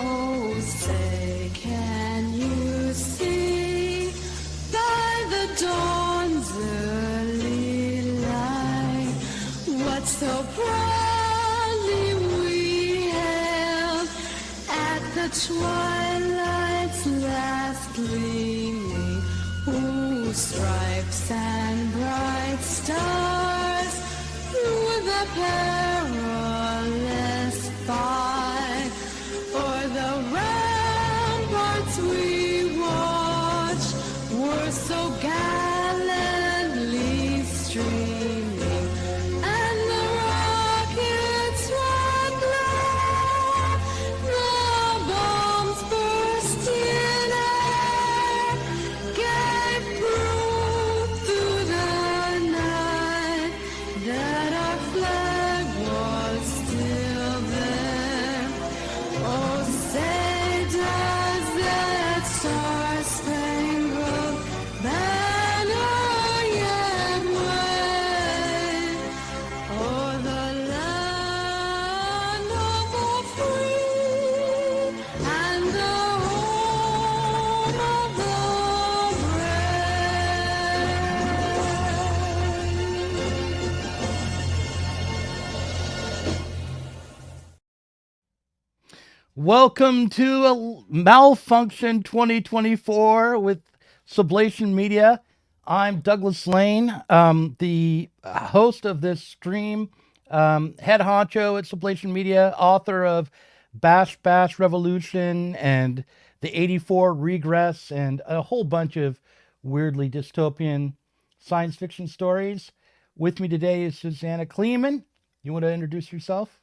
Oh, say, can you see by the dawn's early light what so proudly we hailed at the twilight's last gleaming? Ooh, stripes and bright stars through the perilous fight, o'er the ramparts we watched were so gallantly streaming, and the rockets were glad, the bombs burst in air, gave proof through the night that our flag was still there. Oh, say does that star-spangled banner yet wave o'er the land of the free and the home of the Welcome to a Malfunction 2024 with Sublation Media. I'm Douglas Lain, the host of this stream, head honcho at Sublation Media, author of Bash Bash Revolution and the 84 Regress and a whole bunch of weirdly dystopian science fiction stories. With me today is Susanna Kleeman. You want to introduce yourself?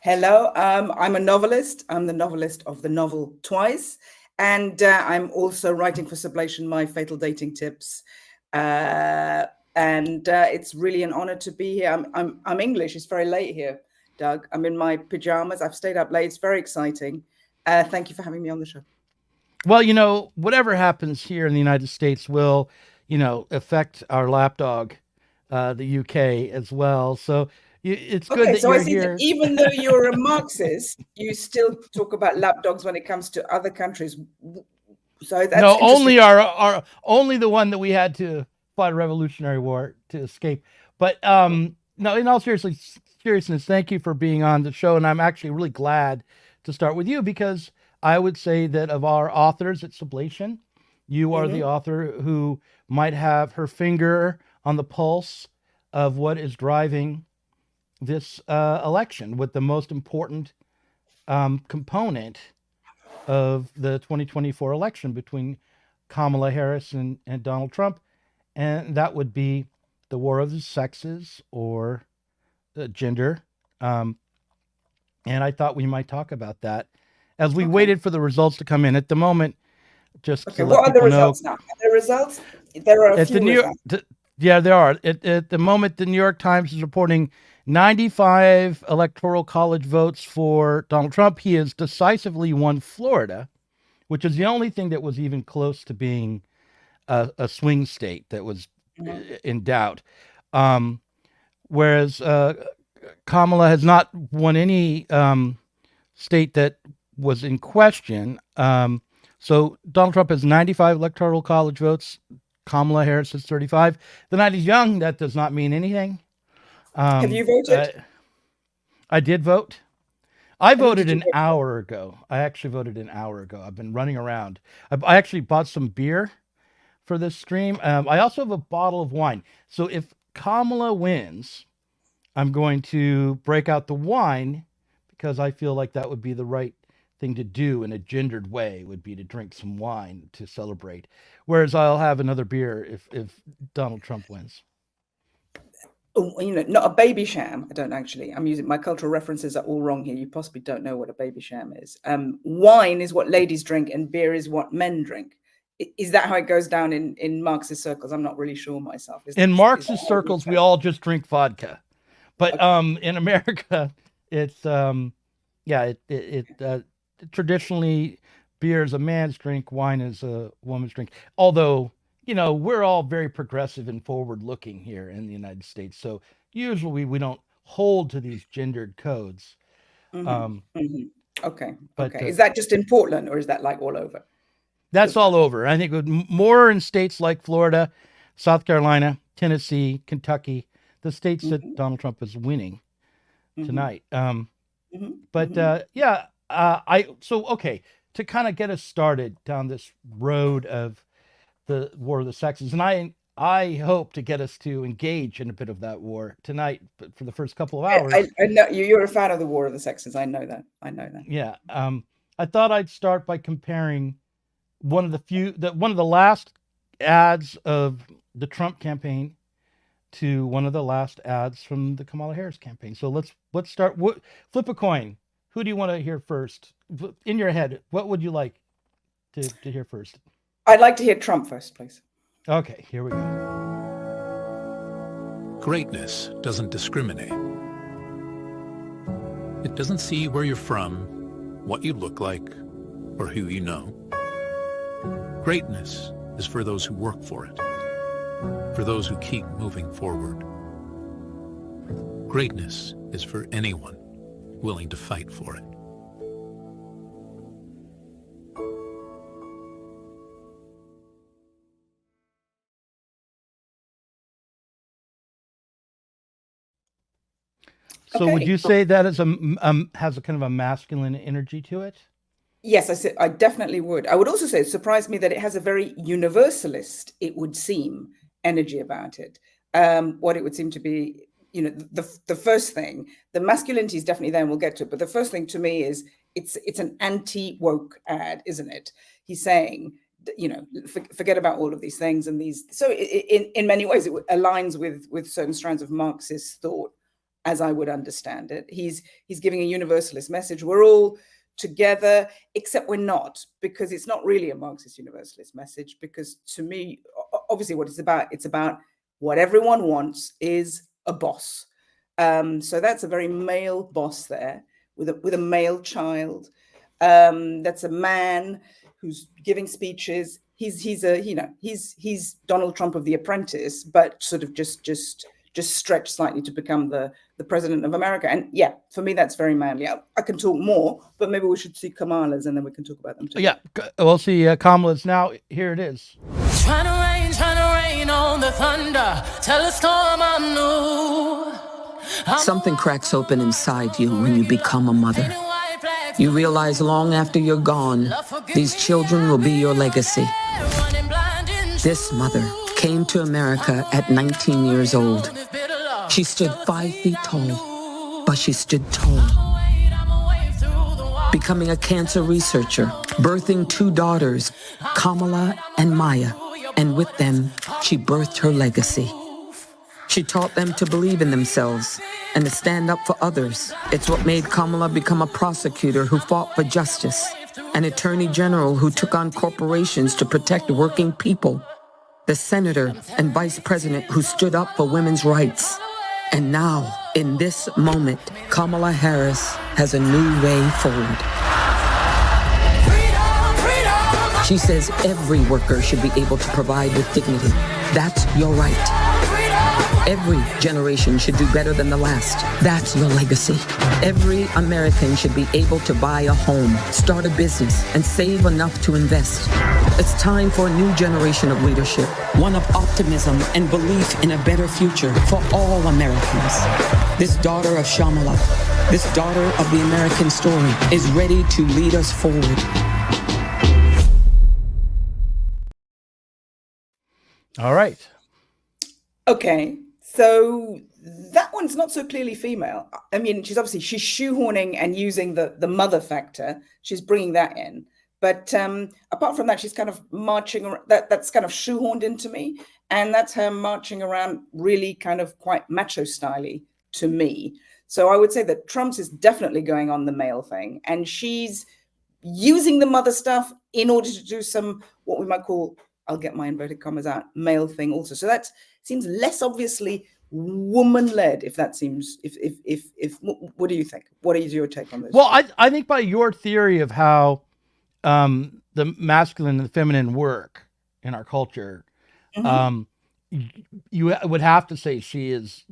Hello, I'm a novelist. I'm the novelist of the novel Twice, and I'm also writing for Sublation, my fatal dating tips. And it's really an honor to be here. I'm English. It's very late here, Doug. I'm in my pajamas. I've stayed up late. It's very exciting. Thank you for having me on the show. Well, you know, whatever happens here in the United States will, affect our lapdog, the UK as well. So it's good that so you're I see here. that even though you're a Marxist, you still talk about lapdogs when it comes to other countries. So that's No, only interesting. only the one that we had to fight a revolutionary war to escape. But no, in all seriousness, thank you for being on the show, and I'm actually really glad to start with you because I would say that of our authors at Sublation, you are the author who might have her finger on the pulse of what is driving this election, with the most important component of the 2024 election between Kamala Harris and Donald Trump, and that would be the war of the sexes or gender. And I thought we might talk about that as we waited for the results to come in. At the moment, just to let what are the people know, results now? Are there results? There are a at few the New York, results. yeah, there are. At the moment, the New York Times is reporting 95 electoral college votes for Donald Trump. He has decisively won Florida, which is the only thing that was even close to being a swing state that was in doubt. Whereas Kamala has not won any state that was in question. So Donald Trump has 95 electoral college votes. Kamala Harris has 35. The night is young. That does not mean anything. Have you voted? I did vote. I voted an hour ago. I actually voted an hour ago. I've been running around. I actually bought some beer for this stream. I also have a bottle of wine. So if Kamala wins, I'm going to break out the wine because I feel like that would be the right thing to do in a gendered way, would be to drink some wine to celebrate. Whereas I'll have another beer if Donald Trump wins. Not a baby sham. I don't actually. I'm using my cultural references are all wrong here. You possibly don't know what a baby sham is. Wine is what ladies drink and beer is what men drink. Is that how it goes down in Marxist circles? I'm not really sure myself. In Marxist circles, we all just drink vodka. But in America, it's traditionally beer is a man's drink, wine is a woman's drink. Although, we're all very progressive and forward-looking here in the United States. So usually we don't hold to these gendered codes. Okay. But Okay. Is that just in Portland, or is that like all over? that's all over. I think with more in states like Florida, South Carolina, Tennessee, Kentucky, the states that Donald Trump is winning tonight. Okay, to kind of get us started down this road of the war of the sexes, and I hope to get us to engage in a bit of that war tonight, but for the first couple of hours. I know you're a fan of the War of the Sexes. I know that. Yeah. I thought I'd start by comparing one of the last ads of the Trump campaign to one of the last ads from the Kamala Harris campaign. So let's start. Flip a coin. Who do you want to hear first? In your head, what would you like to hear first? I'd like to hear Trump first, please. Okay, here we go. Greatness doesn't discriminate. It doesn't see where you're from, what you look like, or who you know. Greatness is for those who work for it, for those who keep moving forward. Greatness is for anyone willing to fight for it. So would you say that is has a kind of a masculine energy to it? Yes, I definitely would. I would also say it surprised me that it has a very universalist, it would seem, energy about it. What it would seem to be, the first thing, the masculinity is definitely there, and we'll get to it. But the first thing to me is it's an anti-woke ad, isn't it? He's saying, forget about all of these things and these. So in many ways, it aligns with certain strands of Marxist thought, as I would understand it. He's giving a universalist message. We're all together, except we're not, because it's not really a Marxist universalist message. Because to me, obviously, what it's about what everyone wants is a boss. So that's a very male boss there with a male child. That's a man who's giving speeches. He's Donald Trump of The Apprentice, but sort of just stretched slightly to become the president of America. And yeah, for me, that's very manly. I can talk more, but maybe we should see Kamala's and then we can talk about them too. Yeah, we'll see Kamala's now. Here it is. Trying to rain on the thunder. Tell a storm I'm new. Something cracks open inside you when you become a mother. You realize long after you're gone, these children will be your legacy. This mother came to America at 19 years old. She stood 5 feet tall, but she stood tall. Becoming a cancer researcher, birthing 2 daughters, Kamala and Maya, and with them, she birthed her legacy. She taught them to believe in themselves and to stand up for others. It's what made Kamala become a prosecutor who fought for justice, an attorney general who took on corporations to protect working people, the senator and vice president who stood up for women's rights. And now, in this moment, Kamala Harris has a new way forward. She says every worker should be able to provide with dignity. That's your right. Every generation should do better than the last. That's your legacy. Every American should be able to buy a home, start a business, and save enough to invest. It's time for a new generation of leadership, one of optimism and belief in a better future for all Americans. This daughter of Shamala, this daughter of the American story, is ready to lead us forward. All right. Okay, so that one's not so clearly female. I mean, she's shoehorning and using the mother factor. She's bringing that in. But apart from that, she's kind of marching around. That's kind of shoehorned into me. And that's her marching around really kind of quite macho-styly to me. So I would say that Trump's is definitely going on the male thing. And she's using the mother stuff in order to do some, what we might call, I'll get my inverted commas out, male thing also. So that seems less obviously woman-led, if that seems, if what do you think? What is your take on this? Well, I think by your theory of how the masculine and the feminine work in our culture, you would have to say she is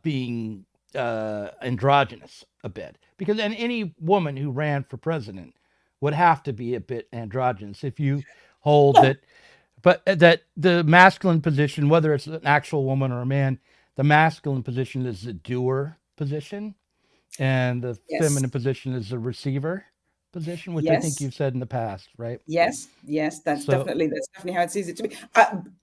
being androgynous a bit, because then any woman who ran for president would have to be a bit androgynous if you hold that, but that the masculine position, whether it's an actual woman or a man, the masculine position is the doer position, and the Yes. feminine position is the receiver position, which I think Yes. you've said in the past, right? Yes, that's So- definitely how it's easy to be.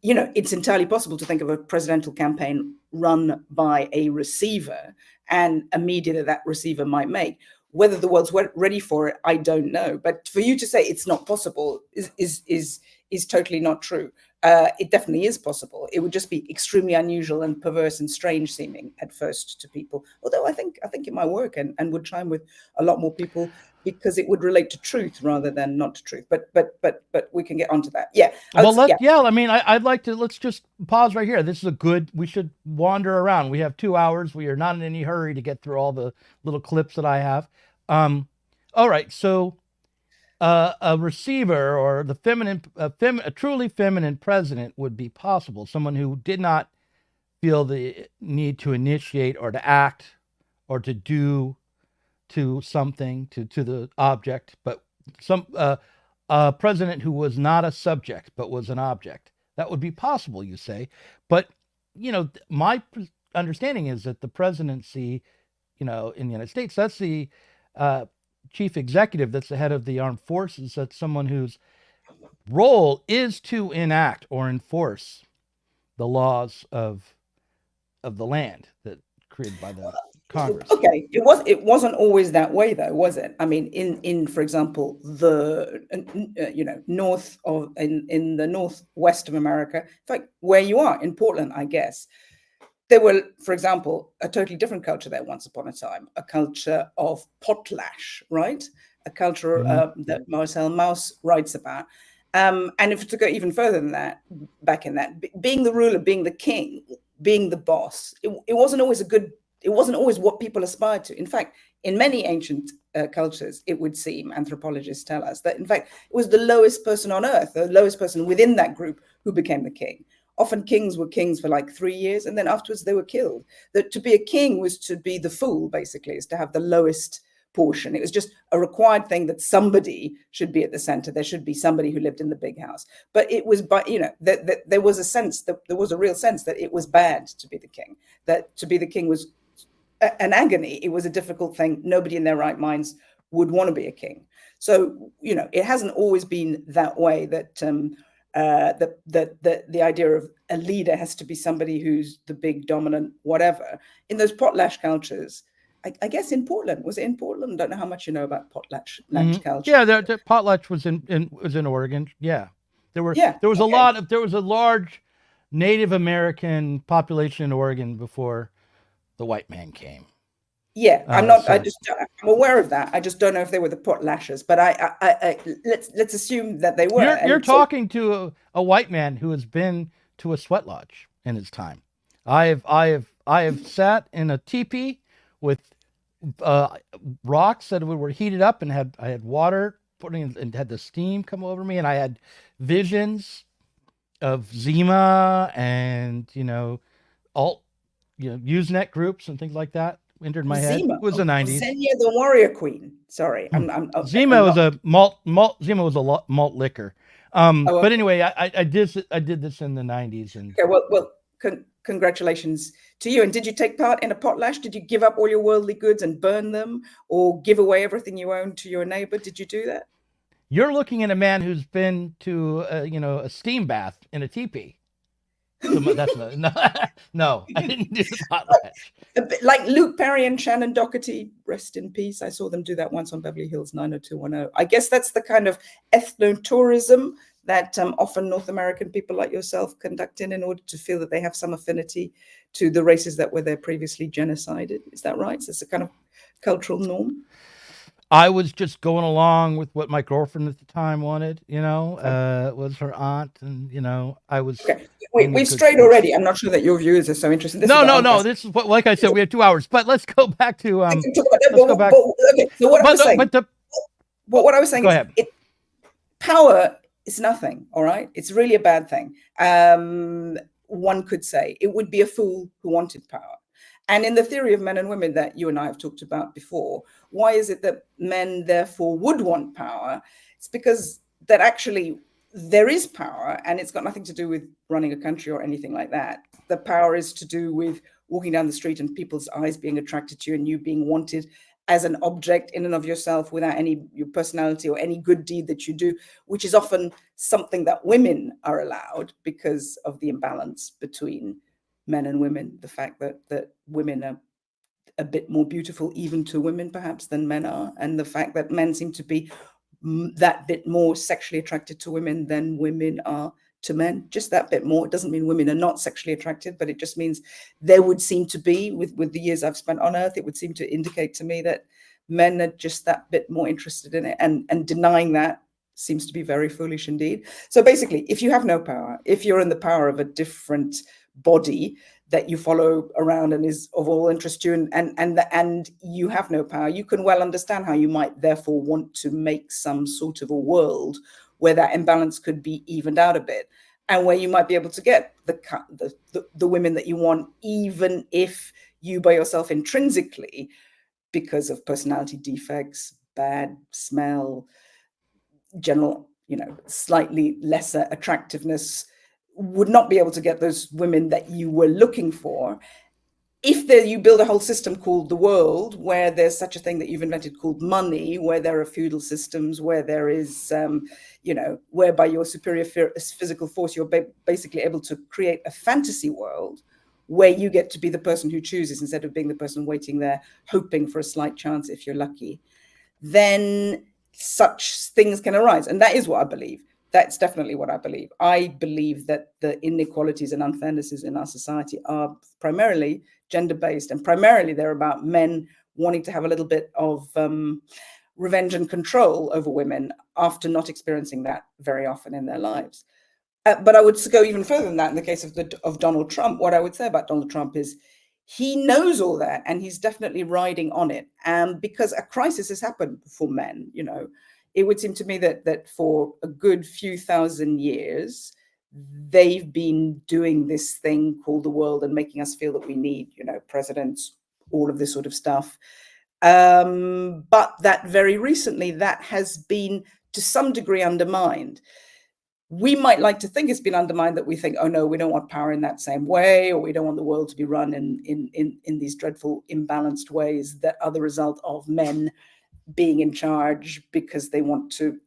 It's entirely possible to think of a presidential campaign run by a receiver and a media that receiver might make. Whether the world's ready for it, I don't know. But for you to say it's not possible is totally not true. It definitely is possible. It would just be extremely unusual and perverse and strange seeming at first to people. Although I think it might work and would chime with a lot more people, because it would relate to truth rather than not to truth. But we can get onto that. Yeah. I mean, I'd like to, let's just pause right here. This is we should wander around. We have 2 hours. We are not in any hurry to get through all the little clips that I have. All right. So a receiver, or a truly feminine president would be possible. Someone who did not feel the need to initiate or to act or to do to something, to the object, but a president who was not a subject but was an object. That would be possible, you say. But my understanding is that the presidency, in the United States, that's the chief executive, that's the head of the armed forces, that's someone whose role is to enact or enforce the laws of the land that created by the Congress. Okay, it wasn't always that way, though, was it? I mean, in for example, the in the northwest of America, in fact, where you are in Portland, I guess, there were, for example, a totally different culture there once upon a time, a culture of potlatch, right? A culture that Marcel Mauss writes about. And if to go even further than that, back in that, being the ruler, being the king, being the boss, it wasn't always what people aspired to. In fact, in many ancient cultures, it would seem, anthropologists tell us, that in fact, it was the lowest person on earth, the lowest person within that group, who became the king. Often kings were kings for like 3 years, and then afterwards they were killed. That to be a king was to be the fool, basically, is to have the lowest portion. It was just a required thing that somebody should be at the center. There should be somebody who lived in the big house. But it was, that there was a sense, that there was a real sense that it was bad to be the king, that to be the king was an agony. It was a difficult thing. Nobody in their right minds would want to be a king. So, it hasn't always been that way, that the idea of a leader has to be somebody who's the big dominant whatever. In those potlatch cultures, I guess in Portland, was it in Portland? I don't know how much you know about potlatch culture. Yeah, the potlatch was in Oregon. Yeah, there was a large Native American population in Oregon before the white man came. Yeah, I'm aware of that. I just don't know if they were the potlatchers, but let's assume that they were. You're talking to a white man who has been to a sweat lodge in his time. I have sat in a teepee with rocks that were heated up, and I had water and had the steam come over me, and I had visions of Zima and Usenet groups and things like that entered my head. It was the 90s. Xenia the Warrior Queen. Sorry, Zima was a malt. Zima was a malt liquor. But anyway, I did this in the 90s. And okay, well, congratulations to you. And did you take part in a potlatch? Did you give up all your worldly goods and burn them, or give away everything you owned to your neighbor? Did you do that? You're looking at a man who's been to a steam bath in a teepee. So that's no, I didn't do the potlatch. Like Luke Perry and Shannon Doherty, rest in peace. I saw them do that once on Beverly Hills 90210. I guess that's the kind of ethnotourism that often North American people like yourself conduct in order to feel that they have some affinity to the races that were there previously genocided. Is that right? So it's a kind of cultural norm. I was just going along with what my girlfriend at the time wanted, was her aunt. And, I was. Okay. We've strayed already. I'm not sure that your viewers are so interested. No. This is what, like I said, we have 2 hours, but let's go back to. Okay. So what I was saying. What I was saying is, power is nothing. All right. It's really a bad thing. One could say it would be a fool who wanted power. And in the theory of men and women that you and I have talked about before, why is it that men therefore would want power? It's because that actually there is power, and it's got nothing to do with running a country or anything like that. The power is to do with walking down the street and people's eyes being attracted to you and you being wanted as an object in and of yourself without any your personality or any good deed that you do, which is often something that women are allowed because of the imbalance between men and women, the fact that women are a bit more beautiful even to women perhaps than men are, and the fact that men seem to be that bit more sexually attracted to women than women are to men, just that bit more. It doesn't mean women are not sexually attracted, but it just means there would seem to be, with the years I've spent on earth, it would seem to indicate to me that men are just that bit more interested in it, and denying that seems to be very foolish indeed. So basically, if you have no power, if you're in the power of a different body that you follow around and is of all interest to you, and you have no power, you can well understand how you might therefore want to make some sort of a world where that imbalance could be evened out a bit, and where you might be able to get the women that you want, even if you by yourself intrinsically, because of personality defects, bad smell, general, slightly lesser attractiveness, would not be able to get those women that you were looking for. If you build a whole system called the world, where there's such a thing that you've invented called money, where there are feudal systems, where there is, where by your superior physical force, you're basically able to create a fantasy world where you get to be the person who chooses instead of being the person waiting there, hoping for a slight chance if you're lucky, then such things can arise. And that is what I believe. That's definitely what I believe. I believe that the inequalities and unfairnesses in our society are primarily gender-based, and primarily they're about men wanting to have a little bit of revenge and control over women after not experiencing that very often in their lives. But I would go even further than that in the case of Donald Trump. What I would say about Donald Trump is he knows all that, and he's definitely riding on it. Because a crisis has happened for men, it would seem to me that for a good few thousand years, they've been doing this thing called the world and making us feel that we need, presidents, all of this sort of stuff. But that very recently, that has been to some degree undermined. We might like to think it's been undermined, that we think, oh no, we don't want power in that same way, or we don't want the world to be run in these dreadful imbalanced ways that are the result of men being in charge because they want to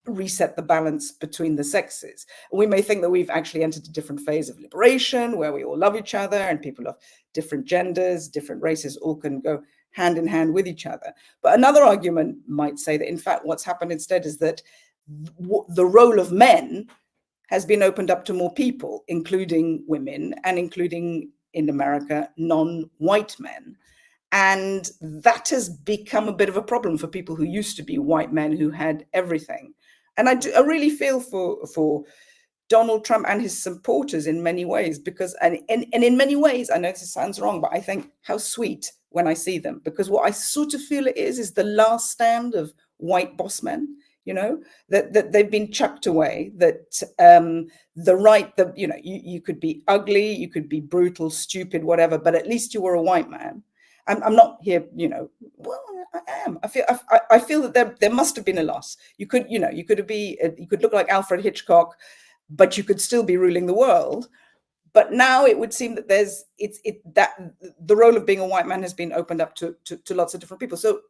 reset the balance between the sexes. We may think that we've actually entered a different phase of liberation where we all love each other and people of different genders, different races all can go hand in hand with each other. But another argument might say that in fact what's happened instead is that the role of men has been opened up to more people, including women and including, in America, non-white men. And that has become a bit of a problem for people who used to be white men who had everything. And I really feel for Donald Trump and his supporters in many ways, because, and in many ways, I know this sounds wrong, but I think how sweet when I see them, because what I sort of feel it is the last stand of white boss men, that they've been chucked away, that the right, you could be ugly, you could be brutal, stupid, whatever, but at least you were a white man. I'm not here, well, I am. I feel that there must have been a loss. You could look like Alfred Hitchcock, but you could still be ruling the world. But now it would seem that that the role of being a white man has been opened up to lots of different people. So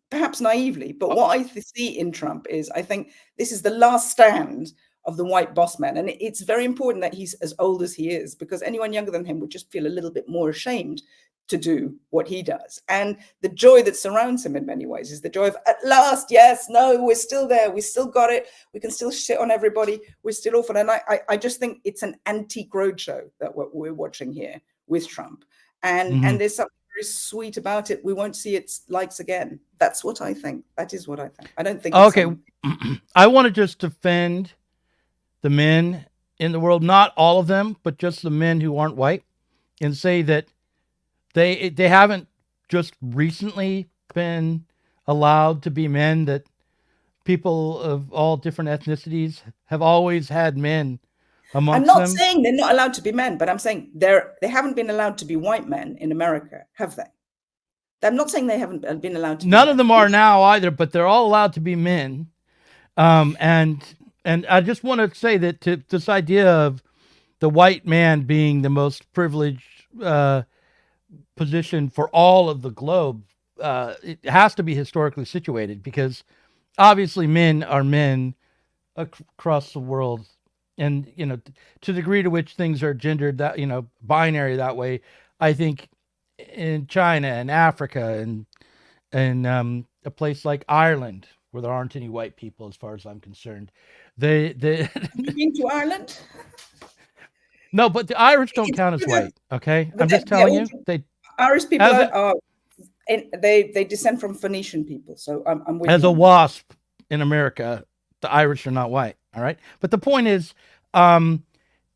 perhaps naively, but what I see in Trump is, I think this is the last stand of the white boss man. And it's very important that he's as old as he is, because anyone younger than him would just feel a little bit more ashamed to do what he does. And the joy that surrounds him in many ways is the joy of, at last, yes, no, we're still there. We still got it. We can still shit on everybody. We're still awful. And I just think it's an antique roadshow that what we're watching here with Trump. And there's something very sweet about it. We won't see its likes again. That's what I think. That is what I think. I don't think. Okay. I want to just defend the men in the world, not all of them, but just the men who aren't white, and say that they haven't just recently been allowed to be men, that people of all different ethnicities have always had men I'm amongst not them? saying they're not allowed to be men, but I'm saying they haven't been allowed to be white men in America, have they? I'm not saying they haven't been allowed to be None of men. them are now either, but they're all allowed to be men. And I just want to say that to this idea of the white man being the most privileged position for all of the globe, it has to be historically situated, because obviously men are men across the world, and to the degree to which things are gendered, that binary that way, I think in China and Africa and a place like Ireland, where there aren't any white people, as far as I'm concerned, they Have you been to Ireland? no, but the Irish don't It's count as true. white. Okay, But I'm just telling you, they Irish people as are they descend from Phoenician people. So I'm with as you a on that. wasp in America, the Irish are not white. All right, but the point is, no,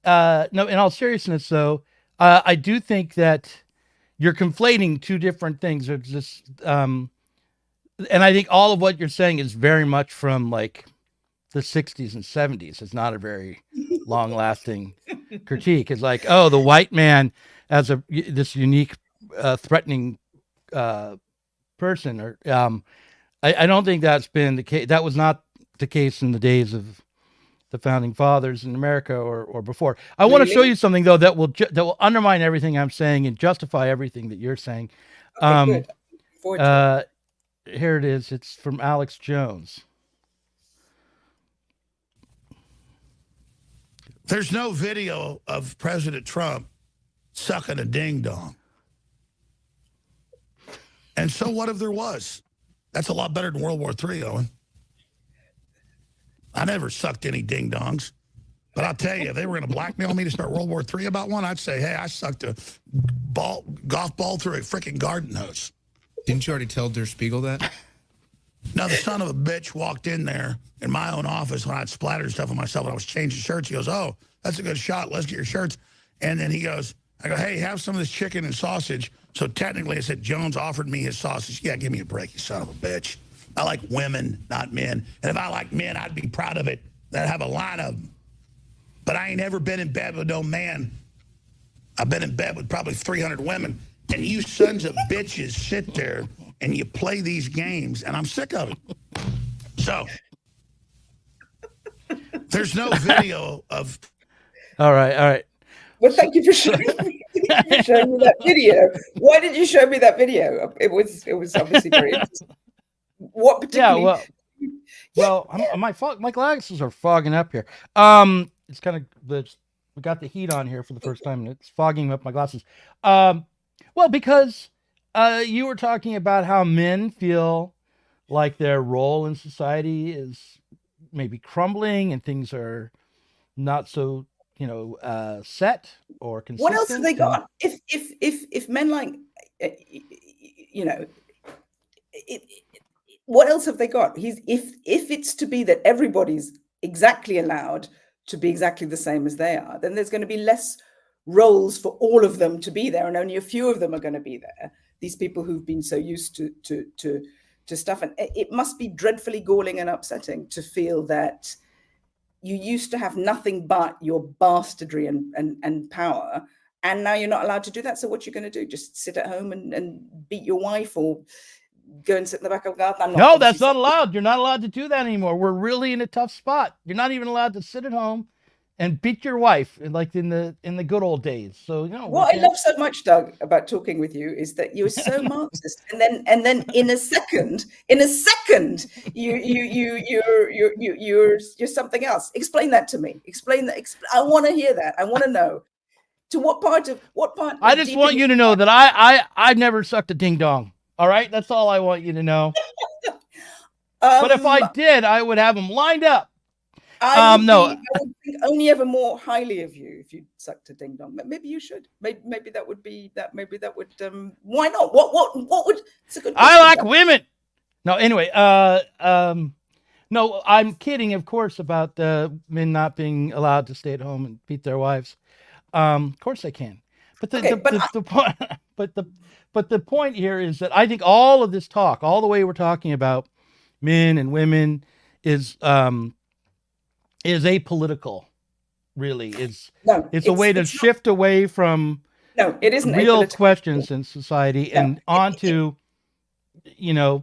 in all seriousness, though, I do think that you're conflating two different things. There's this, and I think all of what you're saying is very much from like the 60s and 70s. It's not a very long-lasting critique. It's like, oh, the white man as this unique, threatening person. Or I don't think that's been the case. That was not the case in the days of the founding fathers in America or before. I want to show Really? you something though that will undermine everything I'm saying and justify everything that you're saying. Okay, good. Forward to it. Here it is. It's from Alex Jones. There's no video of President Trump sucking a ding dong. And so what if there was? That's a lot better than World War III, Owen. I never sucked any ding dongs. But I'll tell you, if they were going to blackmail me to start World War III about one, I'd say, hey, I sucked a golf ball through a freaking garden hose. Didn't you already tell Der Spiegel that? Now, the son of a bitch walked in there in my own office when I'd splattered stuff on myself and I was changing shirts. He goes, oh, that's a good shot. Let's get your shirts. And then he goes, I go, hey, have some of this chicken and sausage. So technically I said, Jones offered me his sausage. Yeah, give me a break, you son of a bitch. I like women, not men. And if I like men, I'd be proud of it. I'd have a line of them. But I ain't ever been in bed with no man. I've been in bed with probably 300 women. And you sons of bitches sit there and you play these games, and I'm sick of it. So, there's no video of... All right. Well, thank you for showing me that video. Why did you show me that video? It was obviously very interesting. What particularly? Yeah, my glasses are fogging up here. It's kind of we got the heat on here for the first time, and it's fogging up my glasses. Well, because you were talking about how men feel like their role in society is maybe crumbling, and things are not so set or consistent. What else have they got? If men like what else have they got? If it's to be that everybody's exactly allowed to be exactly the same as they are, then there's going to be less roles for all of them to be there, and only a few of them are going to be there. These people who've been so used to stuff, and it must be dreadfully galling and upsetting to feel that you used to have nothing but your bastardry and power, and now you're not allowed to do that. So what you're going to do? Just sit at home and beat your wife, or go and sit in the back of the garden? No, that's not allowed. You're not allowed to do that anymore. We're really in a tough spot. You're not even allowed to sit at home and beat your wife like in the good old days. So what I love so much, Doug, about talking with you is that you're so Marxist, and then in a second, you're something else. Explain that to me. Explain that. I want to hear that. I want to know to what part. I just want you to know that I never sucked a ding dong. All right, that's all I want you to know. But if I did, I would have them lined up. I would think only ever more highly of you if you sucked a ding dong. Maybe you should. Maybe that would be that. Maybe that would. Why not? What would? It's a good question. I like women. No, anyway. No, I'm kidding, of course, about men not being allowed to stay at home and beat their wives. Of course they can. But the point here is that I think all of this talk, all the way we're talking about men and women, is apolitical. really. It's No, it's a way to it's shift away from no, it isn't real apolitical. questions in society No, and onto,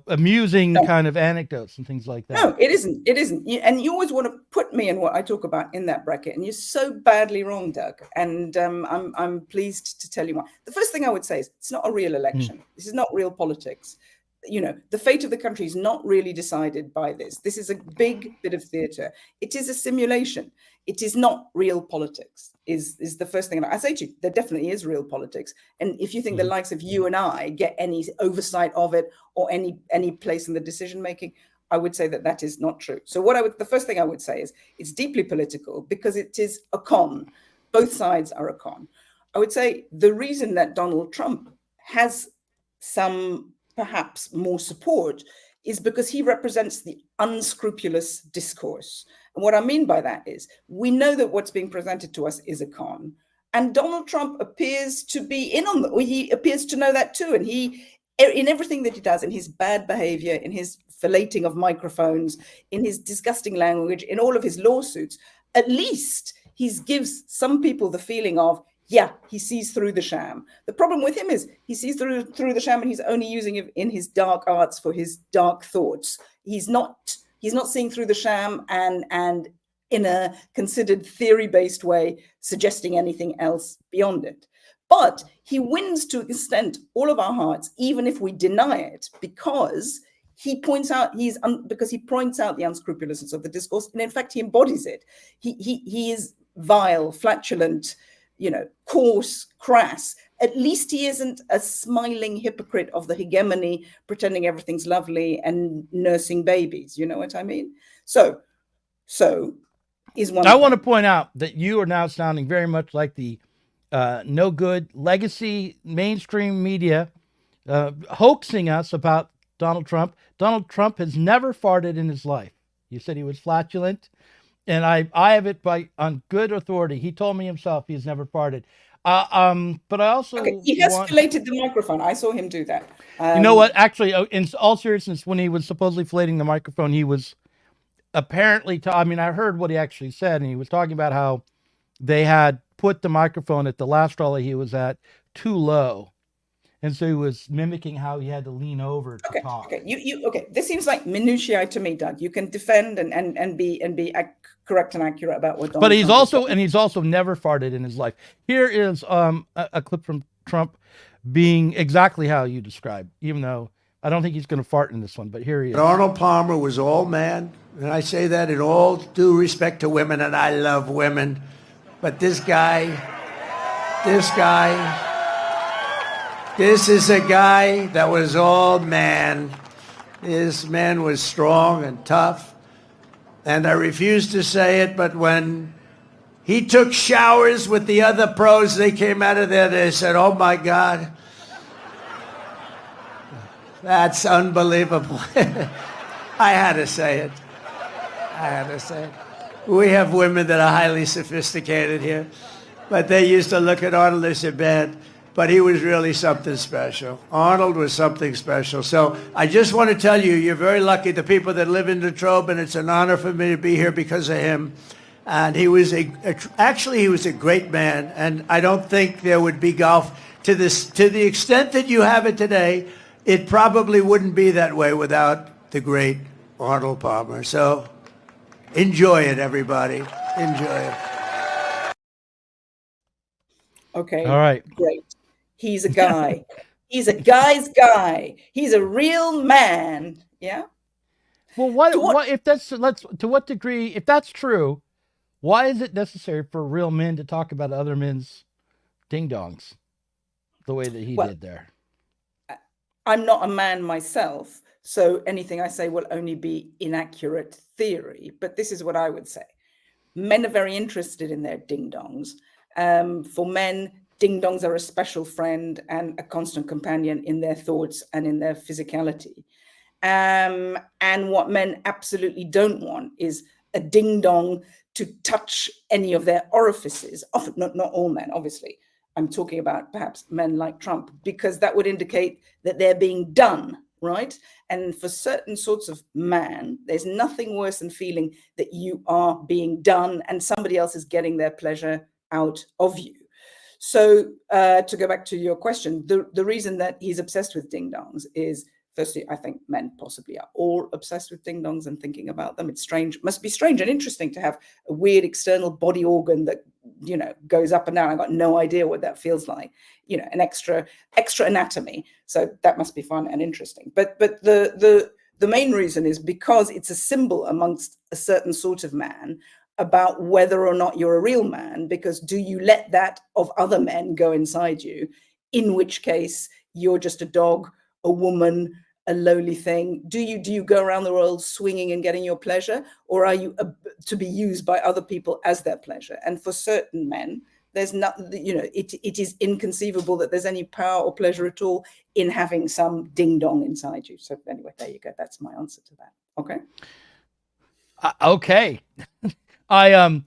amusing no. kind of anecdotes and things like that. No, it isn't. It isn't. And you always want to put me and what I talk about in that bracket, and you're so badly wrong, Doug. And I'm pleased to tell you why. The first thing I would say is it's not a real election. This is not real politics. The fate of the country is not really decided by this. This is a big bit of theatre. It is a simulation. It is not real politics. Is the first thing I say to you. There definitely is real politics. And if you think the likes of you and I get any oversight of it or any place in the decision making, I would say that is not true. So the first thing I would say is it's deeply political because it is a con. Both sides are a con. I would say the reason that Donald Trump has some perhaps more support is because he represents the unscrupulous discourse. And what I mean by that is we know that what's being presented to us is a con. And Donald Trump appears to be in on that. He appears to know that too. And he, in everything that he does, in his bad behavior, in his filleting of microphones, in his disgusting language, in all of his lawsuits, at least he gives some people the feeling of, yeah, he sees through the sham. The problem with him is he sees through the sham and he's only using it in his dark arts for his dark thoughts. He's not seeing through the sham and in a considered theory-based way, suggesting anything else beyond it. But he wins to extend all of our hearts, even if we deny it, because he points out the unscrupulousness of the discourse, and in fact, he embodies it. He is vile, flatulent, coarse, crass. At least he isn't a smiling hypocrite of the hegemony, pretending everything's lovely and nursing babies. You know what I mean? So is one. I want to point out that you are now sounding very much like the no good legacy mainstream media hoaxing us about Donald Trump. Donald Trump has never farted in his life. You said he was flatulent. And I have it on good authority. He told me himself he's never farted. But I also he has filleted the microphone. I saw him do that. You know what? Actually, in all seriousness, when he was supposedly filleting the microphone, he was apparently. I heard what he actually said, and he was talking about how they had put the microphone at the last rally he was at too low, and so he was mimicking how he had to lean over to talk. Okay, okay. This seems like minutiae to me, Doug. You can defend and be correct and accurate about what. But he's also never farted in his life. Here is a clip from Trump being exactly how you described, even though I don't think he's going to fart in this one. But here he is. Arnold Palmer was all man, and I say that in all due respect to women, and I love women. But this is a guy that was all man. This man was strong and tough. And I refuse to say it, but when he took showers with the other pros, they came out of there, they said, oh my God, that's unbelievable. I had to say it. We have women that are highly sophisticated here, but they used to look at Arnold and say, man, but he was really something special. Arnold was something special. So I just want to tell you, you're very lucky, the people that live in Detroit, and it's an honor for me to be here because of him. And he was actually he was a great man, and I don't think there would be golf to the extent that you have it today. It probably wouldn't be that way without the great Arnold Palmer. So enjoy it, everybody. Enjoy it. Okay. All right. Great. He's a guy. He's a guy's guy. He's a real man. Yeah. Well, what if to what degree, if that's true, why is it necessary for real men to talk about other men's ding dongs the way that he did there? I'm not a man myself, so anything I say will only be inaccurate theory. But this is what I would say. Men are very interested in their ding dongs. For men, ding dongs are a special friend and a constant companion in their thoughts and in their physicality. And what men absolutely don't want is a ding dong to touch any of their orifices. Often, not all men, obviously. I'm talking about perhaps men like Trump, because that would indicate that they're being done. right? And for certain sorts of man, there's nothing worse than feeling that you are being done and somebody else is getting their pleasure out of you. So to go back to your question, the reason that he's obsessed with ding-dongs is, firstly, I think men possibly are all obsessed with ding-dongs and thinking about them. It's strange, must be strange and interesting to have a weird external body organ that, you know, goes up and down. I've got no idea what that feels like, you know, an extra anatomy. So that must be fun and interesting. But the main reason is because it's a symbol amongst a certain sort of man about whether or not you're a real man, because do you let that of other men go inside you, in which case you're just a dog, a woman, a lowly thing? Do you go around the world swinging and getting your pleasure, or are you to be used by other people as their pleasure? And for certain men, there's not, you know, it is inconceivable that there's any power or pleasure at all in having some ding dong inside you. So anyway, there you go. That's my answer to that. Okay. Okay. I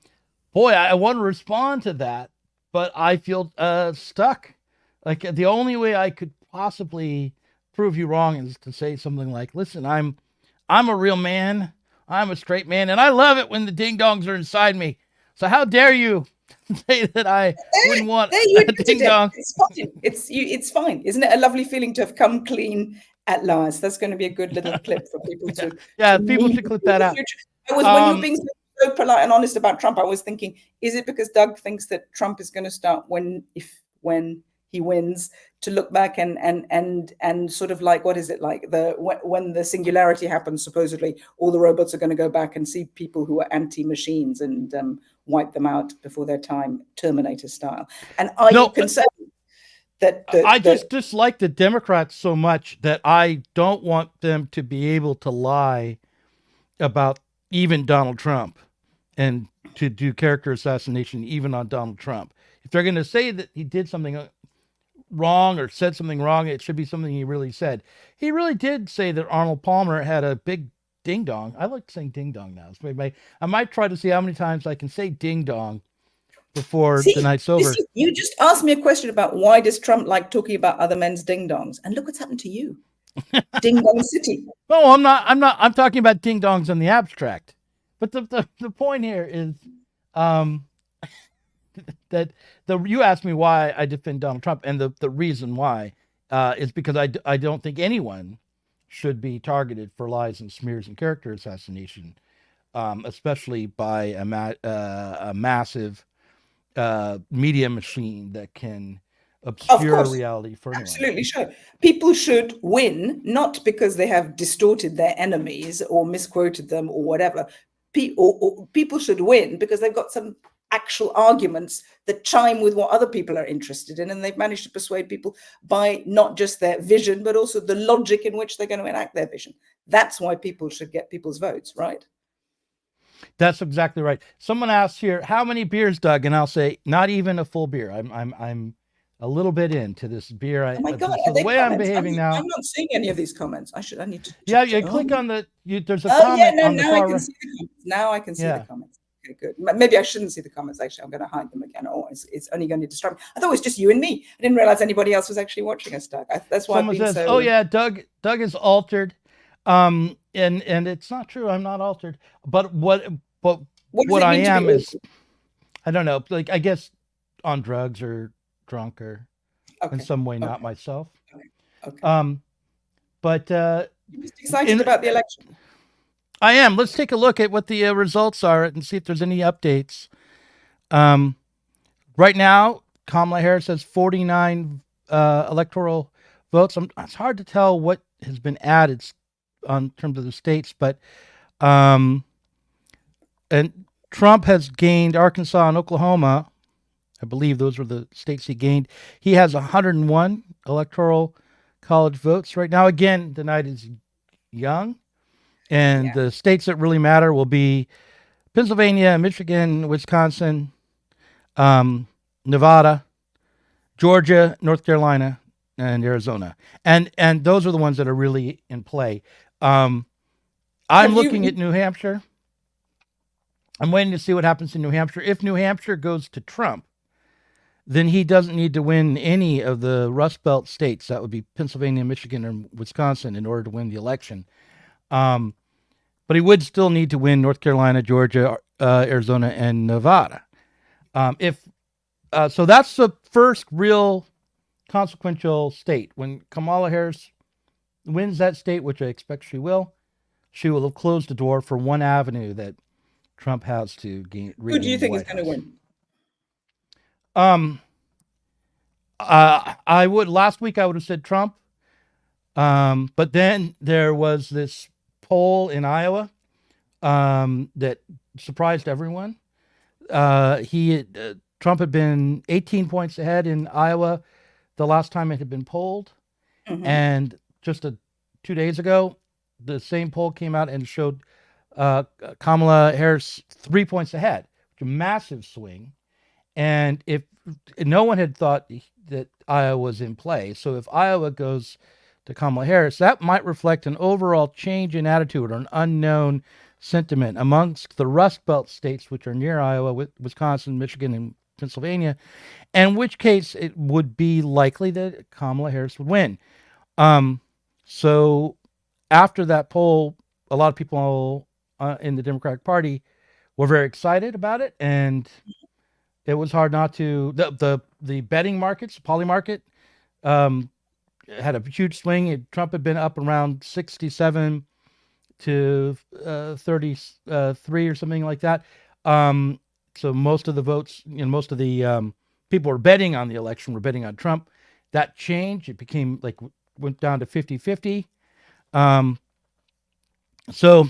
want to respond to that, but I feel stuck. Like the only way I could possibly prove you wrong is to say something like, listen, I'm a real man, I'm a straight man, and I love it when the ding dongs are inside me. So how dare you say that I wouldn't want a ding dong? It's fine. It's fine. Isn't it a lovely feeling to have come clean at last? That's going to be a good little clip for people to. Yeah, people should clip that out. When you were being so polite and honest about Trump, I was thinking, is it because Doug thinks that Trump is going to start when he wins to look back and sort of like, what is it like, when the singularity happens, supposedly all the robots are going to go back and see people who are anti-machines and wipe them out before their time, Terminator style. And are you concerned that I just dislike the Democrats so much that I don't want them to be able to lie about even Donald Trump and to do character assassination even on Donald Trump. If they're going to say that he did something wrong or said something wrong, it should be something he really said. He really did say that Arnold Palmer had a big ding dong. I like saying ding dong now. So I might try to see how many times I can say ding dong before the night's over. You just asked me a question about why does Trump like talking about other men's ding dongs, and look what's happened to you. Ding dong city. No, I'm not. I'm talking about ding dongs in the abstract. But the point here is that you asked me why I defend Donald Trump, and the reason why is because I don't think anyone should be targeted for lies and smears and character assassination, especially by a massive media machine that can obscure reality for anyone. Absolutely, sure. People should win, not because they have distorted their enemies or misquoted them or whatever. People should win because they've got some actual arguments that chime with what other people are interested in, and they've managed to persuade people by not just their vision, but also the logic in which they're going to enact their vision. That's why people should get people's votes, right? That's exactly right. Someone asks here, how many beers, Doug? And I'll say, not even a full beer. I'm a little bit into this beer. Oh my God! So the way I'm behaving now, I'm not seeing any of these comments. I need to. Yeah, you click on the. There's a comment on the now far I can see the comments. Now I can see the comments. Okay, good. Maybe I shouldn't see the comments. Actually, I'm going to hide them again. Oh, it's only going to distract me. I thought it was just you and me. I didn't realize anybody else was actually watching us, Doug. That's why someone says, "Oh yeah, Doug is altered," and it's not true. I'm not altered. But what I am is, I don't know. Like I guess on drugs or drunk or in some way, not myself. Okay. But you're just excited about the election. I am. Let's take a look at what the results are and see if there's any updates. Right now, Kamala Harris has 49 electoral votes. It's hard to tell what has been added on terms of the states, but and Trump has gained Arkansas and Oklahoma. I believe those were the states he gained. He has 101 electoral college votes right now. Again, the night is young. And the states that really matter will be Pennsylvania, Michigan, Wisconsin, Nevada, Georgia, North Carolina, and Arizona. And those are the ones that are really in play. I'm looking at New Hampshire. I'm waiting to see what happens in New Hampshire. If New Hampshire goes to Trump, then he doesn't need to win any of the Rust Belt states. That would be Pennsylvania, Michigan, and Wisconsin in order to win the election. But he would still need to win North Carolina, Georgia, Arizona, and Nevada. So that's the first real consequential state. When Kamala Harris wins that state, which I expect she will have closed the door for one avenue that Trump has to gain. Who do you think is going to win? Last week I would have said Trump. But then there was this poll in Iowa that surprised everyone. Trump had been 18 points ahead in Iowa the last time it had been polled. Mm-hmm. And just 2 days ago, the same poll came out and showed Kamala Harris 3 points ahead, which is a massive swing. And if no one had thought that Iowa was in play, so if Iowa goes to Kamala Harris, that might reflect an overall change in attitude or an unknown sentiment amongst the Rust Belt states, which are near Iowa, Wisconsin, Michigan, and Pennsylvania, in which case it would be likely that Kamala Harris would win. So after that poll, a lot of people in the Democratic Party were very excited about it, and it was hard not to. The betting markets, the poly market, had a huge swing. Trump had been up around 67 to 33 or something like that. So most of the votes, most of the people were betting on the election were betting on Trump. That changed. It became went down to 50-50. So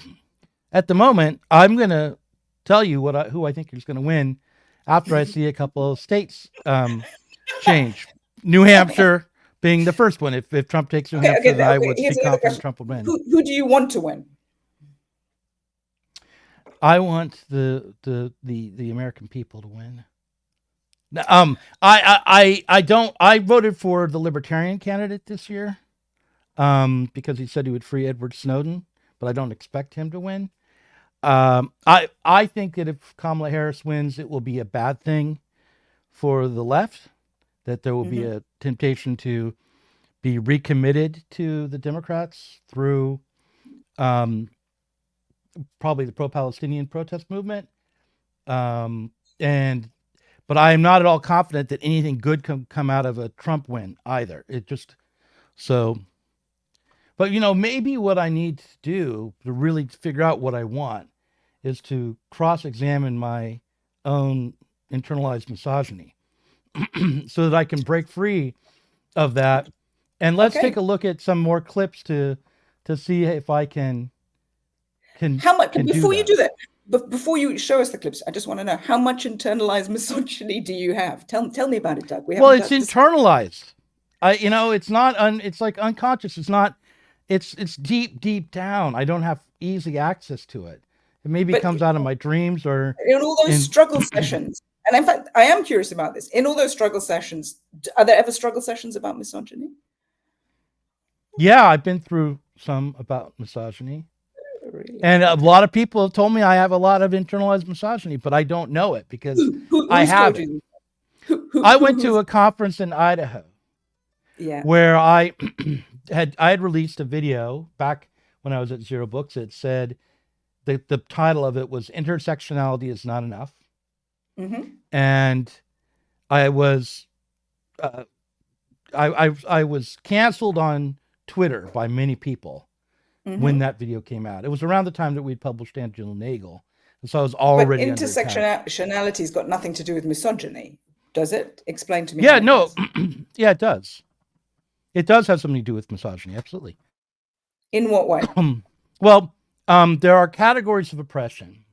at the moment, I'm going to tell you who I think is going to win after I see a couple of states change. New Hampshire being the first one. If Trump takes New Hampshire, then I would be confident Trump would win. Who do you want to win? I want the American people to win. I voted for the Libertarian candidate this year because he said he would free Edward Snowden, but I don't expect him to win. I think that if Kamala Harris wins, it will be a bad thing for the left, that there will be a temptation to be recommitted to the Democrats through probably the pro-Palestinian protest movement. But I am not at all confident that anything good can come out of a Trump win either. But maybe what I need to do to really figure out what I want is to cross-examine my own internalized misogyny so that I can break free of that. And let's take a look at some more clips to see if I can how much before you do that, before you show us the clips, I just want to know how much internalized misogyny do you have? Tell me about it, Doug. It's internalized. It's not it's like unconscious. It's not. It's deep down. I don't have easy access to it. It maybe comes out of my dreams or in all those struggle sessions. And in fact, I am curious about this. In all those struggle sessions, are there ever struggle sessions about misogyny? Yeah, I've been through some about misogyny. Really? And a lot of people have told me I have a lot of internalized misogyny, but I don't know it because I have it. I went to a conference in Idaho where I had released a video back when I was at Zero Books. It said the title of it was "Intersectionality is Not Enough." Mm-hmm. And I was I was canceled on Twitter by many people when that video came out. It was around the time that we'd published Angela Nagel, and so I was already. But intersectionality's got nothing to do with misogyny, does it? Explain to me. Yeah, no, yeah, it does. It does have something to do with misogyny, absolutely. In what way? There are categories of oppression.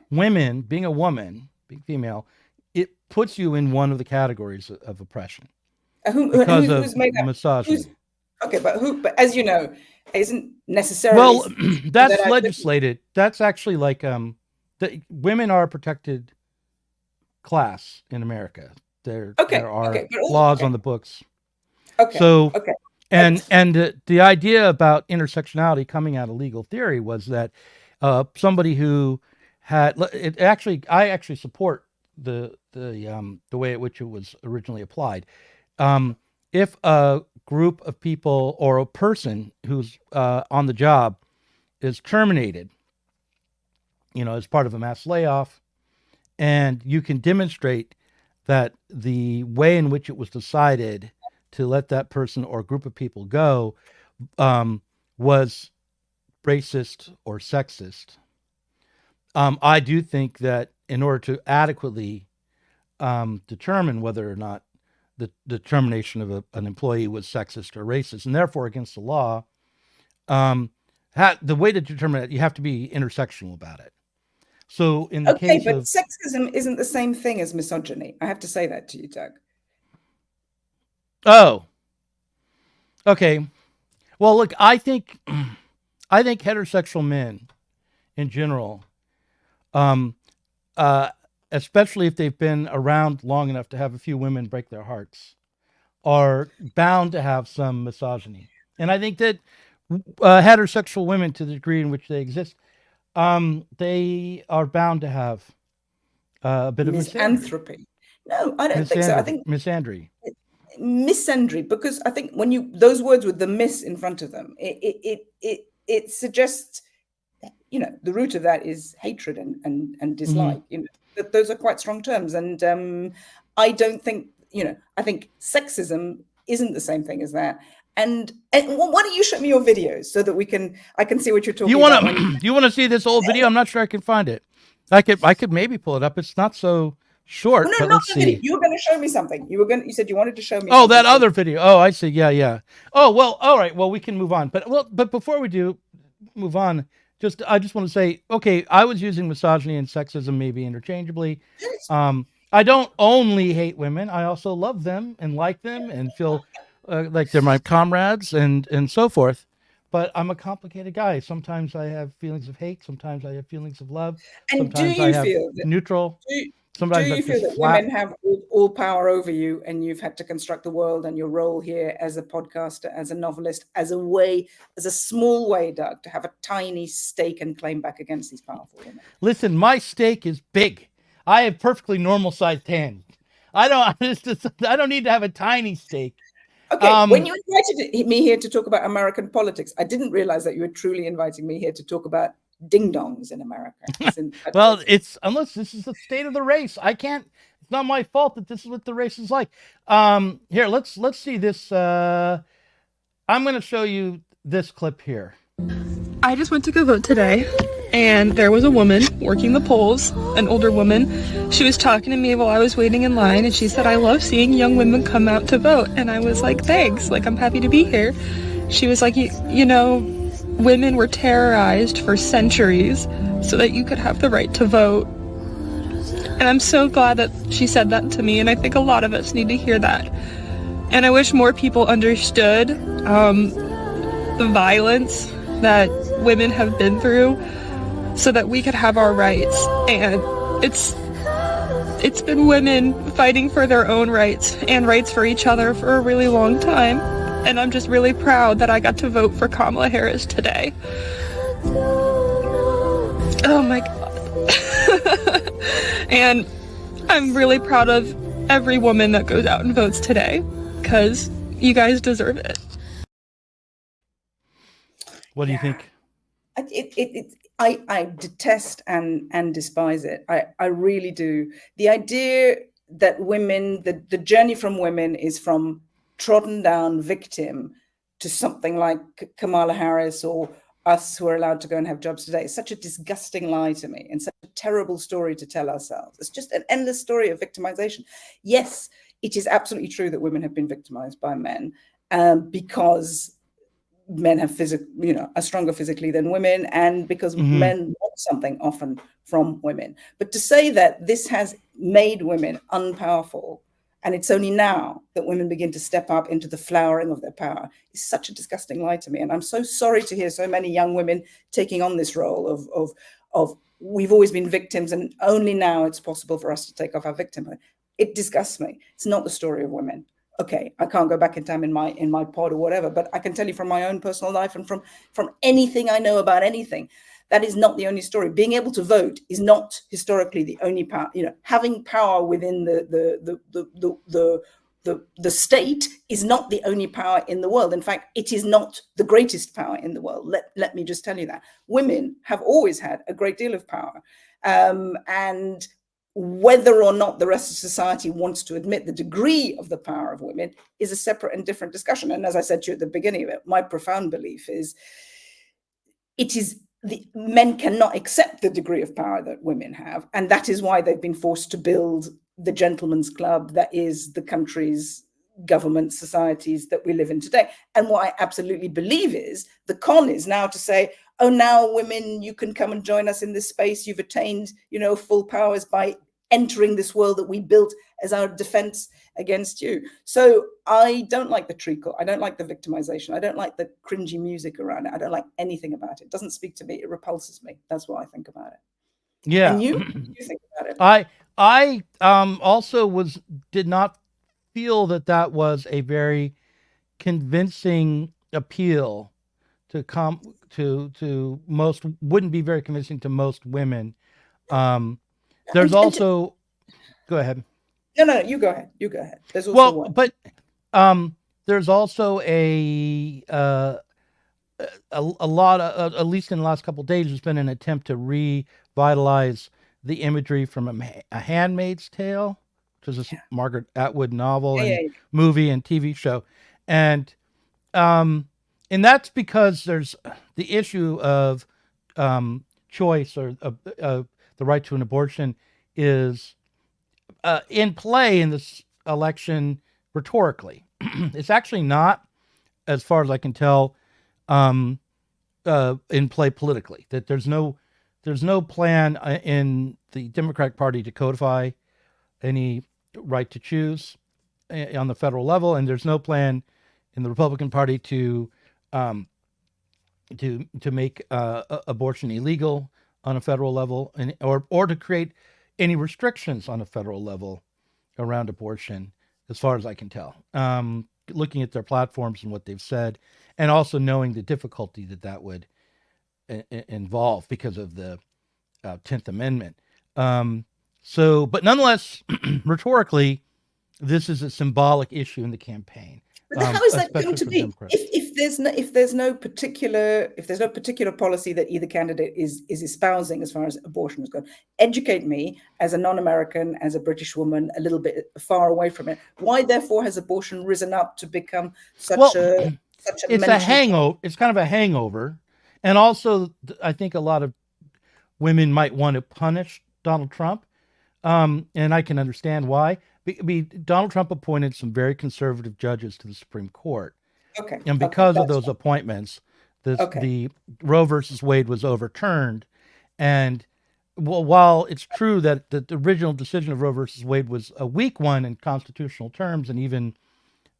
Women, being a woman, being female, it puts you in one of the categories of oppression. Who's made that? Misogyny. But as you know, isn't necessarily. That's legislated. That's actually women are a protected class in America. There are laws on the books. And the idea about intersectionality coming out of legal theory was that somebody who had I actually support way at which it was originally applied. If a group of people or a person who's on the job is terminated, as part of a mass layoff, and you can demonstrate that the way in which it was decided to let that person or group of people go was racist or sexist, I do think that in order to adequately determine whether or not the determination of an employee was sexist or racist, and therefore against the law, the way to determine it, you have to be intersectional about it. So in the case but of sexism isn't the same thing as misogyny. I have to say that to you, Doug. Oh, okay. Well, look, I think heterosexual men in general, especially if they've been around long enough to have a few women break their hearts, are bound to have some misogyny. And I think that heterosexual women, to the degree in which they exist, they are bound to have a bit of misanthropy. No, I don't think so. I think misandry. Misandry, because I think when those words with the miss in front of them, it suggests, the root of that is hatred and dislike. That those are quite strong terms, and I don't think I think sexism isn't the same thing as that. And why don't you show me your videos so that I can see what you're talking about? You want to see this old video? I'm not sure I can find it. I could maybe pull it up. It's not so short. Well, but let's see. Video. You were going to show me something. You said you wanted to show me. Oh, that other video. Oh, I see. Yeah. Oh, well, all right. Well, we can move on. But before we do move on, I just want to say, okay, I was using misogyny and sexism maybe interchangeably. I don't only hate women. I also love them and like them and feel like they're my comrades and so forth. But I'm a complicated guy. Sometimes I have feelings of hate. Sometimes I have feelings of love. And sometimes do you feel neutral. Do you feel that women have all power over you, and you've had to construct the world and your role here as a podcaster, as a novelist, as a small way, Doug, to have a tiny stake and claim back against these powerful women? Listen, my stake is big. I have perfectly normal sized hands. I don't need to have a tiny stake. Okay, when you invited me here to talk about American politics, I didn't realize that you were truly inviting me here to talk about ding-dongs in America. Well, unless this is the state of the race. It's not my fault that this is what the race is like. Here, let's see this. I'm going to show you this clip here. I just went to go vote today, and there was a woman working the polls, an older woman. She was talking to me while I was waiting in line, and she said, "I love seeing young women come out to vote." And I was like, "Thanks, I'm happy to be here." She was like, you know, women were terrorized for centuries so that you could have the right to vote. And I'm so glad that she said that to me, and I think a lot of us need to hear that. And I wish more people understood the violence that women have been through so that we could have our rights. And it's been women fighting for their own rights and rights for each other for a really long time. And I'm just really proud that I got to vote for Kamala Harris today. Oh my God. And I'm really proud of every woman that goes out and votes today, because you guys deserve it. What do you think? I detest and despise it. I really do. The idea that women, the journey from women is from trodden down victim to something like Kamala Harris or us who are allowed to go and have jobs today, is such a disgusting lie to me and such a terrible story to tell ourselves. It's just an endless story of victimization. Yes, it is absolutely true that women have been victimized by men because men have are stronger physically than women, and because men want something often from women. But to say that this has made women unpowerful, and it's only now that women begin to step up into the flowering of their power, is such a disgusting lie to me. And I'm so sorry to hear so many young women taking on this role of we've always been victims and only now it's possible for us to take off our victimhood. It disgusts me. It's not the story of women. Okay, I can't go back in time in my pod or whatever, but I can tell you from my own personal life and from anything I know about anything, That is not the only story. Being able to vote is not historically the only power. Having power within the state is not the only power in the world. In fact, it is not the greatest power in the world. Let me just tell you that. Women have always had a great deal of power. And whether or not the rest of society wants to admit the degree of the power of women is a separate and different discussion. And as I said to you at the beginning of it, my profound belief is men cannot accept the degree of power that women have. And that is why they've been forced to build the gentleman's club that is the country's government societies that we live in today. And what I absolutely believe is the con is now to say, oh, now women, you can come and join us in this space. You've attained, full powers by entering this world that we built as our defense against you. So I don't like the treacle. I don't like the victimization. I don't like the cringy music around it. I don't like anything about it. It doesn't speak to me. It repulses me. That's what I think about it. Yeah. And you think about it? I also did not feel that was a very convincing appeal to most, wouldn't be very convincing to most women. There's also, go ahead. No, you go ahead. You go ahead. There's also one. But there's also a lot of, at least in the last couple of days, there's been an attempt to revitalize the imagery from a Handmaid's Tale, which is a Margaret Atwood novel and movie and TV show. And that's because there's the issue of choice or the right to an abortion is in play in this election rhetorically. It's actually not, as far as I can tell, in play politically. That there's no plan in the Democratic Party to codify any right to choose on the federal level, and there's no plan in the Republican Party to make abortion illegal on a federal level, or to create any restrictions on a federal level around abortion, as far as I can tell. Looking at their platforms and what they've said, and also knowing the difficulty that would involve because of the 10th Amendment. But nonetheless, rhetorically, this is a symbolic issue in the campaign. But how is that going to be? If there's no particular policy that either candidate is espousing as far as abortion is concerned, educate me as a non-American, as a British woman, a little bit far away from it. Why, therefore, has abortion risen up to become such a it's a hangover. It's kind of a hangover, and also I think a lot of women might want to punish Donald Trump, and I can understand why. Donald Trump appointed some very conservative judges to the Supreme Court. Okay. And because of those appointments, the Roe versus Wade was overturned. And while it's true that the original decision of Roe versus Wade was a weak one in constitutional terms, and even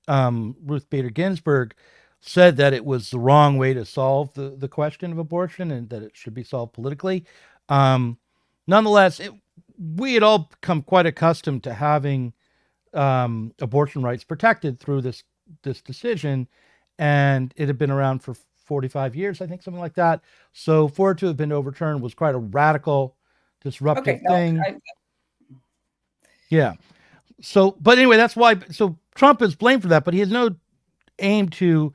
Ruth Bader Ginsburg said that it was the wrong way to solve the question of abortion and that it should be solved politically. Nonetheless, we had all become quite accustomed to having abortion rights protected through this decision, and it had been around for 45 years, I think, something like that. So for it to have been overturned was quite a radical, disruptive thing. Yeah. So, but anyway, that's why. So Trump is blamed for that, but he has no aim to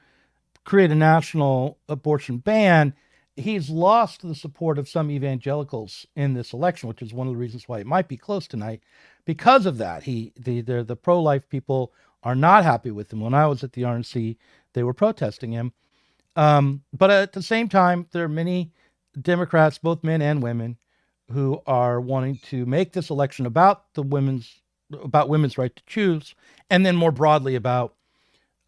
create a national abortion ban. He's lost the support of some evangelicals in this election, which is one of the reasons why it might be close tonight. Because of that, the pro-life people are not happy with him. When I was at the RNC, they were protesting him. But at the same time, there are many Democrats, both men and women, who are wanting to make this election about women's right to choose, and then more broadly about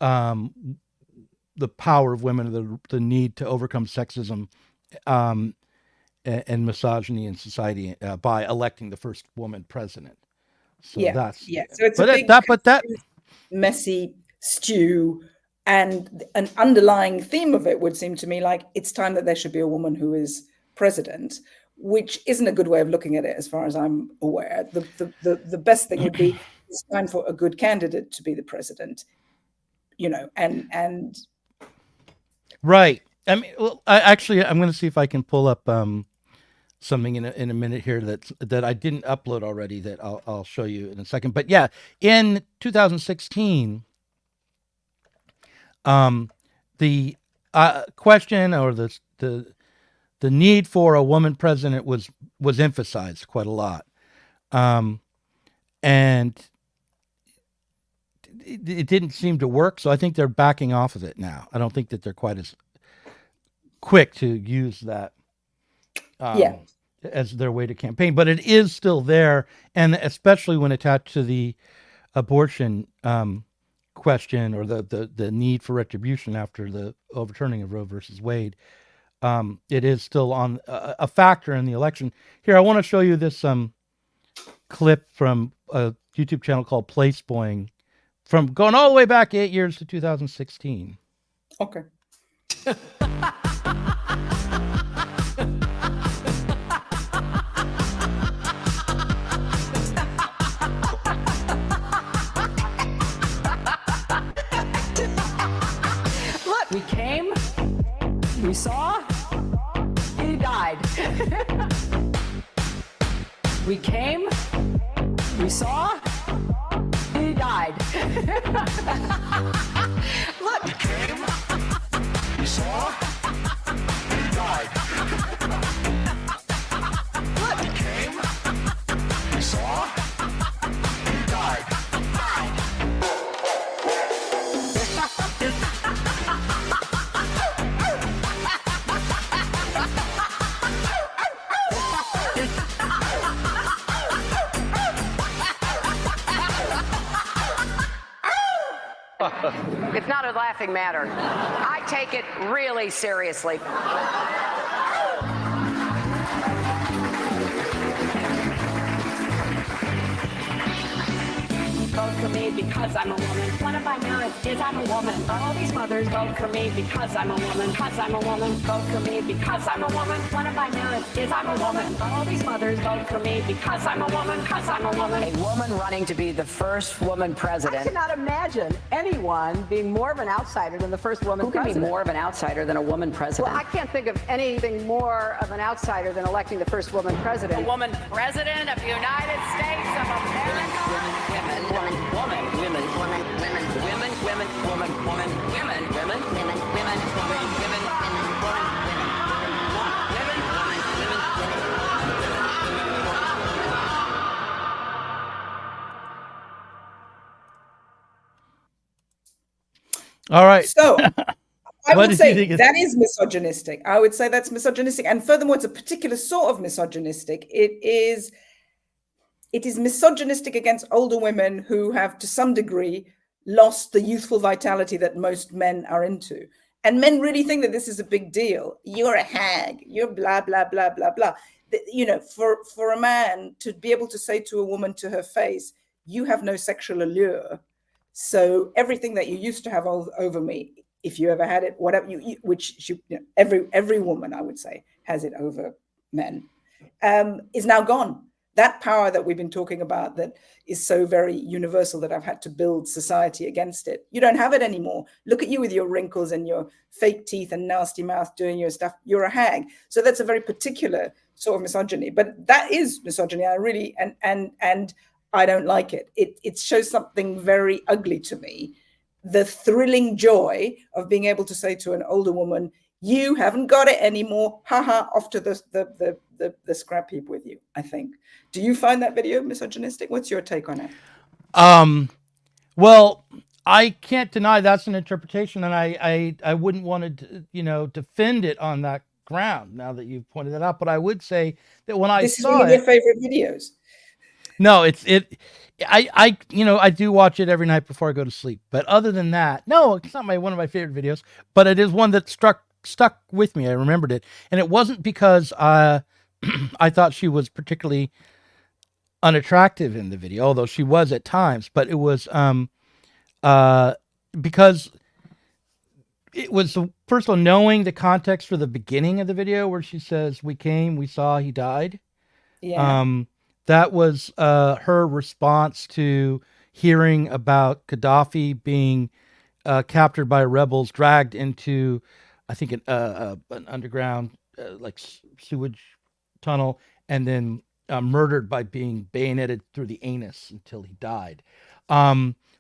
the power of women, the need to overcome sexism and misogyny in society by electing the first woman president. So So it's a big, messy stew, and an underlying theme of it would seem to me like it's time that there should be a woman who is president, which isn't a good way of looking at it, as far as I'm aware. The best thing would be it's time for a good candidate to be the president, and right. I mean, well, I'm going to see if I can pull up something in a minute here that I didn't upload already that I'll show you in a second. But yeah, in 2016, the question or the need for a woman president was emphasized quite a lot, and it didn't seem to work. So I think they're backing off of it now. I don't think that they're quite as quick to use that as their way to campaign, but it is still there, and especially when attached to the abortion question or the need for retribution after the overturning of Roe versus Wade, it is still on a factor in the election. Here, I want to show you this clip from a YouTube channel called Placeboying, from going all the way back 8 years to 2016. Okay. Look, we came, we saw, he died. We came, we saw, he died. Look, we came, we saw, he died. Look, we came, we saw, he died. It's not a laughing matter. I take it really seriously. Vote for me because I'm a woman. One of my merits is I'm a woman. All these mothers vote for me because I'm a woman. Because I'm a woman. Vote for me because I'm a woman. One of my merits is I'm a woman. All these mothers vote for me because I'm a woman. Because I'm a woman. A woman running to be the first woman president. I cannot imagine anyone being more of an outsider than the first woman president. Who can be more of an outsider than a woman president? Well, I can't think of anything more of an outsider than electing the first woman president. A woman president of the United States of America. Women, women, woman, women, woman, women, women, women, woman, woman, women, women, women, women, women, women, All right. So I What would did you say think that is misogynistic. I would say that's misogynistic. And furthermore, it's a particular sort of misogynistic. It is misogynistic against older women who have, to some degree, lost the youthful vitality that most men are into. And men really think that this is a big deal. You're a hag. You're blah, blah, blah, blah, blah. You know, for a man to be able to say to a woman to her face, you have no sexual allure. So everything that you used to have over me, if you ever had it, whatever every woman, I would say, has it over men, is now gone. That power that we've been talking about that is so very universal that I've had to build society against it. You don't have it anymore. Look at you with your wrinkles and your fake teeth and nasty mouth doing your stuff. You're a hag. So that's a very particular sort of misogyny. But that is misogyny. I really and I don't like it. It shows something very ugly to me. The thrilling joy of being able to say to an older woman, you haven't got it anymore. Haha, off to the scrap heap with you, I think. Do you find that video misogynistic? What's your take on it? Well, I can't deny that's an interpretation, and I wouldn't want to, defend it on that ground now that you've pointed that out. But I would say that when I this saw is one of your favorite videos. No, I do watch it every night before I go to sleep. But other than that, no, it's not one of my favorite videos, but it is one that stuck with me. I remembered it. And it wasn't because I thought she was particularly unattractive in the video, although she was at times, but it was because it was, first of all, knowing the context for the beginning of the video where she says, we came, we saw, he died. Yeah. That was her response to hearing about Gaddafi being captured by rebels, dragged into, I think an underground like sewage tunnel, and then murdered by being bayoneted through the anus until he died.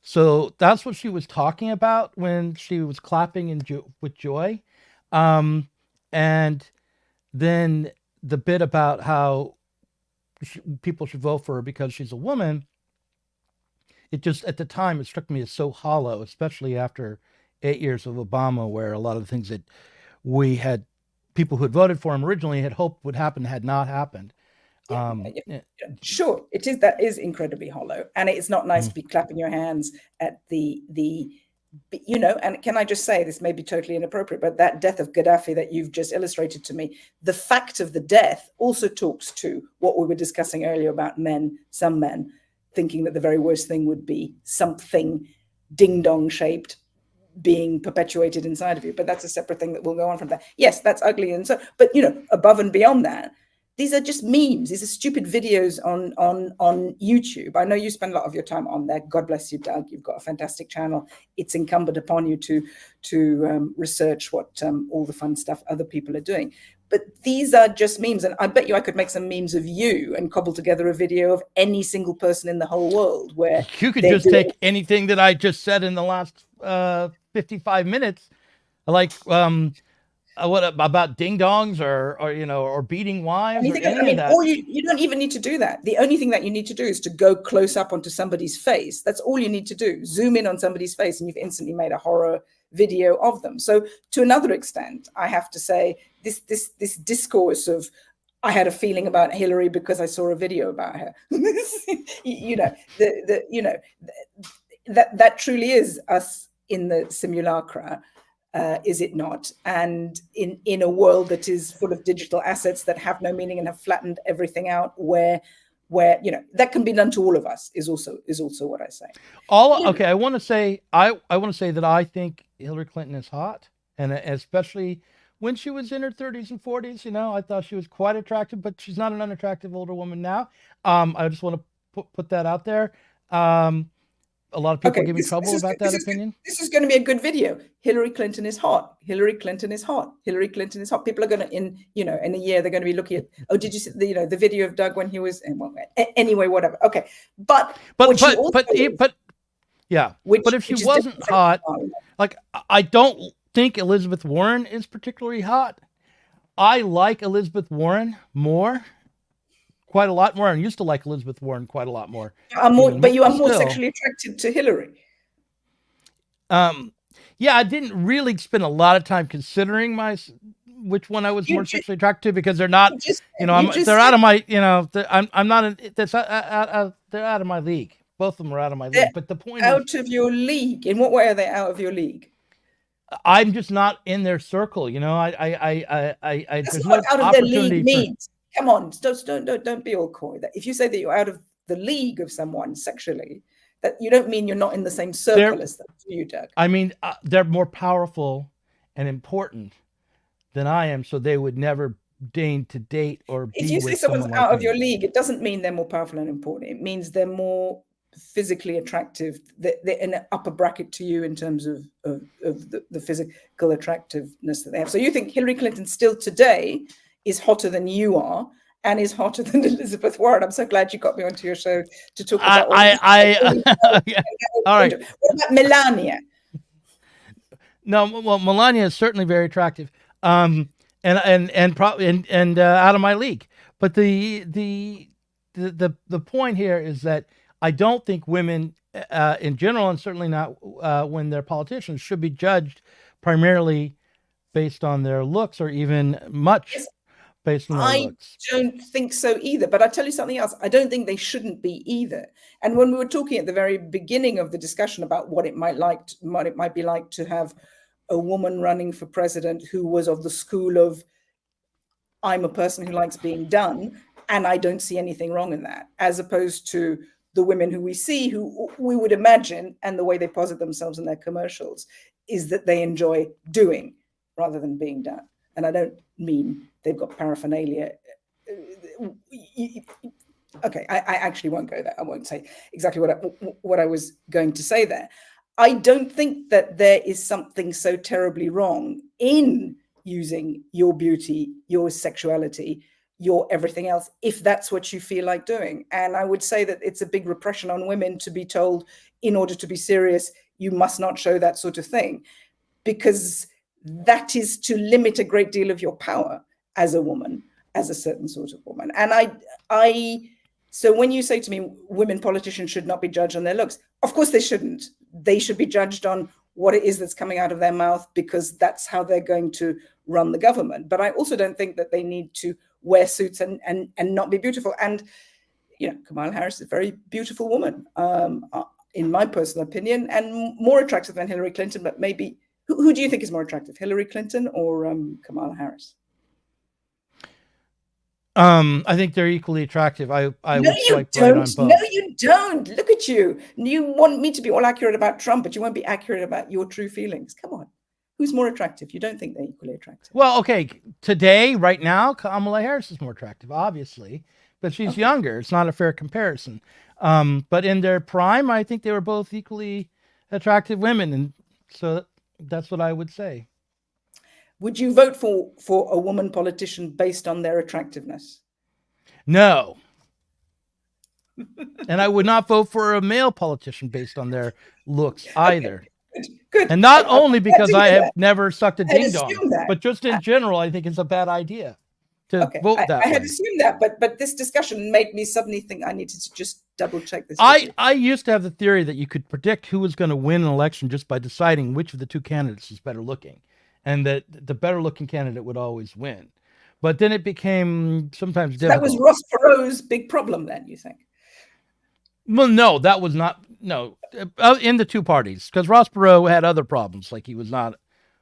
So that's what she was talking about when she was clapping with joy. And then the bit about how people should vote for her because she's a woman, it just, at the time, it struck me as so hollow, especially after 8 years of Obama, where a lot of the things that we had, people who had voted for him originally had hoped would happen had not happened. Sure, it is. That is incredibly hollow, and it's not nice to be clapping your hands at the and can I just say, this may be totally inappropriate, but that death of Gaddafi that you've just illustrated to me, the fact of the death also talks to what we were discussing earlier about some men thinking that the very worst thing would be something ding-dong shaped being perpetuated inside of you. But that's a separate thing that will go on from that. Yes, that's ugly. And so, but above and beyond that, these are just memes. These are stupid videos on YouTube. I know you spend a lot of your time on there. God bless you, Doug. You've got a fantastic channel. It's incumbent upon you to research what all the fun stuff other people are doing. But these are just memes. And I bet you I could make some memes of you and cobble together a video of any single person in the whole world where you could just take anything that I just said in the last 55 minutes, like what about ding dongs or beating wives or any of that. Or you don't even need to do that. The only thing that you need to do is to go close up onto somebody's face. That's all you need to do. Zoom in on somebody's face and you've instantly made a horror video of them. So to another extent, I have to say this discourse of I had a feeling about Hillary because I saw a video about her. That truly is us in the simulacra. Is it not? And in a world that is full of digital assets that have no meaning and have flattened everything out, where that can be done to all of us is also what I say. Okay, I want to say that I think Hillary Clinton is hot, and especially when she was in her 30s and 40s, I thought she was quite attractive, but she's not an unattractive older woman now. I just want to put that out there. A lot of people give me trouble about that opinion. This is going to be a good video. Hillary Clinton is hot. Hillary Clinton is hot. Hillary Clinton is hot. People are going to, in a year, they're going to be looking at, did you see the video of Doug when he was, anyway, whatever. Okay. But if she wasn't hot, like, I don't think Elizabeth Warren is particularly hot. I like Elizabeth Warren quite a lot more. I used to like Elizabeth Warren quite a lot more. But you are more sexually attracted to Hillary. Yeah, I didn't really spend a lot of time considering which one I was more sexually attracted to, because they're not, they're out of my, I'm not, they're out of my league. Both of them are out of my league. But the point out of your league. In what way are they out of your league? I'm just not in their circle. There's no out of their league means. Come on, don't be all coy. That if you say that you're out of the league of someone sexually, that you don't mean you're not in the same circle as them, do you, Doug? I mean, they're more powerful and important than I am, so they would never deign to date or be with someone. If you say someone's out of your league, it doesn't mean they're more powerful and important. It means they're more physically attractive. They're in an upper bracket to you in terms of the physical attractiveness that they have. So you think Hillary Clinton still today is hotter than you are and is hotter than Elizabeth Warren? I'm so glad you got me onto your show to talk about all right. What about Melania? No, well, Melania is certainly very attractive, and out of my league. But the point here is that I don't think women in general, and certainly not when they're politicians, should be judged primarily based on their looks, or even much based on their looks. I don't think so either. But I'll tell you something else. I don't think they shouldn't be either. And when we were talking at the very beginning of the discussion about what it might be like to have a woman running for president who was of the school of, I'm a person who likes being done, and I don't see anything wrong in that, as opposed to the women who we see, who we would imagine, and the way they posit themselves in their commercials, is that they enjoy doing rather than being done. And I don't mean they've got paraphernalia. Okay, I actually won't go there. I won't say exactly what I was going to say there. I don't think that there is something so terribly wrong in using your beauty, your sexuality, your everything else, if that's what you feel like doing. And I would say that it's a big repression on women to be told, in order to be serious, you must not show that sort of thing, because that is to limit a great deal of your power as a woman, as a certain sort of woman. And so when you say to me, women politicians should not be judged on their looks, of course they shouldn't. They should be judged on what it is that's coming out of their mouth, because that's how they're going to run the government. But I also don't think that they need to wear suits and not be beautiful. And, you know, Kamala Harris is a very beautiful woman, in my personal opinion, and more attractive than Hillary Clinton. But maybe, who do you think is more attractive, Hillary Clinton or Kamala Harris? I think they're equally attractive. I would swipe right on both. No, you don't. Look at you. You want me to be all accurate about Trump, but you won't be accurate about your true feelings. Come on. Who's more attractive? You don't think they're equally attractive? Well, okay. Today, right now, Kamala Harris is more attractive, obviously, but she's younger. It's not a fair comparison. But in their prime, I think they were both equally attractive women. And so that's what I would say. Would you vote for a woman politician based on their attractiveness? No. And I would not vote for a male politician based on their looks either. Good. And not only because I have never sucked a ding dong, that. but just in general, I think it's a bad idea to vote that way. I had assumed that, but this discussion made me suddenly think I needed to just double check this. I used to have the theory that you could predict who was going to win an election just by deciding which of the two candidates is better looking, and that the better looking candidate would always win. But then it became sometimes difficult. That was Ross Perot's big problem then, you think? Well, no, that was not, no, in the two parties, because Ross Perot had other problems, like he was not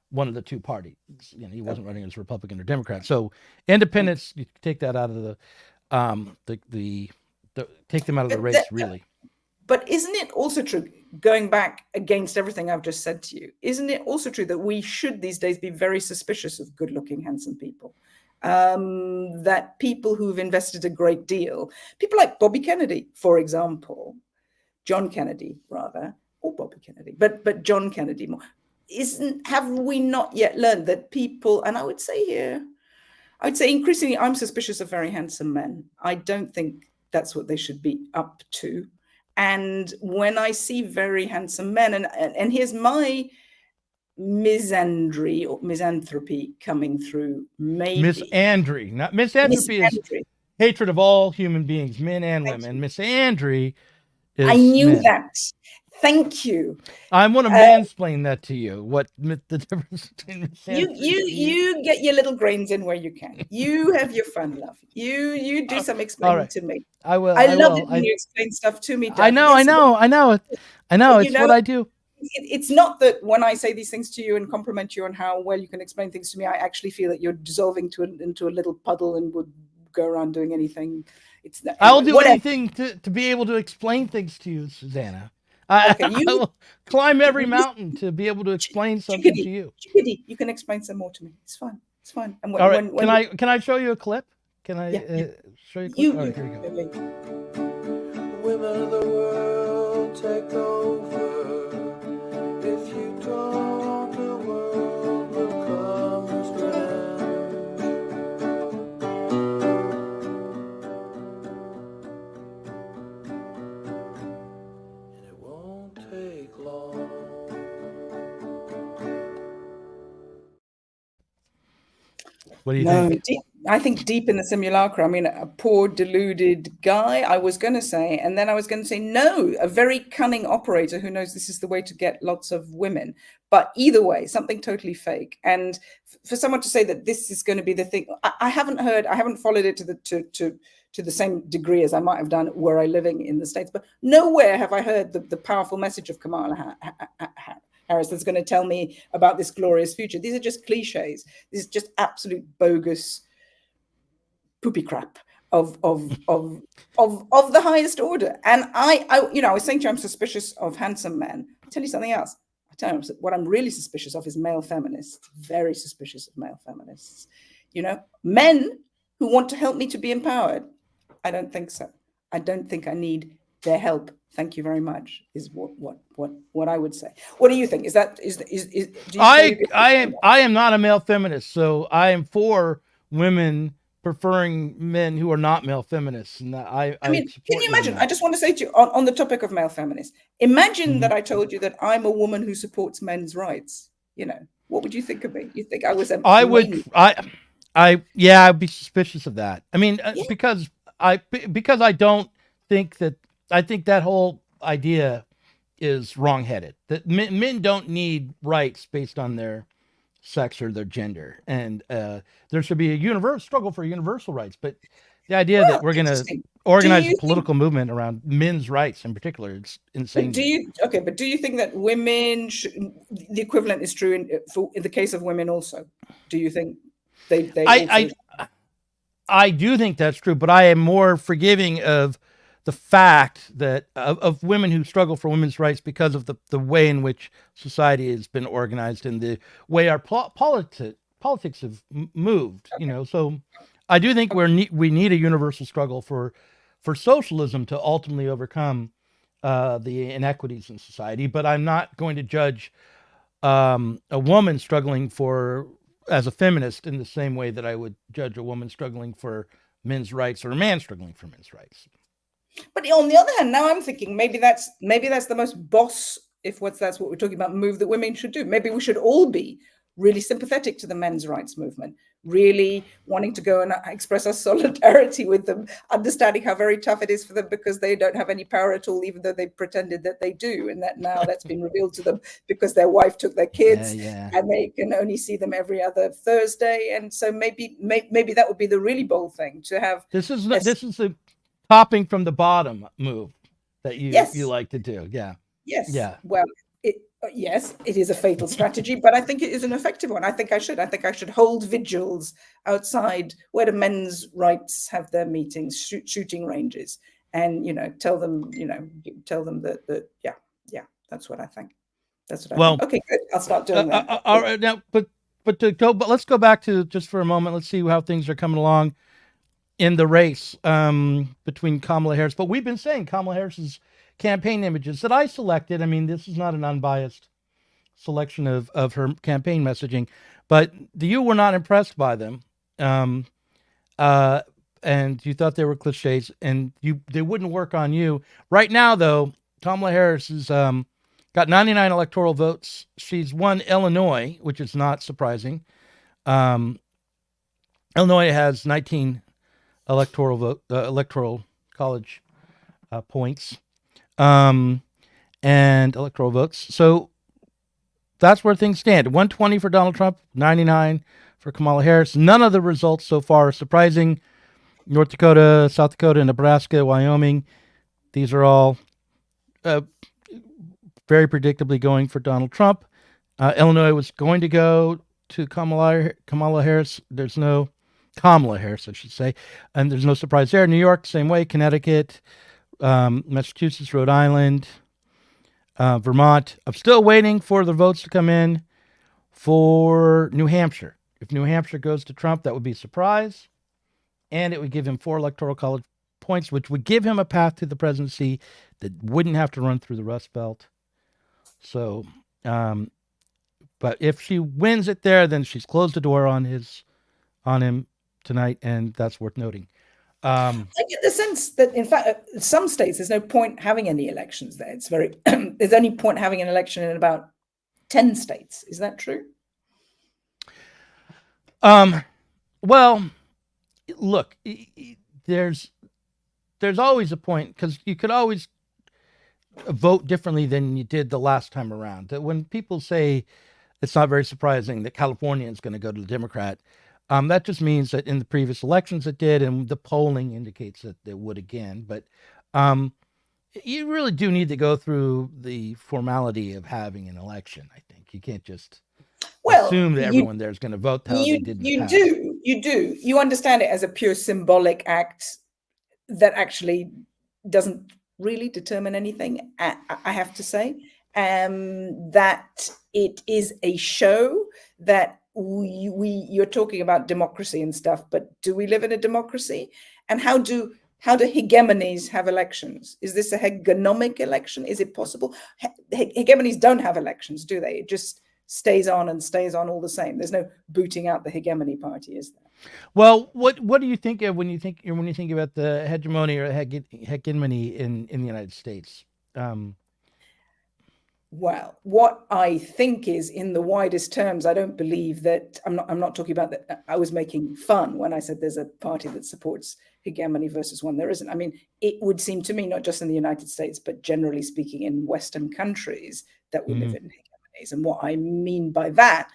one of the two parties. You know, he wasn't running as Republican or Democrat. So independents, you take that out of take them out of the race, really. But isn't it also true, going back against everything I've just said to you, isn't it also true that we should these days be very suspicious of good-looking, handsome people? That people who've invested a great deal, people like Bobby Kennedy, for example, John Kennedy rather, or Bobby Kennedy, but John Kennedy more, have we not yet learned that people, and I would say increasingly I'm suspicious of very handsome men. I don't think that's what they should be up to. And when I see very handsome men, and here's my misandry or misanthropy coming through, maybe. Misandry, not misanthropy is hatred of all human beings, men and women. Misandry is I knew men. that. Thank you. I want to mansplain that to you. What the difference between misandry? You get your little grains in where you can. You have your fun, love. You do some explaining to me. I will. I love it when you explain stuff to me. Doug. I know. It's what I do. It's not that when I say these things to you and compliment you on how well you can explain things to me, I actually feel that you're dissolving into a little puddle and would go around doing anything. It's not, I'll do anything to be able to explain things to you, Susanna. I will climb every mountain to be able to explain something to you. You can explain some more to me. It's fine. It's fine. And all right. Can I show you a clip? Can I show you a clip? All right, here we go. Women of the world take over. If you don't, the world will come to an end. And it won't take long. What do you think? I think deep in the simulacra, I mean, a poor deluded guy, I was going to say, and then I was going to say, no, a very cunning operator who knows this is the way to get lots of women. But either way, something totally fake. And for someone to say that this is going to be the thing, I haven't followed it to the same degree as I might have done were I living in the States. But nowhere have I heard the powerful message of Kamala Harris that's going to tell me about this glorious future. These are just cliches. This is just absolute bogus poopy crap of the highest order. And I was saying to you, I'm suspicious of handsome men. I'll tell you something else. I tell you what I'm really suspicious of is male feminists. Very suspicious of male feminists. You know, men who want to help me to be empowered. I don't think so. I don't think I need their help. Thank you very much. Is what I would say. What do you think? Is that is do you I am not a male feminist, so I am for women preferring men who are not male feminists, and I mean, can you imagine? I just want to say to you on the topic of male feminists, imagine that I told you that I'm a woman who supports men's rights. You know, what would you think of me? You think I was? I'd be suspicious of that. I mean, because I don't think that. I think that whole idea is wrongheaded. That men don't need rights based on their sex or their gender, and there should be a universal struggle for universal rights. But the idea that we're going to organize a political movement around men's rights in particular, it's insane. But do you think that women the equivalent is true in the case of women also? Do you think I do think that's true, but I am more forgiving of the fact that of women who struggle for women's rights because of the way in which society has been organized and the way our politics have moved. You know, so I do think we need a universal struggle for socialism to ultimately overcome the inequities in society. But I'm not going to judge a woman struggling as a feminist in the same way that I would judge a woman struggling for men's rights or a man struggling for men's rights. But on the other hand, now I'm thinking maybe that's the most boss, that's what we're talking about, move that women should do. Maybe we should all be really sympathetic to the men's rights movement, really wanting to go and express our solidarity with them, understanding how very tough it is for them because they don't have any power at all, even though they pretended that they do, and that now that's been revealed to them because their wife took their kids and they can only see them every other Thursday. And so maybe that would be the really bold thing to have. This is a topping from the bottom move that you like to do. Yeah. Yes. Yeah. Well, yes, it is a fatal strategy, but I think it is an effective one. I think I should hold vigils outside where the men's rights have their meetings, shooting ranges, and tell them that that's what I think. That's what I think. Okay, good. I'll start doing that. All right, now, but let's go back to just for a moment. Let's see how things are coming along in the race between Kamala Harris. But we've been saying Kamala Harris's campaign images that I selected. I mean, this is not an unbiased selection of her campaign messaging, but you were not impressed by them. And you thought they were cliches and they wouldn't work on you. Right now, though, Kamala Harris has got 99 electoral votes. She's won Illinois, which is not surprising. Illinois has 19 electoral college points and electoral votes. So that's where things stand. 120 for Donald Trump, 99 for Kamala Harris. None of the results so far are surprising. North Dakota, South Dakota, Nebraska, Wyoming, these are all very predictably going for Donald Trump. Illinois was going to go to Kamala Harris. There's no Kamala Harris, I should say. And there's no surprise there. New York, same way. Connecticut, Massachusetts, Rhode Island, Vermont. I'm still waiting for the votes to come in for New Hampshire. If New Hampshire goes to Trump, that would be a surprise. And it would give him 4 electoral college points, which would give him a path to the presidency that wouldn't have to run through the Rust Belt. So, but if she wins it there, then she's closed the door on him tonight, and that's worth noting. I get the sense that, in fact, some states there's no point having any elections there. It's very there's only point having an election in about 10 states. Is that true? Well, look, there's always a point, because you could always vote differently than you did the last time around. That when people say it's not very surprising that California is going to go to the Democrat, that just means that in the previous elections it did, and the polling indicates that it would again. But you really do need to go through the formality of having an election. I think you can't just assume that everyone there is going to vote how they did in the past. You do. You understand it as a pure symbolic act that actually doesn't really determine anything, I have to say. That it is a show that you're talking about democracy and stuff, but do we live in a democracy? And how do How do hegemonies have elections? Is this a hegemonik election? Is it possible? Hegemonies don't have elections, do they? It just stays on and stays on all the same. There's no booting out the hegemony party, is there? Well, what do you think of when you think about the hegemony or hegemony in the United States? Well, what I think is, in the widest terms, I don't believe that I'm not talking about that. I was making fun when I said there's a party that supports hegemony versus one there isn't. I mean, it would seem to me, not just in the United States, but generally speaking in Western countries, that we live in hegemonies. And what I mean by that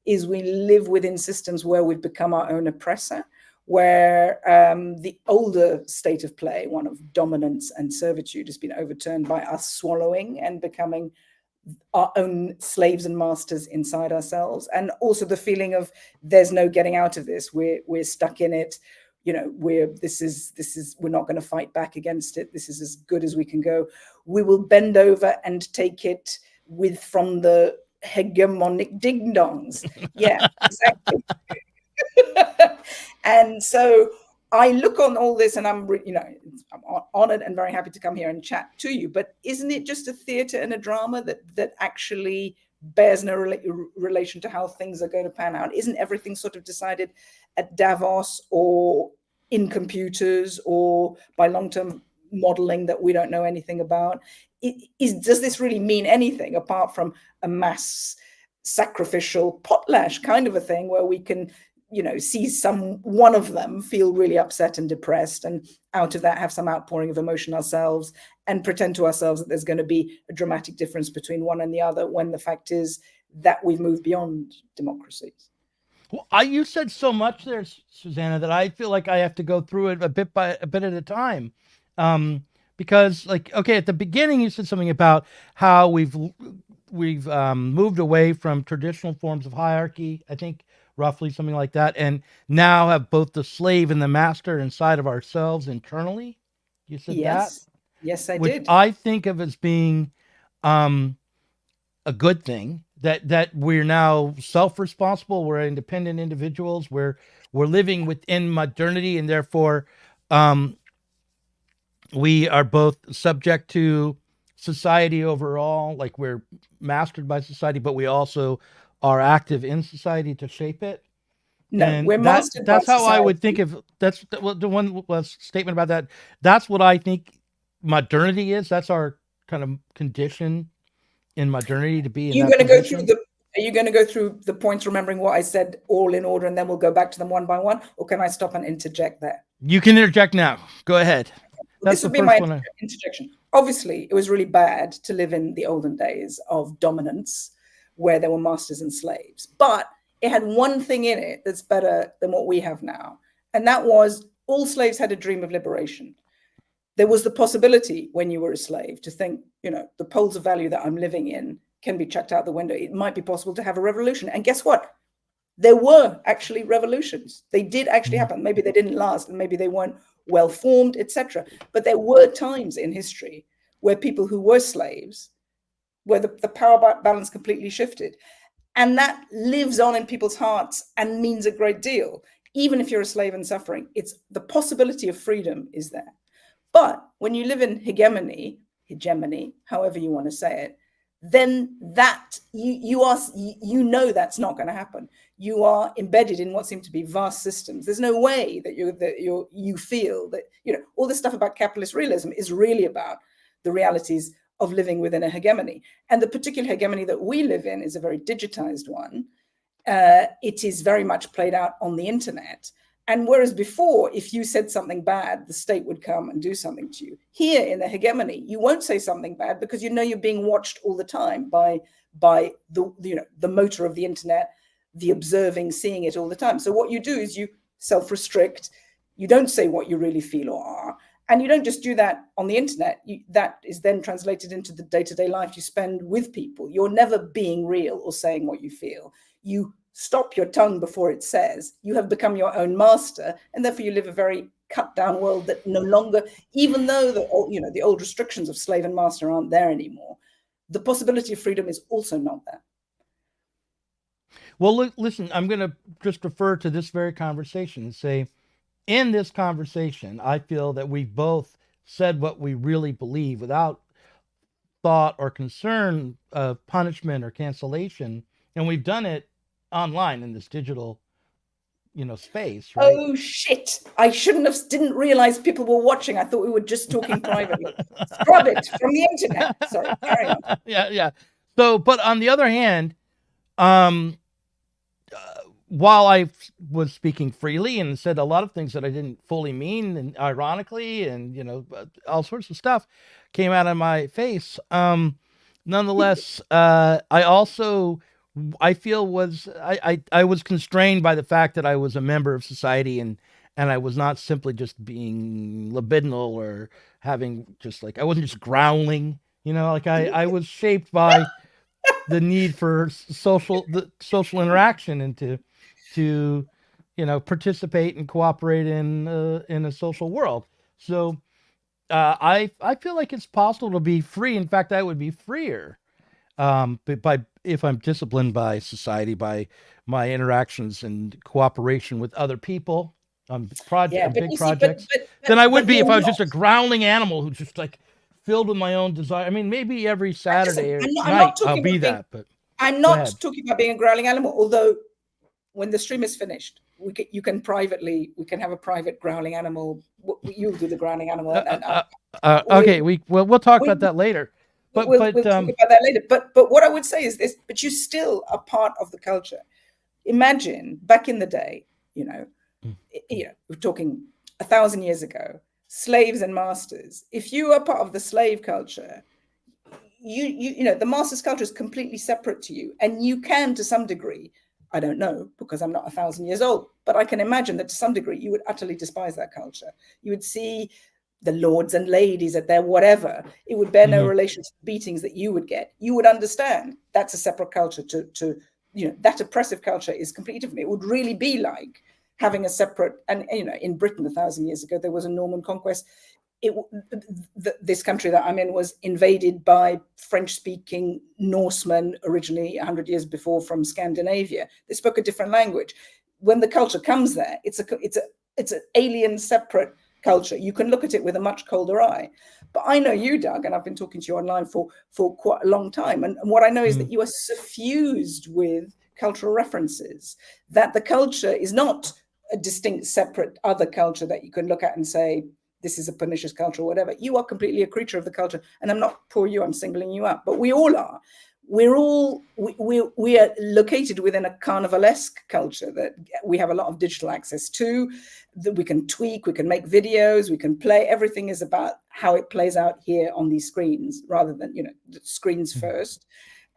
is we live within systems where we've become our own oppressor, where the older state of play, one of dominance and servitude, has been overturned by us swallowing and becoming our own slaves and masters inside ourselves. And also the feeling of there's no getting out of this. We're stuck in it. You know, we're not going to fight back against it. This is as good as we can go. We will bend over and take it from the hegemonic ding dongs. Yeah, exactly. And so I look on all this and I'm honored and very happy to come here and chat to you. But isn't it just a theater and a drama that actually bears no relation to how things are going to pan out? Isn't everything sort of decided at Davos or in computers or by long-term modeling that we don't know anything about? Does this really mean anything apart from a mass sacrificial potlatch kind of a thing where we can, see one of them feel really upset and depressed, and out of that have some outpouring of emotion ourselves and pretend to ourselves that there's going to be a dramatic difference between one and the other, when the fact is that we've moved beyond democracies? Well, you said so much there, Susanna, that I feel like I have to go through it a bit at a time. Because, at the beginning you said something about how we've moved away from traditional forms of hierarchy, I think roughly something like that, and now have both the slave and the master inside of ourselves internally. You said that? Yes, I which did. I think of as being a good thing, that we're now self-responsible, we're independent individuals, we're living within modernity, and therefore we are both subject to society overall, like we're mastered by society, but we also are active in society to shape it. No, and we're mastered by that's how society. I would think of the one statement about that. That's what I think modernity is. That's our kind of condition in modernity, to be in that position. Are you going to go through the points, remembering what I said all in order, and then we'll go back to them one by one? Or can I stop and interject there? You can interject now. Go ahead. This would be my interjection. Obviously, it was really bad to live in the olden days of dominance, where there were masters and slaves. But it had one thing in it that's better than what we have now. And that was, all slaves had a dream of liberation. There was the possibility, when you were a slave, to think, the poles of value that I'm living in can be chucked out the window. It might be possible to have a revolution. And guess what? There were actually revolutions. They did actually happen. Maybe they didn't last, and maybe they weren't well formed, etc. But there were times in history where people who were slaves, where the power balance completely shifted. And that lives on in people's hearts and means a great deal. Even if you're a slave and suffering, it's the possibility of freedom is there. But when you live in hegemony, however you want to say it, then that you know that's not going to happen. You are embedded in what seem to be vast systems. There's no way that you feel that all this stuff about capitalist realism is really about the realities of living within a hegemony. And the particular hegemony that we live in is a very digitized one. It is very much played out on the internet. And whereas before, if you said something bad, the state would come and do something to you. Here in the hegemony, you won't say something bad because you're being watched all the time by the motor of the internet, the observing, seeing it all the time. So what you do is you self-restrict. You don't say what you really feel or are. And you don't just do that on the internet. That is then translated into the day-to-day life you spend with people. You're never being real or saying what you feel. You stop your tongue before it says. You have become your own master, and therefore you live a very cut-down world that no longer, even though the old restrictions of slave and master aren't there anymore, the possibility of freedom is also not there. Well, listen, I'm going to just refer to this very conversation and say, in this conversation, I feel that we both said what we really believe without thought or concern of punishment or cancellation, and we've done it online in this digital, space, right? Oh shit! I didn't realize people were watching. I thought we were just talking privately. Scrub it from the internet. Sorry, carry on. Yeah. So, but on the other hand, while I was speaking freely and said a lot of things that I didn't fully mean, and ironically, and all sorts of stuff came out of my face. Nonetheless, I feel I was constrained by the fact that I was a member of society, and I was not simply just being libidinal or having just I wasn't just growling, I was shaped by the need for social interaction and to participate and cooperate in a social world. So I feel like it's possible to be free. In fact, I would be freer if I'm disciplined by society, by my interactions and cooperation with other people on big projects, than I would be if I was just a growling animal who's just filled with my own desire. I mean, maybe every Saturday night I'll be that, but I'm not talking about being a growling animal. Although, when the stream is finished, we can have a private growling animal. You'll do the growling animal. Okay, we'll talk about that later. But we'll talk about that later. But what I would say is this: but you still are part of the culture. Imagine back in the day, we're talking 1,000 years ago, slaves and masters. If you are part of the slave culture, the master's culture is completely separate to you, and you can, to some degree, I don't know because I'm not 1,000 years old, but I can imagine that to some degree you would utterly despise that culture. You would see the lords and ladies at their whatever. It would bear no relation to the beatings that you would get. You would understand that's a separate culture to that oppressive culture is completely different. It would really be like having a separate, and in Britain 1,000 years ago, there was a Norman conquest. This country that I'm in was invaded by French-speaking Norsemen originally 100 years before from Scandinavia. They spoke a different language. When the culture comes there, it's an alien, separate culture. You can look at it with a much colder eye. But I know you, Doug, and I've been talking to you online for quite a long time. And what I know is that you are suffused with cultural references, that the culture is not a distinct, separate other culture that you can look at and say, this is a pernicious culture or whatever. You are completely a creature of the culture. And I'm not poor you, I'm singling you up, but we all are. We are located within a carnivalesque culture that we have a lot of digital access to, that we can tweak, we can make videos, we can play. Everything is about how it plays out here on these screens rather than, screens first.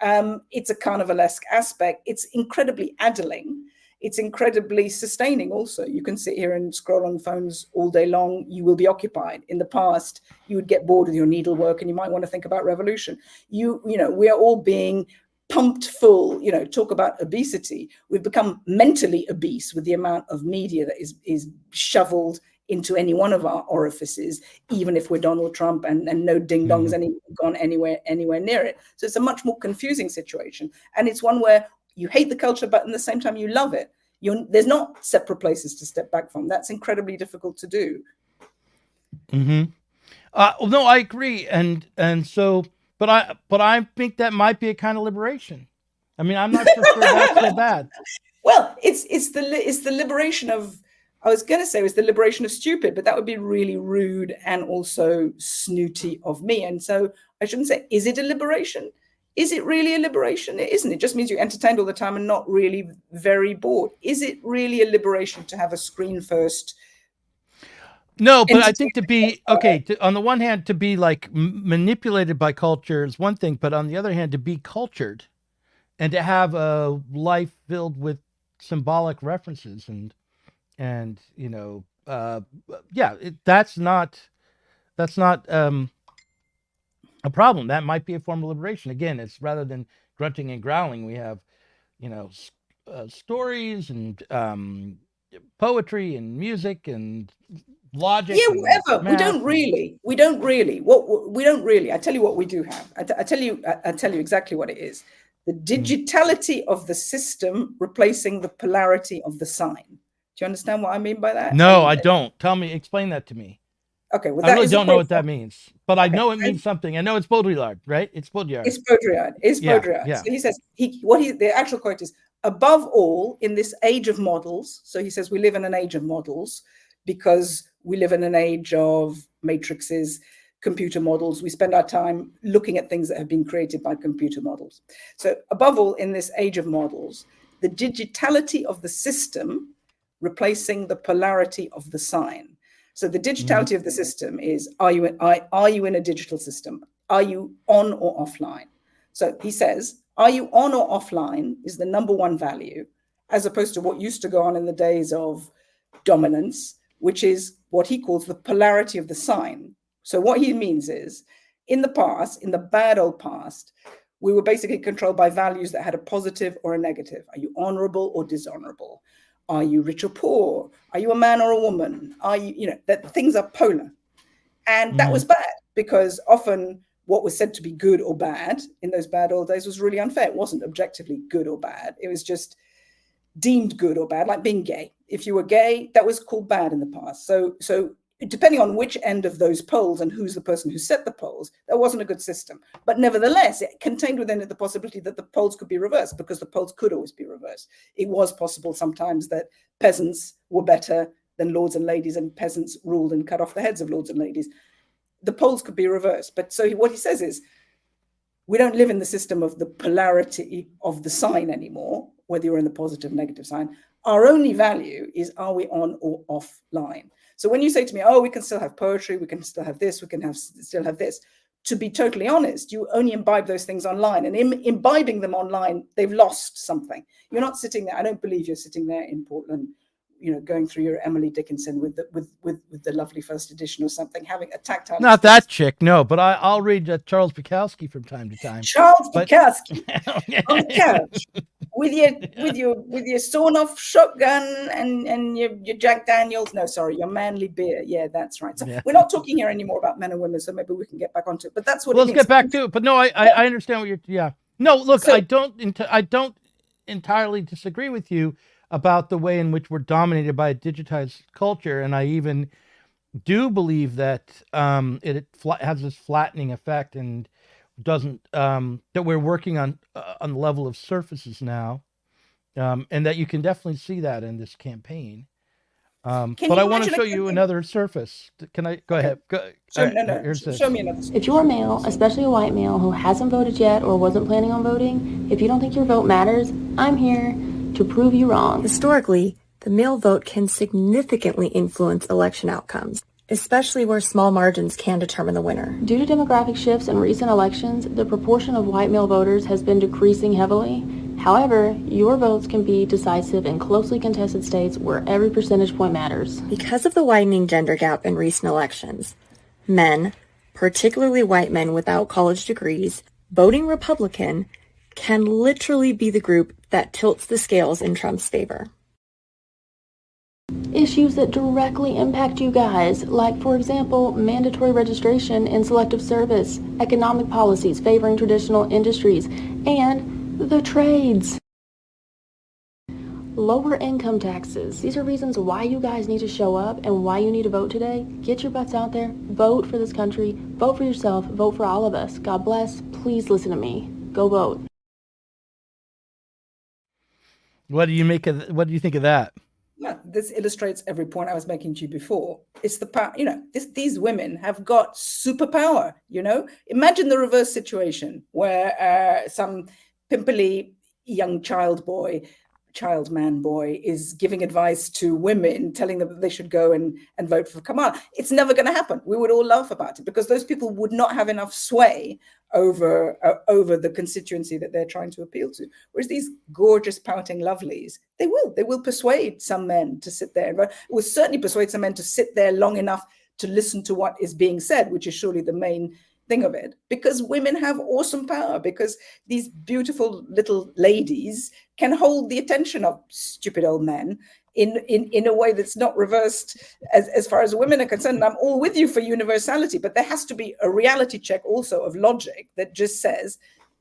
It's a carnivalesque aspect. It's incredibly addling. It's incredibly sustaining also. You can sit here and scroll on phones all day long. You will be occupied. In the past, you would get bored with your needlework and you might want to think about revolution. We are all being pumped full, talk about obesity. We've become mentally obese with the amount of media that is shoveled into any one of our orifices, even if we're Donald Trump and no ding-dongs gone anywhere near it. So it's a much more confusing situation. And it's one where you hate the culture, but at the same time you love it. There's not separate places to step back from. That's incredibly difficult to do. No, I agree, and so, but I think that might be a kind of liberation. I mean, I'm not so sure that's so bad. Well, it's the liberation of. I was going to say it was the liberation of stupid, but that would be really rude and also snooty of me. And so I shouldn't say, is it a liberation? Is it really a liberation? It isn't. It just means you're entertained all the time and not really very bored. Is it really a liberation to have a screen first? No, but I think to be, on the one hand, to be manipulated by culture is one thing, but on the other hand, to be cultured and to have a life filled with symbolic references that's not a problem. That might be a form of liberation. Again, it's rather than grunting and growling, we have, stories and poetry and music and logic. Yeah, whatever. We don't really. I tell you what we do have. I tell you exactly what it is. The digitality of the system replacing the polarity of the sign. Do you understand what I mean by that? No, I don't. Explain that to me. Okay, well, I that really is don't know what that means, but I know it Okay. means something. I know it's Baudrillard, right? It's Baudrillard. It's Baudrillard. It's Yeah, Baudrillard. yeah. So he says the actual quote is, above all, in this age of models. So he says we live in an age of models because we live in an age of matrices, computer models. We spend our time looking at things that have been created by computer models. So above all, in this age of models, the digitality of the system replacing the polarity of the sign. So the digitality of the system is, are you in a digital system? Are you on or offline? So he says, are you on or offline is the number one value, as opposed to what used to go on in the days of dominance, which is what he calls the polarity of the sign. So what he means is, in the past, in the bad old past, we were basically controlled by values that had a positive or a negative. Are you honorable or dishonorable? Are you rich or poor? Are you a man or a woman? Are you, that things are polar. And that was bad, because often what was said to be good or bad in those bad old days was really unfair. It wasn't objectively good or bad. It was just deemed good or bad, like being gay. If you were gay, that was called bad in the past. So depending on which end of those poles and who's the person who set the poles, that wasn't a good system. But nevertheless, it contained within it the possibility that the poles could be reversed, because the poles could always be reversed. It was possible sometimes that peasants were better than lords and ladies, and peasants ruled and cut off the heads of lords and ladies. The poles could be reversed. But so what he says is, we don't live in the system of the polarity of the sign anymore, whether you're in the positive, negative sign. Our only value is, are we on or offline? So when you say to me, oh, we can still have poetry, we can still have this, we can still have this, to be totally honest, you only imbibe those things online. And in imbibing them online, they've lost something. You're not sitting there. I don't believe you're sitting there in Portland, going through your Emily Dickinson with the lovely first edition or something, having a tactile. Not that chick, no, but I'll read Charles Bukowski from time to time. Charles Bukowski on the couch with your sawn off shotgun and your Jack Daniels. No, sorry, your manly beer. Yeah, that's right. So we're not talking here anymore about men and women, so maybe we can get back onto it. But that's what. Let's get back to it. But no, I understand what you're. Yeah. No, look, so, I don't entirely disagree with you about the way in which we're dominated by a digitized culture, and I even do believe that it has this flattening effect and doesn't that we're working on the level of surfaces now, and that you can definitely see that in this campaign. But I want to show you another surface. Can I go ahead? Go, show me another. If you're a male, especially a white male who hasn't voted yet or wasn't planning on voting, if you don't think your vote matters, I'm here to prove you wrong. Historically, the male vote can significantly influence election outcomes, especially where small margins can determine the winner. Due to demographic shifts in recent elections, the proportion of white male voters has been decreasing heavily. However, your votes can be decisive in closely contested states where every percentage point matters. Because of the widening gender gap in recent elections, men, particularly white men without college degrees, voting Republican can literally be the group that tilts the scales in Trump's favor. Issues that directly impact you guys, like, for example, mandatory registration in selective service, economic policies favoring traditional industries, and the trades. Lower income taxes. These are reasons why you guys need to show up and why you need to vote today. Get your butts out there. Vote for this country. Vote for yourself. Vote for all of us. God bless. Please listen to me. Go vote. What do you think of that? Yeah, this illustrates every point I was making to you before. It's the power, these women have got superpower, Imagine the reverse situation where some pimply young child man boy is giving advice to women, telling them that they should go and vote for Kamala. It's never going to happen. We would all laugh about it because those people would not have enough sway over the constituency that they're trying to appeal to. Whereas these gorgeous pouting lovelies, they will persuade some men to sit there. It will certainly persuade some men to sit there long enough to listen to what is being said, which is surely the main thing of it, because women have awesome power, because these beautiful little ladies can hold the attention of stupid old men in a way that's not reversed as far as women are concerned. And I'm all with you for universality, but there has to be a reality check also of logic that just says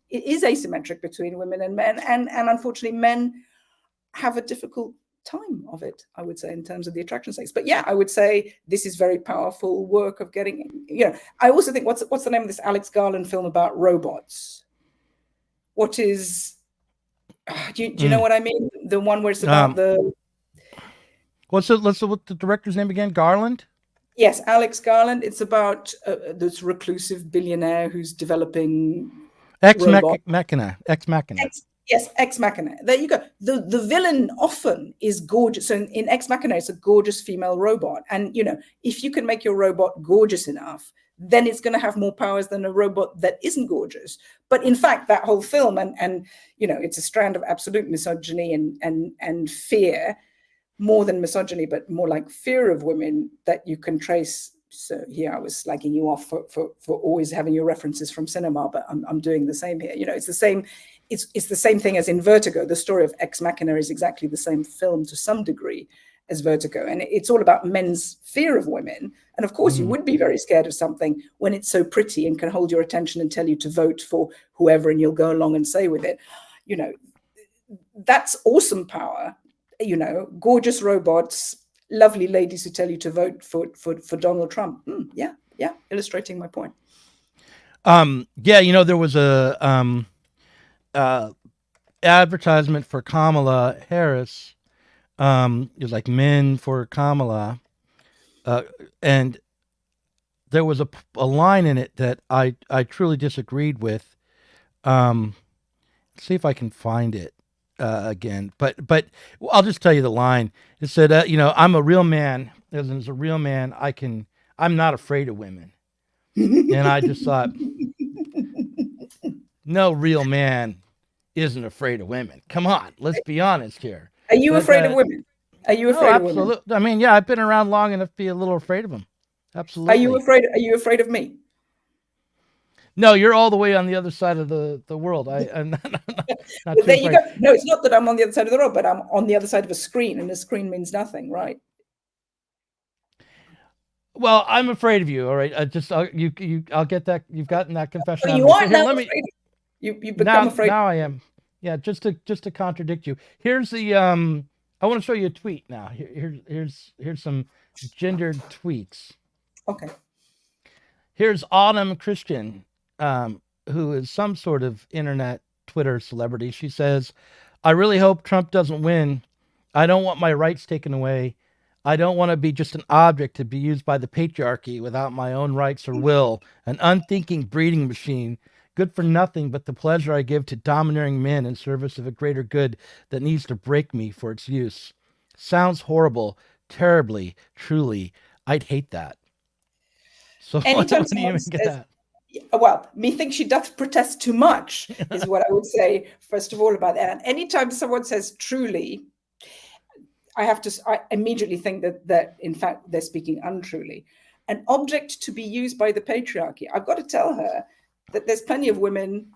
it is asymmetric between women and men. And unfortunately, men have a difficult time of it, I would say, in terms of the attraction stakes. But yeah, I would say this is very powerful work of getting, I also think, what's the name of this Alex Garland film about robots? What is, do you know what I mean? The one where it's about what's the director's name again? Garland? Yes, Alex Garland. It's about this reclusive billionaire who's developing Ex Machina. Yes, Ex Machina. There you go. The villain often is gorgeous. So in Ex Machina, it's a gorgeous female robot. And, if you can make your robot gorgeous enough, then it's going to have more powers than a robot that isn't gorgeous. But in fact, that whole film, and it's a strand of absolute misogyny and fear, more than misogyny, but more like fear of women that you can trace. So here I was slagging you off for always having your references from cinema, but I'm doing the same here. It's the same. It's the same thing as in Vertigo. The story of Ex Machina is exactly the same film to some degree as Vertigo, and it's all about men's fear of women. And of course, you would be very scared of something when it's so pretty and can hold your attention and tell you to vote for whoever, and you'll go along and say with it, that's awesome power. Gorgeous robots, lovely ladies who tell you to vote for Donald Trump. Yeah, illustrating my point. There was a advertisement for Kamala Harris. It was like men for Kamala, and there was a line in it that I truly disagreed with. Let's see if I can find it again, but I'll just tell you the line. It said, I'm a real man. As a real man, I'm not afraid of women. And I just thought, no real man isn't afraid of women. Come on, let's be honest here. Are you afraid of women? Are you afraid of women? I mean, yeah, I've been around long enough to be a little afraid of them. Absolutely. Are you afraid of me? No, you're all the way on the other side of the world. I'm not well, there you go. No, it's not that I'm on the other side of the road, but I'm on the other side of a screen, and a screen means nothing, right? Well, I'm afraid of you. All right, I'll get that. You've gotten that confession. Well, you are now afraid. You become afraid. Now I am. Yeah, just to contradict you. Here's the I want to show you a tweet now. Here's some gendered tweets. Okay. Here's Autumn Christian, who is some sort of internet Twitter celebrity. She says, I really hope Trump doesn't win. I don't want my rights taken away. I don't want to be just an object to be used by the patriarchy without my own rights or will, an unthinking breeding machine, good for nothing but the pleasure I give to domineering men in service of a greater good that needs to break me for its use. Sounds horrible, terribly, truly. I'd hate that. So anytime someone says, well, methinks she doth protest too much is what I would say, first of all, about that. And anytime someone says truly, I immediately think that in fact they're speaking untruly. An object to be used by the patriarchy. I've got to tell her that there's plenty of women,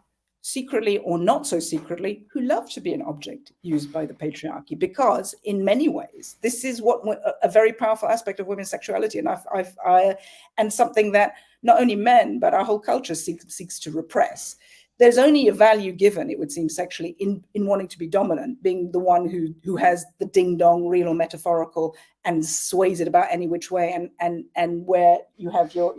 secretly or not so secretly, who love to be an object used by the patriarchy, because in many ways this is what a very powerful aspect of women's sexuality, and and something that not only men but our whole culture seeks to repress. There's only a value given, it would seem, sexually in wanting to be dominant, being the one who has the ding dong, real or metaphorical, and sways it about any which way, and where you have your,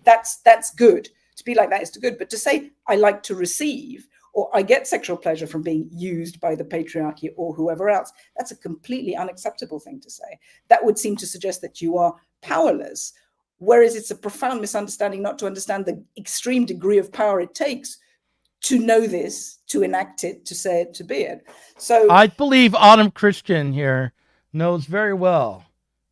that's good. To be like that is good, but to say I like to receive, or I get sexual pleasure from being used by the patriarchy or whoever else, that's a completely unacceptable thing to say. That would seem to suggest that you are powerless, whereas it's a profound misunderstanding not to understand the extreme degree of power it takes to know this, to enact it, to say it, to be it. So I believe Autumn Christian here knows very well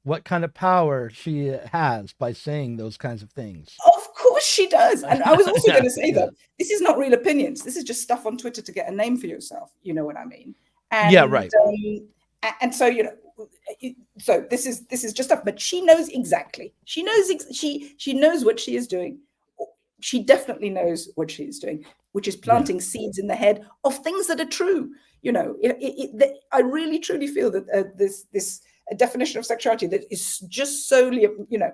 what kind of power she has by saying those kinds of things. Of course she does. And I was also going to say that this is not real opinions. This is just stuff on Twitter to get a name for yourself. You know what I mean? And, yeah, right. And so, so this is just stuff, but she knows exactly. She knows she knows what she is doing. She definitely knows what she is doing, which is planting seeds in the head of things that are true. I really truly feel that this a definition of sexuality that is just solely, you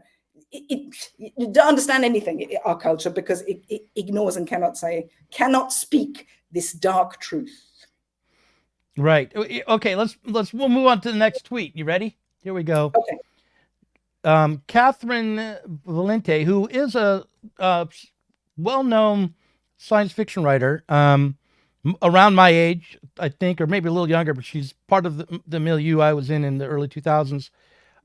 don't understand anything in our culture because it ignores and cannot speak this dark truth. Right. Okay. We'll move on to the next tweet. You ready? Here we go. Okay. Catherine Valente, who is a well-known science fiction writer, around my age, I think, or maybe a little younger, but she's part of the milieu I was in the early 2000s,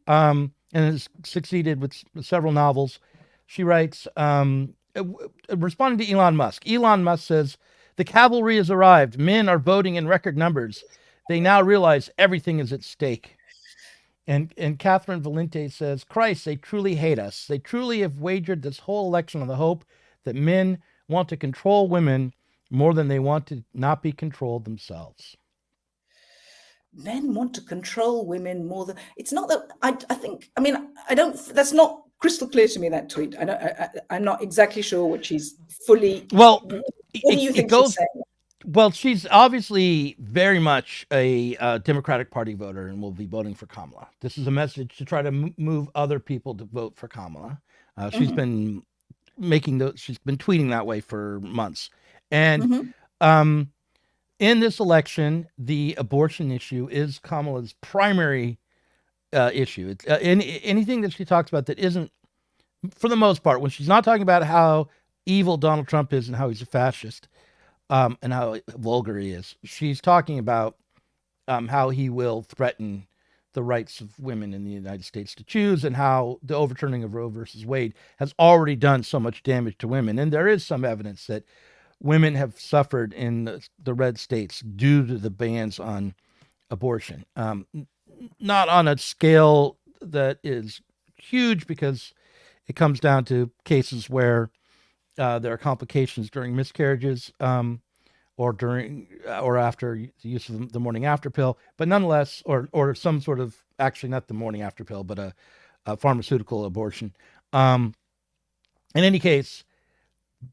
and has succeeded with several novels. She writes, responding to Elon Musk. Elon Musk says, "The cavalry has arrived. Men are voting in record numbers. They now realize everything is at stake." And Catherine Valente says, "Christ, they truly hate us. They truly have wagered this whole election on the hope that men want to control women more than they want to not be controlled themselves." Men want to control women more than, it's not that I think, I mean, I don't, that's not crystal clear to me, that tweet. I'm not exactly sure what she's fully, well, what do you think she's saying? Well, she's obviously very much a Democratic Party voter and will be voting for Kamala. This is a message to try to move other people to vote for Kamala. She's been she's been tweeting that way for months. And in this election, the abortion issue is Kamala's primary issue. It's anything that she talks about that isn't, for the most part, when she's not talking about how evil Donald Trump is and how he's a fascist, and how vulgar he is, she's talking about how he will threaten the rights of women in the United States to choose, and how the overturning of Roe versus Wade has already done so much damage to women. And there is some evidence that women have suffered in the red states due to the bans on abortion. Not on a scale that is huge, because it comes down to cases where there are complications during miscarriages, or during or after the use of the morning after pill, but nonetheless, or some sort of, actually not the morning after pill, but a pharmaceutical abortion. In any case,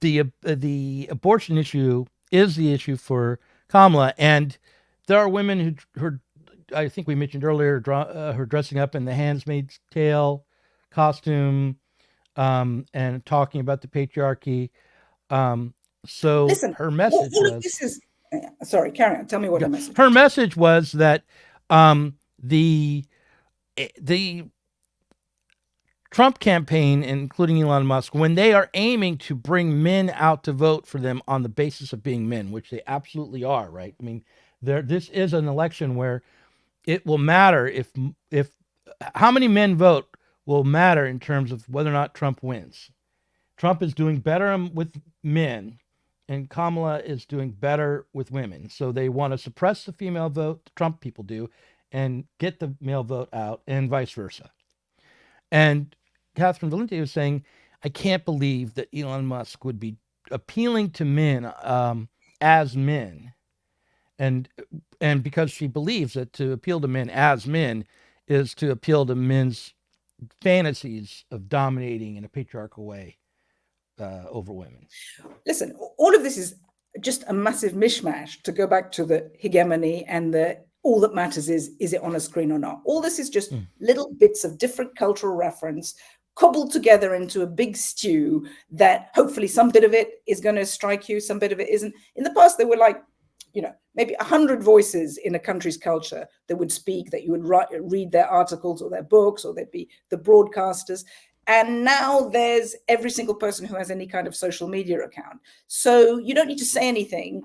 the abortion issue is the issue for Kamala, and there are women who I think we mentioned earlier, who are dressing up in the Handmaid's Tale costume, and talking about the patriarchy. So listen, her message was, this is, sorry, carry on. Tell me what her message. Her message was that the Trump campaign, including Elon Musk, when they are aiming to bring men out to vote for them on the basis of being men, which they absolutely are, right? I mean, this is an election where it will matter if how many men vote will matter in terms of whether or not Trump wins. Trump is doing better with men, and Kamala is doing better with women. So they want to suppress the female vote, the Trump people do, and get the male vote out, and vice versa. And Catherine Valente was saying, I can't believe that Elon Musk would be appealing to men as men. And because she believes that to appeal to men as men is to appeal to men's fantasies of dominating in a patriarchal way over women. Listen, all of this is just a massive mishmash, to go back to the hegemony and all that matters is it on a screen or not? All this is just little bits of different cultural reference cobbled together into a big stew that hopefully some bit of it is going to strike you, some bit of it isn't. In the past, there were like, maybe 100 voices in a country's culture that would speak, that you would read their articles or their books, or there'd be the broadcasters. And now there's every single person who has any kind of social media account. So you don't need to say anything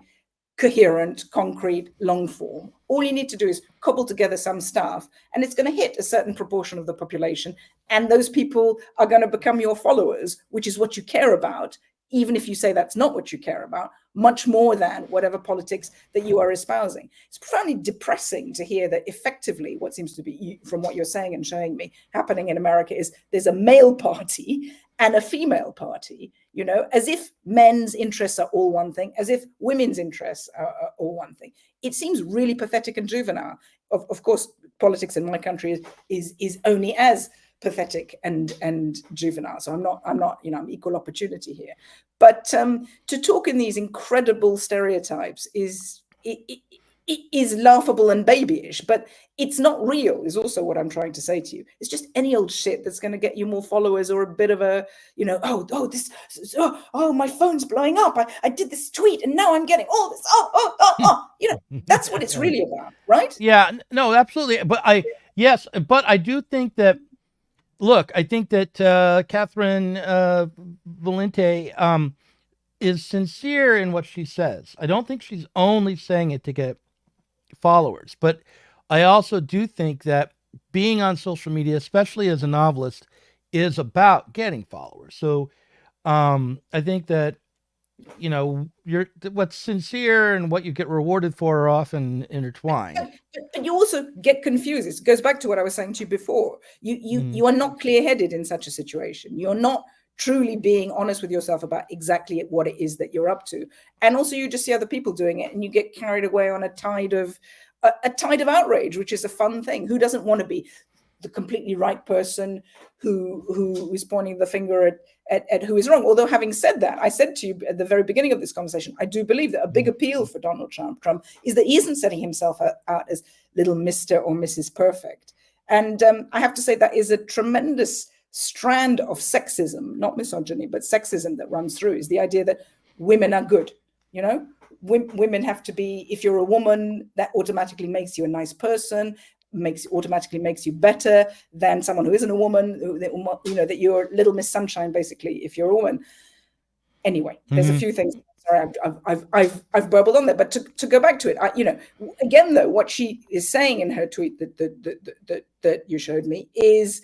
coherent, concrete, long form. All you need to do is cobble together some stuff, and it's going to hit a certain proportion of the population. And those people are going to become your followers, which is what you care about, even if you say that's not what you care about, much more than whatever politics that you are espousing. It's profoundly depressing to hear that effectively what seems to be, from what you're saying and showing me, happening in America is there's a male party and a female party, as if men's interests are all one thing, as if women's interests are all one thing. It seems really pathetic and juvenile. Of course, politics in my country is only as pathetic and juvenile. So I'm not, I'm equal opportunity here. But to talk in these incredible stereotypes is, it is laughable and babyish, but it's not real, is also what I'm trying to say to you. It's just any old shit that's going to get you more followers or a bit of a, you know, oh, my phone's blowing up. I did this tweet and now I'm getting all this. You know, that's what it's really about, right? Yeah, no, absolutely. But I do think that, look, I think that Catherine Valente is sincere in what she says. I don't think she's only saying it to get followers, but I also do think that being on social media, especially as a novelist, is about getting followers. So I think that, you know, what's sincere and what you get rewarded for are often intertwined. But you also get confused. It goes back to what I was saying to you before. You are not clear-headed in such a situation. You're not truly being honest with yourself about exactly what it is that you're up to. And also you just see other people doing it and you get carried away on a tide of outrage, which is a fun thing. Who doesn't want to be the completely right person who is pointing the finger at who is wrong? Although having said that, I said to you at the very beginning of this conversation, I do believe that a big appeal for Donald Trump is that he isn't setting himself out as little Mr. or Mrs. Perfect. And I have to say that is a tremendous strand of sexism, not misogyny, but sexism that runs through, is the idea that women are good. You know, women have to be, if you're a woman, that automatically makes you a nice person, automatically makes you better than someone who isn't a woman, you know, that you're Little Miss Sunshine, basically, if you're a woman. That there's a few things. Sorry, I've burbled on there, but to go back to it, you know, again though, what she is saying in her tweet that you showed me is,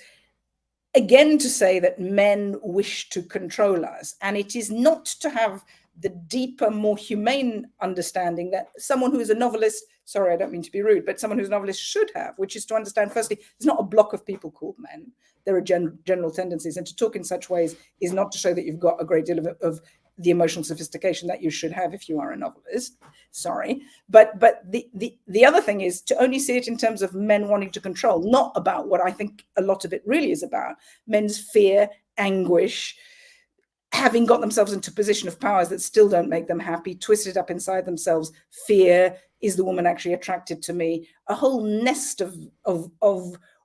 again, to say that men wish to control us, and it is not to have the deeper, more humane understanding that someone who is a novelist, sorry, I don't mean to be rude, but someone who's a novelist should have, which is to understand, firstly, there's not a block of people called men. There are general tendencies, and to talk in such ways is not to show that you've got a great deal of the emotional sophistication that you should have if you are a novelist. Sorry. But the other thing is to only see it in terms of men wanting to control, not about what I think a lot of it really is about: men's fear, anguish, having got themselves into a position of powers that still don't make them happy, twisted up inside themselves, fear, is the woman actually attracted to me? A whole nest of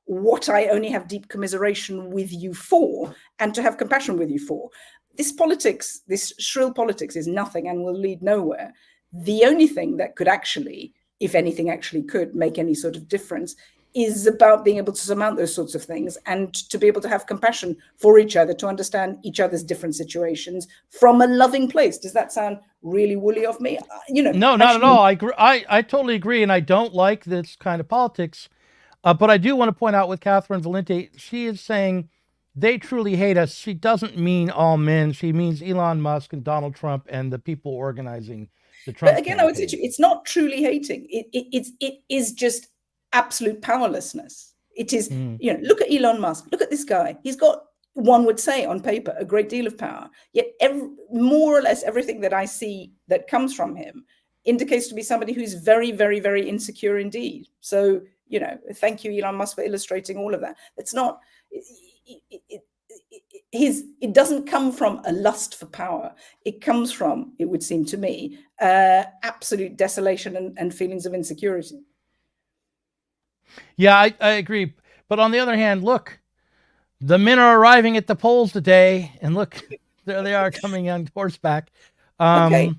what I only have deep commiseration with you for, and to have compassion with you for. This politics, this shrill politics, is nothing and will lead nowhere. The only thing that could actually, if anything actually could make any sort of difference, is about being able to surmount those sorts of things and to be able to have compassion for each other, to understand each other's different situations from a loving place. Does that sound really woolly of me? You know, no, not at all. I totally agree, and I don't like this kind of politics. But I do want to point out with Catherine Valente, she is saying they truly hate us. She doesn't mean all men. She means Elon Musk and Donald Trump and the people organizing the Trump But again, I would say to you, it's not truly hating. It is just absolute powerlessness. It is, you know, look at Elon Musk. Look at this guy. He's got, one would say on paper, a great deal of power. Yet more or less everything that I see that comes from him indicates to be somebody who's very, very, very insecure indeed. So, you know, thank you, Elon Musk, for illustrating all of that. It's not... It doesn't come from a lust for power. It comes from, it would seem to me, absolute desolation and feelings of insecurity. Yeah, I agree. But on the other hand, look, the men are arriving at the polls today, and look, there they are coming on horseback. Okay.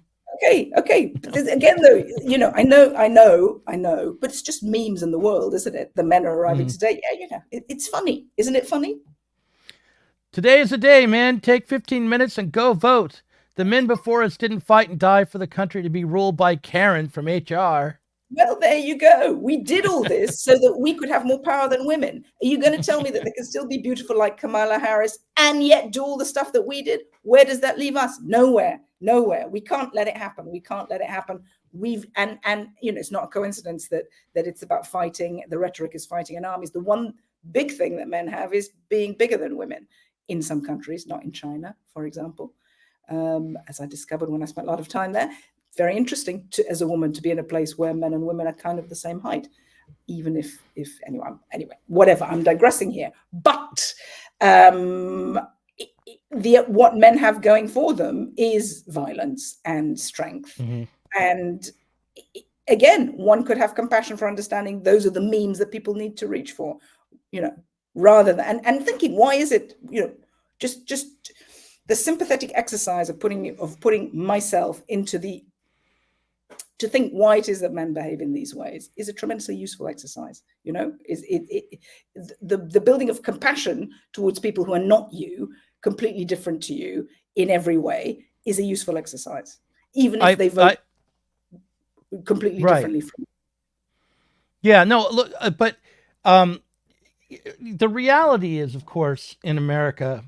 But again, though, you know, I know, but it's just memes in the world, isn't it? The men are arriving today. Yeah, you know, it's funny. Isn't it funny? Today is the day, men. Take 15 minutes and go vote. The men before us didn't fight and die for the country to be ruled by Karen from HR. Well, there you go. We did all this so that we could have more power than women. Are you going to tell me that they can still be beautiful like Kamala Harris and yet do all the stuff that we did? Where does that leave us? Nowhere. We can't let it happen. And you know, it's not a coincidence that it's about fighting. The rhetoric is fighting in armies. The one big thing that men have is being bigger than women in some countries, not in China, for example, as I discovered when I spent a lot of time there. Very interesting as a woman to be in a place where men and women are kind of the same height, even if anyway, whatever, I'm digressing here. But what men have going for them is violence and strength. And again, one could have compassion for understanding those are the means that people need to reach for, rather than and thinking, why is it, just the sympathetic exercise of putting myself into to think why it is that men behave in these ways is a tremendously useful exercise. The building of compassion towards people who are not you, completely different to you in every way, is a useful exercise, even if they vote completely differently from you. Yeah, no, look, but the reality is, of course, in America,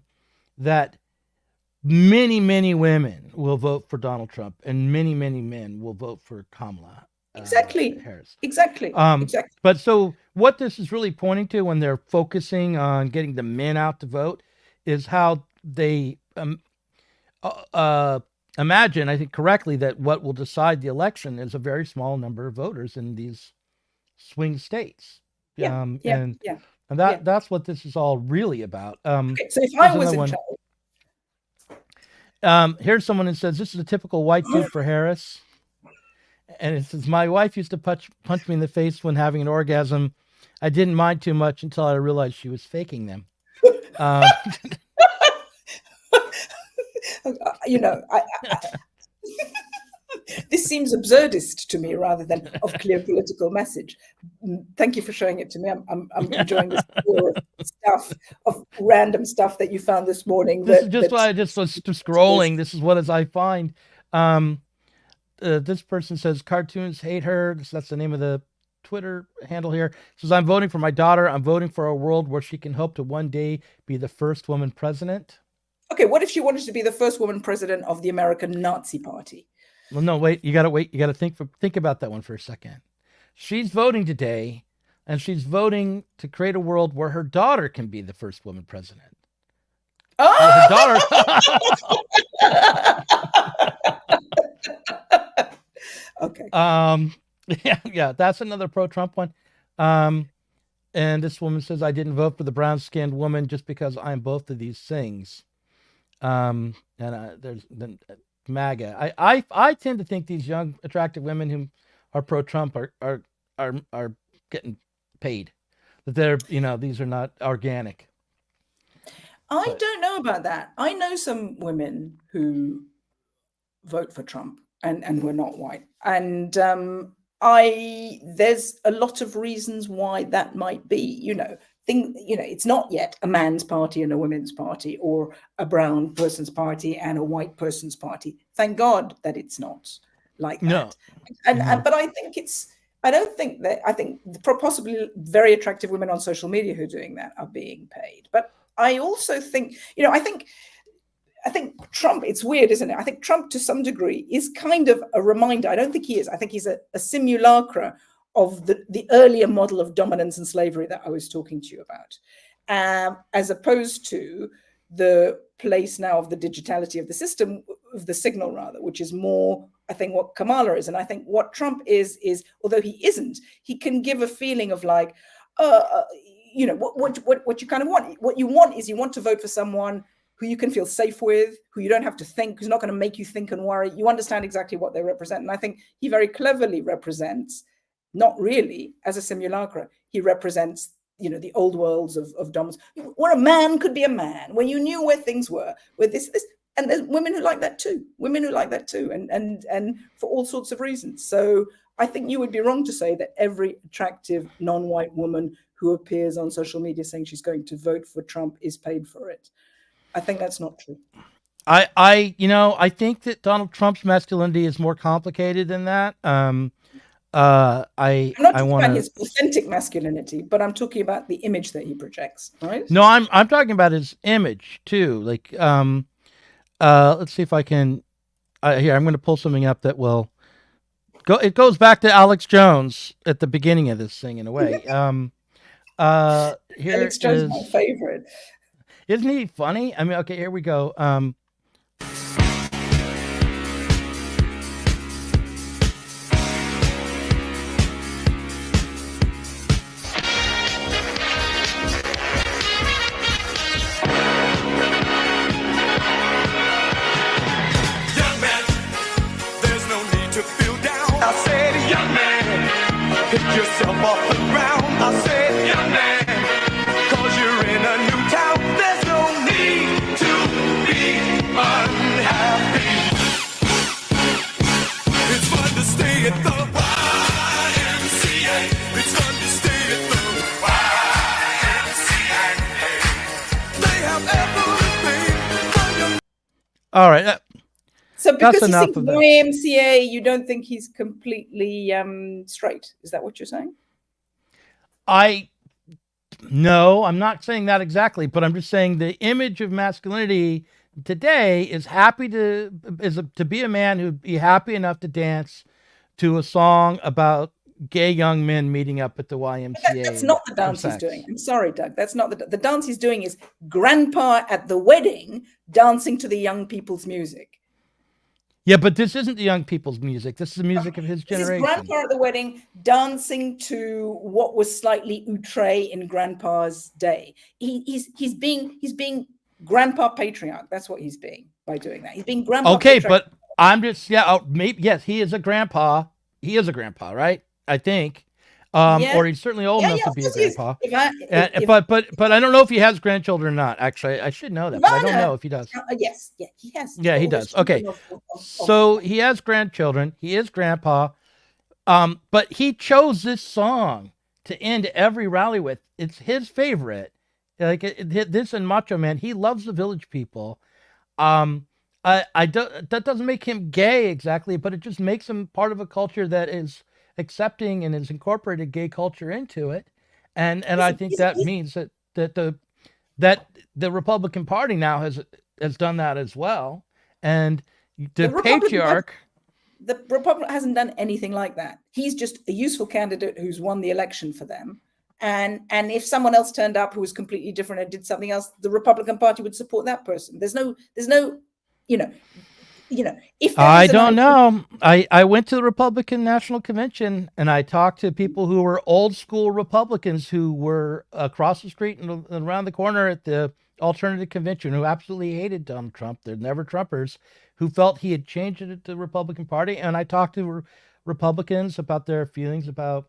that many, many women will vote for Donald Trump, and many, many men will vote for Kamala Harris. Exactly. But so what this is really pointing to when they're focusing on getting the men out to vote is how they imagine, I think correctly, that what will decide the election is a very small number of voters in these swing states. And that's what this is all really about. Okay, so if I was in charge. Here's someone who says, this is a typical white dude for Harris. And it says, my wife used to punch me in the face when having an orgasm. I didn't mind too much until I realized she was faking them. This seems absurdist to me rather than of clear political message. Thank you for showing it to me. I'm enjoying this of random stuff that you found this morning. This is just why I just was scrolling. This is what I find. This person says cartoons hate her. That's the name of the Twitter handle here. It says, I'm voting for my daughter. I'm voting for a world where she can hope to one day be the first woman president. Okay, what if she wanted to be the first woman president of the American Nazi Party? Well, no, wait. You got to think about that one for a second. She's voting today, and she's voting to create a world where her daughter can be the first woman president. Oh! Her daughter. Okay. Yeah, that's another pro-Trump one. And this woman says, I didn't vote for the brown-skinned woman just because I'm both of these things. And there's the MAGA. I tend to think these young, attractive women who are pro-Trump are getting paid. That they're, these are not organic. I don't know about that. I know some women who vote for Trump and were not white. And there's a lot of reasons why that might be, it's not yet a man's party and a women's party, or a brown person's party and a white person's party. Thank God that it's not like that. But I think I think possibly very attractive women on social media who are doing that are being paid. But I also think, I think Trump, it's weird, isn't it? I think Trump to some degree is kind of a reminder. I don't think he is. I think he's a simulacra of the earlier model of dominance and slavery that I was talking to you about, as opposed to the place now of the digitality of the system, of the signal rather, which is more, I think, what Kamala is. And I think what Trump is, although he isn't, he can give a feeling of like, what you kind of want. What you want is you want to vote for someone who you can feel safe with, who you don't have to think, who's not going to make you think and worry. You understand exactly what they represent. And I think he very cleverly represents, not really as a simulacra, he represents, the old worlds of dominance, where a man could be a man, where you knew where things were, where this, and there's women who like that too, and for all sorts of reasons. So I think you would be wrong to say that every attractive non-white woman who appears on social media saying she's going to vote for Trump is paid for it. I think that's not true. I think that Donald Trump's masculinity is more complicated than that. I'm not talking about his authentic masculinity, but I'm talking about the image that he projects, right? No, I'm talking about his image too. Like, let's see if I can. Here, I'm going to pull something up that will go. It goes back to Alex Jones at the beginning of this thing in a way. Here Alex Jones is my favorite. Isn't he funny? I mean, okay, here we go. Young man, off the ground. I said, young man, 'cause you're in a new town. There's no need to be unhappy. It's fun to stay at the YMCA. It's fun to stay at the YMCA. They have everything for your... All right. So because That's he enough sings of that. YMCA, you don't think he's completely straight? Is that what you're saying? No, I'm not saying that exactly, but I'm just saying the image of masculinity today is to be a man who'd be happy enough to dance to a song about gay young men meeting up at the YMCA. That's not the dance he's doing. I'm sorry, Doug. That's not the dance he's doing. Is grandpa at the wedding dancing to the young people's music. Yeah, but this isn't the young people's music. This is the music of his generation. This is grandpa at the wedding dancing to what was slightly outre in grandpa's day. He's being grandpa patriarch. That's what he's being by doing that. He's being grandpa. Okay, patriarch. but I'm just maybe yes, he is a grandpa. He is a grandpa, right? I think. Or he's certainly old enough to be a grandpa. But I don't know if he has grandchildren or not. Actually, I should know that. But I don't know if he does. Yes, he has. Yeah, he does. Okay, so he has grandchildren. He is grandpa. But he chose this song to end every rally with. It's his favorite. Like this and Macho Man. He loves the Village People. I don't. That doesn't make him gay exactly, but it just makes him part of a culture that is accepting and has incorporated gay culture into it, and I think that means that the Republican Party now has done that as well, and the patriarch. The Republican hasn't done anything like that. He's just a useful candidate who's won the election for them, and if someone else turned up who was completely different and did something else, the Republican Party would support that person. There's no, if I don't know. I went to the Republican National Convention and I talked to people who were old school Republicans who were across the street and around the corner at the alternative convention who absolutely hated Donald Trump. They're never Trumpers, who felt he had changed it to the Republican Party. And I talked to Republicans about their feelings about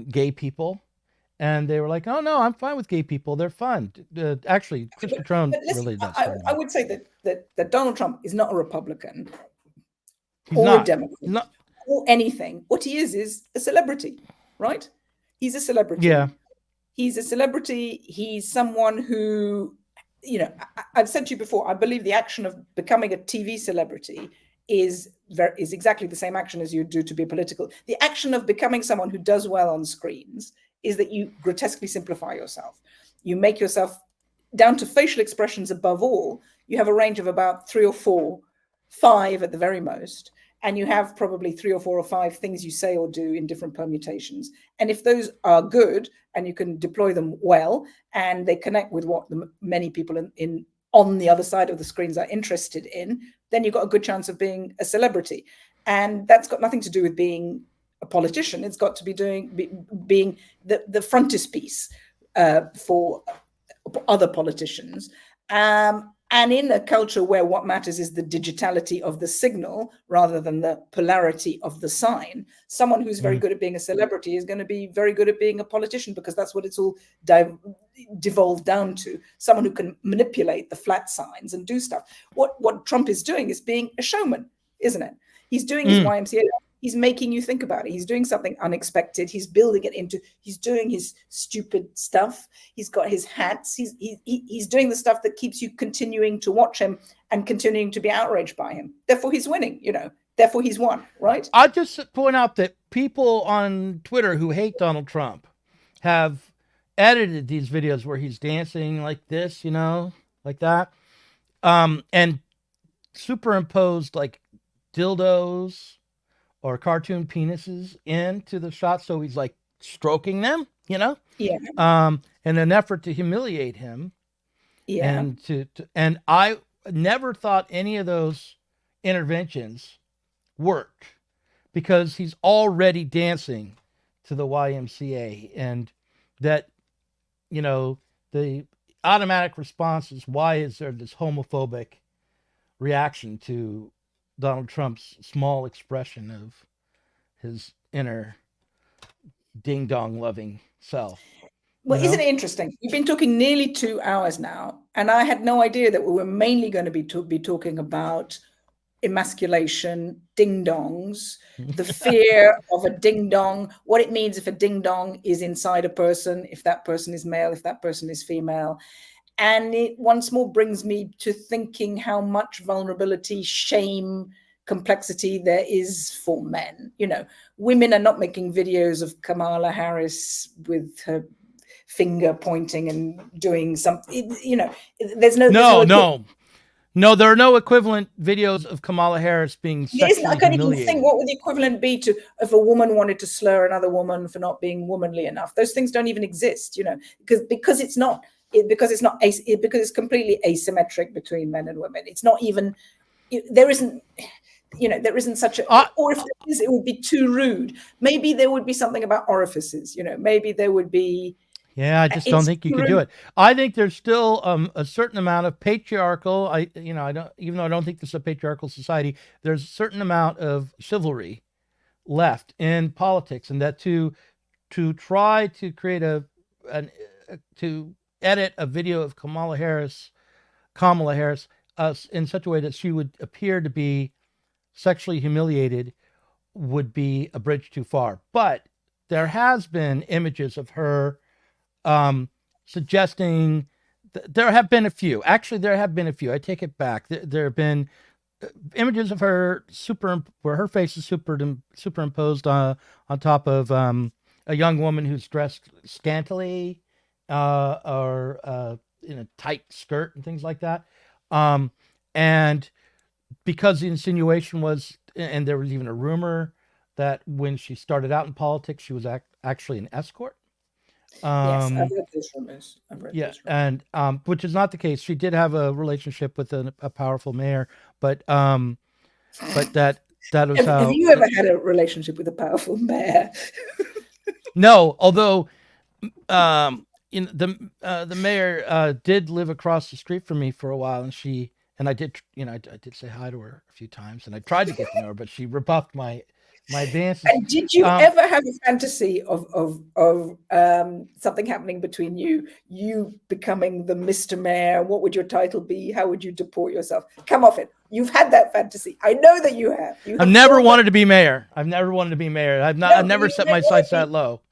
gay people. And they were like, "Oh no, I'm fine with gay people. They're fun." Actually, Cutrone really does. I would say that Donald Trump is not a Republican He's or not. a Democrat or anything. What he is a celebrity, right? He's a celebrity. Yeah. He's a celebrity. He's someone who, I've said to you before, I believe the action of becoming a TV celebrity is exactly the same action as you do to be political. The action of becoming someone who does well on screens is that you grotesquely simplify yourself. You make yourself down to facial expressions above all. You have a range of about 3 or 4, 5 at the very most. And you have probably 3 or 4 or 5 things you say or do in different permutations. And if those are good and you can deploy them well, and they connect with what many people on the other side of the screens are interested in, then you've got a good chance of being a celebrity. And that's got nothing to do with being a politician. It's got to be being the frontispiece for other politicians. And in a culture where what matters is the digitality of the signal rather than the polarity of the sign, someone who's very good at being a celebrity is going to be very good at being a politician, because that's what it's all devolved down to. Someone who can manipulate the flat signs and do stuff. What Trump is doing is being a showman, isn't it? He's doing his YMCA. He's making you think about it. He's doing something unexpected. He's building it into, he's doing his stupid stuff. He's got his hats. He's doing the stuff that keeps you continuing to watch him and continuing to be outraged by him. Therefore, he's winning, therefore he's won, right? I'll just point out that people on Twitter who hate Donald Trump have edited these videos where he's dancing like this, like that, and superimposed like dildos or cartoon penises into the shot, so he's like stroking them, in an effort to humiliate him. Yeah. And I never thought any of those interventions worked, because he's already dancing to the YMCA, and that, the automatic response is, why is there this homophobic reaction to Donald Trump's small expression of his inner ding dong loving self. Well, isn't it interesting? We've been talking nearly 2 hours now, and I had no idea that we were mainly going to be talking about emasculation, ding dongs, the fear of a ding dong, what it means if a ding dong is inside a person, if that person is male, if that person is female. And it once more brings me to thinking how much vulnerability, shame, complexity there is for men. You know, women are not making videos of Kamala Harris with her finger pointing and doing something, you know, No, there are no equivalent videos of Kamala Harris being sexually I can't even humiliated. think what would the equivalent be to if a woman wanted to slur another woman for not being womanly enough. Those things don't even exist, you know, because it's not because it's completely asymmetric between men and women. It's not even there isn't such a or if there is, it would be too rude. Maybe there would be something about orifices, you know, maybe there would be. Yeah, I just don't think you could do it. I think there's still a certain amount of patriarchal. Even though I don't think this is a patriarchal society, there's a certain amount of chivalry left in politics, and that to try to create to edit a video of Kamala Harris in such a way that she would appear to be sexually humiliated would be a bridge too far. But there has been images of her. Suggesting there have been a few. Actually, there have been a few. I take it back. There have been images of her where her face is superimposed on top of a young woman who's dressed scantily or in a tight skirt and things like that. And because the insinuation was, and there was even a rumor that when she started out in politics, she was actually an escort. Yes, I've read those rumors. And which is not the case. She did have a relationship with a powerful mayor, but that was how. Have you ever had a relationship with a powerful mayor? No, although the mayor did live across the street from me for a while, and I did say hi to her a few times, and I tried to get to know her, but she rebuffed my advances. And did you ever have a fantasy of something happening between you becoming the Mr. Mayor? What would your title be? How would you deport yourself? Come off it. You've had that fantasy. I know that you have. I've never wanted to be mayor. I've never set my sights that low.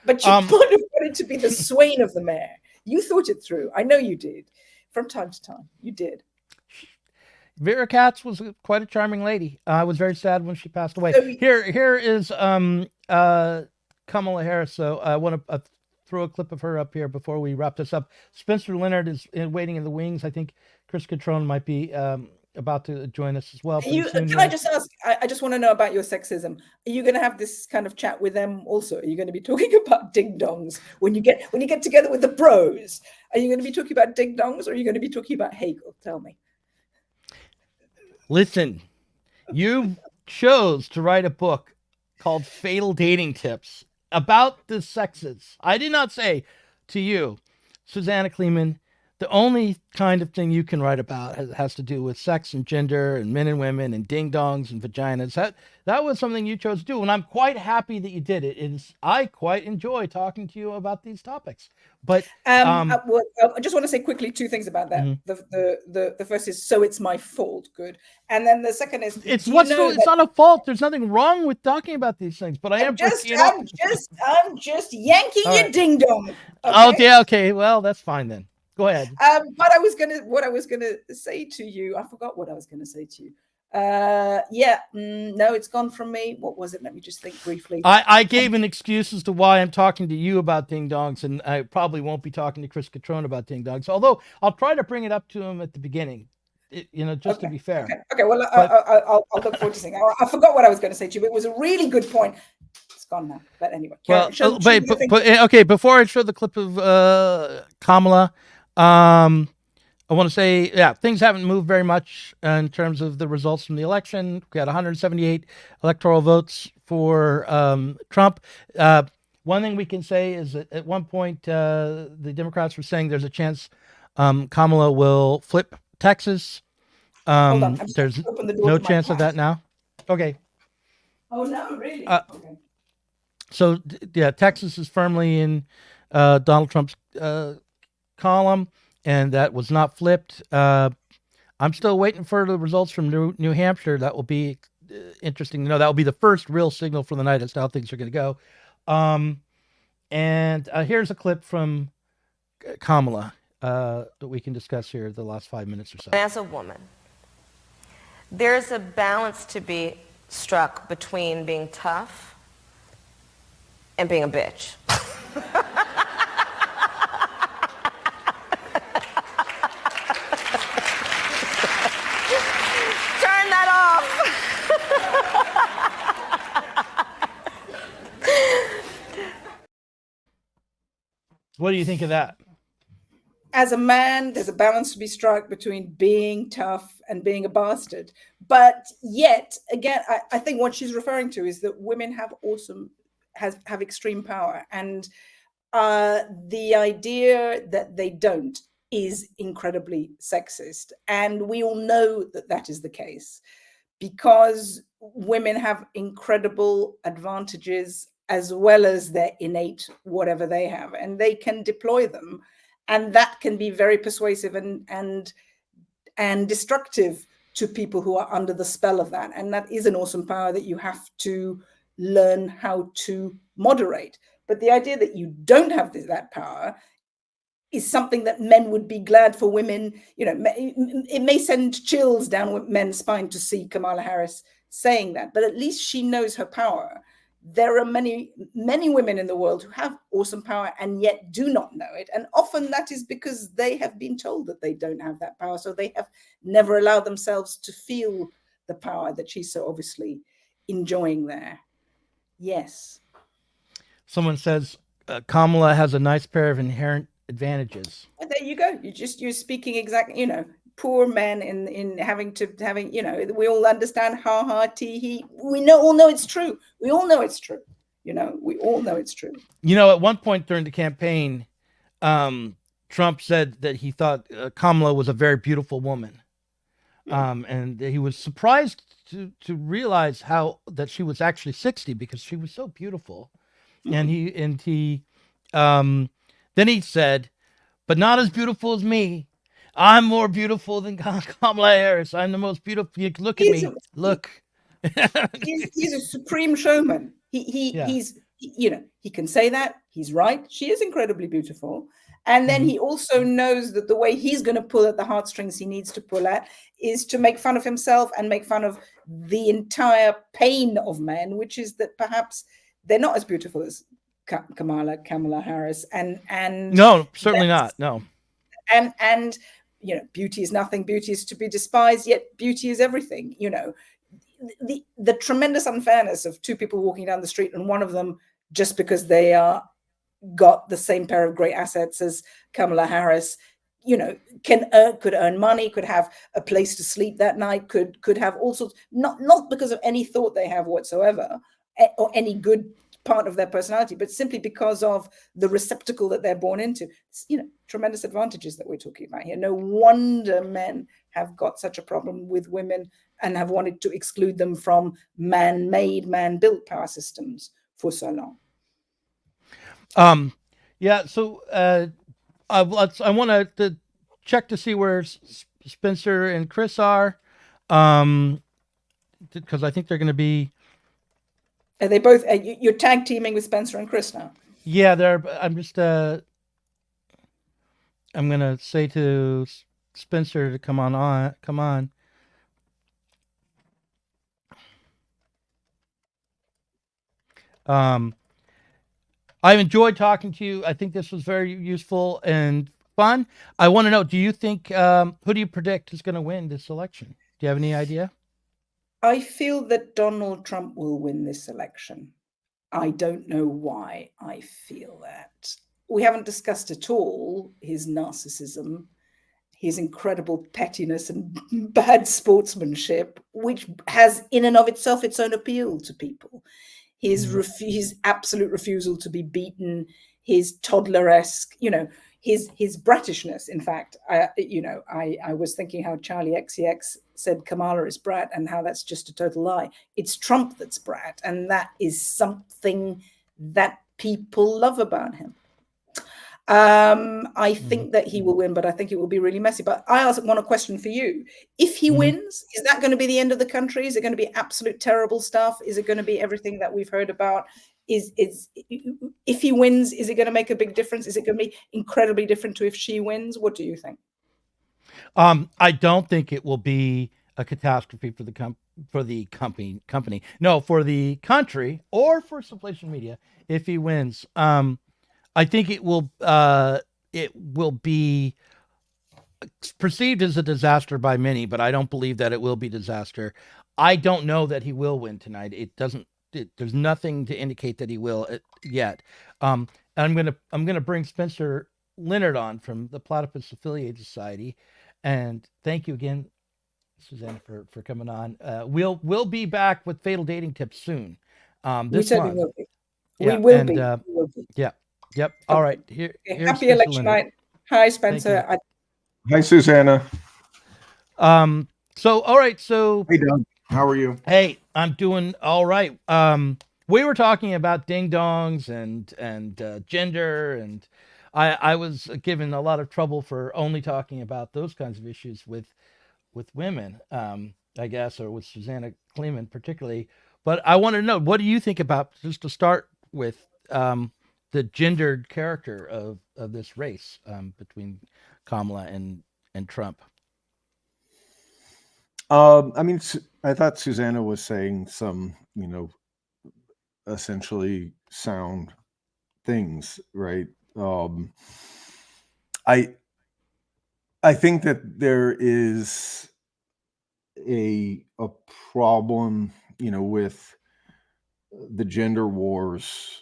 But you wanted to be the swain of the mayor. You thought it through. I know you did. From time to time, you did. Vera Katz was quite a charming lady. I was very sad when she passed away. Here is Kamala Harris. So I want to throw a clip of her up here before we wrap this up. Spencer Leonard is waiting in the wings. I think Chris Cutrone might be about to join us as well. Can I just ask? I just want to know about your sexism. Are you going to have this kind of chat with them also? Are you going to be talking about ding dongs when you get together with the bros? Are you going to be talking about ding dongs, or are you going to be talking about Hegel? Tell me. Listen, you chose to write a book called Fatal Dating Tips about the sexes. I did not say to you, Susanna Kleeman, the only kind of thing you can write about has to do with sex and gender and men and women and ding dongs and vaginas. That was something you chose to do, and I'm quite happy that you did it. I quite enjoy talking to you about these topics. But I just want to say quickly 2 things about that. Mm-hmm. The first is, so it's my fault. Good. And then the second is, it's not a fault. There's nothing wrong with talking about these things, but I'm just yanking your ding dong. Okay? Oh, yeah. Okay. Well, that's fine then. Go ahead. What I was gonna say to you, I forgot what I was gonna say to you. No, it's gone from me. What was it? Let me just think briefly. I gave an excuse as to why I'm talking to you about ding dongs, and I probably won't be talking to Chris Cutrone about ding dongs. Although I'll try to bring it up to him at the beginning, just to be fair. Okay. Well, I'll look forward to seeing. I forgot what I was going to say to you, but it was a really good point. It's gone now. But anyway. Okay. Before I show the clip of Kamala. I want to say, things haven't moved very much in terms of the results from the election. We had 178 electoral votes for Trump. One thing we can say is that at one point, the Democrats were saying there's a chance Kamala will flip Texas. Hold on. There's no chance of that now. Okay. Oh, no, really? Okay. So yeah, Texas is firmly in Donald Trump's column, and that was not flipped. I'm still waiting for the results from New Hampshire. That will be interesting to know. That will be the first real signal for the night as to how things are going to go. And here's a clip from Kamala that we can discuss here the last 5 minutes or so. As a woman, there's a balance to be struck between being tough and being a bitch. Turn that off. What do you think of that? As a man, there's a balance to be struck between being tough and being a bastard. But yet, again, I think what she's referring to is that women have have extreme power. And the idea that they don't is incredibly sexist. And we all know that that is the case because women have incredible advantages as well as their innate whatever they have, and they can deploy them. And that can be very persuasive and destructive to people who are under the spell of that. And that is an awesome power that you have to learn how to moderate. But the idea that you don't have that power is something that men would be glad for women. You know, it may send chills down men's spine to see Kamala Harris saying that, but at least she knows her power. There are many, many women in the world who have awesome power and yet do not know it. And often that is because they have been told that they don't have that power. So they have never allowed themselves to feel the power that she's so obviously enjoying there. Yes. Someone says Kamala has a nice pair of inherent advantages. And there you go. You're speaking exactly, you know, poor men in having, you know, we all understand tee hee. We all know it's true. We all know it's true. You know, we all know it's true. You know, at one point during the campaign, Trump said that he thought Kamala was a very beautiful woman. And he was surprised to realize that she was actually 60 because she was so beautiful. Mm-hmm. And then he said, but not as beautiful as me. I'm more beautiful than Kamala Harris. I'm the most beautiful. You look at me. Look. he's a supreme showman. He's, you know, he can say that. He's right. She is incredibly beautiful. And then he also knows that the way he's going to pull at the heartstrings he needs to pull at is to make fun of himself and make fun of the entire pain of men, which is that perhaps they're not as beautiful as Kamala Harris. And no, certainly not. No. And you know, beauty is nothing. Beauty is to be despised. Yet beauty is everything. You know, the tremendous unfairness of two people walking down the street, and one of them, just because they got the same pair of great assets as Kamala Harris, you know, could earn money, could have a place to sleep that night, could have all sorts, not because of any thought they have whatsoever, or any good part of their personality, but simply because of the receptacle that they're born into. It's, you know, tremendous advantages that we're talking about here. No wonder men have got such a problem with women and have wanted to exclude them from man-made, man-built power systems for so long. Yeah. So I want to check to see where Spencer and Chris are, because I think they're going to be. Are they both? You're tag teaming with Spencer and Chris now. Yeah, I'm just. I'm gonna say to Spencer to come on. Come on. I've enjoyed talking to you. I think this was very useful and fun. I want to know, do you think, who do you predict is going to win this election? Do you have any idea? I feel that Donald Trump will win this election. I don't know why I feel that. We haven't discussed at all his narcissism, his incredible pettiness and bad sportsmanship, which has in and of itself its own appeal to people. His absolute refusal to be beaten, his toddler-esque, you know, his brattishness. In fact, I was thinking how Charlie XCX said Kamala is brat and how that's just a total lie. It's Trump that's brat, and that is something that people love about him. I think that he will win, but I think it will be really messy. But I also want a question for you. If he wins, is that going to be the end of the country? Is it going to be absolute terrible stuff? Is it going to be everything that we've heard about? If he wins, is it going to make a big difference? Is it going to be incredibly different to if she wins? What do you think? I don't think it will be a catastrophe for the company. No, for the country or for Sublation Media if he wins. I think it will be perceived as a disaster by many, but I don't believe that it will be disaster. I don't know that he will win tonight. There's nothing to indicate that he will yet. And I'm gonna bring Spencer Leonard on from the Platypus Affiliated Society, and thank you again, Susanna, for coming on. We'll be back with Fatal Dating Tips soon. This month. Will be. Yeah, we will and, be. We will be. Yeah. Yep. All right. Here's Happy election night. Hi, Spencer. Hi, Susanna. So, all right. So, hey, Doug. How are you? Hey, I'm doing all right. We were talking about ding dongs and gender, and I was given a lot of trouble for only talking about those kinds of issues with women, I guess, or with Susanna Kleeman particularly. But I want to know, what do you think about, just to start with, the gendered character of this race between Kamala and Trump? I mean, I thought Susanna was saying some, essentially sound things, right? I think that there is a problem, with the gender wars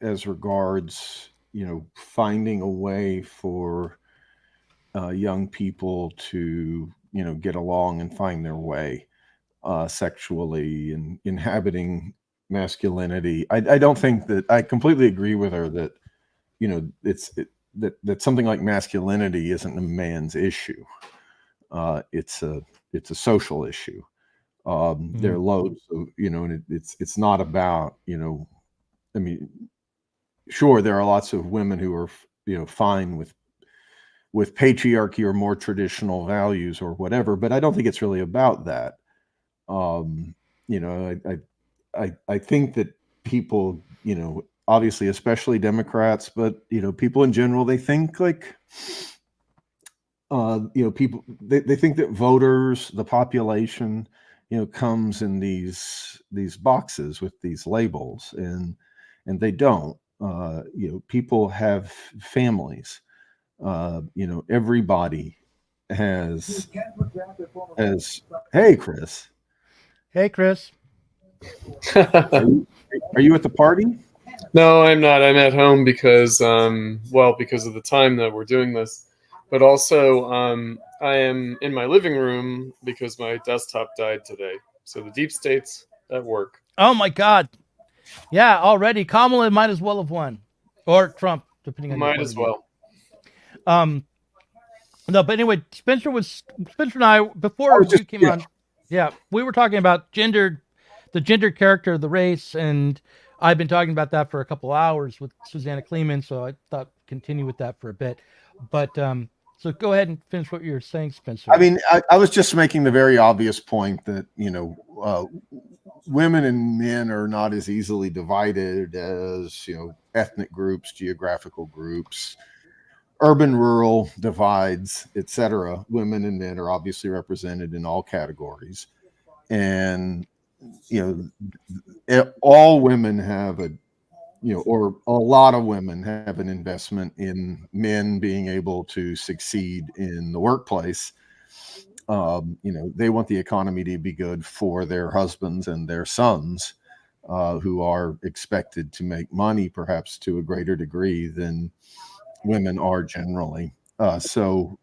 as regards, finding a way for young people to, get along and find their way sexually and inhabiting masculinity. I don't think that I completely agree with her that, that something like masculinity isn't a man's issue. It's a social issue. There are loads of, and it's not about, I mean, sure, there are lots of women who are, fine with patriarchy or more traditional values or whatever, but I don't think it's really about that. I think that people, obviously, especially Democrats, but, people in general, they think like, people, they think that voters, the population, comes in these boxes with these labels, and they don't. People have families. Everybody has. Hey, Chris. Hey, Chris. Are you at the party? No, I'm not. I'm at home because, because of the time that we're doing this, but also I am in my living room because my desktop died today. So the deep state's at work. Oh my God! Yeah, already Kamala might as well have won, or Trump, depending on. Might as well. No, but anyway, Spencer and I, before you came on, we were talking about the gender character of the race, and I've been talking about that for a couple hours with Susanna Kleeman, so I thought continue with that for a bit. But so go ahead and finish what you were saying, Spencer. I mean, I was just making the very obvious point that, women and men are not as easily divided as, ethnic groups, geographical groups, urban, rural divides, etc. Women and men are obviously represented in all categories. And, all women have or a lot of women have an investment in men being able to succeed in the workplace. They want the economy to be good for their husbands and their sons, who are expected to make money perhaps to a greater degree than women are generally. So,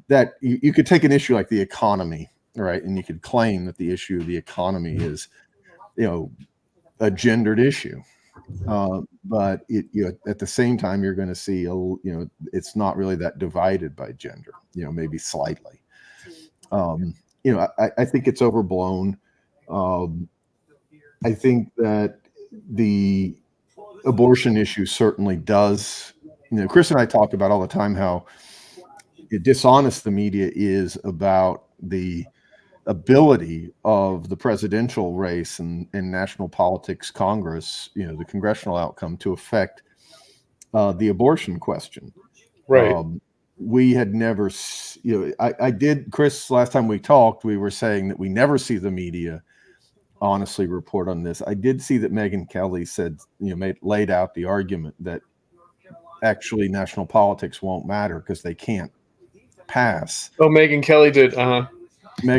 that you could take an issue like the economy, right? And you could claim that the issue of the economy is, a gendered issue. But at the same time, you're going to see, it's not really that divided by gender, maybe slightly. I think it's overblown. I think that the abortion issue certainly does. Chris and I talk about all the time how dishonest the media is about the ability of the presidential race and national politics, Congress, the congressional outcome to affect the abortion question. Right. We had never, I did, Chris, last time we talked, we were saying that we never see the media honestly report on this. I did see that Megyn Kelly said, laid out the argument that actually national politics won't matter because they can't pass. Oh, Megyn Kelly did. Megyn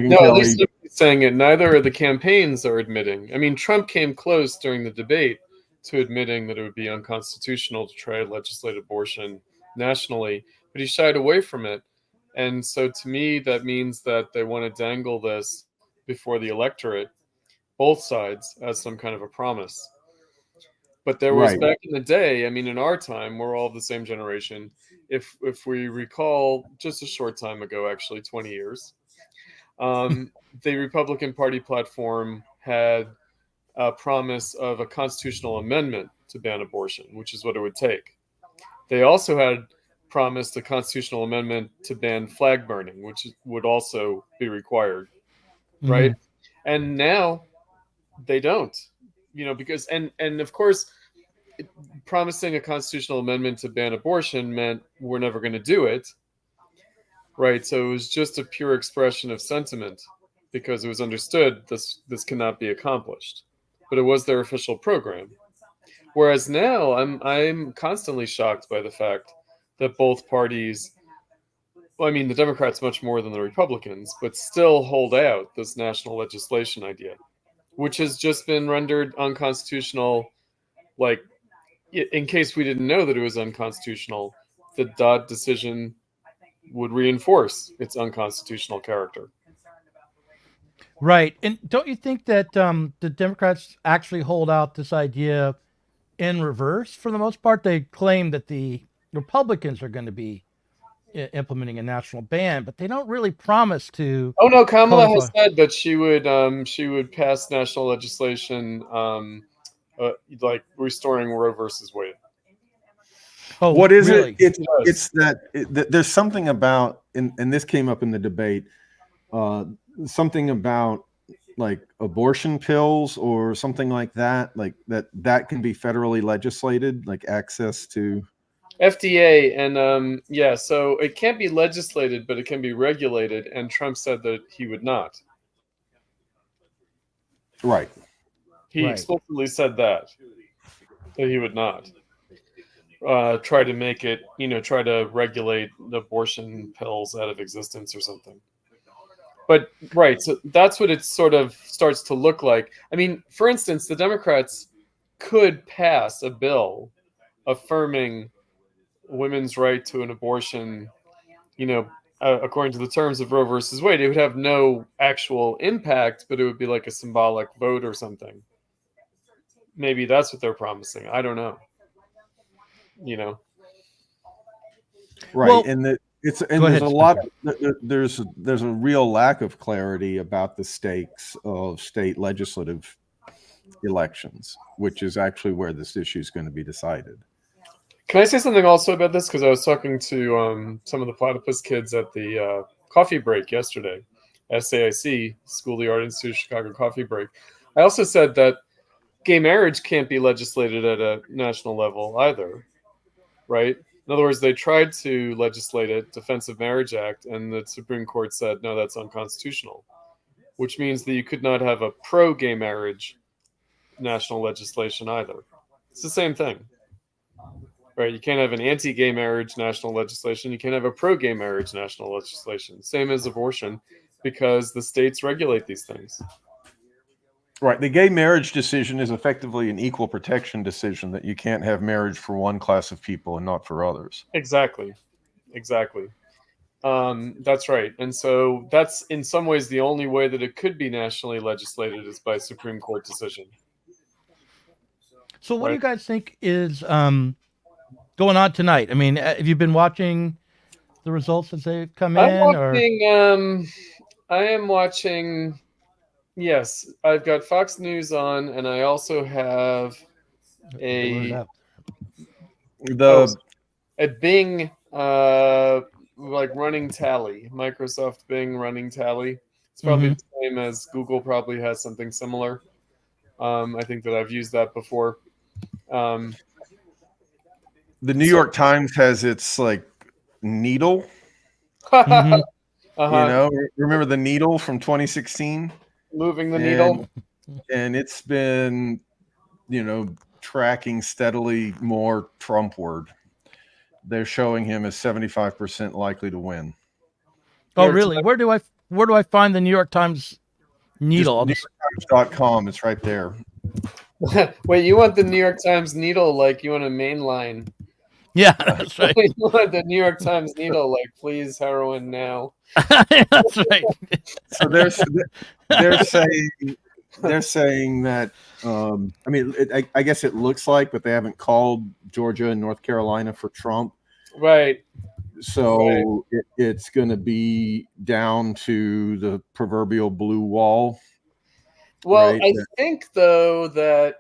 No, Kelly. at least saying it. Neither of the campaigns are admitting. I mean, Trump came close during the debate to admitting that it would be unconstitutional to try to legislate abortion nationally, but he shied away from it. And so to me, that means that they want to dangle this before the electorate, both sides, as some kind of a promise. But there was back in the day, I mean, in our time, we're all the same generation. If we recall just a short time ago, actually 20 years, the Republican Party platform had a promise of a constitutional amendment to ban abortion, which is what it would take. They also had promised a constitutional amendment to ban flag burning, which would also be required, right? And now they don't, because and of course, promising a constitutional amendment to ban abortion meant we're never going to do it, right? So it was just a pure expression of sentiment because it was understood this cannot be accomplished, but it was their official program. Whereas now I'm constantly shocked by the fact that both parties, well, I mean, the Democrats much more than the Republicans, but still hold out this national legislation idea, which has just been rendered unconstitutional. Like, in case we didn't know that it was unconstitutional, the Dodd decision would reinforce its unconstitutional character. Right. And don't you think that the Democrats actually hold out this idea in reverse for the most part? They claim that the Republicans are going to be implementing a national ban, but they don't really promise to. Oh no, Kamala has said that she would pass national legislation, like restoring Roe versus Wade. Oh, what is really? it? It's that there's something about, and this came up in the debate, something about like abortion pills or something like that, like that can be federally legislated, like access to FDA. And yeah, so it can't be legislated, but it can be regulated. And Trump said that he would not. Right. He explicitly said that he would not try to make it, try to regulate the abortion pills out of existence or something. But right, so that's what it sort of starts to look like. I mean, for instance, the Democrats could pass a bill affirming women's right to an abortion, according to the terms of Roe versus Wade. It would have no actual impact, but it would be like a symbolic vote or something. Maybe that's what they're promising. I don't know. Right, well, and there's a lot. There's a real lack of clarity about the stakes of state legislative elections, which is actually where this issue is going to be decided. Can I say something also about this? Because I was talking to some of the platypus kids at the coffee break yesterday, SAIC, School of the Art Institute of Chicago coffee break. I also said that gay marriage can't be legislated at a national level either, right? In other words, they tried to legislate it, Defense of Marriage Act, and the Supreme Court said, no, that's unconstitutional, which means that you could not have a pro-gay marriage national legislation either. It's the same thing, right? You can't have an anti-gay marriage national legislation. You can't have a pro-gay marriage national legislation. Same as abortion, because the states regulate these things. Right. The gay marriage decision is effectively an equal protection decision that you can't have marriage for one class of people and not for others. Exactly. That's right. And so that's in some ways the only way that it could be nationally legislated is by Supreme Court decision. So what do you guys think is going on tonight? I mean, have you been watching the results as they come in? I am watching Yes, I've got Fox News on, and I also have a Bing like running tally, Microsoft Bing running tally. It's probably the same as Google probably has something similar. I think that I've used that before. The New York Times has its like needle. You know, remember the needle from 2016? Moving the needle. And it's been, you know, tracking steadily more Trumpward. They're showing him as 75% likely to win. Oh, really? Where do I find the New York Times needle? NewYorkTimes.com. It's right there. Wait, you want the New York Times needle like you want a main line? Yeah, that's right. You want the New York Times needle like please heroin now. That's right. So they're saying that. I mean, I guess it looks like, but they haven't called Georgia and North Carolina for Trump. Right. So it's going to be down to the proverbial blue wall. Well, right? I think though that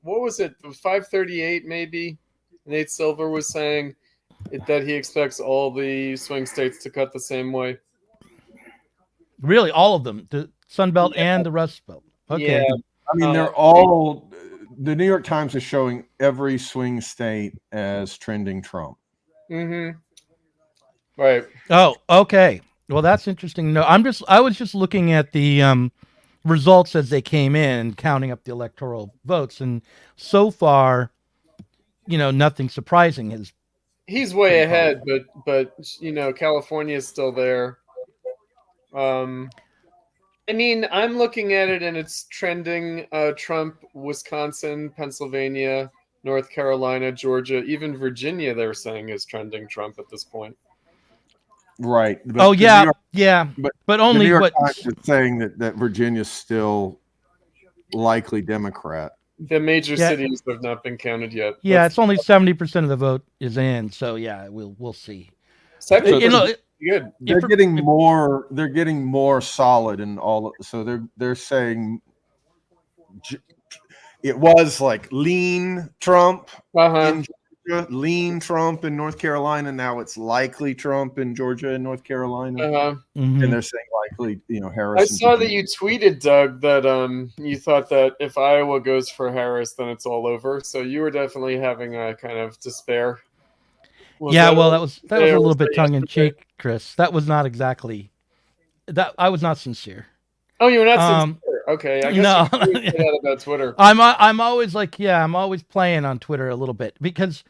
what was it? 538 maybe. Nate Silver was saying that he expects all the swing states to cut the same way. Really, all of them, the Sun Belt and the Rust Belt. Okay. Yeah. I mean, they're all. The New York Times is showing every swing state as trending Trump. Mm-hmm. Right. Oh, okay. Well, that's interesting. No, I was just looking at the results as they came in, counting up the electoral votes, and so far, you know, nothing surprising. He's way ahead, but you know, California is still there. I mean, I'm looking at it and it's trending Trump, Wisconsin, Pennsylvania, North Carolina, Georgia, even Virginia, they're saying is trending Trump at this point. Right. But but only the New York what Times is saying that Virginia's still likely Democrat. The major cities have not been counted yet. Yeah, it's only 70% of the vote is in, so yeah, we'll see. So good. They're getting more. They're getting more solid in all. So they're saying it was like lean Trump in Georgia, lean Trump in North Carolina. Now it's likely Trump in Georgia and North Carolina, and they're saying likely. You know, Harris. I saw that you tweeted, Doug, that you thought that if Iowa goes for Harris, then it's all over. So you were definitely having a kind of despair. That was a little bit tongue in cheek, Chris. That was not exactly that. I was not sincere. Oh, you were not sincere. Okay, I guess no. you say that about Twitter. I'm always like, I'm always playing on Twitter a little bit because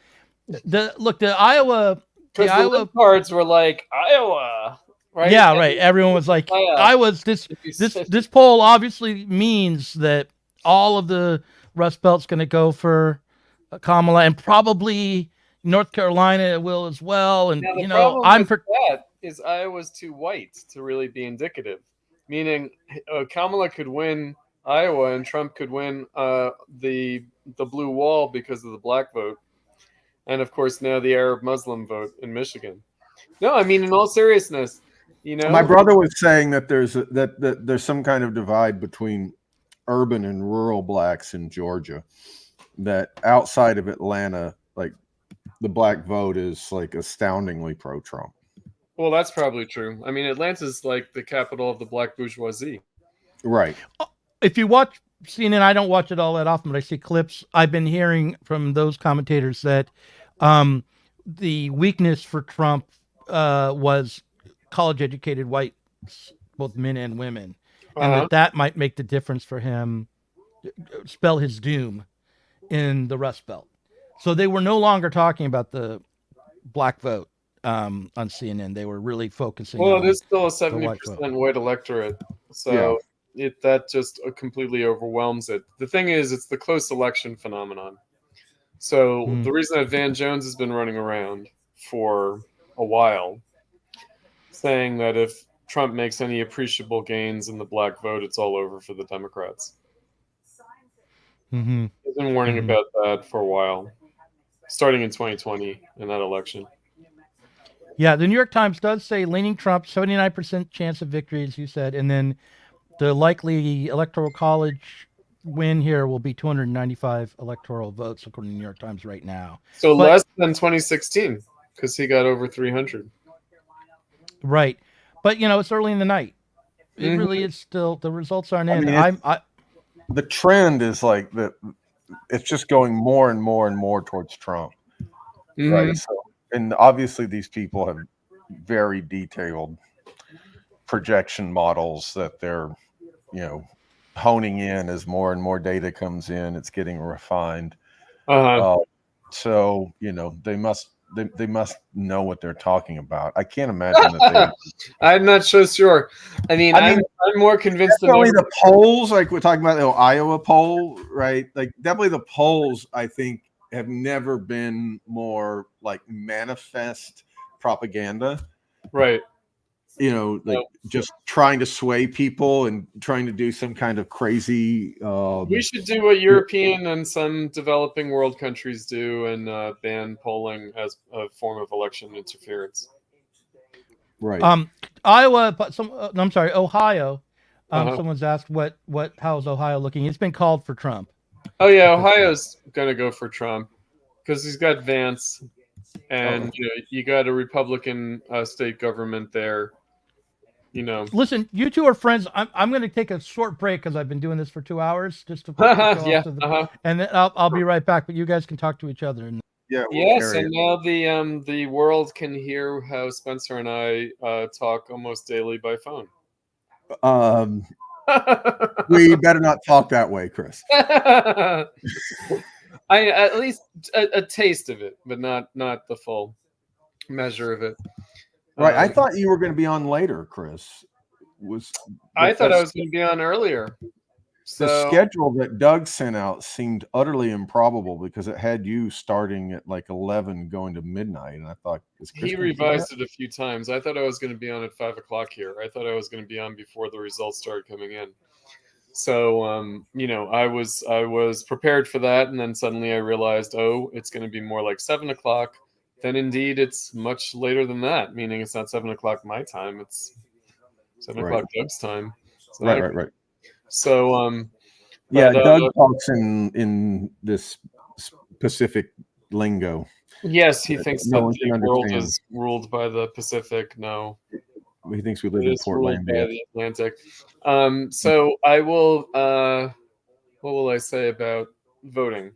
the Iowa cards were like Iowa, right? Yeah, right. Everyone was like, Iowa's this poll obviously means that all of the Rust Belt's going to go for Kamala and probably North Carolina will as well, and now, you know, that is Iowa's too white to really be indicative. Meaning, Kamala could win Iowa and Trump could win the blue wall because of the black vote, and of course now the Arab Muslim vote in Michigan. No, I mean in all seriousness, you know, my brother was saying that there's some kind of divide between urban and rural blacks in Georgia. That outside of Atlanta, like, the black vote is like astoundingly pro-Trump. Well, that's probably true. I mean, Atlanta's like the capital of the black bourgeoisie. Right. If you watch CNN, I don't watch it all that often, but I see clips. I've been hearing from those commentators that the weakness for Trump was college-educated whites, both men and women, and that might make the difference for him, spell his doom in the Rust Belt. So they were no longer talking about the black vote on CNN. They were really focusing on it is still a 70% white electorate. So that just completely overwhelms it. The thing is, it's the close election phenomenon. So the reason that Van Jones has been running around for a while saying that if Trump makes any appreciable gains in the black vote, it's all over for the Democrats. He's been warning about that for a while. Starting in 2020 in that election. Yeah, the New York Times does say leaning Trump, 79% chance of victory, as you said, and then The likely electoral college win here will be 295 electoral votes, according to the New York Times right now. So But- less than 2016, because he got over 300. Right. But, you know, it's early in the night. It Mhm. really is still, the results aren't I in. mean, the trend is like that. It's just going more and more and more towards Trump. Mhm. Right. So, and obviously these people have very detailed projection models that they're, you know, honing in as more and more data comes in. It's getting refined. So, you know, they must know what they're talking about. I can't imagine that they. I'm not so sure. I mean, I'm more convinced than definitely ever. the polls, like we're talking about the Iowa poll, right? Like definitely the polls, I think, have never been more like manifest propaganda. Right. You know, like just trying to sway people and trying to do some kind of crazy. We should do what European and some developing world countries do and ban polling as a form of election interference. Right. Iowa, but I'm sorry, Ohio. Uh-huh. Someone's asked how's Ohio looking? It's been called for Trump. Oh yeah, Ohio's gonna go for Trump because he's got Vance, and you got a Republican state government there. You know. Listen, you two are friends. I'm going to take a short break because I've been doing this for 2 hours just to Yeah, and then I'll be right back. But you guys can talk to each other. And yeah. Yes, and now the world can hear how Spencer and I talk almost daily by phone. We better not talk that way, Chris. I at least a taste of it, but not the full measure of it. Right. I thought you were going to be on later, Chris. I thought I was going to be on earlier. The schedule that Doug sent out seemed utterly improbable because it had you starting at like 11 going to midnight. And I thought, he revised it a few times. I thought I was going to be on at 5 o'clock here. I thought I was going to be on before the results started coming in. So, you know, I was prepared for that. And then suddenly I realized, it's going to be more like 7 o'clock. Then indeed it's much later than that, meaning it's not 7 o'clock my time. It's 7 o'clock Doug's time. So right. So, Doug talks in this specific lingo. Yes, he thinks that the world understand. is ruled by the Pacific. No, he thinks we live in Portland. By the Atlantic. So I will. What will I say about voting?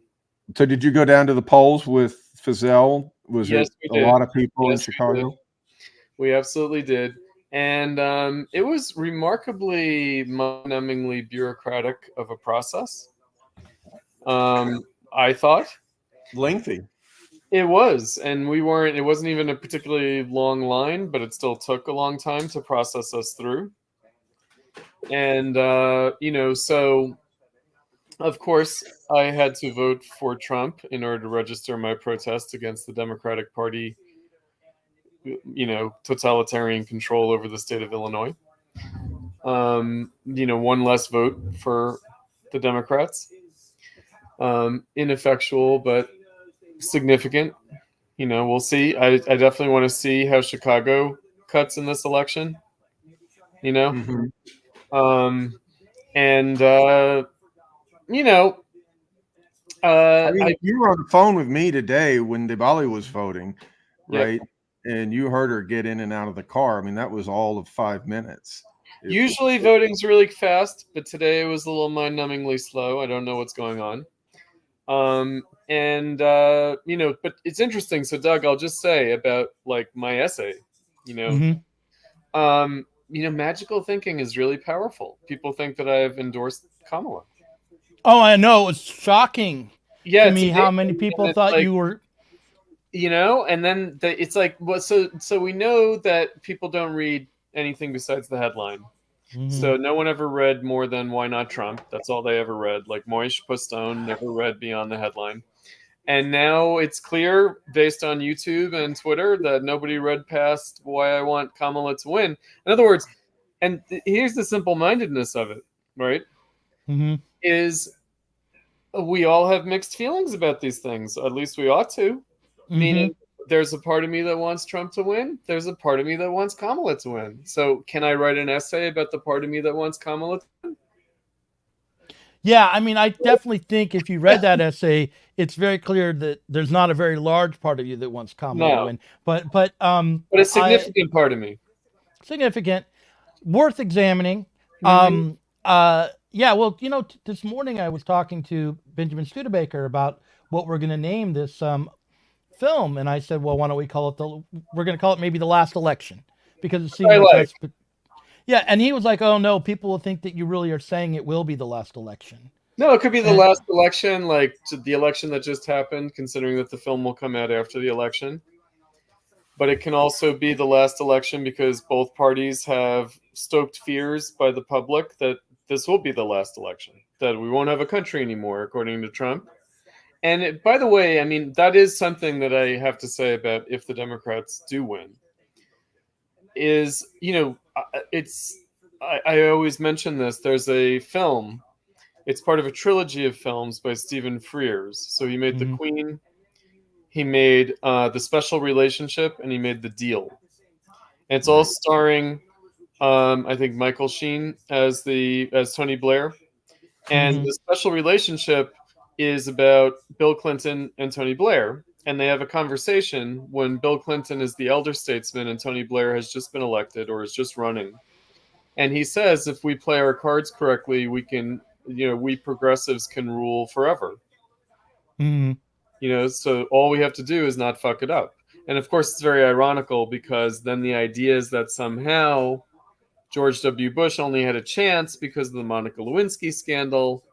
So did you go down to the polls with Fazell? Was Yes, it we a did. lot of people in Yes, Chicago? We absolutely did. And it was remarkably mind-numbingly bureaucratic of a process. I thought. Lengthy. It was, and it wasn't even a particularly long line, but it still took a long time to process us through. And, you know, so of course I had to vote for Trump in order to register my protest against the Democratic Party, you know, totalitarian control over the state of Illinois. You know, one less vote for the Democrats. Ineffectual, but significant. You know, we'll see. I definitely want to see how Chicago cuts in this election. You know, and you know, I mean, you were on the phone with me today when Dibali was voting, right? Yep. And you heard her get in and out of the car. I mean, that was all of 5 minutes. Usually voting's really fast, but today it was a little mind-numbingly slow. I don't know what's going on. And you know, but it's interesting. So Doug, I'll just say about like my essay, you know, you know, magical thinking is really powerful. People think that I've endorsed Kamala. Oh, I know. It was shocking to me it's how many people thought like, you were. You know, and then it's like, well, so we know that people don't read anything besides the headline. So no one ever read more than Why Not Trump. That's all they ever read. Like Moish Postone never read beyond the headline. And now it's clear based on YouTube and Twitter that nobody read past Why I Want Kamala to Win. In other words, and here's the simple-mindedness of it, right? Is we all have mixed feelings about these things. At least we ought to. Meaning there's a part of me that wants Trump to win. There's a part of me that wants Kamala to win. So can I write an essay about the part of me that wants Kamala to win? Yeah, I mean, I definitely think if you read that essay, it's very clear that there's not a very large part of you that wants Kamala to No. win. But a significant part of me. Significant, worth examining. Yeah, well, this morning I was talking to Benjamin Studebaker about what we're going to name this film, and I said, well, why don't we call it we're going to call it maybe The Last Election, because it seems like that's. Yeah, and he was like, oh no, people will think that you really are saying it will be the last election. No, it could be the last election, like the election that just happened, considering that the film will come out after the election. But it can also be the last election because both parties have stoked fears by the public that this will be the last election, that we won't have a country anymore, according to Trump. And by the way, I mean, that is something that I have to say about if the Democrats do win. Is, I always mention this. There's a film. It's part of a trilogy of films by Stephen Frears. So he made The Queen, he made The Special Relationship, and he made The Deal. And it's all starring, I think, Michael Sheen as Tony Blair. And The Special Relationship is about Bill Clinton and Tony Blair. And they have a conversation when Bill Clinton is the elder statesman and Tony Blair has just been elected or is just running. And he says, if we play our cards correctly, we can, we progressives can rule forever. So all we have to do is not fuck it up. And of course, it's very ironical because then the idea is that somehow George W. Bush only had a chance because of the Monica Lewinsky scandal,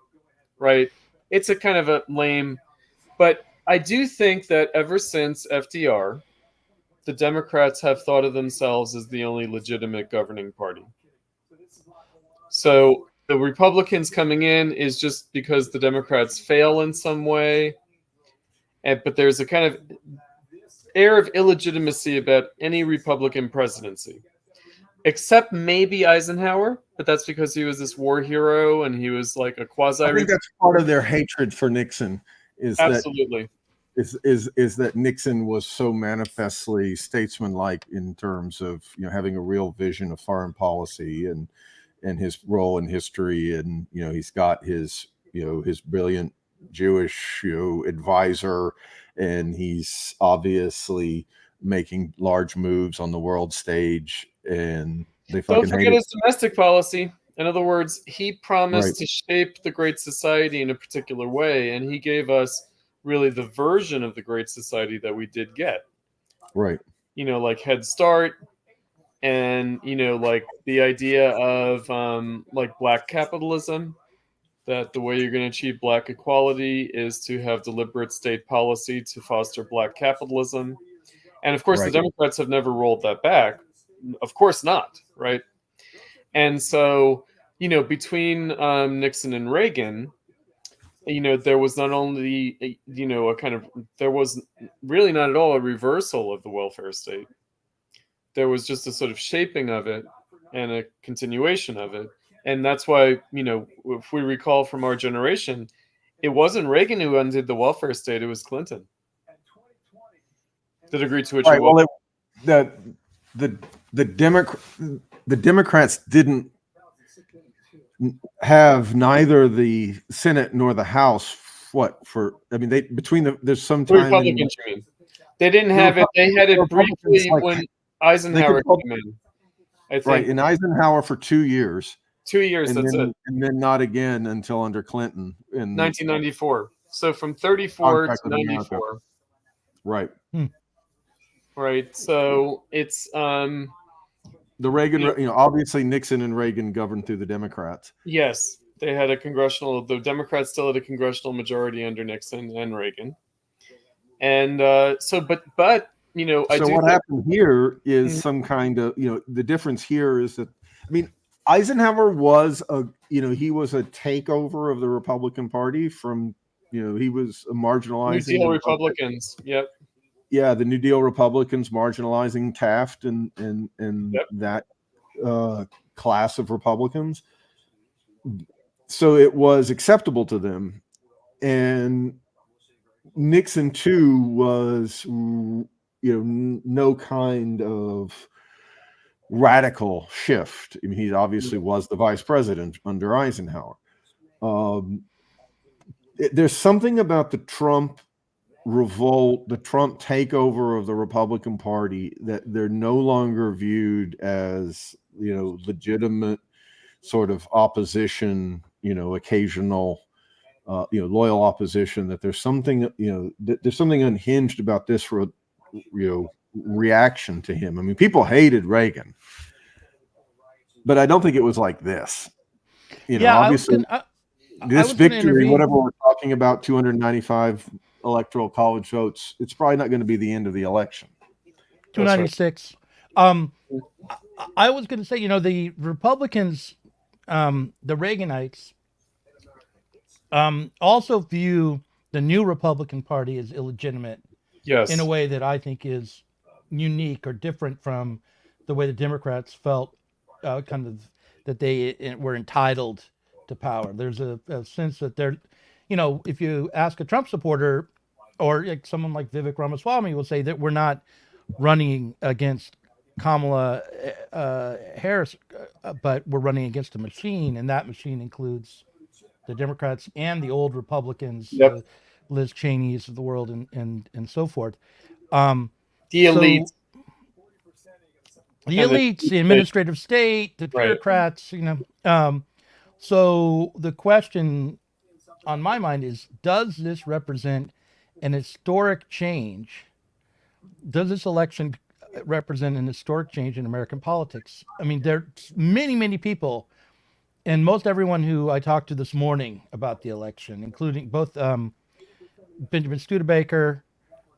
right? It's a kind of a lame, but I do think that ever since FDR, the Democrats have thought of themselves as the only legitimate governing party. So the Republicans coming in is just because the Democrats fail in some way. But there's a kind of air of illegitimacy about any Republican presidency, except maybe Eisenhower. But that's because he was this war hero and he was like a quasi. I think that's part of their hatred for Nixon. Absolutely. Is that Nixon was so manifestly statesmanlike in terms of having a real vision of foreign policy and his role in history, and he's got his his brilliant Jewish advisor, and he's obviously making large moves on the world stage, and they fucking don't forget his domestic policy. In other words, he promised to shape the Great Society in a particular way, and he gave us really the version of the Great Society that we did get. Right. Like Head Start, and like the idea of like black capitalism, that the way you're going to achieve black equality is to have deliberate state policy to foster black capitalism. And of course, the Democrats have never rolled that back. Of course not, right? And so, between Nixon and Reagan, there was not only, there was really not at all a reversal of the welfare state. There was just a sort of shaping of it and a continuation of it. And that's why, if we recall from our generation, it wasn't Reagan who undid the welfare state, it was Clinton. The degree to which the Democrats didn't have neither the Senate nor the House. There's some time. Republicans, you mean? They didn't have it. They had it briefly when Eisenhower came in. I think. Right, in Eisenhower for 2 years. 2 years, that's it. And then not again until under Clinton in 1994. So from 34 to 94. Right. Right. So it's the Reagan, obviously Nixon and Reagan governed through the Democrats. Yes, they had the Democrats still had a congressional majority under Nixon and Reagan. And but what happened here is some kind of, the difference here is that, Eisenhower was he was a takeover of the Republican Party from, he was marginalizing New Deal Republicans. Yep. Yeah, the New Deal Republicans marginalizing Taft and that class of Republicans. So it was acceptable to them. And Nixon too was no kind of radical shift. I mean, he obviously was the vice president under Eisenhower. There's something about the Trump revolt, the Trump takeover of the Republican Party, that they're no longer viewed as, legitimate sort of opposition, occasional, loyal opposition, that there's something, there's something unhinged about this, reaction to him. I mean, people hated Reagan, but I don't think it was like this. Obviously, this victory, whatever we're talking about, 295 electoral college votes, it's probably not going to be the end of the election. 296. I was going to say, the Republicans, the Reaganites, also view the new Republican Party as illegitimate. Yes. In a way that I think is unique or different from the way the Democrats felt, that they were entitled to power. There's a sense that they're, if you ask a Trump supporter, or someone like Vivek Ramaswamy will say that we're not running against Kamala Harris, but we're running against a machine, and that machine includes the Democrats and the old Republicans, Liz Cheney's of the world, and so forth. The elite. The elites, the administrative state, the bureaucrats, so the question on my mind is, does this represent an historic change? Does this election represent an historic change in American politics? I mean, there's many, many people, and most everyone who I talked to this morning about the election, including both Benjamin Studebaker,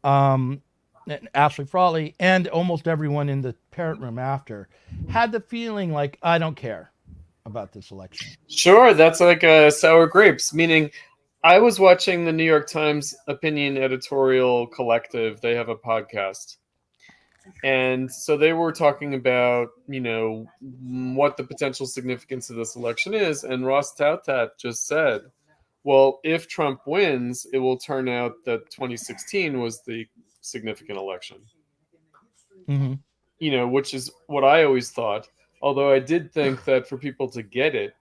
Ashley Frawley, and almost everyone in the parent room after, had the feeling like, I don't care about this election. Sure, that's like sour grapes, meaning I was watching the New York Times Opinion Editorial Collective. They have a podcast. And so they were talking about, what the potential significance of this election is. And Ross Tautat just said, well, if Trump wins, it will turn out that 2016 was the significant election. Mm-hmm. Which is what I always thought. Although I did think that for people to get it,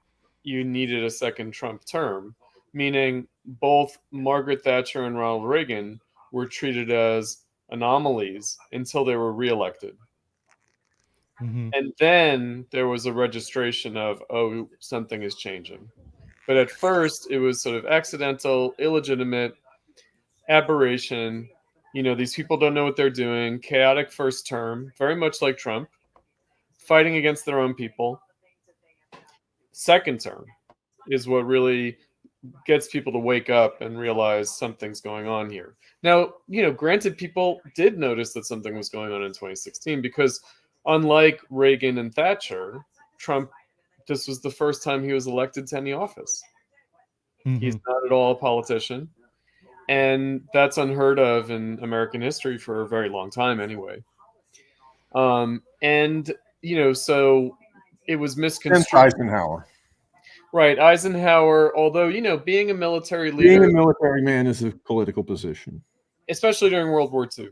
you needed a second Trump term, meaning both Margaret Thatcher and Ronald Reagan were treated as anomalies until they were reelected. Mm-hmm. And then there was a registration of, something is changing. But at first, it was sort of accidental, illegitimate, aberration. These people don't know what they're doing. Chaotic first term, very much like Trump, fighting against their own people. Second term is what really gets people to wake up and realize something's going on here. Now, granted, people did notice that something was going on in 2016 because unlike Reagan and Thatcher, Trump, this was the first time he was elected to any office. Mm-hmm. He's not at all a politician. And that's unheard of in American history for a very long time anyway. So it was misconstrued. Since Eisenhower. Right. Eisenhower, although, being a military leader. Being a military man is a political position. Especially during World War II.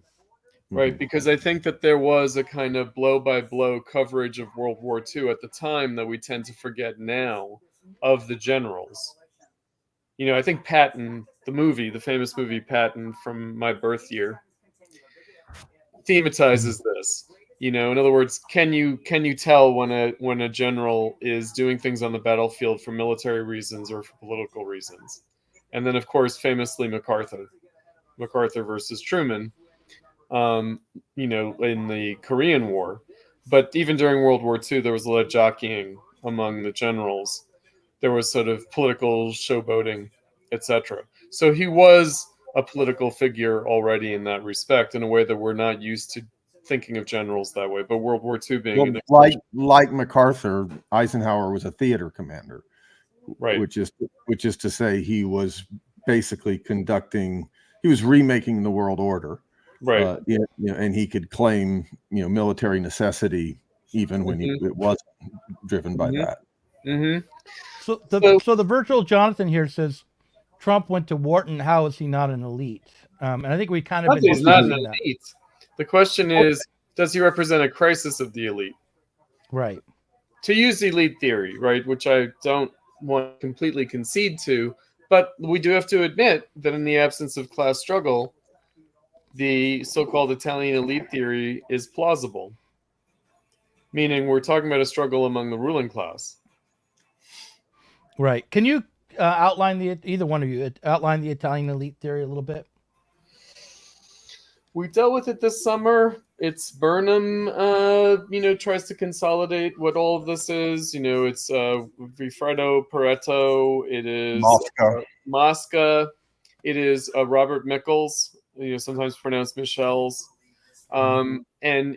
Right. Because I think that there was a kind of blow-by-blow coverage of World War II at the time that we tend to forget now of the generals. I think Patton, the famous movie Patton from my birth year, thematizes this. In other words, can you tell when a general is doing things on the battlefield for military reasons or for political reasons? And then, of course, famously MacArthur versus Truman, in the Korean War. But even during World War II, there was a lot of jockeying among the generals. There was sort of political showboating, etc. So he was a political figure already in that respect, in a way that we're not used to thinking of generals that way. But World War II being like MacArthur, Eisenhower was a theater commander, right? Which is to say, he was basically he was remaking the world order, right? And he could claim military necessity even when it wasn't driven by that. Mm-hmm. So the virtual Jonathan here says, Trump went to Wharton. How is he not an elite? And I think we kind of been he's not an elite. The question is, does he represent a crisis of the elite? Right. To use elite theory, right, which I don't want to completely concede to, but we do have to admit that in the absence of class struggle, the so-called Italian elite theory is plausible. Meaning we're talking about a struggle among the ruling class. Right. Can you outline either one of you outline the Italian elite theory a little bit? We dealt with it this summer. It's Burnham, tries to consolidate what all of this is. It's Vilfredo Pareto. It is Mosca. It is Robert Michels, sometimes pronounced Michels. And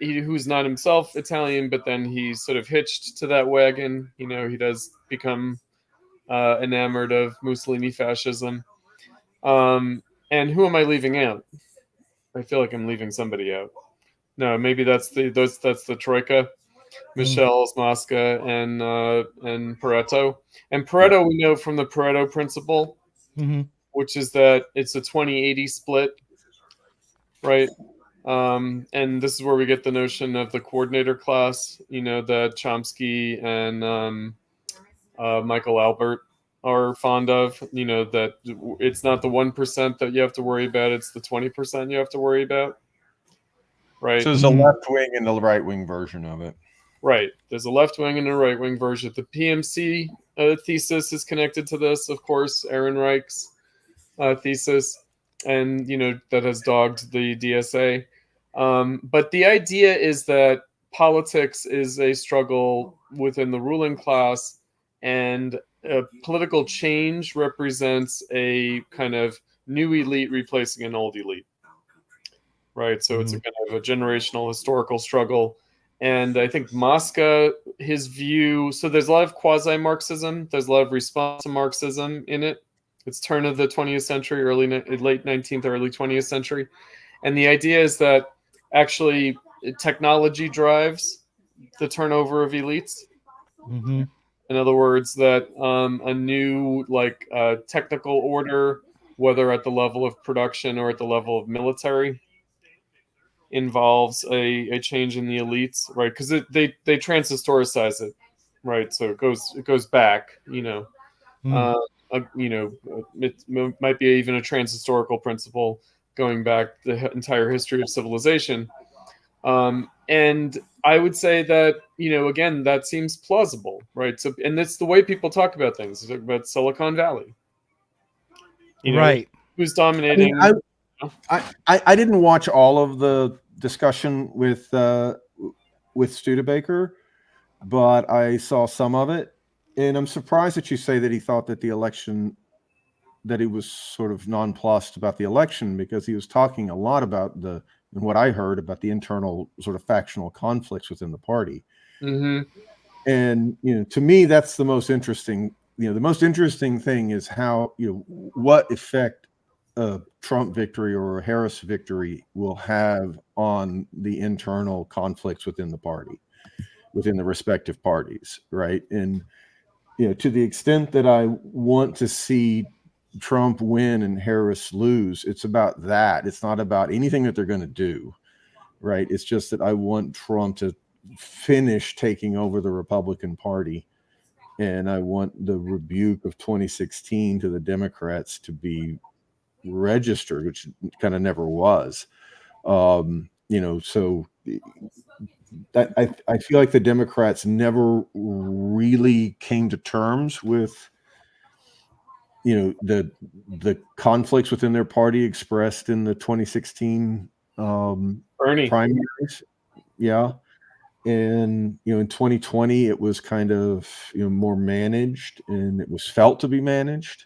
who's not himself Italian, but then he's sort of hitched to that wagon. He does become enamored of Mussolini fascism. And who am I leaving out? I feel like I'm leaving somebody out. No, maybe that's the troika. Michels, Mosca, and Pareto. And Pareto, we know from the Pareto principle, which is that it's a 20-80 split, right? And this is where we get the notion of the coordinator class, that Chomsky and Michael Albert are fond of, that it's not the 1% that you have to worry about, it's the 20% you have to worry about. Right. So there's a left wing and a right wing version of it. Right. There's a left wing and a right wing version. The PMC thesis is connected to this, of course, Aaron Reich's thesis, and that has dogged the DSA. But the idea is that politics is a struggle within the ruling class, and political change represents a kind of new elite replacing an old elite. Right. So it's a kind of a generational historical struggle. And I think Mosca, his view, so there's a lot of quasi-Marxism. There's a lot of response to Marxism in it. It's turn of the 20th century, late 19th, early 20th century. And the idea is that actually technology drives the turnover of elites. In other words, that a new technical order, whether at the level of production or at the level of military, involves a change in the elites, right? Because they transhistoricize it, right? So it goes back, it might be even a transhistorical principle going back the entire history of civilization. And I would say that, again, that seems plausible, right? So, and it's the way people talk about things. They talk about Silicon Valley, right? Who's dominating? I didn't watch all of the discussion with Studebaker, but I saw some of it, and I'm surprised that you say that he thought that the election, that he was sort of nonplussed about the election, because he was talking a lot about and what I heard about the internal sort of factional conflicts within the party. And to me, that's the most interesting. The most interesting thing is how what effect a Trump victory or a Harris victory will have on the internal conflicts within the party, within the respective parties, right? And to the extent that I want to see Trump win and Harris lose, it's about that. It's not about anything that they're going to do, right? It's just that I want Trump to finish taking over the Republican Party, and I want the rebuke of 2016 to the Democrats to be registered, which kind of never was. So that I feel like the Democrats never really came to terms with the conflicts within their party expressed in the 2016 primaries. Yeah. And in 2020 it was kind of more managed, and it was felt to be managed,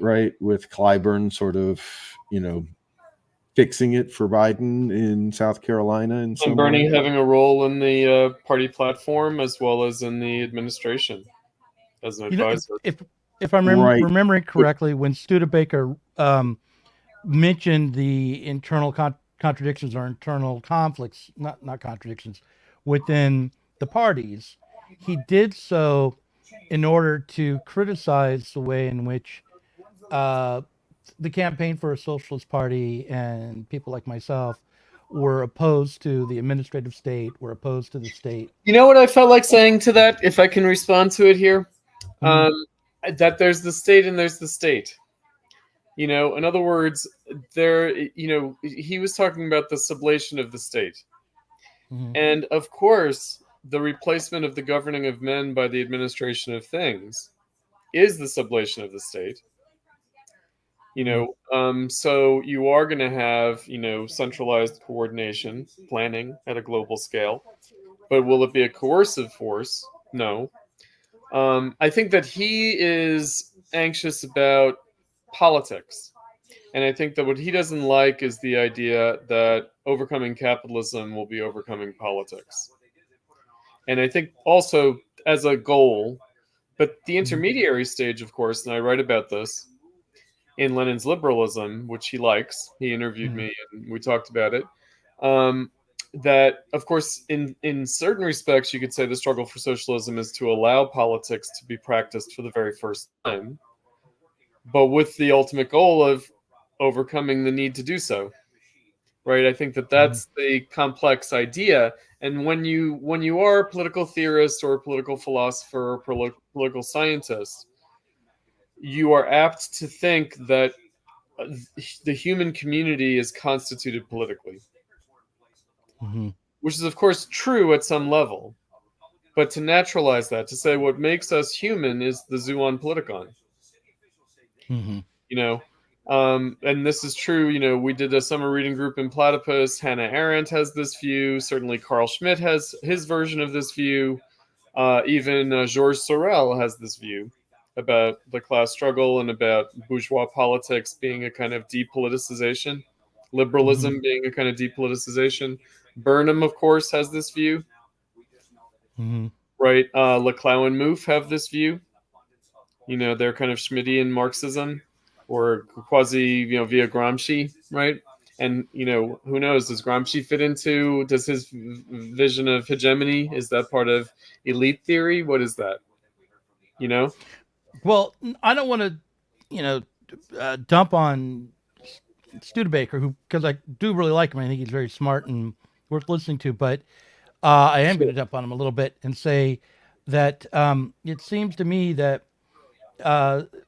right, with Clyburn sort of fixing it for Biden in South Carolina, and Bernie having a role in the party platform as well as in the administration as an advisor. If I'm remembering correctly, when Studebaker mentioned the internal contradictions or internal conflicts, not contradictions, within the parties, he did so in order to criticize the way in which the campaign for a socialist party and people like myself we're opposed to the administrative state, we're opposed to the state. You know what I felt like saying to that, if I can respond to it here? That there's the state and there's the state. You know, in other words, he was talking about the sublation of the state. And of course, the replacement of the governing of men by the administration of things is the sublation of the state. So you are going to have, centralized coordination, planning at a global scale. But will it be a coercive force? No. I think that he is anxious about politics. And I think that what he doesn't like is the idea that overcoming capitalism will be overcoming politics. And I think also as a goal, but the intermediary stage, of course, and I write about this in Lenin's liberalism, which he likes. He interviewed me and we talked about it. That, of course, in certain respects, you could say the struggle for socialism is to allow politics to be practiced for the very first time, but with the ultimate goal of overcoming the need to do so. Right? I think that that's the complex idea. And when you are a political theorist or a political philosopher or political scientist, you are apt to think that the human community is constituted politically. Which is, of course, true at some level. But to naturalize that, to say what makes us human is the zoon politikon. And this is true. We did a summer reading group in Platypus. Hannah Arendt has this view. Certainly Carl Schmitt has his version of this view. Even Georges Sorel has this view about the class struggle and about bourgeois politics being a kind of depoliticization, liberalism being a kind of depoliticization. Burnham, of course, has this view. Right? Leclau and Mouffe have this view. They're kind of Schmittian Marxism, or quasi, via Gramsci, right? And, who knows, does Gramsci fit into, does his vision of hegemony, is that part of elite theory? What is that? Well, I don't want to, dump on Studebaker, because I do really like him. I think he's very smart and worth listening to, but I am going to dump on him a little bit and say that it seems to me that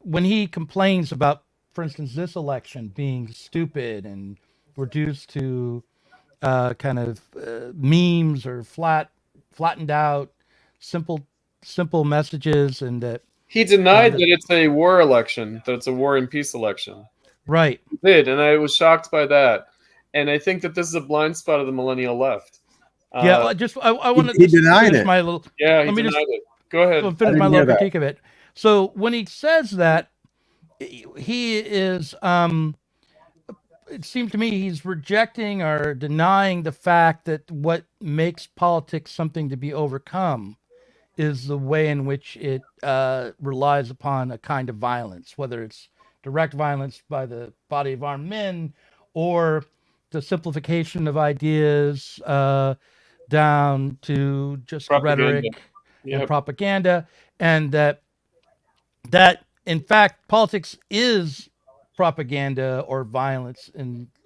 when he complains about, for instance, this election being stupid and reduced to kind of memes or flattened out, simple messages, and that he denied that it's a war election, that it's a war and peace election. Right. He did, and I was shocked by that. And I think that this is a blind spot of the millennial left. I want to denied it. My little. Yeah, he denied it. Go ahead. I'll finish my little critique of it. So when he says that, he is, it seems to me he's rejecting or denying the fact that what makes politics something to be overcome is the way in which it relies upon a kind of violence, whether it's direct violence by the body of armed men or the simplification of ideas down to just rhetoric and propaganda, and that in fact politics is propaganda or violence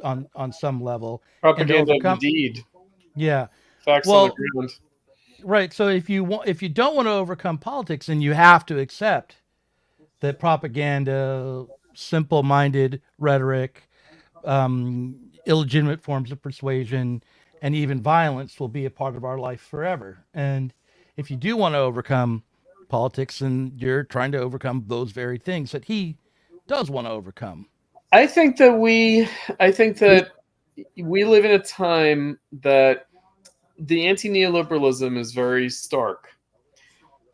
on some level. Propaganda indeed. Yeah. Facts on the ground. Right. So if you don't want to overcome politics, then you have to accept that propaganda, simple-minded rhetoric, illegitimate forms of persuasion, and even violence will be a part of our life forever. And if you do want to overcome politics, then you're trying to overcome those very things that he does want to overcome. I think that we live in a time that the anti-neoliberalism is very stark.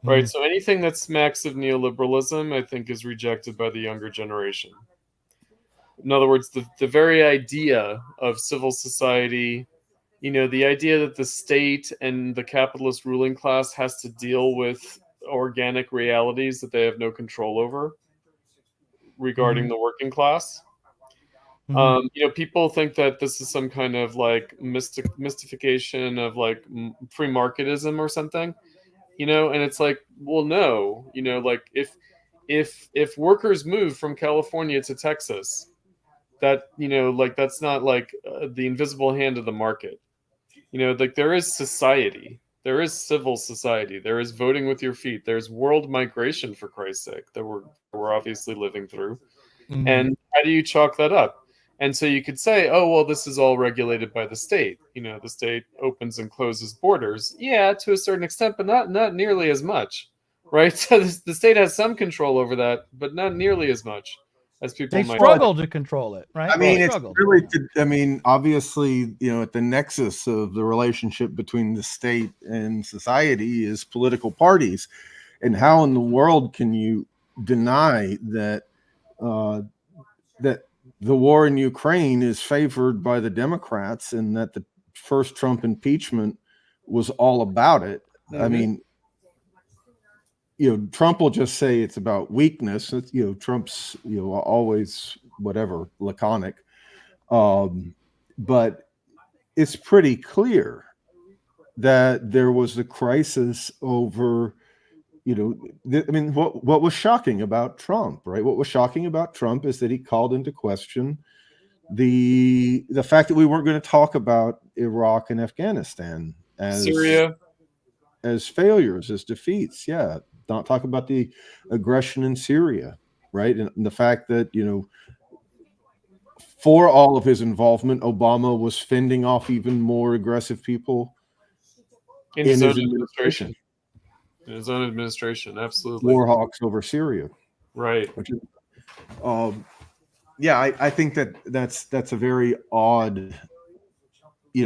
Right? So anything that smacks of neoliberalism, I think, is rejected by the younger generation. In other words, the very idea of civil society, the idea that the state and the capitalist ruling class has to deal with organic realities that they have no control over regarding the working class. People think that this is some kind of like mystification of like free marketism or something, and it's like, well, no, like if workers move from California to Texas, that, like that's not like the invisible hand of the market. Like there is society, there is civil society, there is voting with your feet, there's world migration, for Christ's sake, that we're obviously living through. Mhm. And how do you chalk that up? And so you could say, oh, well, this is all regulated by the state. The state opens and closes borders. Yeah, to a certain extent, but not nearly as much, right? So the state has some control over that, but not nearly as much as people They might. struggle to control it, right? I mean, They it's struggle. really, obviously, at the nexus of the relationship between the state and society is political parties. And how in the world can you deny that that the war in Ukraine is favored by the Democrats and that the first Trump impeachment was all about it? I Mhm. mean, Trump will just say it's about weakness. Trump's, always whatever, laconic. But it's pretty clear that there was a crisis over, what was shocking about Trump, right? What was shocking about Trump is that he called into question the fact that we weren't going to talk about Iraq and Afghanistan Syria, as failures, as defeats. Yeah. Not talk about the aggression in Syria, right? And the fact that, for all of his involvement, Obama was fending off even more aggressive people in his own administration. In his own administration, absolutely. War hawks over Syria. Right. Which is, yeah, I think that's a very odd,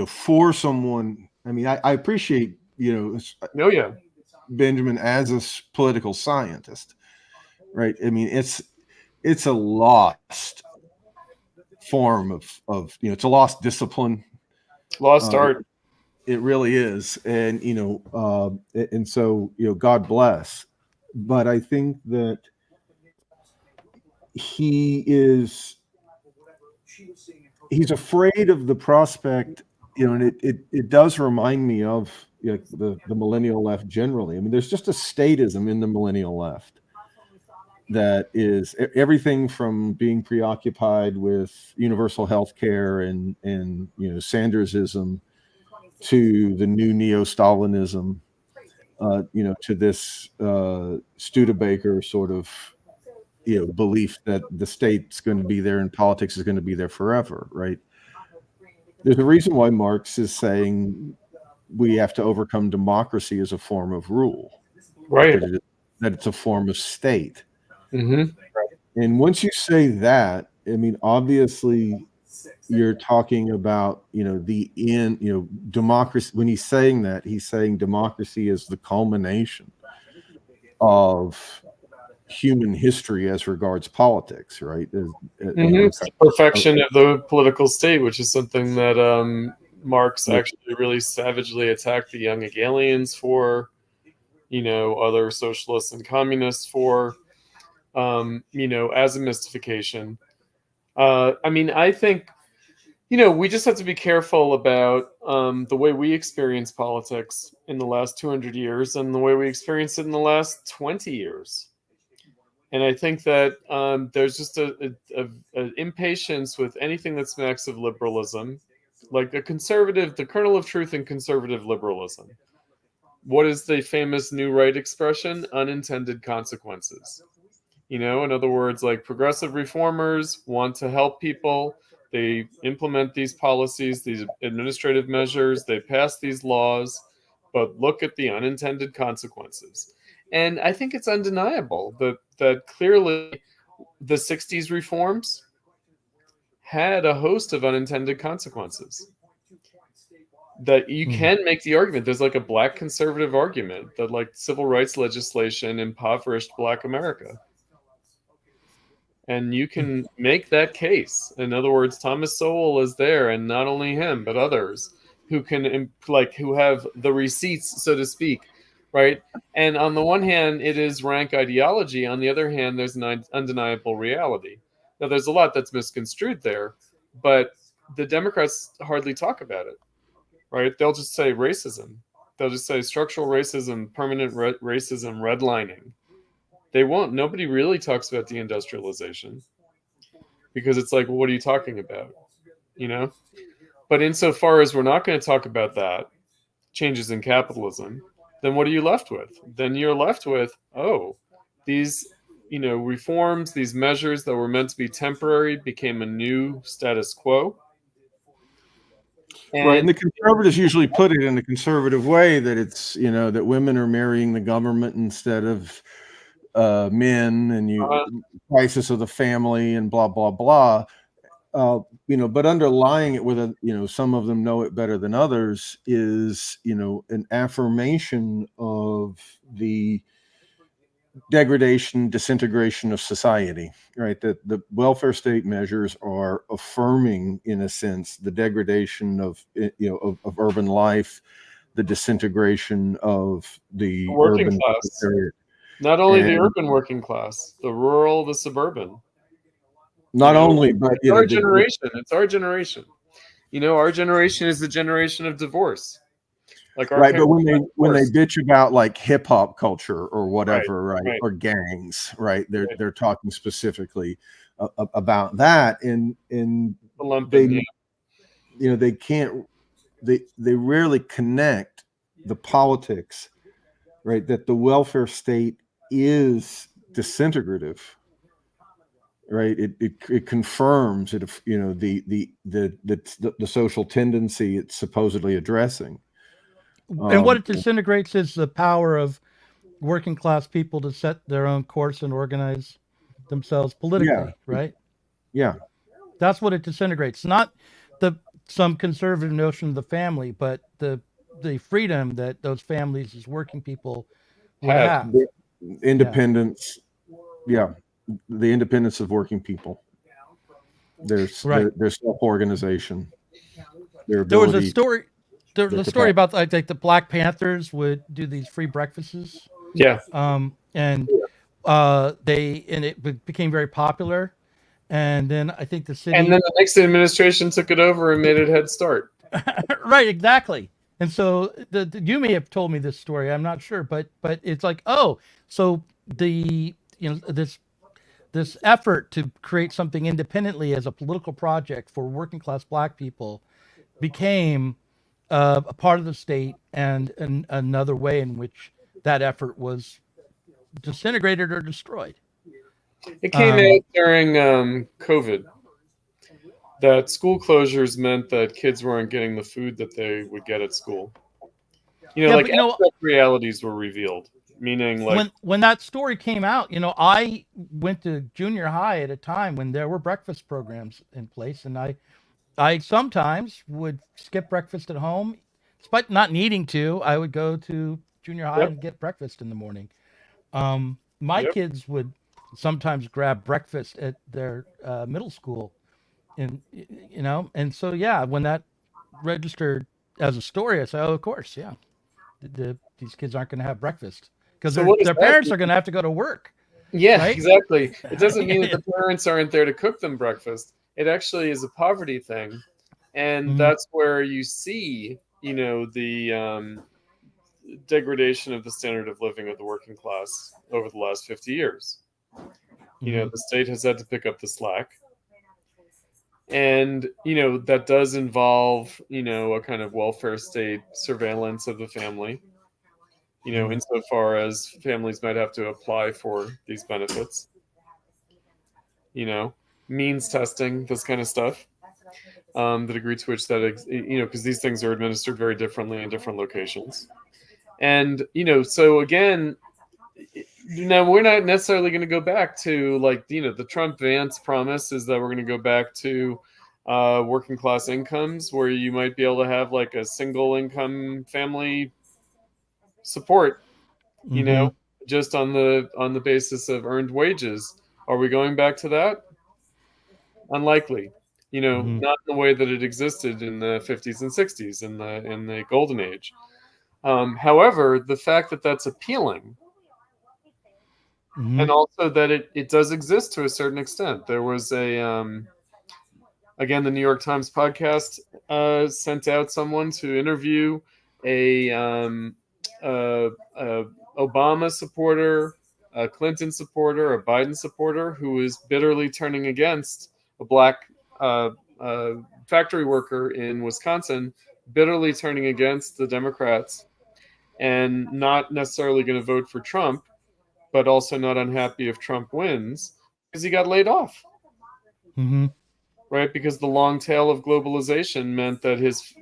for someone. I mean, I appreciate, oh yeah, Benjamin as a political scientist, right? I mean, it's a lost form of it's a lost discipline, lost art. It really is, and and so God bless. But I think that he's afraid of the prospect, and it does remind me of the millennial left generally. I mean, there's just a statism in the millennial left that is everything from being preoccupied with universal health care and Sandersism to the new neo-Stalinism, to this Studebaker sort of belief that the state's going to be there and politics is going to be there forever, right? There's a reason why Marx is saying we have to overcome democracy as a form of rule, right? That it's a form of state. Mm-hmm. And once you say that, I mean, obviously you're talking about, democracy. When he's saying that, he's saying democracy is the culmination of human history as regards politics, right? Perfection of the political state, which is something that Marx actually really savagely attacked the young Hegelians for, other socialists and communists for, as a mystification. I mean, I think, we just have to be careful about the way we experience politics in the last 200 years and the way we experience it in the last 20 years. And I think that there's just an impatience with anything that smacks of liberalism, like the kernel of truth in conservative liberalism. What is the famous new right expression? Unintended consequences. In other words, like progressive reformers want to help people. They implement these policies, these administrative measures, they pass these laws, but look at the unintended consequences. And I think it's undeniable that clearly the 60s reforms had a host of unintended consequences. That you can make the argument, there's like a black conservative argument that like civil rights legislation impoverished Black America. And you can make that case. In other words, Thomas Sowell is there, and not only him, but others who can who have the receipts, so to speak, right? And on the one hand, it is rank ideology. On the other hand, there's an undeniable reality. Now, there's a lot that's misconstrued there, but the Democrats hardly talk about it, right? They'll just say racism. They'll just say structural racism, permanent racism, redlining. They won't. Nobody really talks about deindustrialization. because it's like, well, what are you talking about? But insofar as we're not going to talk about that, changes in capitalism, then what are you left with? Then you're left with, these reforms, these measures that were meant to be temporary became a new status quo. Right, and the conservatives usually put it in a conservative way that it's that women are marrying the government instead of men, and crisis of the family, and blah blah blah. But underlying it with some of them know it better than others is an affirmation of the degradation, disintegration of society, right? That the welfare state measures are affirming, in a sense, the degradation of urban life, the disintegration of the working urban class. Not only the urban working class, the rural, the suburban. Not only, but it's our generation. It's our generation. Our generation is the generation of divorce. Like right, but when they bitch about like hip hop culture or whatever, right, or gangs, right, they're talking specifically about that, and they they can't they rarely connect the politics, right, that the welfare state is disintegrative, right? It confirms it, the social tendency it's supposedly addressing. And what it disintegrates is the power of working class people to set their own course and organize themselves politically, right? Yeah. That's what it disintegrates. Not some conservative notion of the family, but the freedom that those families as working people would have. Independence. Yeah. The independence of working people. Their self-organization. Their ability. There was a story. There was a story about like the Black Panthers would do these free breakfasts. Yeah. And it became very popular. And then I think the city. And then the next administration took it over and made it Head Start. Right, exactly. And so you may have told me this story. I'm not sure, but it's like, so this effort to create something independently as a political project for working class Black people became a part of the state, and another way in which that effort was disintegrated or destroyed. It came out during COVID that school closures meant that kids weren't getting the food that they would get at school. Realities were revealed, meaning like when that story came out, I went to junior high at a time when there were breakfast programs in place, and I sometimes would skip breakfast at home, despite not needing to. I would go to junior high and get breakfast in the morning. My kids would sometimes grab breakfast at their middle school, and so when that registered as a story, I said, of course, these kids aren't going to have breakfast because their parents are going to have to go to work. Yeah, right? Exactly. It doesn't mean that the parents aren't there to cook them breakfast. It actually is a poverty thing, and that's where you see, the degradation of the standard of living of the working class over the last 50 years. The state has had to pick up the slack, and that does involve a kind of welfare state surveillance of the family. Insofar as families might have to apply for these benefits. Means testing, this kind of stuff. The degree to which that, because these things are administered very differently in different locations. And, so again, now we're not necessarily going to go back to the Trump-Vance promise is that we're going to go back to working class incomes where you might be able to have like a single income family support, just on the basis of earned wages. Are we going back to that? Unlikely. Not in the way that it existed in the 50s and 60s in the golden age. However, the fact that that's appealing, and also that it does exist to a certain extent. There was again, the New York Times podcast sent out someone to interview a Obama supporter, a Clinton supporter, a Biden supporter who is bitterly turning against a black factory worker in Wisconsin, bitterly turning against the Democrats and not necessarily going to vote for Trump, but also not unhappy if Trump wins because he got laid off. Mm-hmm. Right, because the long tail of globalization meant that his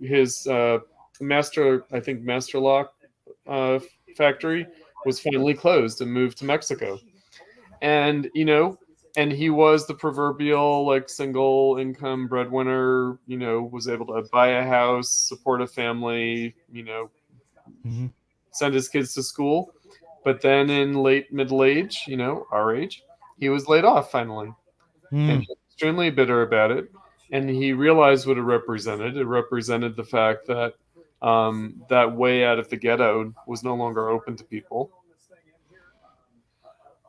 master lock factory was finally closed and moved to Mexico, and and he was the proverbial like single income breadwinner. Was able to buy a house, support a family, Mm-hmm. send his kids to school, but then in late middle age, our age, he was laid off finally. And he was extremely bitter about it. And he realized what it represented. It represented the fact that that way out of the ghetto was no longer open to people.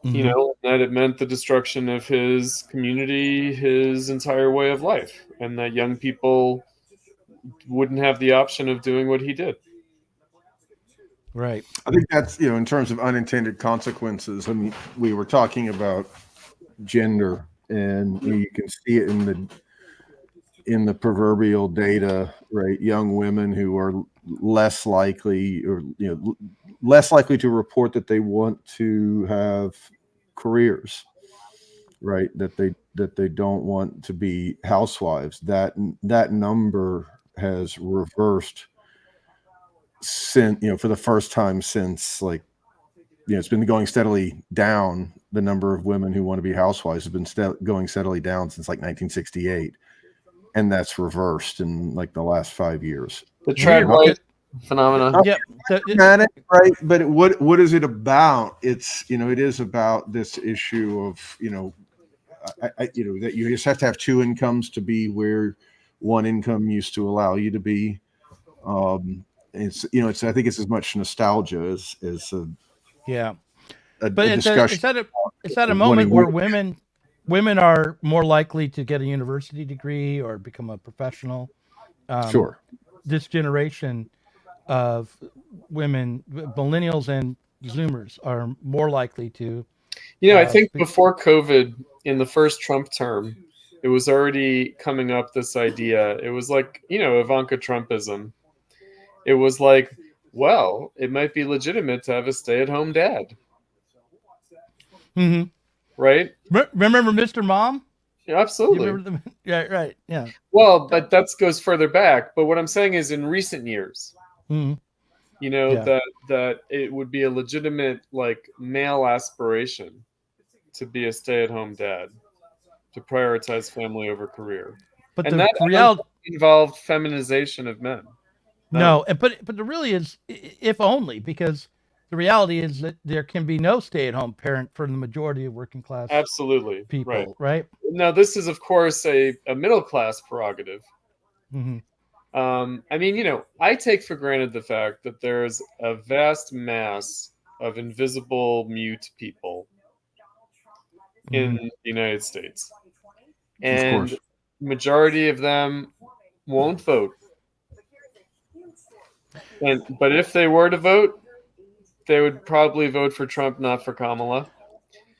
Mm-hmm. That it meant the destruction of his community, his entire way of life, and that young people wouldn't have the option of doing what he did. Right. I think that's, in terms of unintended consequences. I mean, we were talking about gender, and you can see it in the proverbial data, right? Young women who are less likely to report that they want to have careers, right? That they don't want to be housewives. That number has reversed since, for the first time since, like, it's been going steadily down. The number of women who want to be housewives has been going steadily down since like 1968, and that's reversed in like the last 5 years. The trad wife phenomenon. Yep. Right. But what is it about? It's, it is about this issue of, that you just have to have two incomes to be where one income used to allow you to be. It's, I think it's as much nostalgia as a discussion. It's at a moment where women are more likely to get a university degree or become a professional. Sure. This generation of women, millennials and Zoomers, are more likely to. I think before COVID, in the first Trump term, it was already coming up, this idea. It was like, Ivanka Trumpism. It was like, well, it might be legitimate to have a stay-at-home dad. Mm-hmm. Right? Remember Mr. Mom? Yeah, absolutely. You remember yeah, right. Yeah. Well, but that goes further back. But what I'm saying is, in recent years, mm-hmm. that it would be a legitimate, like, male aspiration to be a stay-at-home dad, to prioritize family over career. But and the that reality involved feminization of men. No, but there really is, if only, because the reality is that there can be no stay-at-home parent for the majority of working class people, right? Now, this is, of course, a middle-class prerogative. Mm-hmm. I mean, I take for granted the fact that there's a vast mass of invisible, mute people in the United States. And majority of them won't vote. But if they were to vote, they would probably vote for Trump, not for Kamala.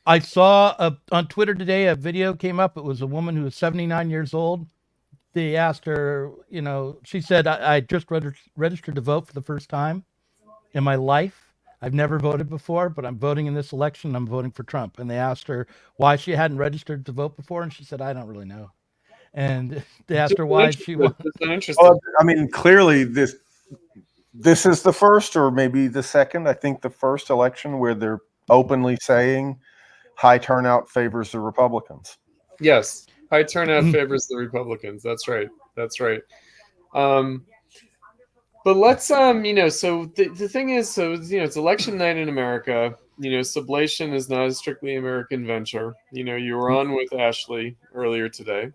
I saw on Twitter today a video came up. It was a woman who was 79 years old. They asked her, she said, I just registered to vote for the first time in my life. I've never voted before, but I'm voting in this election. I'm voting for Trump. And they asked her why she hadn't registered to vote before. And she said, I don't really know. And they asked her why she was. Well, I mean, clearly this is the first, or maybe the second, I think the first election where they're openly saying high turnout favors the Republicans. Yes. High turnout favors the Republicans. That's right. But let's, so the thing is, it's election night in America. Sublation is not a strictly American venture. You were on with Ashley earlier today,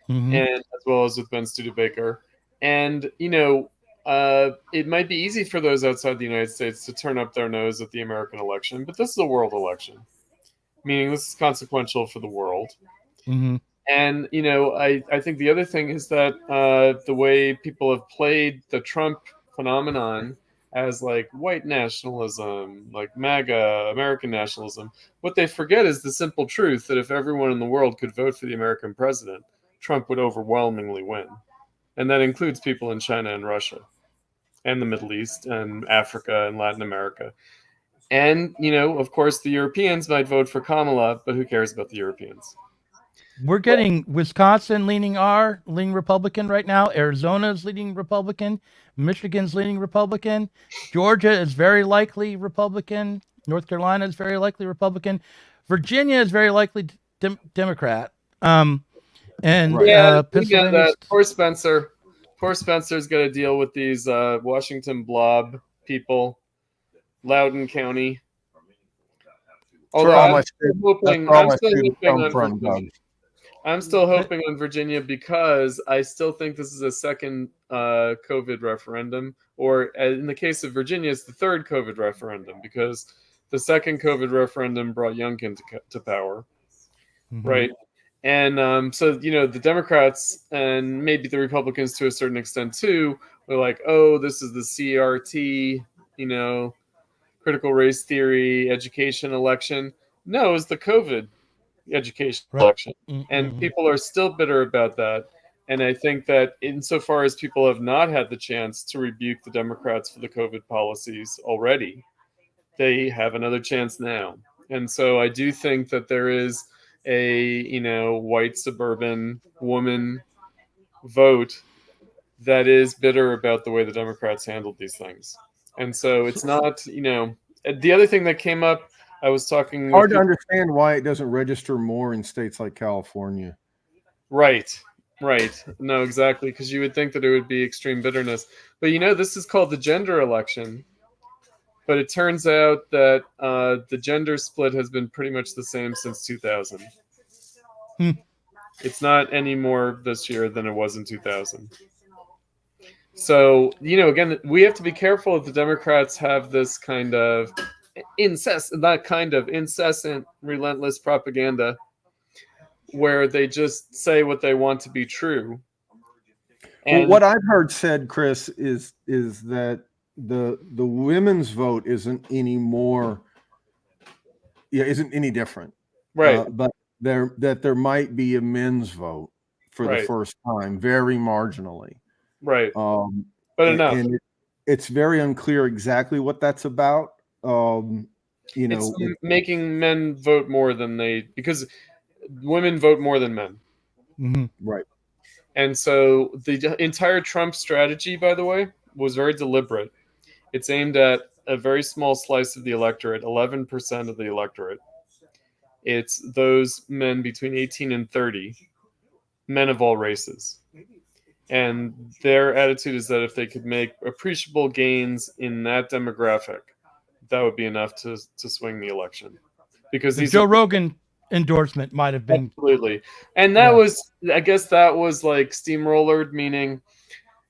and as well as with Ben Studebaker. And, it might be easy for those outside the United States to turn up their nose at the American election, but this is a world election, meaning this is consequential for the world. Mm-hmm. And, I think the other thing is that the way people have played the Trump phenomenon as like white nationalism, like MAGA, American nationalism, what they forget is the simple truth that if everyone in the world could vote for the American president, Trump would overwhelmingly win. And that includes people in China and Russia and the Middle East and Africa and Latin America. And, of course, the Europeans might vote for Kamala, but who cares about the Europeans? We're getting Wisconsin leaning Republican right now. Arizona's leaning Republican. Michigan's leaning Republican. Georgia is very likely Republican. North Carolina is very likely Republican. Virginia is very likely Democrat. And Pennsylvania. That. Poor Spencer. Poor Spencer's got to deal with these Washington blob people, Loudoun County. Although I'm still hoping on Virginia because I still think this is a second COVID referendum, or in the case of Virginia, it's the third COVID referendum because the second COVID referendum brought Youngkin to power, right? And so, the Democrats and maybe the Republicans to a certain extent too were like, oh, this is the CRT, critical race theory education election. No, it's the COVID education election. And people are still bitter about that. And I think that insofar as people have not had the chance to rebuke the Democrats for the COVID policies already, they have another chance now. And so I do think that there is a, white suburban woman vote that is bitter about the way the Democrats handled these things. And so it's not, the other thing that came up, I was talking. Hard to understand why it doesn't register more in states like California. Right. No, exactly. Because you would think that it would be extreme bitterness. But, this is called the gender election. But it turns out that the gender split has been pretty much the same since 2000. It's not any more this year than it was in 2000. So, again, we have to be careful if the Democrats have this kind of incessant, relentless propaganda where they just say what they want to be true. And what I've heard said, Chris, is that the women's vote isn't any different, right? But there might be a men's vote for the first time, very marginally, right? But enough. And it's very unclear exactly what that's about. It's making men vote more than because women vote more than men, right? And so the entire Trump strategy, by the way, was very deliberate. It's aimed at a very small slice of the electorate, 11% of the electorate. It's those men between 18 and 30, men of all races. And their attitude is that if they could make appreciable gains in that demographic, that would be enough to swing the election. Because the Joe Rogan endorsement might have been. Absolutely. And that was, I guess that was like steamrollered, meaning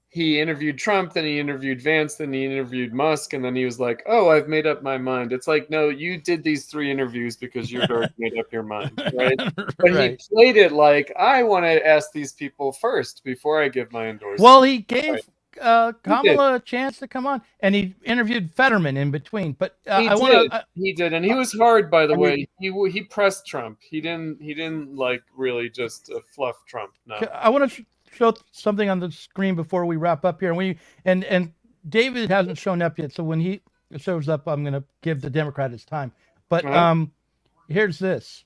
he interviewed Trump, then he interviewed Vance, then he interviewed Musk, and then he was like, oh, I've made up my mind. It's like, no, you did these 3 interviews because you'd already made up your mind, right? But he played it like, I want to ask these people first before I give my endorsement. Well, he gave Kamala a chance to come on, and he interviewed Fetterman in between. But he did, and he was hard, by the way. He pressed Trump. He didn't like really just fluff Trump. No, I want to show something on the screen before we wrap up here. And David hasn't shown up yet, so when he shows up, I'm going to give the Democrat his time. But here's this.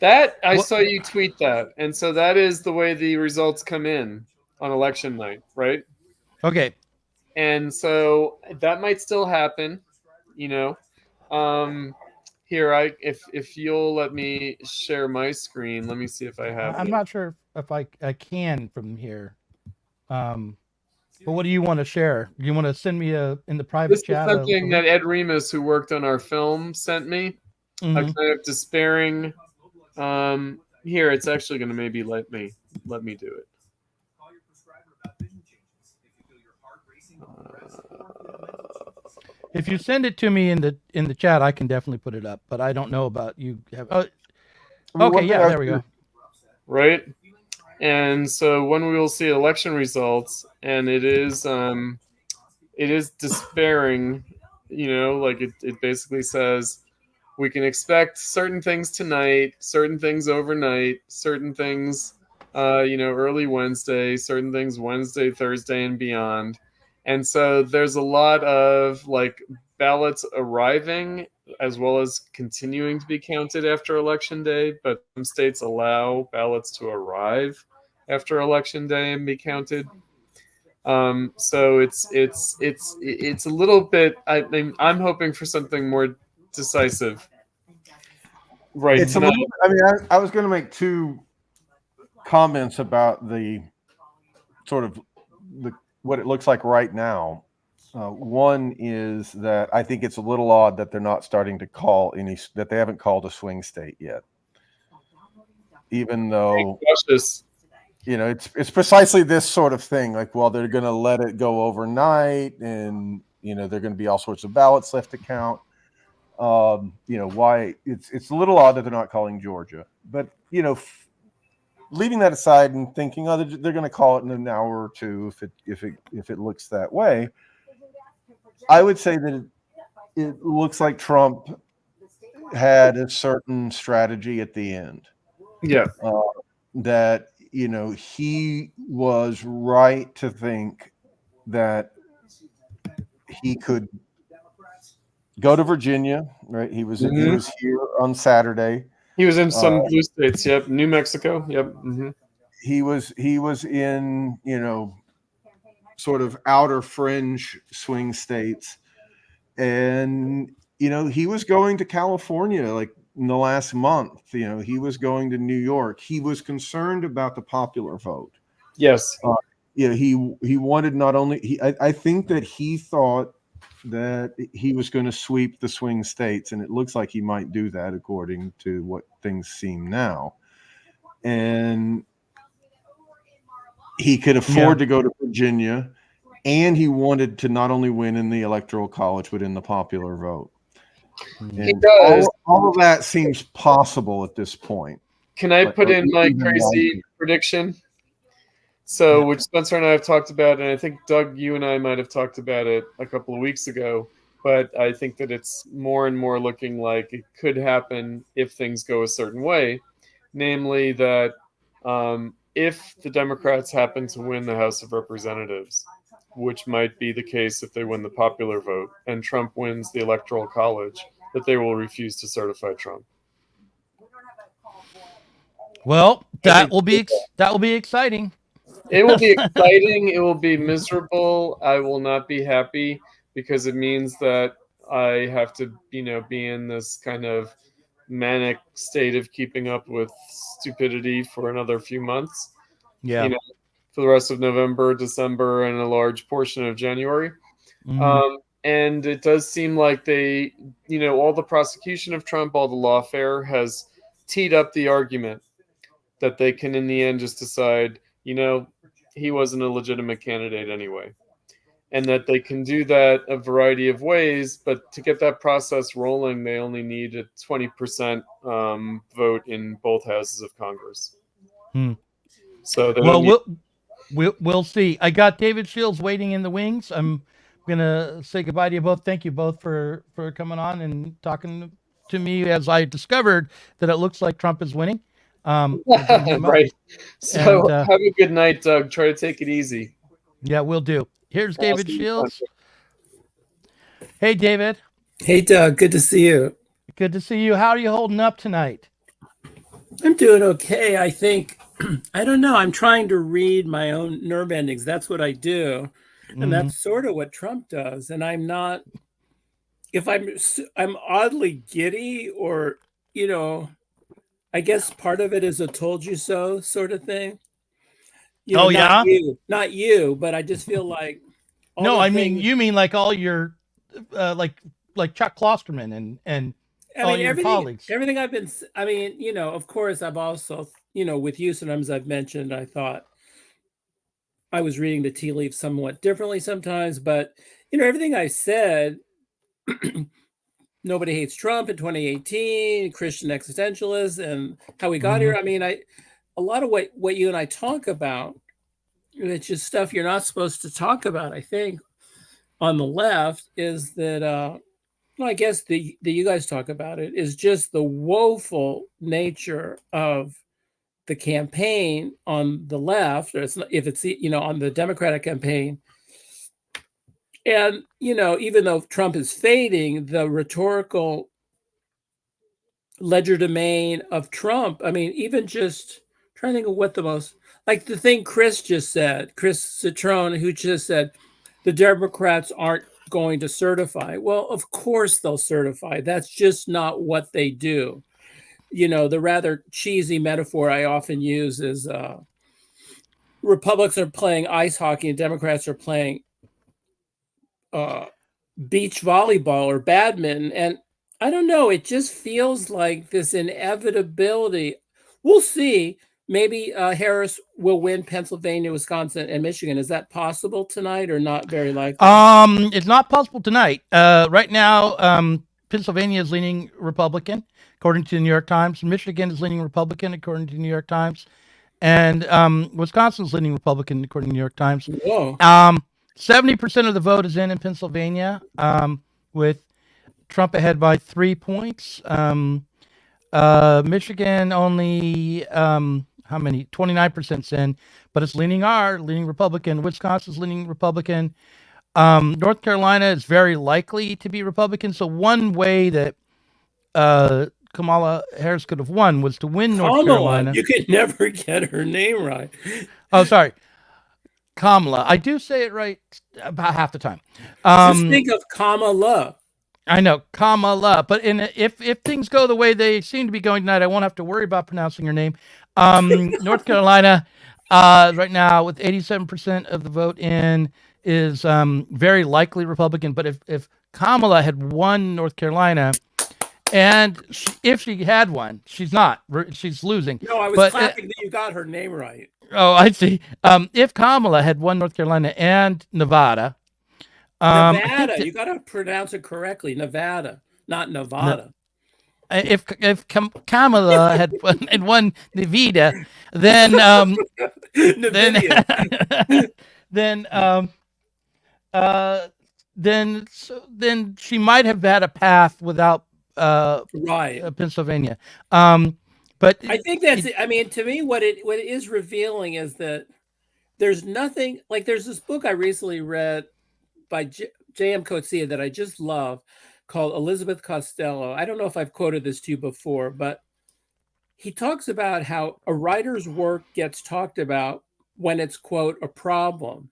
That I saw you tweet that, and so that is the way the results come in on election night, right? Okay. And so that might still happen, Here, if you'll let me share my screen, let me see if I have. I'm not sure if I can from here. But what do you want to share? Do you want to send me in the private chat? This is something that Ed Remus, who worked on our film, sent me. A kind of despairing. Here, it's actually going to maybe let me do it. If you send it to me in the chat, I can definitely put it up. But I don't know about you. Okay, yeah, there we go. Right, and so when we will see election results, and it is despairing. Like it basically says we can expect certain things tonight, certain things overnight, certain things early Wednesday, certain things Wednesday, Thursday, and beyond. And so there's a lot of like ballots arriving as well as continuing to be counted after Election Day, but some states allow ballots to arrive after Election Day and be counted. So it's a little bit. I mean, I'm hoping for something more decisive. Right. It's a now. little. I mean, I was going to make two comments about the sort of what it looks like right now. One is that I think it's a little odd that they're not starting to call that they haven't called a swing state yet, even though it's precisely this sort of thing. Like, well, they're going to let it go overnight, and there are going to be all sorts of ballots left to count. Why it's a little odd that they're not calling Georgia, but leaving that aside and thinking, oh, they're going to call it in an hour or two if it looks that way. I would say that it looks like Trump had a certain strategy at the end. Yeah. That he was right to think that he could go to Virginia, right? He was here on Saturday. He was in some blue states. Yep, New Mexico. Yep. Mm-hmm. He was in sort of outer fringe swing states, and he was going to California like in the last month. He was going to New York. He was concerned about the popular vote. Yes. He wanted not only I think that he thought that he was going to sweep the swing states, and it looks like he might do that according to what things seem now. And he could afford to go to Virginia, and he wanted to not only win in the Electoral College, but in the popular vote. He does. All of that seems possible at this point. Can I put in my crazy prediction? So, which Spencer and I have talked about, and I think, Doug, you and I might have talked about it a couple of weeks ago, but I think that it's more and more looking like it could happen if things go a certain way. Namely that if the Democrats happen to win the House of Representatives, which might be the case if they win the popular vote, and Trump wins the Electoral College, that they will refuse to certify Trump. Well, that will be exciting. It will be exciting. It will be miserable. I will not be happy because it means that I have to, be in this kind of manic state of keeping up with stupidity for another few months. Yeah. For the rest of November, December, and a large portion of January. Mm-hmm. And it does seem like they, all the prosecution of Trump, all the lawfare has teed up the argument that they can, in the end, just decide, he wasn't a legitimate candidate anyway. And that they can do that a variety of ways, but to get that process rolling, they only need a 20% vote in both houses of Congress. So we'll see. I got David Shields waiting in the wings. I'm gonna say goodbye to you both. Thank you both for coming on and talking to me as I discovered that it looks like Trump is winning. Right. So have a good night, Doug. Try to take it easy. Yeah, we'll do. Here's David Shields. Hey, David. Hey, Doug. Good to see you. Good to see you. How are you holding up tonight? I'm doing okay. I think, I don't know. I'm trying to read my own nerve endings. That's what I do. And that's sort of what Trump does. And I'm not, if I'm oddly giddy or, I guess part of it is a told you so sort of thing. Not you, but I just feel like. You mean like all your, like Chuck Klosterman and all your colleagues. Everything I've been, of course, I've also, with you sometimes I've mentioned, I thought I was reading the tea leaves somewhat differently sometimes, but, everything I said, nobody hates Trump in 2018, Christian existentialists, and how we got here. A lot of what you and I talk about, it's just stuff you're not supposed to talk about, I think, on the left, is that, I guess that you guys talk about it, is just the woeful nature of the campaign on the left, or if it's on the Democratic campaign, and even though Trump is fading, the rhetorical legerdemain of Trump. I mean, even just trying to think of what the most, like the thing Chris just said, Chris Cutrone, who just said the Democrats aren't going to certify. Well, of course they'll certify. That's just not what they do. The rather cheesy metaphor I often use is Republicans are playing ice hockey and Democrats are playing beach volleyball or badminton. And I don't know, it just feels like this inevitability. We'll see. Maybe Harris will win Pennsylvania, Wisconsin, and Michigan. Is that possible tonight or not very likely? It's not possible tonight. Right now, Pennsylvania is leaning Republican, according to the New York Times. Michigan is leaning Republican, according to the New York Times. And Wisconsin is leaning Republican, according to the New York Times. Whoa. 70% of the vote is in Pennsylvania, with Trump ahead by 3 points. Michigan only, how many? 29% in, but it's leaning Republican. Wisconsin's leaning Republican. North Carolina is very likely to be Republican. So one way that Kamala Harris could have won was to win North Carolina. You could never get her name right. Oh, sorry. Kamala. I do say it right about half the time. Just think of Kamala. I know, Kamala. But if things go the way they seem to be going tonight, I won't have to worry about pronouncing her name. North Carolina, right now, with 87% of the vote in, is very likely Republican. But if Kamala had won North Carolina, and if she had won, she's not. She's losing. No, I was clapping that you got her name right. Oh, I see. If Kamala had won North Carolina and Nevada, Nevada, you got to pronounce it correctly. Nevada, not Nevada. If Kamala had won Nevada, then then she might have had a path without Pennsylvania. But I think that's it. I mean, to me, what it is revealing is that there's nothing like there's this book I recently read by J.M. Coetzee that I just love called Elizabeth Costello. I don't know if I've quoted this to you before, but he talks about how a writer's work gets talked about when it's, quote, a problem.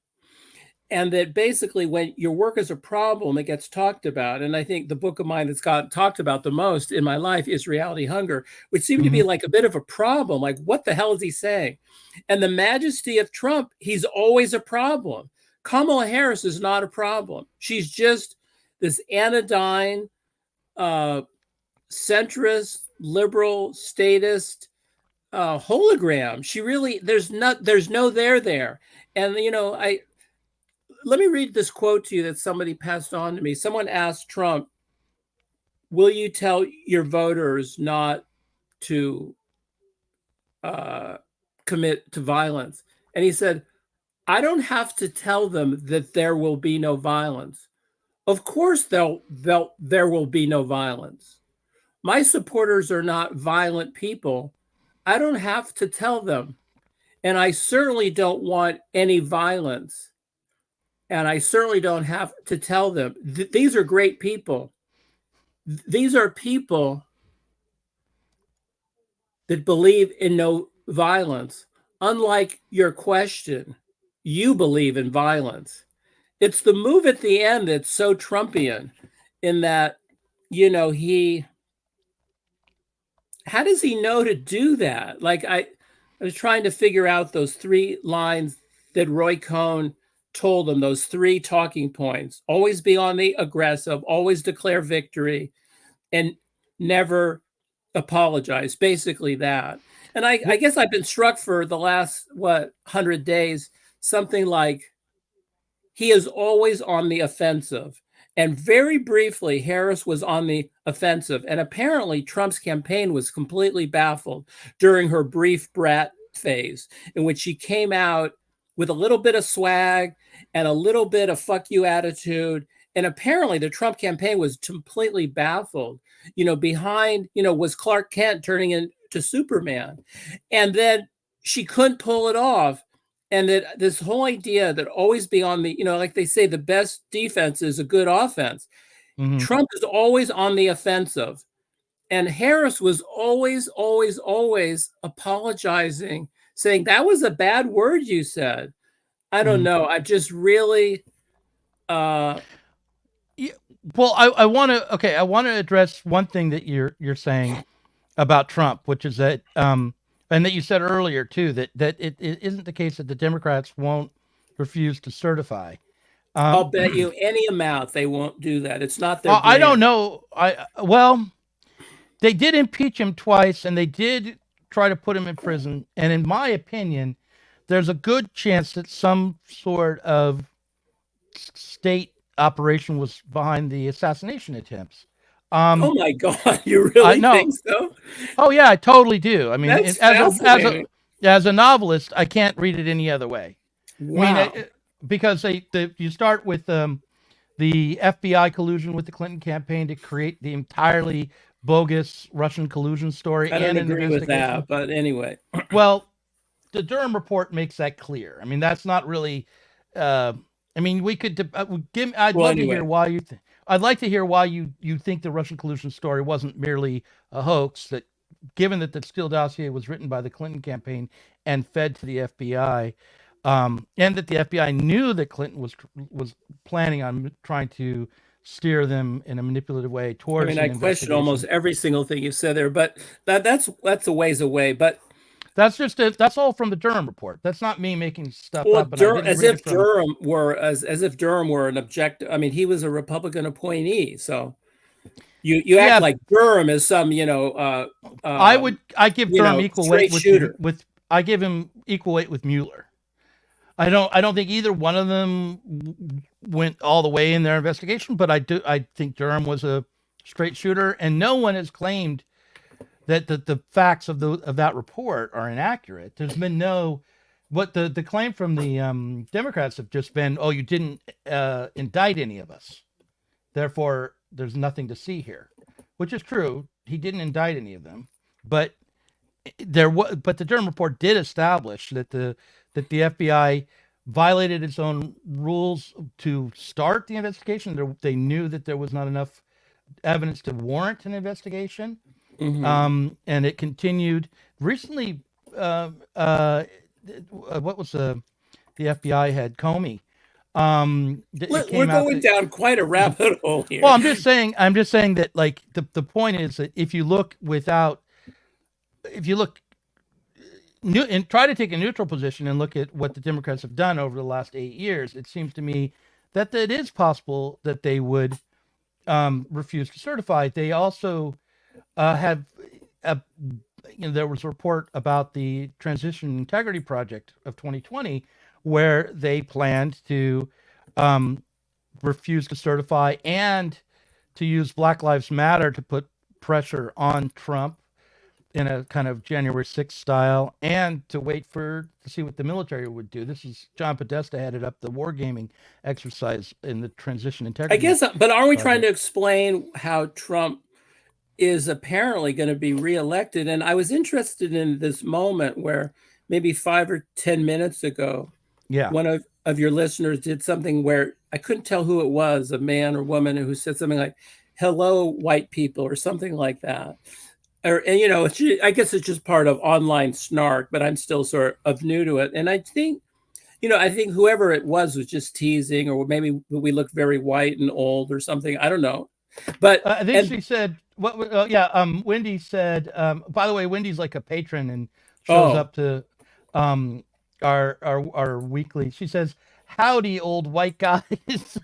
And that basically when your work is a problem, it gets talked about. And I think the book of mine that's got talked about the most in my life is Reality Hunger, which seemed to be like a bit of a problem. Like, what the hell is he saying? And the majesty of Trump, he's always a problem. Kamala Harris is not a problem. She's just this anodyne, centrist, liberal, statist hologram. She really, there's no there. And, let me read this quote to you that somebody passed on to me. Someone asked Trump, will you tell your voters not to commit to violence? And he said, I don't have to tell them that there will be no violence. Of course there will be no violence. My supporters are not violent people. I don't have to tell them. And I certainly don't want any violence. And I certainly don't have to tell them. These are great people. These are people that believe in no violence. Unlike your question, you believe in violence. It's the move at the end that's so Trumpian in that, how does he know to do that? Like I was trying to figure out those 3 lines that Roy Cohn told them, those 3 talking points: always be on the aggressive, always declare victory, and never apologize. Basically that. And I guess I've been struck for the last, 100 days, something like he is always on the offensive. And very briefly, Harris was on the offensive. And apparently Trump's campaign was completely baffled during her brief brat phase, in which she came out with a little bit of swag and a little bit of fuck you attitude. And apparently the Trump campaign was completely baffled. Behind, was Clark Kent turning to Superman. And then she couldn't pull it off. And that this whole idea that always be on the, like they say, the best defense is a good offense. Trump is always on the offensive. And Harris was always, always, always apologizing, saying, that was a bad word you said. I don't know. I just really... Well, I want to address one thing that you're saying about Trump, which is that, and that you said earlier too, that it isn't the case that the Democrats won't refuse to certify. I'll bet you any amount they won't do that. It's not their. I don't know. They did impeach him twice, and they did try to put him in prison. And in my opinion, there's a good chance that some sort of state operation was behind the assassination attempts. Oh my God, you really think so? Oh yeah, I totally do. I mean, That's as a novelist, I can't read it any other way. Wow. I mean, because you start with the FBI collusion with the Clinton campaign to create the entirely bogus Russian collusion story. I don't and agree with that, but anyway. Well, the Durham report makes that clear. I mean, that's not really. I mean, we could. I'd love to hear why you. I'd like to hear why you think the Russian collusion story wasn't merely a hoax. That, given that the Steele dossier was written by the Clinton campaign and fed to the FBI, and that the FBI knew that Clinton was planning on trying to steer them in a manipulative way towards. I mean, I question almost every single thing you said there, but that's a ways away. But that's all from the Durham report. That's not me making stuff up. As if Durham were an objective. I mean, he was a Republican appointee, so you act like Durham is some I give Durham equal weight with I give him equal weight with Mueller. I don't think either one of them went all the way in their investigation, but I think Durham was a straight shooter, and no one has claimed that the facts of that report are inaccurate. There's been the claim from the Democrats have just been, oh, you didn't indict any of us, therefore there's nothing to see here, which is true. He didn't indict any of them, but the Durham report did establish that the FBI violated its own rules to start the investigation. They knew that there was not enough evidence to warrant an investigation. And it continued recently. What was the FBI head, Comey? We're going down quite a rabbit hole here. Well, I'm just saying that, like, the point is that if you look and try to take a neutral position and look at what the Democrats have done over the last 8 years, it seems to me that it is possible that they would refuse to certify. They also there was a report about the Transition Integrity Project of 2020 where they planned to refuse to certify and to use Black Lives Matter to put pressure on Trump in a kind of January 6th style, and to wait to see what the military would do. This is John Podesta headed up the wargaming exercise in the Transition Integrity. I guess, but aren't we trying to explain how Trump is apparently going to be reelected? And I was interested in this moment where maybe 5 or 10 minutes ago, one of your listeners did something where I couldn't tell who it was, a man or woman, who said something like, "Hello, white people," or something like that. I guess it's just part of online snark, but I'm still sort of new to it. And I think whoever it was just teasing, or maybe we look very white and old or something. I don't know. But I think she said, Wendy said, by the way, Wendy's like a patron and shows up to our weekly. She says, "Howdy, old white guys."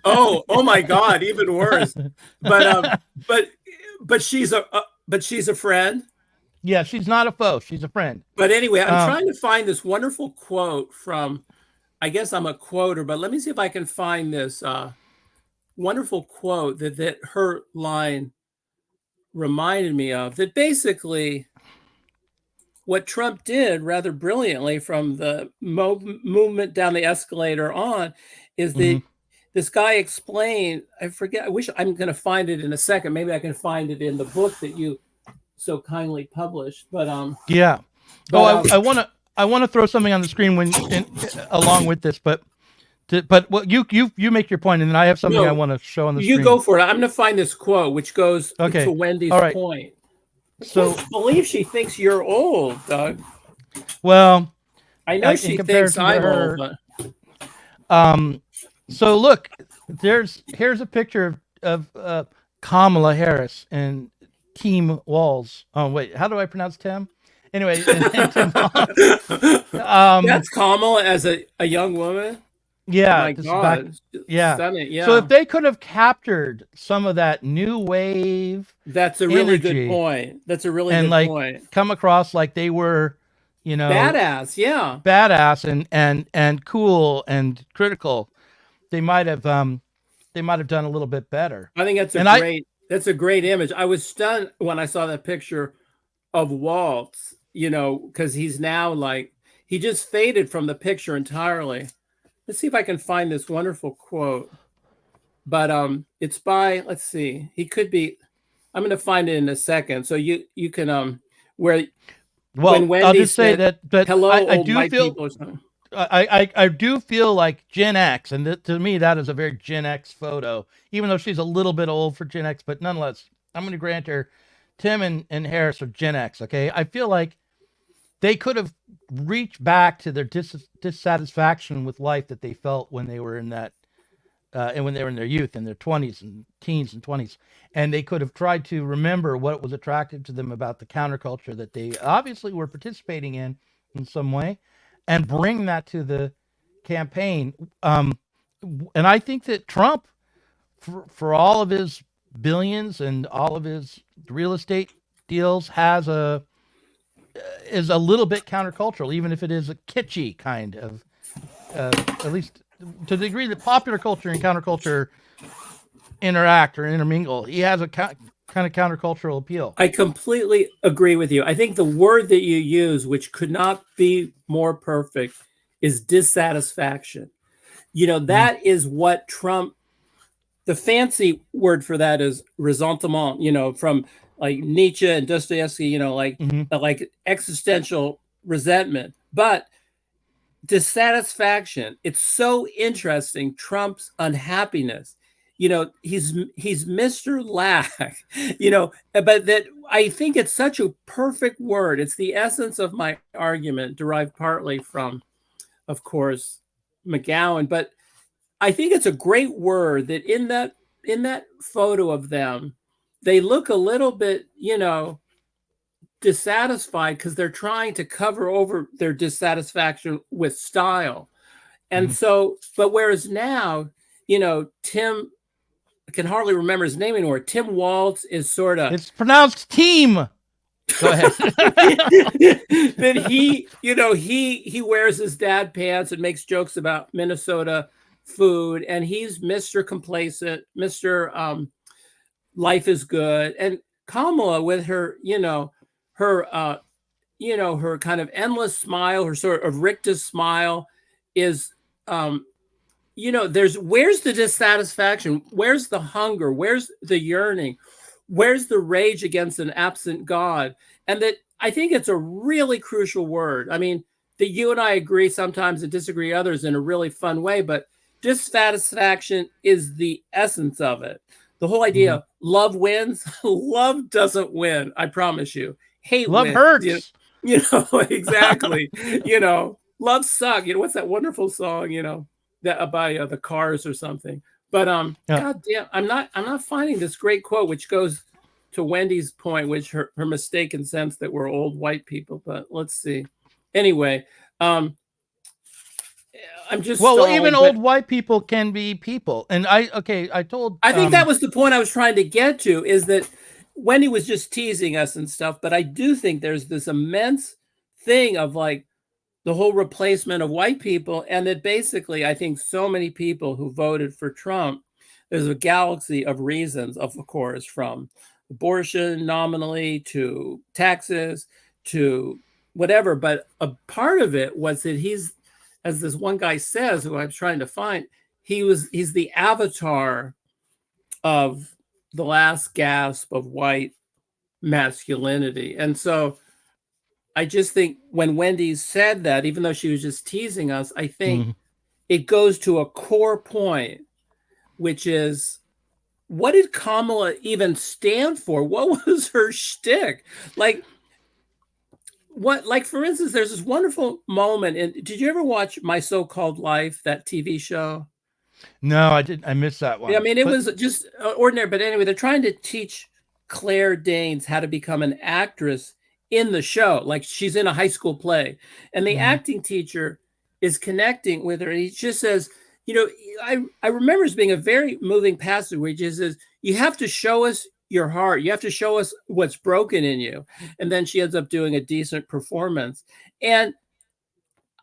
Oh my God, even worse. But she's a friend. Yeah, she's not a foe. She's a friend. But anyway, I'm trying to find this wonderful quote from, I guess I'm a quoter, but let me see if I can find this wonderful quote that her line reminded me of. That basically what Trump did rather brilliantly from the movement down the escalator on is that this guy explained, I forget, I wish I'm going to find it in a second. Maybe I can find it in the book that you so kindly published. But yeah. but, I want to throw something on the screen along with this, but what you make your point, and then I have something I want to show on the screen. You go for it. I'm going to find this quote, which goes to Wendy's point. So, I can't believe she thinks you're old, Doug. Well, I know she thinks I'm old, but so look, here's a picture of Kamala Harris and Team Walls. Oh wait, how do I pronounce Tim? Anyway, Tim that's Kamala as a young woman. Yeah, my God, stunning. Yeah. So if they could have captured some of that new wave, that's a really good point. That's a really good point. Come across like they were, badass, badass and cool and critical, they might have done a little bit better. I think that's a great image. I was stunned when I saw that picture of Waltz, because he's now he just faded from the picture entirely. Let's see if I can find this wonderful quote. But it's by, let's see, he could be, I'm going to find it in a second. So you can when Wendy I'll just say said, that hello, I do feel people or something. I do feel like Gen X, and to me that is a very Gen X photo, even though she's a little bit old for Gen X, but nonetheless, I'm going to grant her Tim and Harris are Gen X. Okay, I feel like they could have reached back to their dissatisfaction with life that they felt when they were in that, and when they were in their youth, in their 20s and teens and 20s, and they could have tried to remember what was attractive to them about the counterculture that they obviously were participating in some way, and bring that to the campaign. And I think that Trump, for all of his billions and all of his real estate deals, is a little bit countercultural, even if it is a kitschy kind of, at least to the degree that popular culture and counterculture interact or intermingle. He has a kind of countercultural appeal. I completely agree with you. I think the word that you use, which could not be more perfect, is dissatisfaction. That is what Trump, the fancy word for that is ressentiment, from like Nietzsche and Dostoevsky, like existential resentment. But dissatisfaction, it's so interesting. Trump's unhappiness, he's Mr. Lack, but that I think it's such a perfect word. It's the essence of my argument, derived partly from, of course, McGowan. But I think it's a great word that in that photo of them, they look a little bit, dissatisfied because they're trying to cover over their dissatisfaction with style. And so, but whereas now, Tim, I can hardly remember his name anymore. Tim Waltz is sort of... It's pronounced team. Go ahead. Then he wears his dad pants and makes jokes about Minnesota food. And he's Mr. Complacent, Mr. Life is good. And Kamala, with her, her kind of endless smile, her sort of rictus smile is, where's the dissatisfaction? Where's the hunger? Where's the yearning? Where's the rage against an absent God? And that, I think it's a really crucial word. I mean, that you and I agree sometimes and disagree others in a really fun way, but dissatisfaction is the essence of it. The whole idea of love wins. Love doesn't win. I promise you. Hate love wins. hurts. Exactly. Love sucks. What's that wonderful song? That by the Cars or something. But God damn, I'm not finding this great quote, which goes to Wendy's point, which her mistaken sense that we're old white people. But let's see. Anyway, I'm just even old white people can be people. And I think that was the point I was trying to get to, is that Wendy was just teasing us and stuff, but I do think there's this immense thing of like the whole replacement of white people, and that basically I think so many people who voted for Trump, there's a galaxy of reasons, of course, from abortion nominally to taxes to whatever, but a part of it was that he's, as this one guy says, who I'm trying to find, he's the avatar of the last gasp of white masculinity. And so I just think when Wendy said that, even though she was just teasing us, I think it goes to a core point, which is, what did Kamala even stand for? What was her shtick? Like, for instance, there's this wonderful moment. And did you ever watch My So-Called Life, that TV show? No, I didn't. I missed that one. Yeah, I mean, it was just ordinary. But anyway, they're trying to teach Claire Danes how to become an actress in the show. Like, she's in a high school play. And the acting teacher is connecting with her. And he just says, you know, I remember as being a very moving passage where he just says, you have to show us your heart. You have to show us what's broken in you. And then she ends up doing a decent performance. And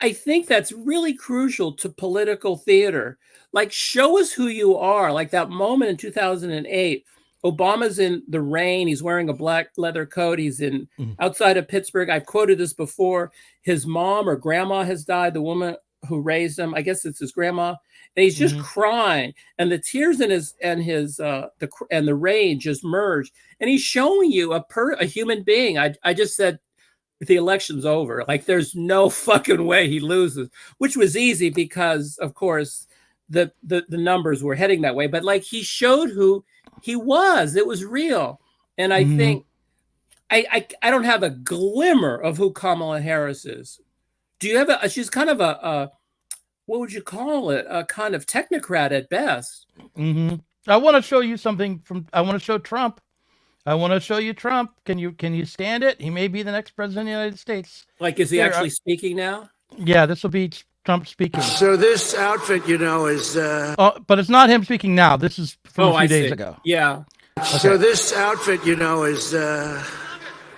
I think that's really crucial to political theater. Like, show us who you are. Like that moment in 2008, Obama's in the rain. He's wearing a black leather coat. He's in outside of Pittsburgh. I've quoted this before. His mom or grandma has died, the woman who raised him. I guess it's his grandma. And he's just crying. And the tears in his and the rain just merge. And he's showing you a human being. I just said, the election's over. Like, there's no fucking way he loses, which was easy because, of course, the numbers were heading that way. But like, he showed who he was. It was real. And I think I don't have a glimmer of who Kamala Harris is. Do you have she's kind of a what would you call it? A kind of technocrat at best. I want to show you something I want to show Trump. I want to show you Trump. Can you stand it? He may be the next president of the United States. Like, is he actually speaking now? Yeah, this will be Trump speaking. So this outfit, you know, is... but it's not him speaking now. This is from a few days ago. Yeah. Okay. So this outfit, you know, is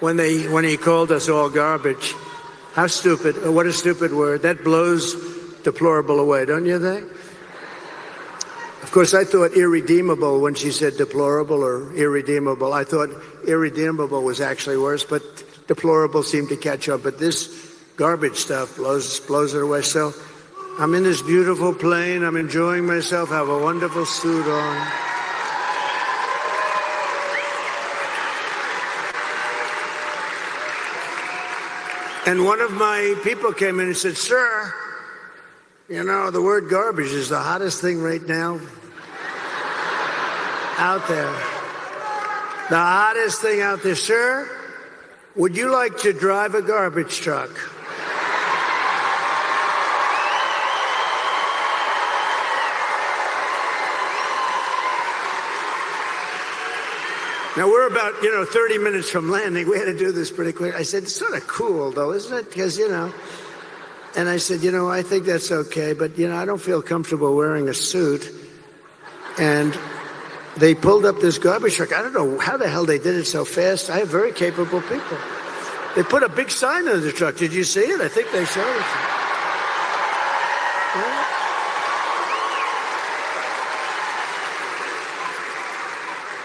when he called us all garbage. How stupid. What a stupid word. That blows deplorable away, don't you think? Of course, I thought irredeemable when she said deplorable or irredeemable. I thought irredeemable was actually worse, but deplorable seemed to catch up. But this garbage stuff blows it away. So I'm in this beautiful plane. I'm enjoying myself. Have a wonderful suit on. And one of my people came in and said, "Sir, you know, the word garbage is the hottest thing right now out there. The hottest thing out there. Sir, would you like to drive a garbage truck?" Now, we're about, 30 minutes from landing. We had to do this pretty quick. I said, it's sort of cool, though, isn't it? Because, and I said, I think that's okay, but, I don't feel comfortable wearing a suit. And they pulled up this garbage truck. I don't know how the hell they did it so fast. I have very capable people. They put a big sign on the truck. Did you see it? I think they showed it. Yeah.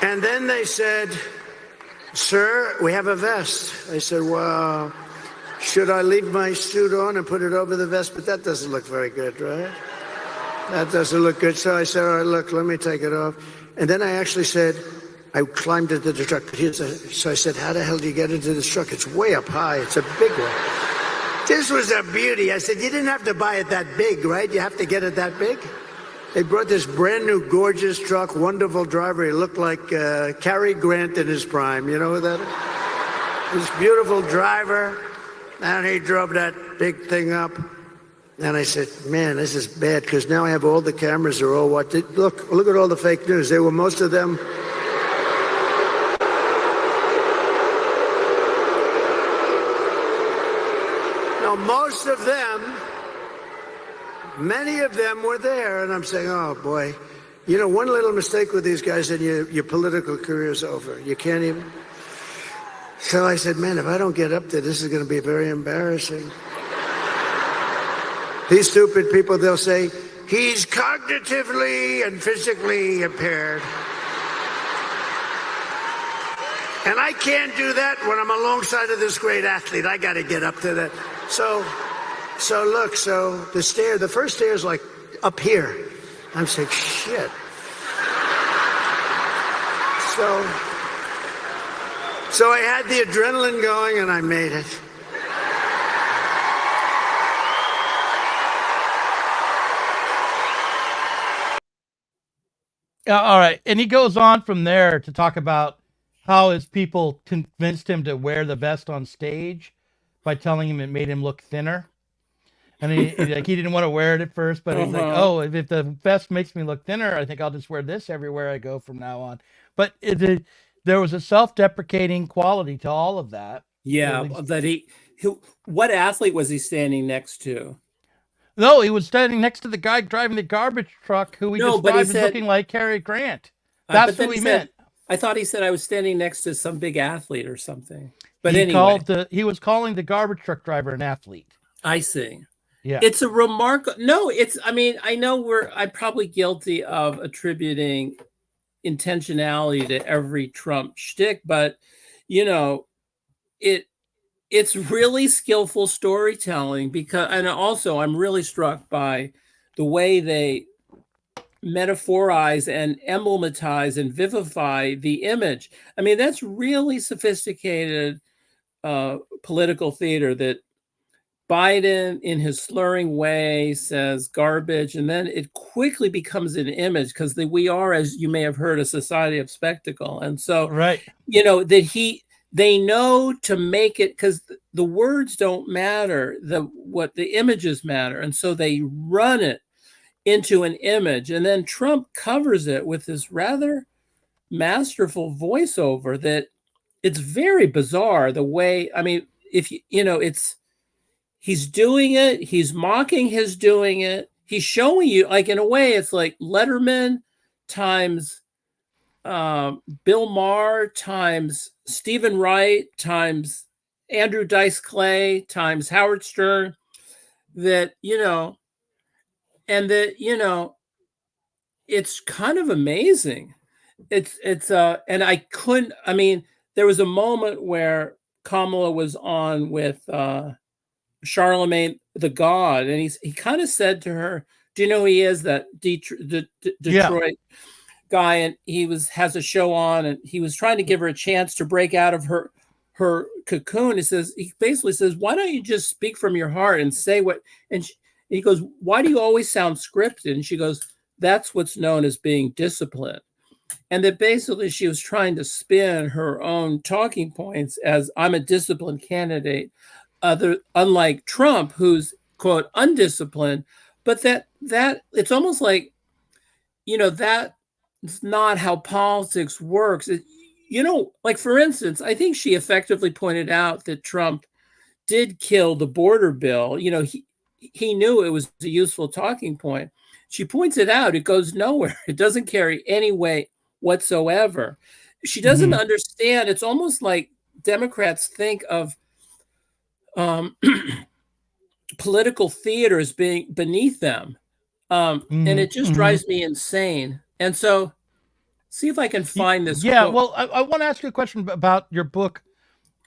And then they said, "Sir, we have a vest." I said, "Well, should I leave my suit on and put it over the vest?" But that doesn't look very good, right? That doesn't look good. So I said, "All right, look, let me take it off." And then I actually said, I climbed into the truck. So I said, "How the hell do you get into this truck? It's way up high. It's a big one." This was a beauty. I said, "You didn't have to buy it that big, right? You have to get it that big?" They brought this brand new, gorgeous truck, wonderful driver. He looked like Cary Grant in his prime. You know who that is? This beautiful driver. And he drove that big thing up. And I said, "Man, this is bad, because now I have all the cameras are all watching. Look at all the fake news. They were, most of them. No, most of them. Many of them were there, and I'm saying, oh, boy. One little mistake with these guys and your political career is over. You can't even... So I said, man, if I don't get up there, this is going to be very embarrassing. These stupid people, they'll say, he's cognitively and physically impaired. And I can't do that when I'm alongside of this great athlete. I got to get up to that. So look, the first stair is like up here. I'm saying, shit. So I had the adrenaline going and I made it. All right. And he goes on from there to talk about how his people convinced him to wear the vest on stage by telling him it made him look thinner. And he didn't want to wear it at first, but he's like, oh, if the vest makes me look thinner, I think I'll just wear this everywhere I go from now on. But there was a self-deprecating quality to all of that. Yeah, that what athlete was he standing next to? No, he was standing next to the guy driving the garbage truck who he described as looking like Cary Grant. That's who he meant. I thought he said I was standing next to some big athlete or something. But anyway. He was calling the garbage truck driver an athlete. I see. Yeah. It's a remarkable, I know I'm probably guilty of attributing intentionality to every Trump shtick, but it's really skillful storytelling and also I'm really struck by the way they metaphorize and emblematize and vivify the image. I mean, that's really sophisticated political theater that Biden, in his slurring way, says garbage, and then it quickly becomes an image because we are, as you may have heard, a society of spectacle. And so, that they know to make it, because the words don't matter, what the images matter. And so they run it into an image. And then Trump covers it with this rather masterful voiceover that it's very bizarre the way, he's doing it. He's mocking his doing it. He's showing you, like, in a way, it's like Letterman times Bill Maher times Stephen Wright times Andrew Dice Clay times Howard Stern. It's kind of amazing. There was a moment where Kamala was on with Charlemagne the God, and he kind of said to her, "Do you know who he is? That Detroit guy?" And he has a show on, and he was trying to give her a chance to break out of her cocoon. He basically says, "Why don't you just speak from your heart and say what?" And he goes, "Why do you always sound scripted?" And she goes, "That's what's known as being disciplined." And that basically she was trying to spin her own talking points as, "I'm a disciplined candidate." Unlike Trump, who's, quote, undisciplined, but that it's almost like, that's not how politics works. Like, for instance, I think she effectively pointed out that Trump did kill the border bill. He knew it was a useful talking point. She points it out. It goes nowhere. It doesn't carry any weight whatsoever. She doesn't understand. It's almost like Democrats think of political theater as being beneath them. And it just drives me insane. And so, see if I can find this. Yeah, quote. well, I want to ask you a question about your book,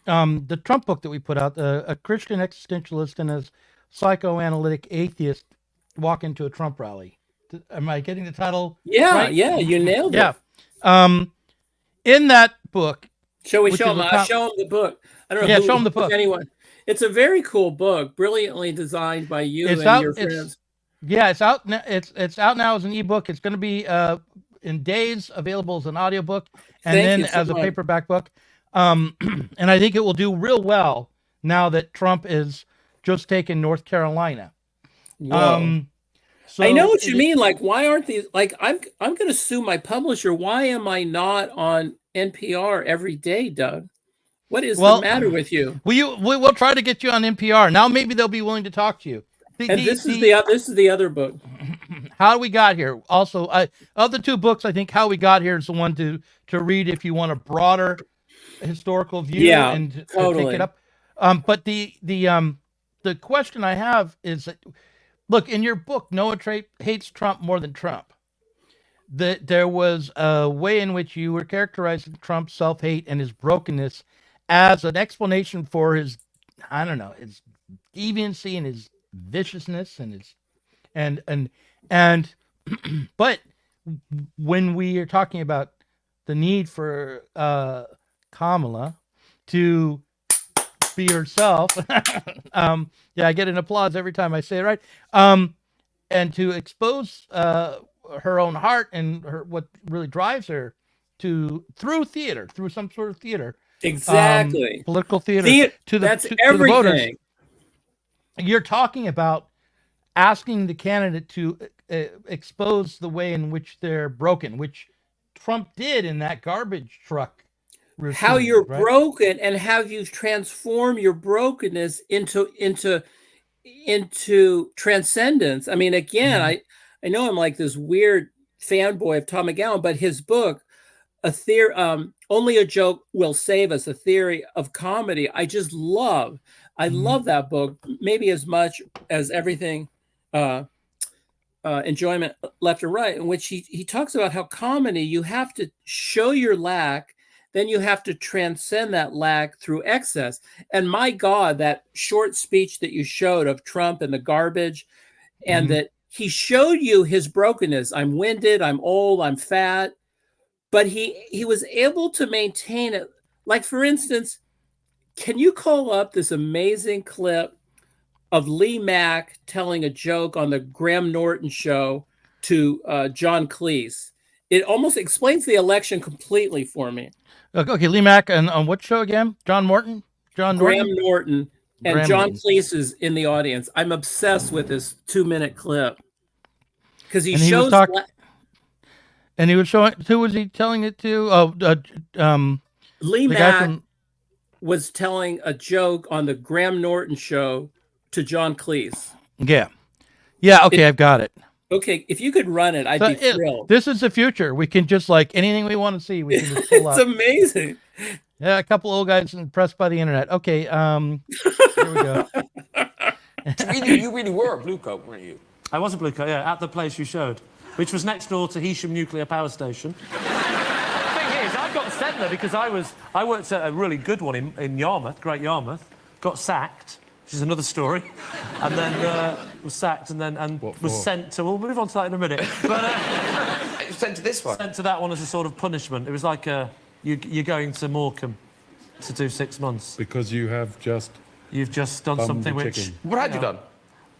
the Trump book that we put out, A Christian Existentialist and a Psychoanalytic Atheist Walk into a Trump Rally. Am I getting the title right? Yeah, you nailed it. Yeah. In that book... Shall we show him? I'll show him the book. I don't know. Show him the book. Anyone. It's a very cool book, brilliantly designed by you and your friends. It's out. It's out now as an ebook. It's going to be in days available as an audiobook and then as a paperback book. And I think it will do real well now that Trump is just taken North Carolina. So I know what you mean. Like, why aren't these? Like, I'm going to sue my publisher. Why am I not on NPR every day, Doug? What is the matter with you? We'll try to get you on NPR. Now maybe they'll be willing to talk to you. This is the other book. How We Got Here. Also, of the two books, I think How We Got Here is the one to read if you want a broader historical view and totally. to pick it up. But the question I have is that, look, in your book, Noah hates Trump more than Trump. There was a way in which you were characterizing Trump's self-hate and his brokenness as an explanation for his, his deviancy and his viciousness and his but when we are talking about the need for Kamala, to be herself. Yeah, I get an applause every time I say it right. And to expose her own heart and what really drives her through theater, through some sort of theater. Exactly. Political theater to the that's to everything. the voters. You're talking about asking the candidate to expose the way in which they're broken, which Trump did in that garbage truck routine, how you're right? broken and how you transform your brokenness into transcendence. I mean, again, I know I'm like this weird fanboy of Tom McGowan, but his book, Only a Joke Will Save Us, a Theory of Comedy, I just love. I love that book, maybe as much as everything, Enjoyment Left and Right, in which he talks about how comedy, you have to show your lack, then you have to transcend that lack through excess. And my God, that short speech that you showed of Trump and the garbage, and that he showed you his brokenness. I'm winded, I'm old, I'm fat, but he was able to maintain it. Like, for instance, can you call up this amazing clip of Lee Mack telling a joke on the Graham Norton show to John Cleese? It almost explains the election completely for me. Okay, Lee Mack, and on what show again? John Norton? Graham Norton, and Graham John Norton. Cleese is in the audience. I'm obsessed with this 2-minute clip because he And shows. And he was showing. Who was he telling it to? Lee the guy Mack was telling a joke on the Graham Norton show to John Cleese. Yeah. Okay, I've got it. Okay, if you could run it, I'd be thrilled. This is the future. We can just, like, anything we want to see, we can just pull up. It's amazing. Yeah, a couple old guys impressed by the internet. Okay, here we go. You really were a blue coat, weren't you? I was a blue coat, yeah, at the place you showed, which was next door to Heysham Nuclear Power Station. The thing is, I got sent there because I worked at a really good one in Yarmouth, Great Yarmouth, got sacked, which is another story, and then was sacked and was sent to. We'll move on to that in a minute. But sent to this one. Sent to that one as a sort of punishment. It was like you're going to Morecambe to do 6 months because you've just done something which. What had you done?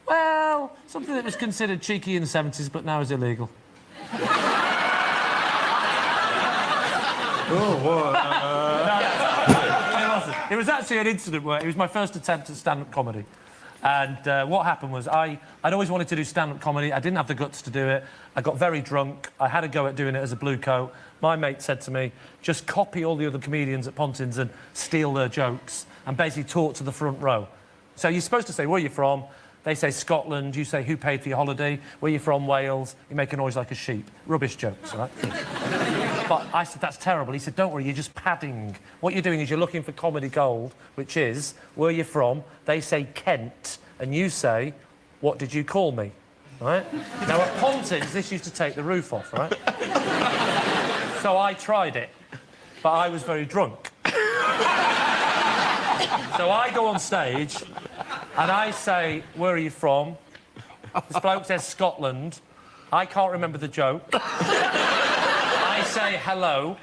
Well, something that was considered cheeky in the 70s, but now is illegal. Oh, what? It was actually an incident where it was my first attempt at stand-up comedy. And what happened was I'd always wanted to do stand-up comedy. I didn't have the guts to do it. I got very drunk. I had a go at doing it as a blue coat. My mate said to me, just copy all the other comedians at Pontins and steal their jokes and basically talk to the front row. So you're supposed to say, where are you from? They say Scotland. You say, who paid for your holiday? Where are you from? Wales. You make a noise like a sheep. Rubbish jokes, right? But I said, that's terrible. He said, don't worry, you're just padding. What you're doing is you're looking for comedy gold, which is, where are you from? They say Kent, and you say, what did you call me? Right? Now, at Pontins, this used to take the roof off, right? So I tried it, but I was very drunk. So I go on stage, and I say, where are you from? This bloke says Scotland. I can't remember the joke. I say hello.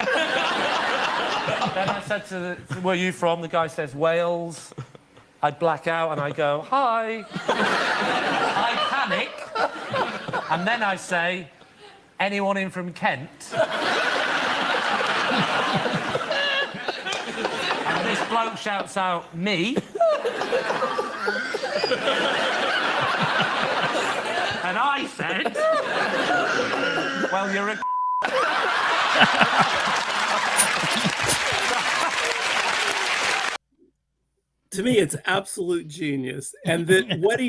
Then I said where are you from? The guy says Wales. I black out and I go, hi. I panic. And then I say, anyone in from Kent? And this bloke shouts out, me. And I said, well, you're a To me, it's absolute genius. And that what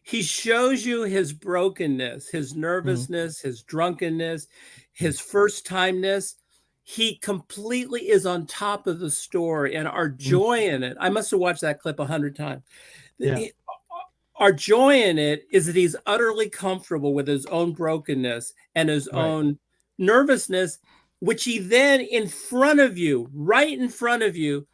he shows you his brokenness, his nervousness, his drunkenness, his first timeness. He completely is on top of the story, and our joy in it. I must have watched that clip 100 times. Yeah. Our joy in it is that he's utterly comfortable with his own brokenness and his own nervousness, which he then right in front of you,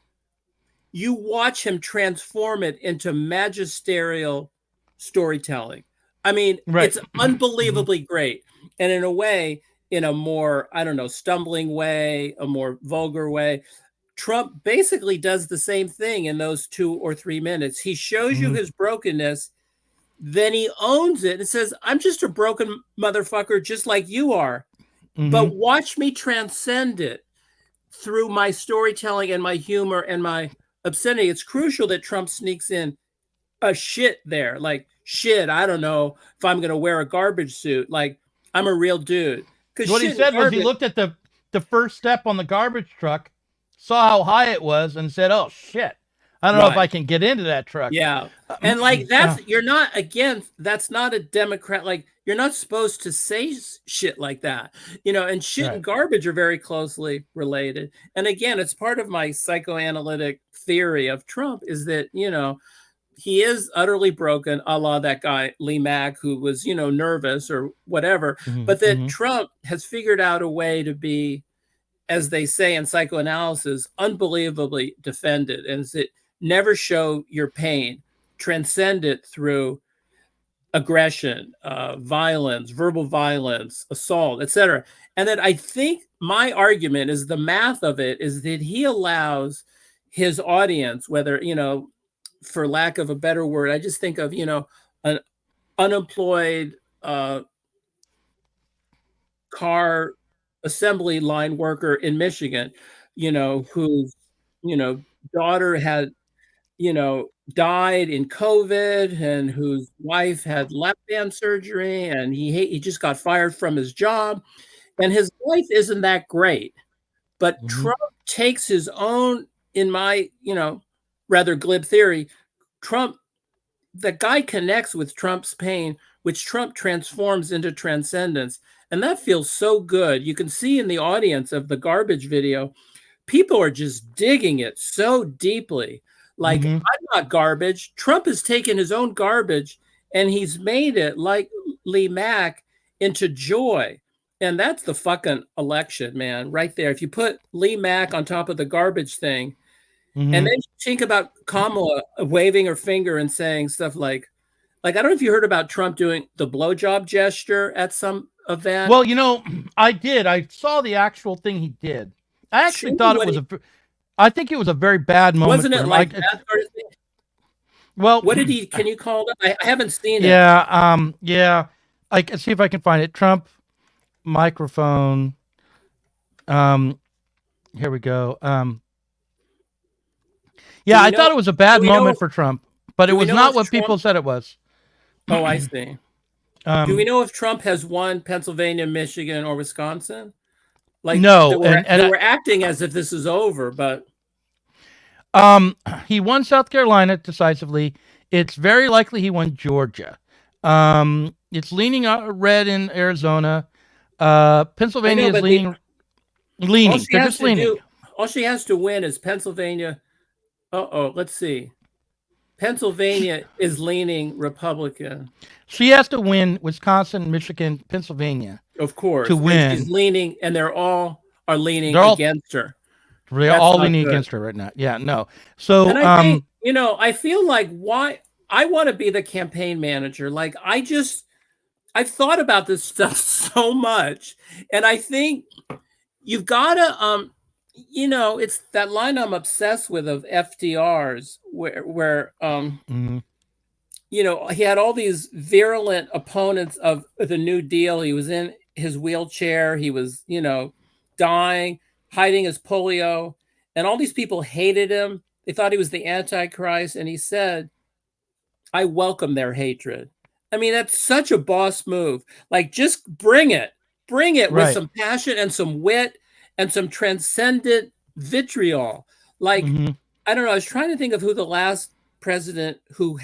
you watch him transform it into magisterial storytelling. I mean, it's unbelievably great. And in a way, in a more, stumbling way, a more vulgar way, Trump basically does the same thing in those 2 or 3 minutes. He shows you his brokenness, then he owns it and says, I'm just a broken motherfucker just like you are. But watch me transcend it through my storytelling and my humor and my obscenity. It's crucial that Trump sneaks in a shit there. Like, shit, I don't know if I'm going to wear a garbage suit. Like, I'm a real dude. What he said was he looked at the first step on the garbage truck, saw how high it was, and said, oh, shit. I don't know if I can get into that truck. Yeah. And like you're not, again, that's not a Democrat. Like, you're not supposed to say shit like that, and shit and garbage are very closely related. And again, it's part of my psychoanalytic theory of Trump is that, he is utterly broken, a la that guy, Lee Mack, who was, nervous or whatever, but that Trump has figured out a way to be, as they say in psychoanalysis, unbelievably defended, and that never show your pain, transcend it through aggression, violence, verbal violence, assault, etc. And that I think my argument is the math of it is that he allows his audience, whether, for lack of a better word, I just think of, an unemployed car assembly line worker in Michigan, whose, daughter had, died in COVID and whose wife had lap band surgery and he just got fired from his job and his life isn't that great. But Trump takes his own, in my, rather glib theory, the guy connects with Trump's pain, which Trump transforms into transcendence. And that feels so good. You can see in the audience of the garbage video, people are just digging it so deeply. Like, I'm not garbage. Trump has taken his own garbage and he's made it, like Lee Mack, into joy. And that's the fucking election, man, right there. If you put Lee Mack on top of the garbage thing, and then you think about Kamala waving her finger and saying stuff like, I don't know if you heard about Trump doing the blowjob gesture at some event. Well, I did. I saw the actual thing he did. I actually thought it was I think it was a very bad moment. Wasn't it like that sort of thing? Well, what did he? Can you call it? I haven't seen it. Yeah. I can see if I can find it. Trump microphone. Here we go. Yeah, I thought it was a bad moment for Trump, but it was not what people said it was. Oh, I see. Do we know if Trump has won Pennsylvania, Michigan, or Wisconsin? Like, no, they were acting as if this is over, but he won South Carolina decisively. It's very likely he won Georgia. It's leaning red in Arizona. Pennsylvania is leaning. They're just leaning. All she has to win is Pennsylvania. Let's see. Pennsylvania is leaning Republican. She has to win Wisconsin, Michigan, Pennsylvania. Of course. To win. She's leaning, and they're all leaning against her. They're all leaning against her right now. Yeah, no. So, and I think, I feel like I want to be the campaign manager. Like, I've thought about this stuff so much. And I think you've got to, it's that line I'm obsessed with of FDR's where he had all these virulent opponents of the New Deal. He was in his wheelchair. He was, dying, hiding his polio. And all these people hated him. They thought he was the Antichrist. And he said, I welcome their hatred. I mean, that's such a boss move. Like, just bring it with some passion and some wit and some transcendent vitriol. Like, I don't know. I was trying to think of who the last president who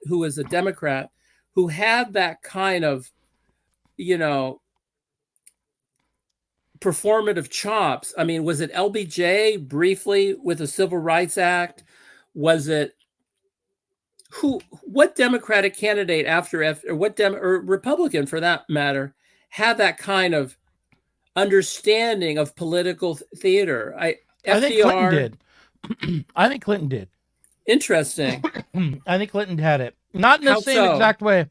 was a Democrat, who had that kind of, performative chops. I mean, was it LBJ briefly with the Civil Rights Act? Was it what Democratic candidate or Republican for that matter had that kind of understanding of political theater? I think Clinton did. I think Clinton did. Interesting. I think Clinton had it. Not in the same exact way.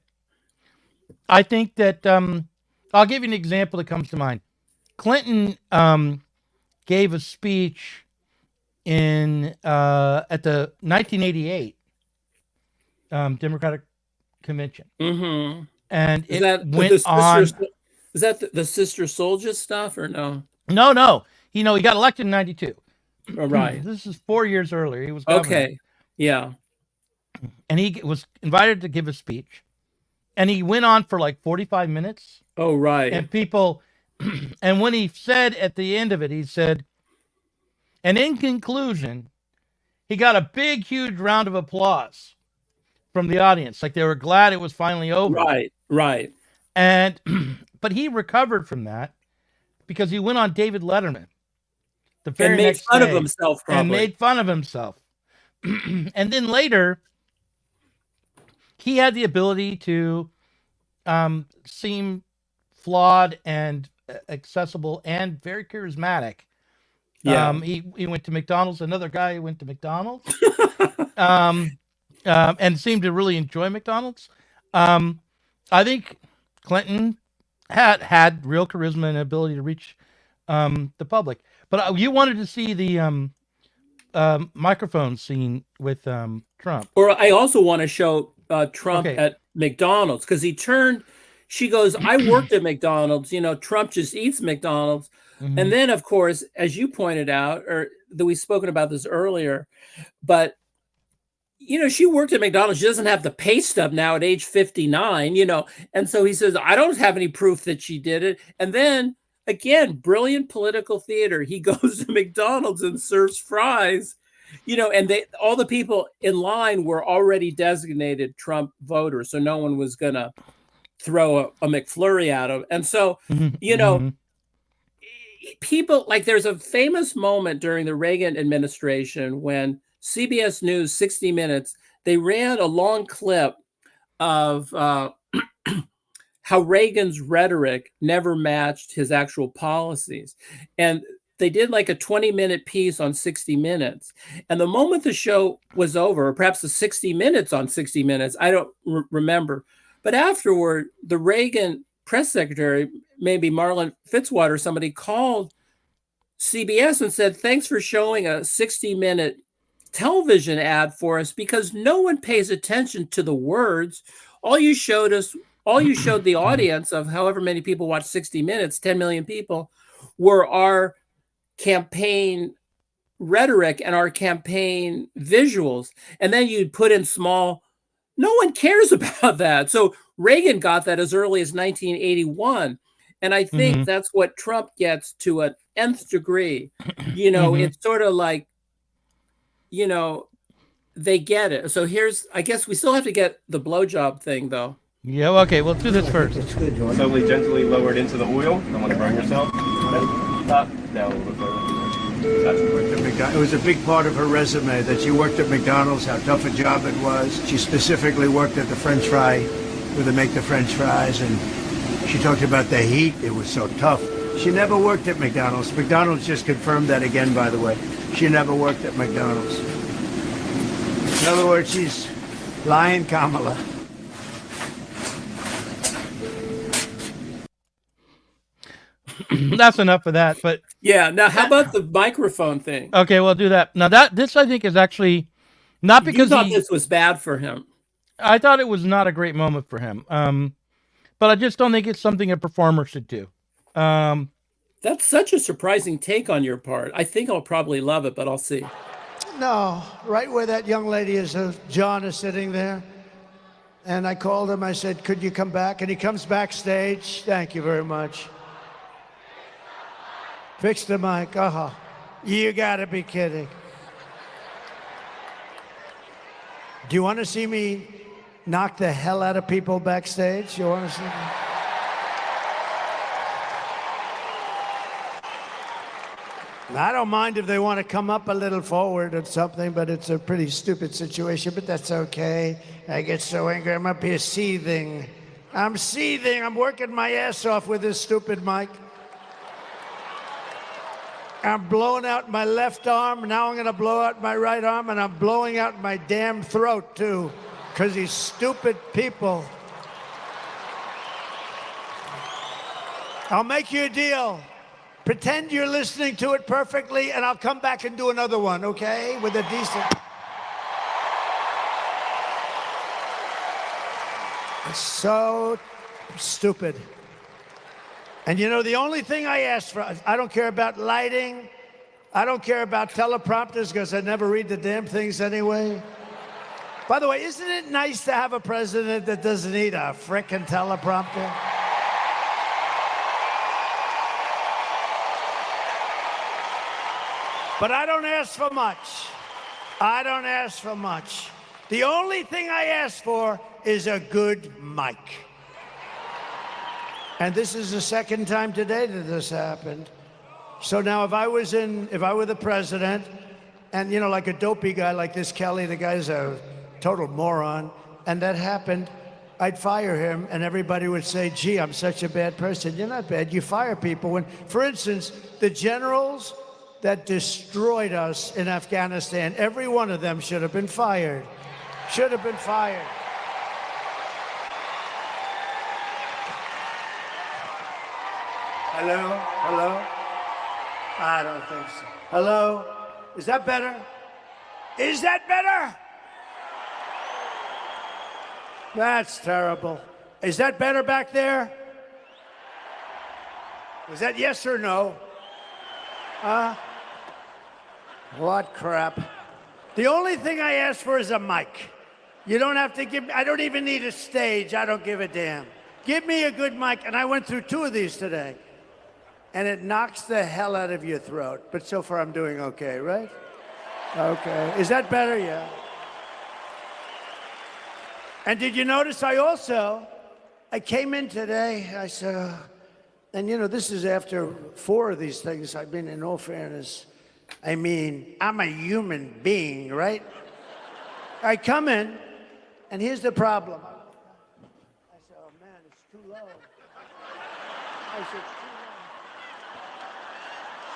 I think that I'll give you an example that comes to mind. Clinton gave a speech in at the 1988 Democratic Convention, Mm-hmm. and Is it that went on. Is that the Sister Soldier stuff or no? No. He got elected in 92. Oh, right. This is 4 years earlier. He was governor. Okay. Yeah. And he was invited to give a speech, and he went on for like 45 minutes. Oh, right. And people, and when he said at the end of it, he said, and in conclusion, he got a big, huge round of applause from the audience. Like they were glad it was finally over. Right. And, but he recovered from that because he went on David Letterman the very and made next fun day of himself, probably. and made fun of himself. And then later, he had the ability to seem flawed and accessible and very charismatic. Yeah. He went to McDonald's. Another guy went to McDonald's, and seemed to really enjoy McDonald's. I think Clinton had real charisma and ability to reach the public. But you wanted to see the microphone scene with Trump. Or I also want to show Trump at McDonald's because she goes, I worked at McDonald's. Trump just eats McDonald's. Mm-hmm. And then, of course, as you pointed out, or that we've spoken about this earlier, but, she worked at McDonald's. She doesn't have the pay stub now at age 59, And so he says, I don't have any proof that she did it. And then, again, brilliant political theater. He goes to McDonald's and serves fries, and all the people in line were already designated Trump voters. So no one was going to throw a McFlurry at him. And so, people, like, there's a famous moment during the Reagan administration when CBS News 60 Minutes, they ran a long clip of how Reagan's rhetoric never matched his actual policies. And they did like a 20-minute piece on 60 Minutes. And the moment the show was over, or perhaps the 60 Minutes on 60 Minutes, I don't remember. But afterward, the Reagan press secretary, maybe Marlon Fitzwater, somebody called CBS and said, thanks for showing a 60-minute television ad for us because no one pays attention to the words. All you showed the audience of however many people watch 60 Minutes, 10 million people, were our campaign rhetoric and our campaign visuals. And then you'd put in small, no one cares about that. So Reagan got that as early as 1981. And I think that's what Trump gets to an nth degree. It's sort of like, they get it. So I guess we still have to get the blowjob thing, though. Yeah, okay, we'll do this first. Slowly, gently lowered into the oil. Don't want to burn yourself. Up, down a little bit further. It was a big part of her resume that she worked at McDonald's, how tough a job it was. She specifically worked at the French fry, where they make the French fries, and she talked about the heat. It was so tough. She never worked at McDonald's. McDonald's just confirmed that again, by the way. She never worked at McDonald's. In other words, she's lying Kamala. That's enough of that. But yeah, now how about the microphone thing? Okay, we'll do that. Now this I think is actually not because you thought this was bad for him. I thought it was not a great moment for him. But I just don't think it's something a performer should do. That's such a surprising take on your part. I think I'll probably love it, but I'll see. No, right where that young lady is, John is sitting there. And I called him, I said, could you come back? And he comes backstage. Thank you very much. Fix the mic. You gotta be kidding. Do you want to see me knock the hell out of people backstage? You want to see me? I don't mind if they want to come up a little forward or something, but it's a pretty stupid situation, but that's okay. I get so angry, I'm up here seething. I'm seething, I'm working my ass off with this stupid mic. I'm blowing out my left arm, now I'm gonna blow out my right arm, and I'm blowing out my damn throat too, because these stupid people. I'll make you a deal. Pretend you're listening to it perfectly, and I'll come back and do another one, okay? With a decent... It's so stupid. And you know, the only thing I ask for, I don't care about lighting. I don't care about teleprompters because I never read the damn things anyway. By the way, isn't it nice to have a president that doesn't need a frickin' teleprompter? But I don't ask for much. I don't ask for much. The only thing I ask for is a good mic. And this is the second time today that this happened. So now if I were the president, and you know, like a dopey guy like this Kelly, the guy's a total moron, and that happened, I'd fire him, and everybody would say, gee, I'm such a bad person. You're not bad, you fire people. When, for instance, the generals that destroyed us in Afghanistan, every one of them should have been fired. Should have been fired. Hello? Hello? I don't think so. Hello? Is that better? Is that better? That's terrible. Is that better back there? Is that yes or no? What crap. The only thing I ask for is a mic. You don't have to give me, I don't even need a stage. I don't give a damn. Give me a good mic. And I went through 2 of these today. And it knocks the hell out of your throat. But so far I'm doing okay, right? Okay. Is that better? Yeah. And did you notice I came in today, I said, and you know, this is after 4 of these things. I mean, in all fairness, I mean, I'm a human being, right? I come in, and here's the problem. I said, oh man, it's too low. I said, it's too low.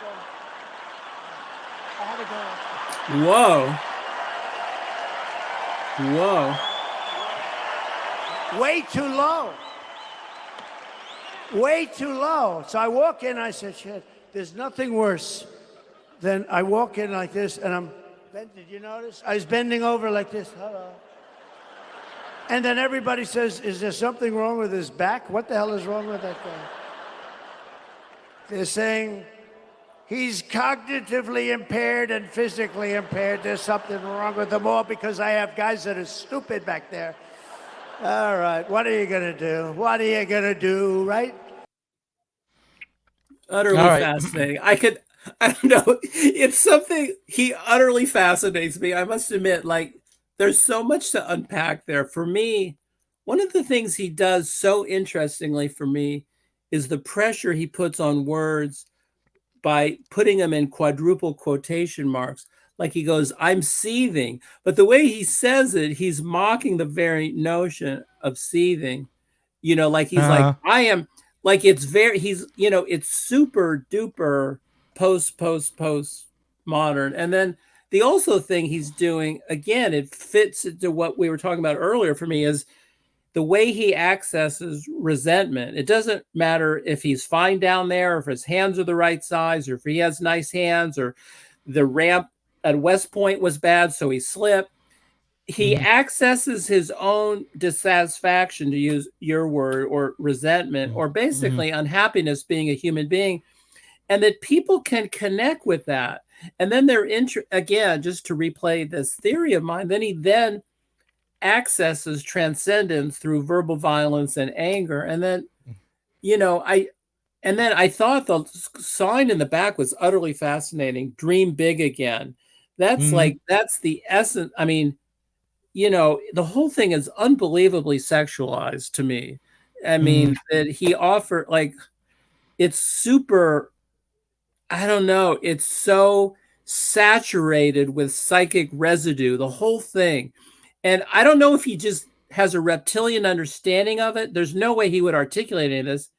So, I had to go. Whoa. Whoa. Way too low. Way too low. So I walk in, I said, shit, there's nothing worse than I walk in like this, and I'm, did you notice? I was bending over like this, hello. And then everybody says, is there something wrong with his back? What the hell is wrong with that guy? They're saying, he's cognitively impaired and physically impaired. There's something wrong with them all because I have guys that are stupid back there. All right, what are you going to do? What are you going to do, right? Utterly fascinating. I don't know. It's something, he utterly fascinates me. I must admit, like, there's so much to unpack there. For me, one of the things he does so interestingly for me is the pressure he puts on words by putting them in quadruple quotation marks. Like he goes, I'm seething. But the way he says it, he's mocking the very notion of seething. You know, like he's like, I am, like it's very, he's, you know, it's super duper post modern. And then the also thing he's doing, again, it fits into what we were talking about earlier for me, is the way he accesses resentment. It doesn't matter if he's fine down there, or if his hands are the right size, or if he has nice hands, or the ramp at West Point was bad, so he slipped. He accesses his own dissatisfaction, to use your word, or resentment, or basically unhappiness being a human being, and that people can connect with that. And then they're again, just to replay this theory of mine, then he accesses transcendence through verbal violence and anger. And then, you know, I thought the sign in the back was utterly fascinating. Dream big again. That's like, that's the essence. I mean, you know, the whole thing is unbelievably sexualized to me. I mean, that he offered, like, it's super, I don't know, it's so saturated with psychic residue, the whole thing. And I don't know if he just has a reptilian understanding of it. There's no way he would articulate any of this.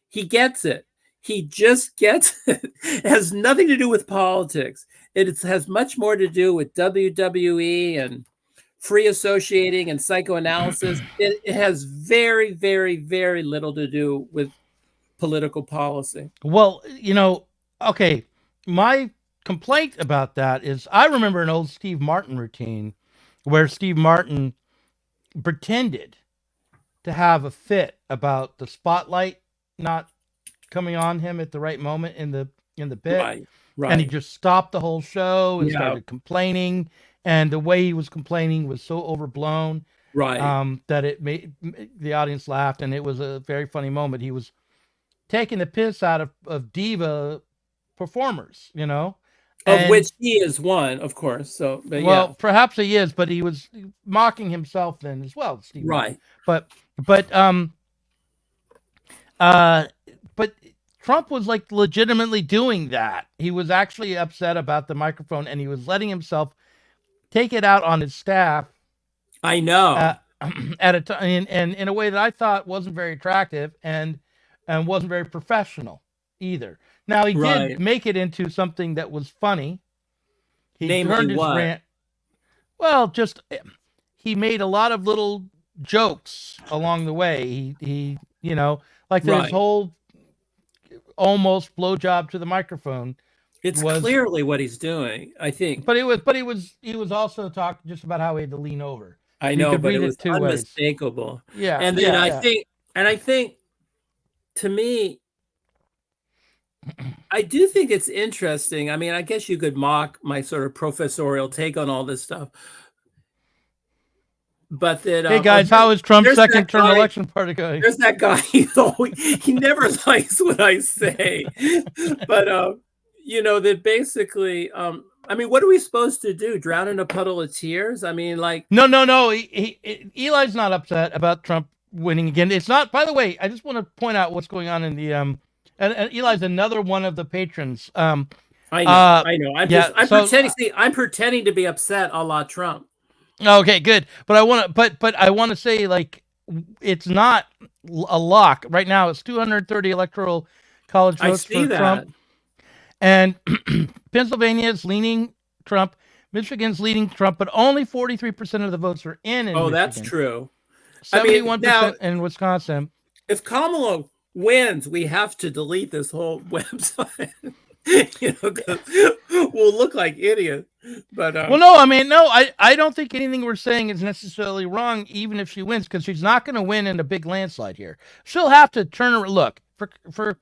He gets it. He just gets it. It has nothing to do with politics. It has much more to do with WWE and free associating and psychoanalysis. It has very, very, very little to do with political policy. Well, you know, okay, my complaint about that is I remember an old Steve Martin routine where Steve Martin pretended to have a fit about the spotlight not coming on him at the right moment in the bit. Right, And he right. just stopped the whole show and Yeah. started complaining. And the way he was complaining was so overblown Right. that it made the audience laughed. And it was a very funny moment. He was taking the piss out of diva performers, you know? Of And, which he is one, of course. So, but well, yeah. perhaps he is, but he was mocking himself then as well, Steve Martin. Right. But Trump was like legitimately doing that. He was actually upset about the microphone, and he was letting himself take it out on his staff. I know. At a time, and in a way that I thought wasn't very attractive and wasn't very professional either. Now he Right. did make it into something that was funny. He Namely turned his what? rant. Well, just he made a lot of little jokes along the way. He you know, like Right. this whole almost blowjob to the microphone. It's was clearly what he's doing, I think. But he was also talking just about how he had to lean over. I You know, could but read it was two ways. unmistakable. Yeah, And then yeah, I yeah. think to me, I do think it's interesting. I mean, I guess you could mock my sort of professorial take on all this stuff. But that Hey guys, how is Trump's there's second that term guy- election party going? There's that guy. He never likes what I say. But you know, that basically I mean, what are we supposed to do? Drown in a puddle of tears? I mean, like No. Eli's not upset about Trump winning again. It's not. By the way, I just want to point out what's going on in the and Eli's another one of the patrons. I know. I'm yeah, I'm pretending to be upset a la Trump. Okay, good. But I want to say, like, it's not a lock right now. It's 230 electoral college I votes see for that. Trump, and Pennsylvania is leaning Trump. Michigan's leading Trump, but only 43% of the votes are in Oh, Michigan. that's true. I mean, 71% now, in Wisconsin. if Kamala wins, we have to delete this whole website. You know, 'cause we'll look like idiots. But Well, no, I mean, no, I don't think anything we're saying is necessarily wrong, even if she wins, because she's not going to win in a big landslide here. She'll have to turn around. Look, for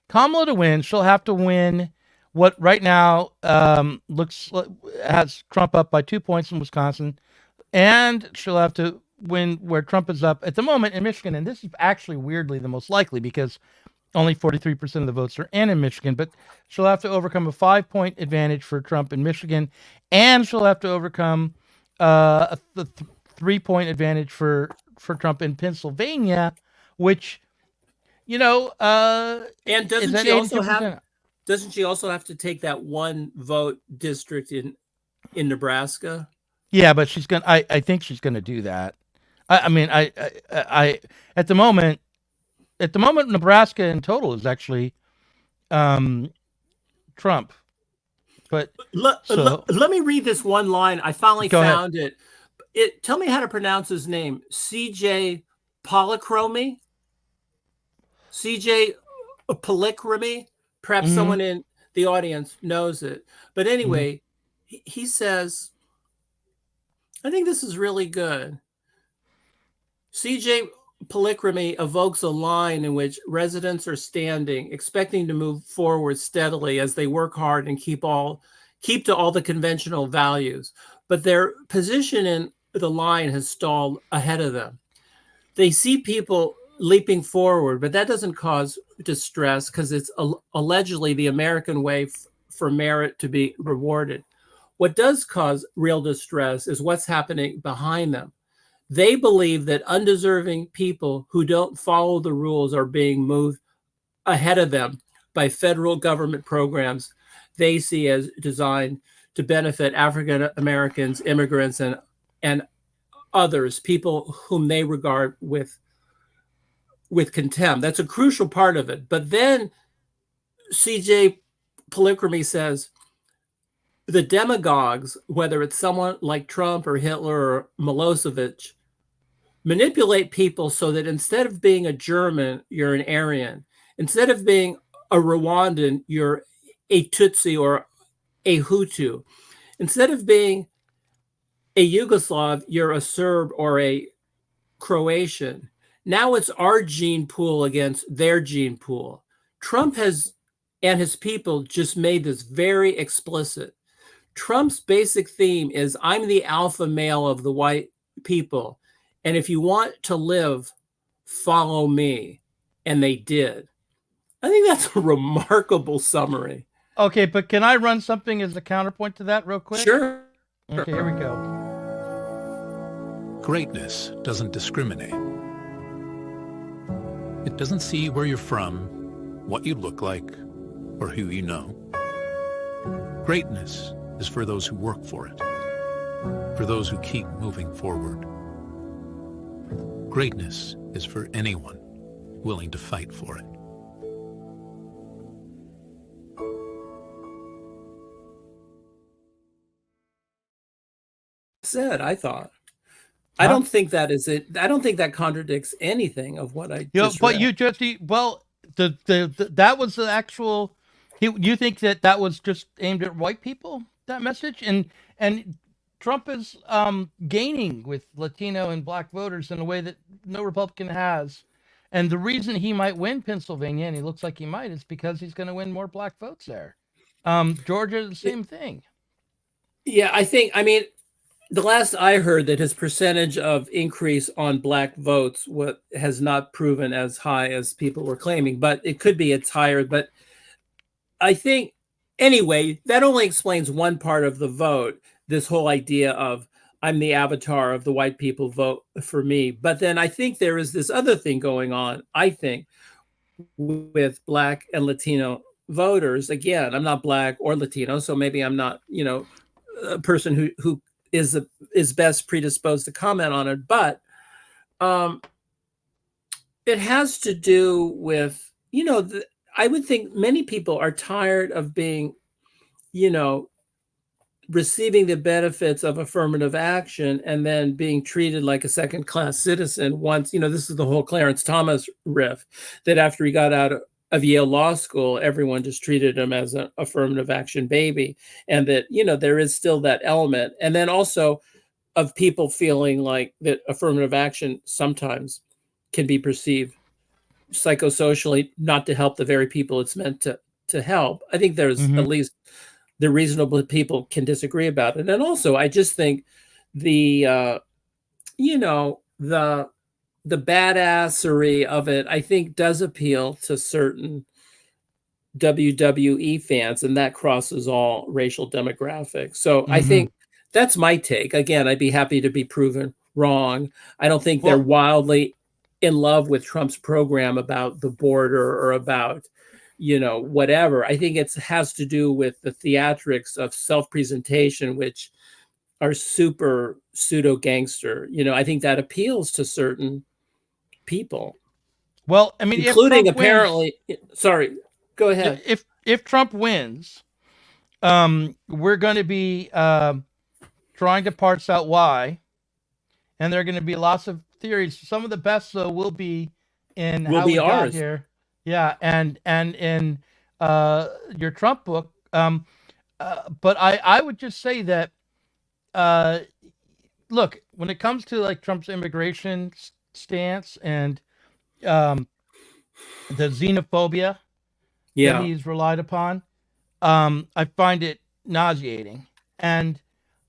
Kamala to win, she'll have to win what right now has Trump up by 2 points in Wisconsin, and she'll have to win where Trump is up at the moment in Michigan. And this is actually weirdly the most likely because only 43% of the votes are in Michigan, but she'll have to overcome a 5-point advantage for Trump in Michigan, and she'll have to overcome a 3-point advantage for Trump in Pennsylvania, which, you know, and is doesn't at she also 82%. have? Doesn't she also have to take that one vote district in Nebraska? Yeah, but she's gonna. I think she's gonna do that. I mean, I at the moment, Nebraska in total is actually Trump. But let me read this one line. I finally Go ahead. found it. Tell me how to pronounce his name. C.J. Polychromy? C.J. Polychromy? Perhaps Mhm. someone in the audience knows it. But anyway, he says, I think this is really good. C.J. Polychromy evokes a line in which residents are standing, expecting to move forward steadily as they work hard and keep to all the conventional values. But their position in the line has stalled ahead of them. They see people leaping forward, but that doesn't cause distress because it's allegedly the American way for merit to be rewarded. What does cause real distress is what's happening behind them. They believe that undeserving people who don't follow the rules are being moved ahead of them by federal government programs they see as designed to benefit African Americans, immigrants, and others, people whom they regard with contempt. That's a crucial part of it. But then C.J. Polychromy says, the demagogues, whether it's someone like Trump or Hitler or Milosevic, manipulate people so that instead of being a German, you're an Aryan. Instead of being a Rwandan, you're a Tutsi or a Hutu. Instead of being a Yugoslav, you're a Serb or a Croatian. Now it's our gene pool against their gene pool. Trump has, and his people, just made this very explicit. Trump's basic theme is, I'm the alpha male of the white people, and if you want to live, follow me. And they did. I think that's a remarkable summary. Okay, but can I run something as a counterpoint to that real quick? Sure. Okay, here we go. Greatness doesn't discriminate. It doesn't see where you're from, what you look like, or who you know. Greatness is for those who work for it, for those who keep moving forward. Greatness is for anyone willing to fight for it. Said, I thought. I don't think that is it. I don't think that contradicts anything of what I just but read. you just well, the that was the actual. You think that was just aimed at white people, that message, and Trump is gaining with Latino and Black voters in a way that no Republican has, and the reason he might win Pennsylvania, and he looks like he might, is because he's going to win more Black votes there. Georgia, the same thing. Yeah, I mean, the last I heard that his percentage of increase on Black votes has not proven as high as people were claiming, but it could be it's higher. But I think, anyway, that only explains one part of the vote, this whole idea of I'm the avatar of the white people, vote for me. But then I think there is this other thing going on, I think, with Black and Latino voters. Again, I'm not Black or Latino, so maybe I'm not, a person who is best predisposed to comment on it. But it has to do with, I would think many people are tired of being, receiving the benefits of affirmative action and then being treated like a second-class citizen once, this is the whole Clarence Thomas riff, that after he got out of Yale Law School, everyone just treated him as an affirmative action baby. And that, there is still that element. And then also of people feeling like that affirmative action sometimes can be perceived psychosocially not to help the very people it's meant to help. I think there's at least the reasonable people can disagree about it. And also, I just think the badassery of it, I think, does appeal to certain WWE fans, and that crosses all racial demographics. So I think that's my take. Again, I'd be happy to be proven wrong. I don't think they're wildly in love with Trump's program about the border or about whatever. I think it has to do with the theatrics of self-presentation, which are super pseudo gangster. I think that appeals to certain people. Well, I mean, including apparently. Sorry, go ahead. If Trump wins, we're going to be trying to parse out why, and there are going to be lots of theories. Some of the best, though, will be in how we got here. Yeah, and in your Trump book. But I would just say that, look, when it comes to like Trump's immigration stance and the xenophobia that he's relied upon, I find it nauseating. And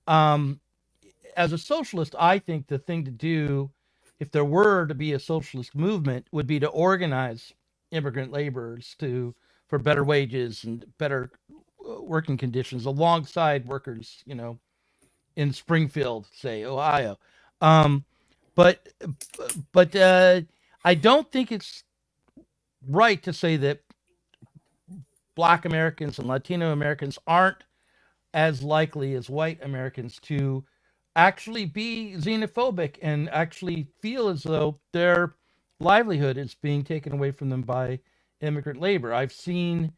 as a socialist, I think the thing to do, if there were to be a socialist movement, would be to organize immigrant laborers for better wages and better working conditions alongside workers, in Springfield, say, Ohio. But I don't think it's right to say that Black Americans and Latino Americans aren't as likely as white Americans to actually be xenophobic and actually feel as though their livelihood is being taken away from them by immigrant labor. I've seen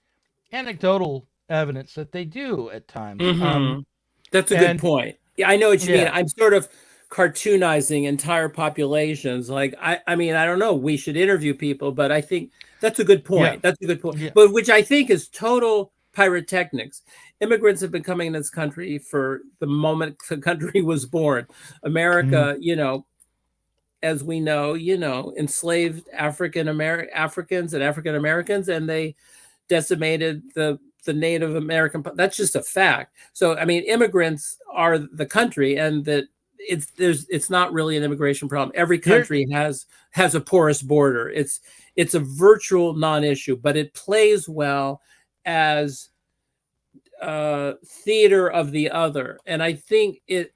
anecdotal evidence that they do at times. That's a good point. Yeah, I know what you mean. I'm sort of cartoonizing entire populations. Like, I mean, I don't know. We should interview people, but I think that's a good point. That's a good point. But which I think is total pyrotechnics. Immigrants have been coming in this country for the moment the country was born. America, you know, as we know, you know, enslaved Africans and African Americans, and they decimated the Native American. That's just a fact. So, I mean, immigrants are the country, and that it's not really an immigration problem. Every country has a porous border. It's a virtual non-issue, but it plays well as theater of the other. And I think it,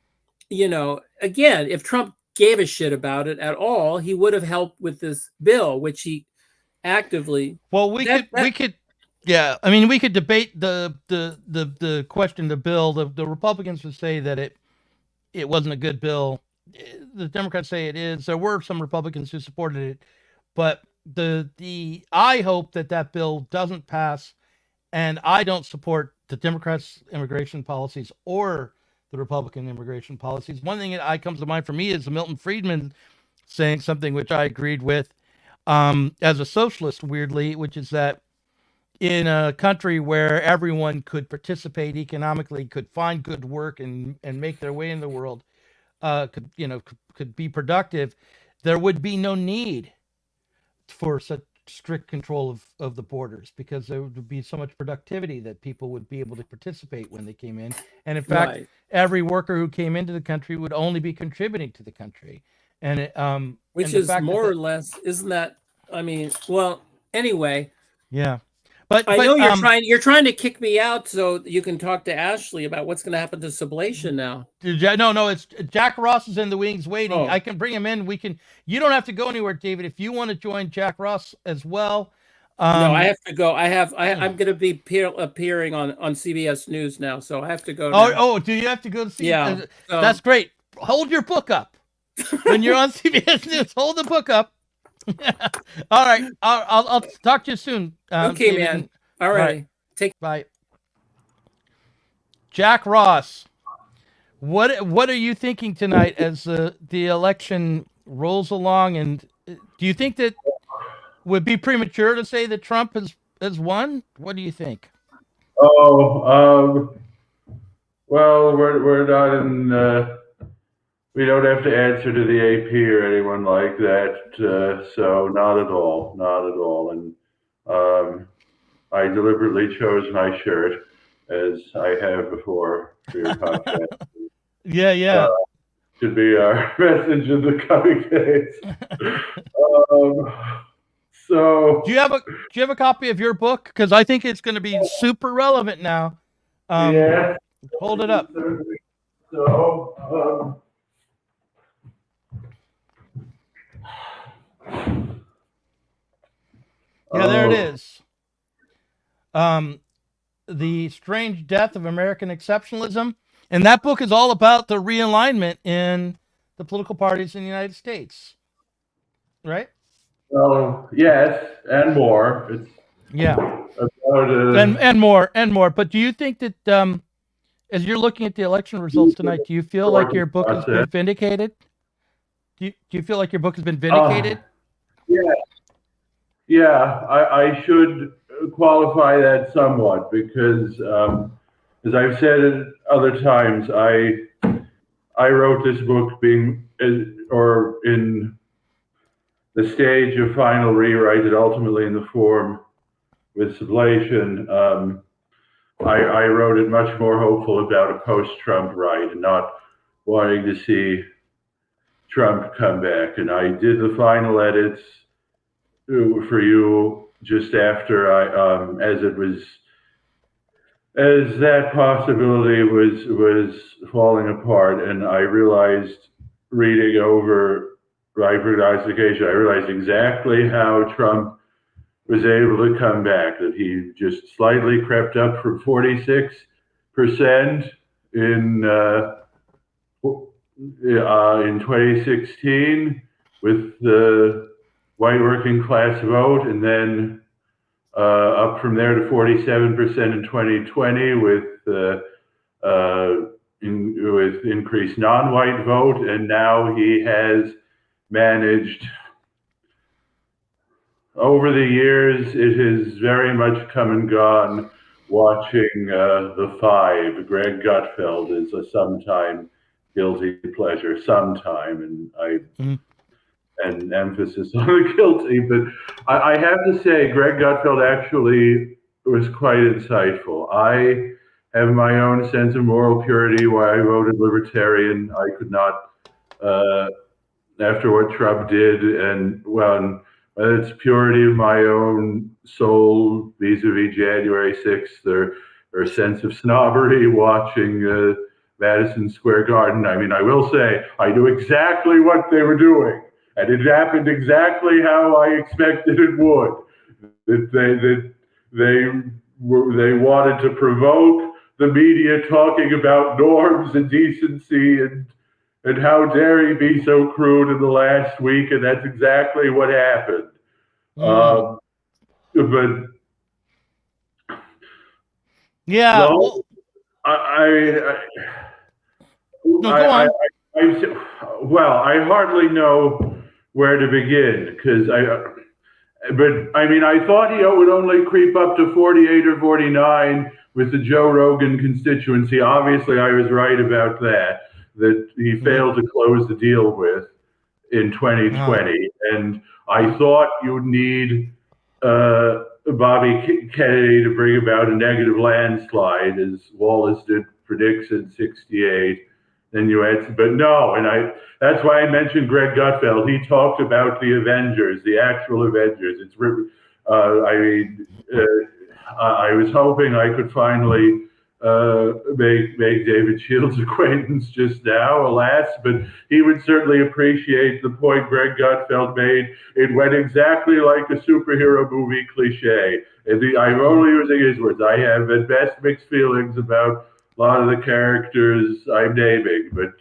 you know, again, if Trump gave a shit about it at all, he would have helped with this bill, which he actively. Well, we could. Yeah, I mean, we could debate the question, the bill. The Republicans would say that it wasn't a good bill. The Democrats say it is. There were some Republicans who supported it, but I hope that bill doesn't pass, and I don't support the Democrats' immigration policies or the Republican immigration policies. One thing that comes to mind for me is Milton Friedman saying something which I agreed with as a socialist, weirdly, which is that in a country where everyone could participate economically, could find good work and make their way in the world, could be productive, there would be no need for such strict control of the borders, because there would be so much productivity that people would be able to participate when they came in. And in fact, every worker who came into the country would only be contributing to the country. And which is more or less, isn't that? I mean, well, anyway. Yeah. But I know you're trying to kick me out so you can talk to Ashley about what's going to happen to Sublation now. No, it's Jack Ross is in the wings waiting. I can bring him in. You don't have to go anywhere, David. If you want to join Jack Ross as well. No, I have to go. I'm going to be appearing on CBS News now, so I have to go now. Oh, do you have to go to CBS? Yeah. That's great. Hold your book up. When you're on CBS News, hold the book up. All right. I'll talk to you soon. Okay, David. man. All right. Bye. Jack Ross, what are you thinking tonight as the election rolls along? And do you think that would be premature to say that Trump has won? What do you think? Well, we're not in. We don't have to answer to the AP or anyone like that, so not at all. And I deliberately chose my shirt, as I have before for your podcast. Yeah. Should be our message in the coming days. So, do you have a copy of your book? Because I think it's going to be super relevant now. Yeah. Hold it up. So. Yeah, there it is. The Strange Death of American Exceptionalism. And that book is all about the realignment in the political parties in the United States. Right? Well, yes, and more. It's about, and more. But do you think that as you're looking at the election results tonight, do you feel like your book has been vindicated? Do you feel like your book has been vindicated? Yeah, I should qualify that somewhat, because as I've said at other times, I wrote this book in the stage of final rewrite, and ultimately in the form with Sublation. I wrote it much more hopeful about a post-Trump right and not wanting to see Trump come back. And I did the final edits for you just after as that possibility was falling apart, and I realized, reading over my prognostication, I realized exactly how Trump was able to come back, that he just slightly crept up from 46% in 2016 with the white working class vote, and then up from there to 47% in 2020 with increased non-white vote, and now he has managed. Over the years, it has very much come and gone, watching The Five. Greg Gutfeld is a sometime guilty pleasure, sometime, and and emphasis on the guilty. But I have to say, Greg Gutfeld actually was quite insightful. I have my own sense of moral purity. Why I voted Libertarian, I could not, after what Trump did, and well, it's purity of my own soul vis-a-vis January 6th, or sense of snobbery watching Madison Square Garden. I mean, I will say I knew exactly what they were doing, and it happened exactly how I expected it would. That they wanted to provoke the media talking about norms and decency and how dare he be so crude in the last week, and that's exactly what happened. But yeah, well, I hardly know where to begin, because but I mean, I thought he would only creep up to 48 or 49 with the Joe Rogan constituency. Obviously, I was right about that he failed to close the deal with in 2020. And I thought you'd need Bobby Kennedy to bring about a negative landslide, as Wallace did predict in 68. Then you had, but no, and that's why I mentioned Greg Gutfeld. He talked about the Avengers, the actual Avengers. It's I was hoping I could finally make David Shields' acquaintance just now, alas, but he would certainly appreciate the point Greg Gutfeld made. It went exactly like a superhero movie cliche. And I'm only using his words. I have at best mixed feelings about a lot of the characters I'm naming, but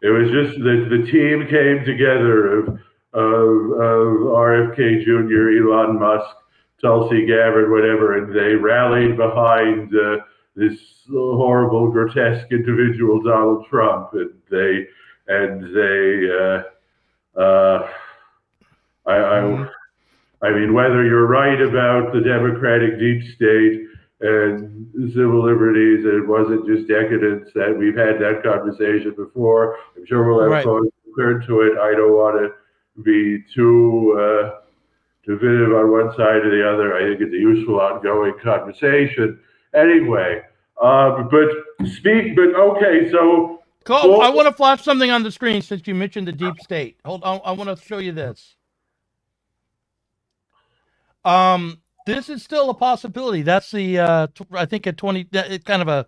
it was just that the team came together of RFK Jr., Elon Musk, Tulsi Gabbard, whatever, and they rallied behind this horrible, grotesque individual, Donald Trump, I mean, whether you're right about the Democratic deep state and civil liberties, and it wasn't just decadence, that we've had that conversation before. I'm sure we'll have cause to turn to it. I don't want to be too definitive on one side or the other. I think it's a useful ongoing conversation. Anyway, okay, so. Cool. I want to flash something on the screen since you mentioned the deep state. Hold on, I want to show you this. This is still a possibility. That's the I think at 20. It's kind of a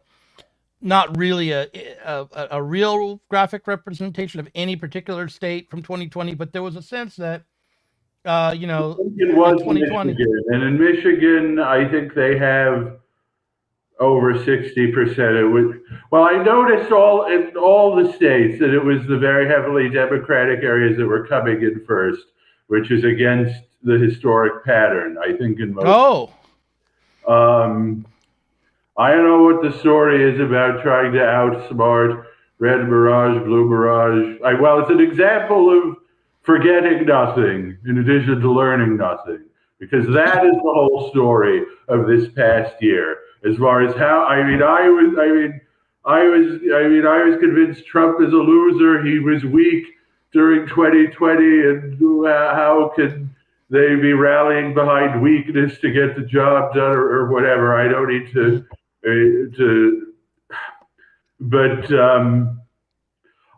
not really a real graphic representation of any particular state from 2020, but there was a sense that it was 2020. Michigan. And in Michigan, I think they have over 60%. Well, I noticed in all the states that it was the very heavily Democratic areas that were coming in first, which is against the historic pattern, I think, in most. I don't know what the story is about trying to outsmart red mirage, blue mirage. Well, it's an example of forgetting nothing in addition to learning nothing, because that is the whole story of this past year. As far as how, I was convinced Trump is a loser. He was weak during 2020, and how could they be rallying behind weakness to get the job done, or whatever? I don't need but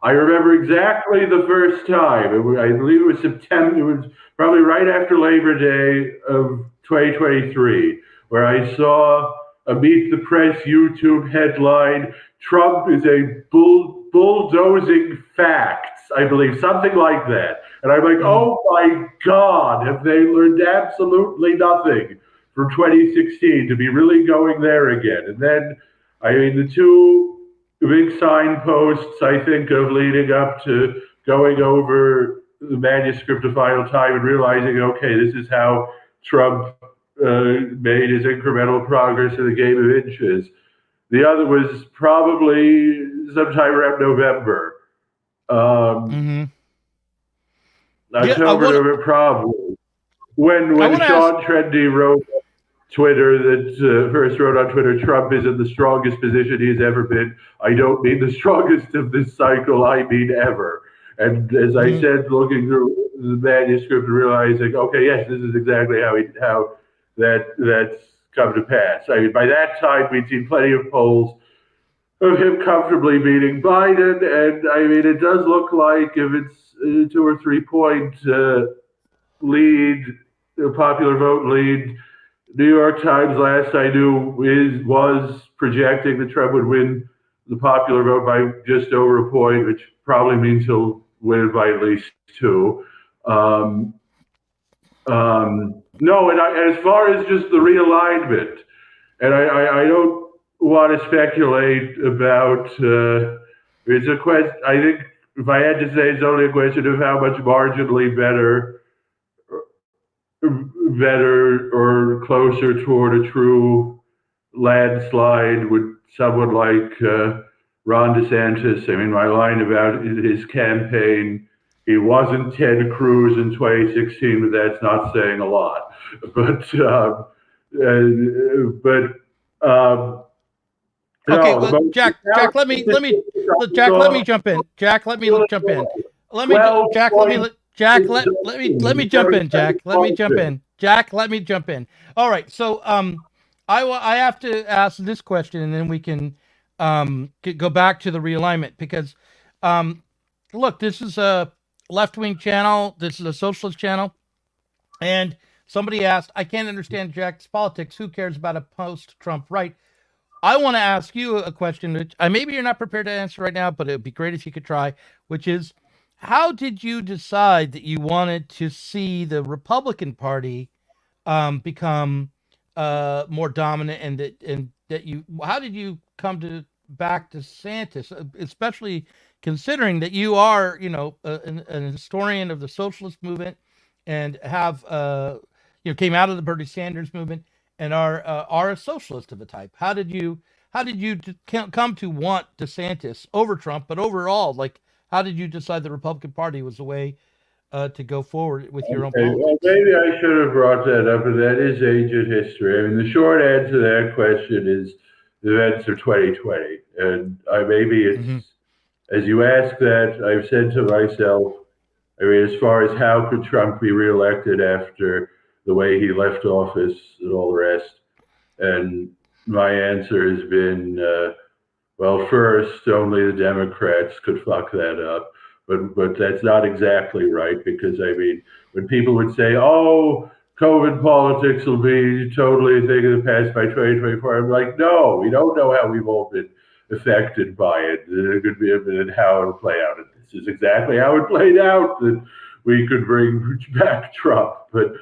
I remember exactly the first time. I believe it was September. It was probably right after Labor Day of 2023, where I saw a Meet the Press YouTube headline: "Trump is a bulldozing facts," I believe, something like that. And I'm like, oh my God, have they learned absolutely nothing from 2016 to be really going there again? And then, the two big signposts I think of leading up to going over the manuscript of Final Time and realizing, okay, this is how Trump made his incremental progress in the game of inches. The other was probably sometime around November. October, November, probably. When Sean Trendy wrote Twitter that first wrote on Twitter, Trump is in the strongest position he's ever been. I don't mean the strongest of this cycle, I mean ever. And as I said, looking through the manuscript and realizing, okay, yes, this is exactly how that's come to pass. I mean, by that time, we'd seen plenty of polls of him comfortably beating Biden, and I mean, it does look like if it's a 2 or 3 point lead, a popular vote lead, New York Times last I knew was projecting that Trump would win the popular vote by just over a point, which probably means he'll win by at least 2. No, and as far as just the realignment, and I don't want to speculate about, it's a question, I think if I had to say, it's only a question of how much marginally better or closer toward a true landslide would someone like Ron DeSantis. I mean, my line about his campaign, he wasn't Ted Cruz in 2016, but that's not saying a lot. Okay, no, well, Jack, let me jump in. Jack, let me jump in. Jack, let me jump in. Jack, let me jump in. Jack, let me jump in. All right, so I have to ask this question, and then we can go back to the realignment, because look, this is a left-wing channel. This is a socialist channel, and somebody asked, I can't understand Jack's politics. Who cares about a post-Trump right? I want to ask you a question, which maybe you're not prepared to answer right now, but it would be great if you could try, which is, how did you decide that you wanted to see the Republican Party become more dominant, and that you, how did you come to back to DeSantis, especially considering that you are, an historian of the socialist movement and have, came out of the Bernie Sanders movement and are a socialist of a type. How did you come to want DeSantis over Trump, but overall, like, how did you decide the Republican Party was the way to go forward with your own politics? Well, maybe I should have brought that up, but that is ancient history. I mean, the short answer to that question is the events of 2020. And maybe it's, as you ask that, I've said to myself, I mean, as far as how could Trump be reelected after the way he left office and all the rest, and my answer has been, well, first, only the Democrats could fuck that up. But that's not exactly right, because, I mean, when people would say, oh, COVID politics will be totally a thing of the past by 2024, I'm like, no, we don't know how we've all been affected by it. It could be a bit how it'll play out. This is exactly how it played out, that we could bring back Trump. But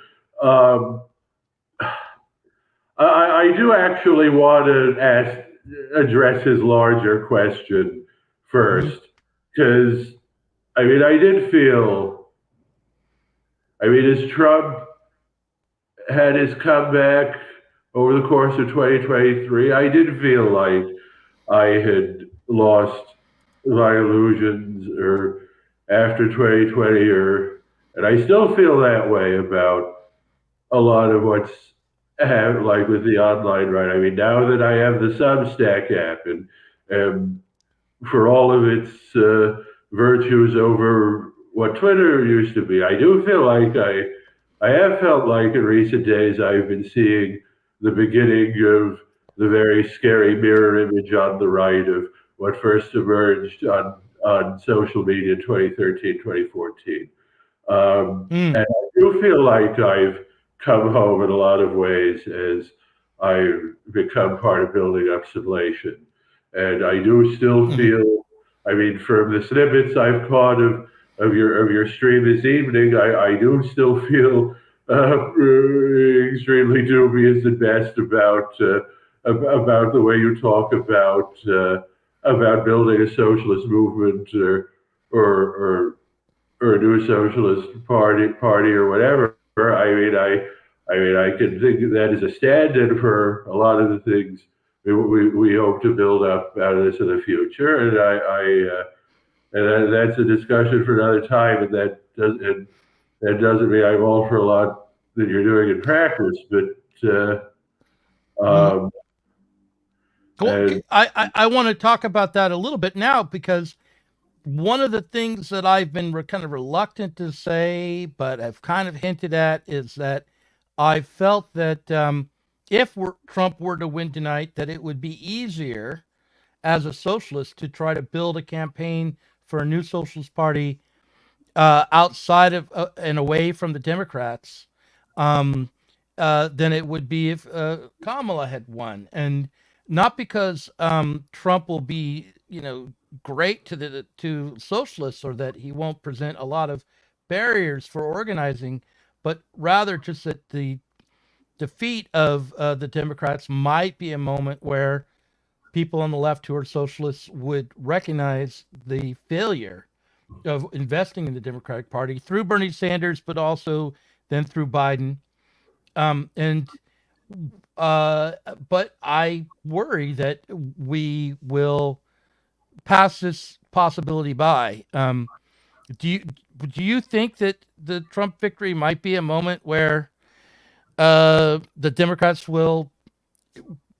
I do actually want to address his larger question first, because I mean, I did feel, I mean, as Trump had his comeback over the course of 2023, I did feel like I had lost my illusions or after 2020, and I still feel that way about a lot of what's happened, like with the online right. I mean, now that I have the Substack app, and for all of its virtues over what Twitter used to be, I do feel like I have felt like in recent days I've been seeing the beginning of the very scary mirror image on the right of what first emerged on social media in 2013, 2014. And I do feel like I've come home in a lot of ways as I've become part of building up Sublation. And I do still feel, I mean, from the snippets I've caught of your stream this evening, I do still feel extremely dubious at best about the way you talk about building a socialist movement or a new socialist party or whatever. I mean, I can think of that as a stand-in for a lot of the things we hope to build up out of this in the future, and that's a discussion for another time. And that doesn't mean I'm all for a lot that you're doing in practice, but Um, Well, and- I want to talk about that a little bit now, because one of the things that I've been kind of reluctant to say, but have kind of hinted at, is that I felt that if Trump were to win tonight, that it would be easier as a socialist to try to build a campaign for a new socialist party outside of and away from the Democrats than it would be if Kamala had won. And not because Trump will be, great to socialists, or that he won't present a lot of barriers for organizing, but rather just that the defeat of the Democrats might be a moment where people on the left who are socialists would recognize the failure of investing in the Democratic Party through Bernie Sanders, but also then through Biden. But I worry that we will pass this possibility by. Do you think that the Trump victory might be a moment where the Democrats will,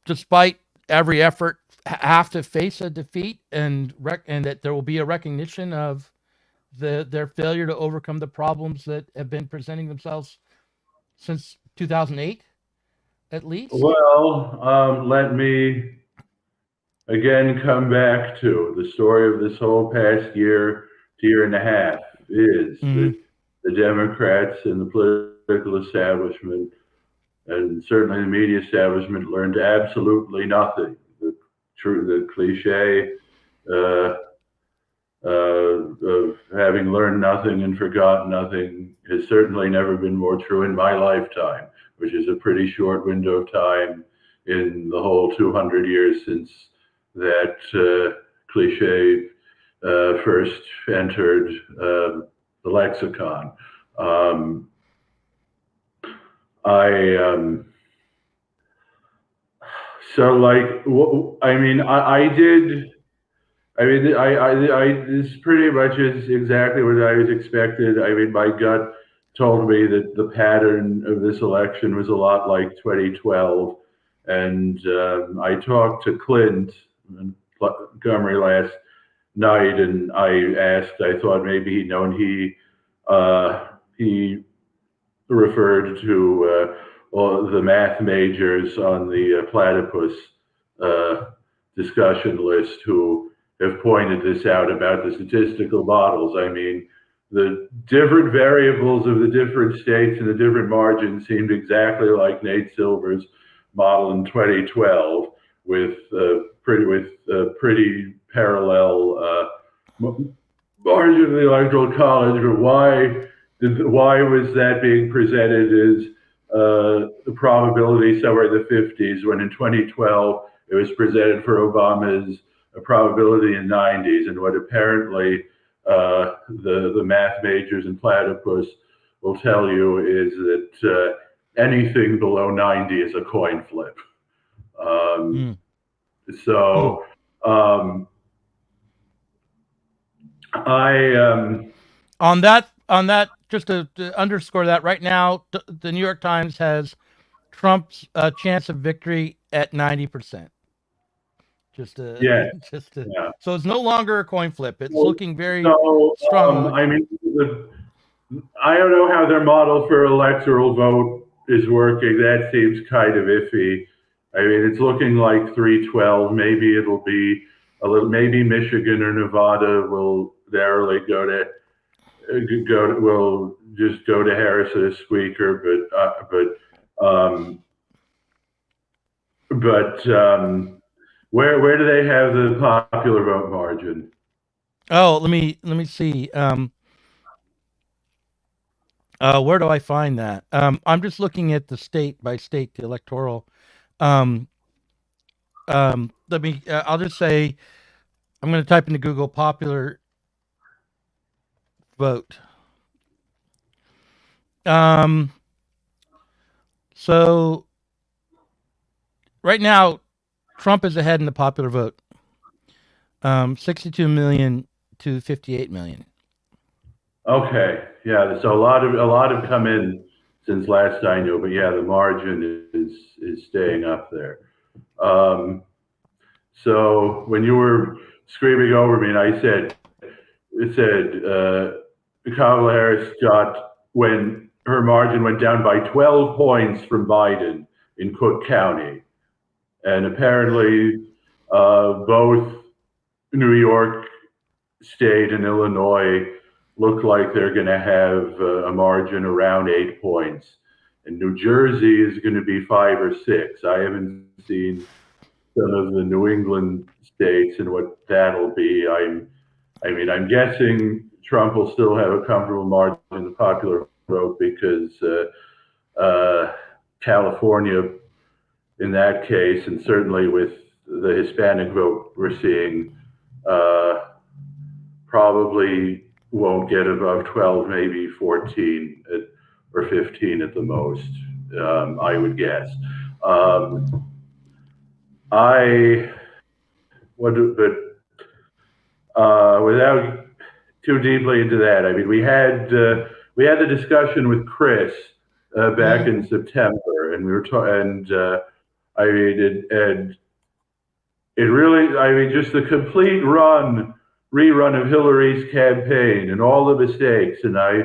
despite every effort, have to face a defeat, and that there will be a recognition of their failure to overcome the problems that have been presenting themselves since 2008, at least? Well, let me again come back to the story of this whole past year and a half is that the Democrats and the political establishment, and certainly the media establishment, learned absolutely nothing. The cliche of having learned nothing and forgotten nothing has certainly never been more true in my lifetime, which is a pretty short window of time in the whole 200 years since that cliche first entered the lexicon. This pretty much is exactly what I was expected. I mean, my gut told me that the pattern of this election was a lot like 2012. And I talked to Clint Montgomery last night, and I asked, I thought maybe he'd known, he referred to all the math majors on the platypus discussion list who have pointed this out about the statistical models. I mean, the different variables of the different states and the different margins seemed exactly like Nate Silver's model in 2012, with pretty parallel margin of the Electoral College. But why was that being presented as the probability somewhere in the 50s, when in 2012 it was presented for Obama's probability in 90s? And what apparently the math majors in platypus will tell you is that anything below 90 is a coin flip. On that, just to underscore that, right now, the New York Times has Trump's chance of victory at 90%. So it's no longer a coin flip. It's looking very strong. I mean, I don't know how their model for electoral vote is working. That seems kind of iffy. I mean, it's looking like 312. Maybe it'll be a little. Maybe Michigan or Nevada will narrowly will just go to Harris as a squeaker. Where do they have the popular vote margin? Oh, let me see. Where do I find that? I'm just looking at the state by state, the electoral. I'll just say, I'm going to type into Google popular vote. So right now, Trump is ahead in the popular vote. 62 million to 58 million. Okay, yeah. So a lot have come in since last I knew. But yeah, the margin is staying up there. So when you were screaming over me, and I said, Kamala Harris when her margin went down by 12 points from Biden in Cook County. And apparently both New York State and Illinois look like they're going to have a margin around 8 points. And New Jersey is going to be 5 or 6. I haven't seen some of the New England states and what that'll be. I'm guessing Trump will still have a comfortable margin in the popular vote because California, in that case, and certainly with the Hispanic vote we're seeing, probably won't get above 12, maybe 14 or 15 at the most, I would guess. Without too deeply into that, I mean, we had the discussion with Chris back in September, and we were talking, and it really, I mean, just the complete rerun of Hillary's campaign and all the mistakes. And I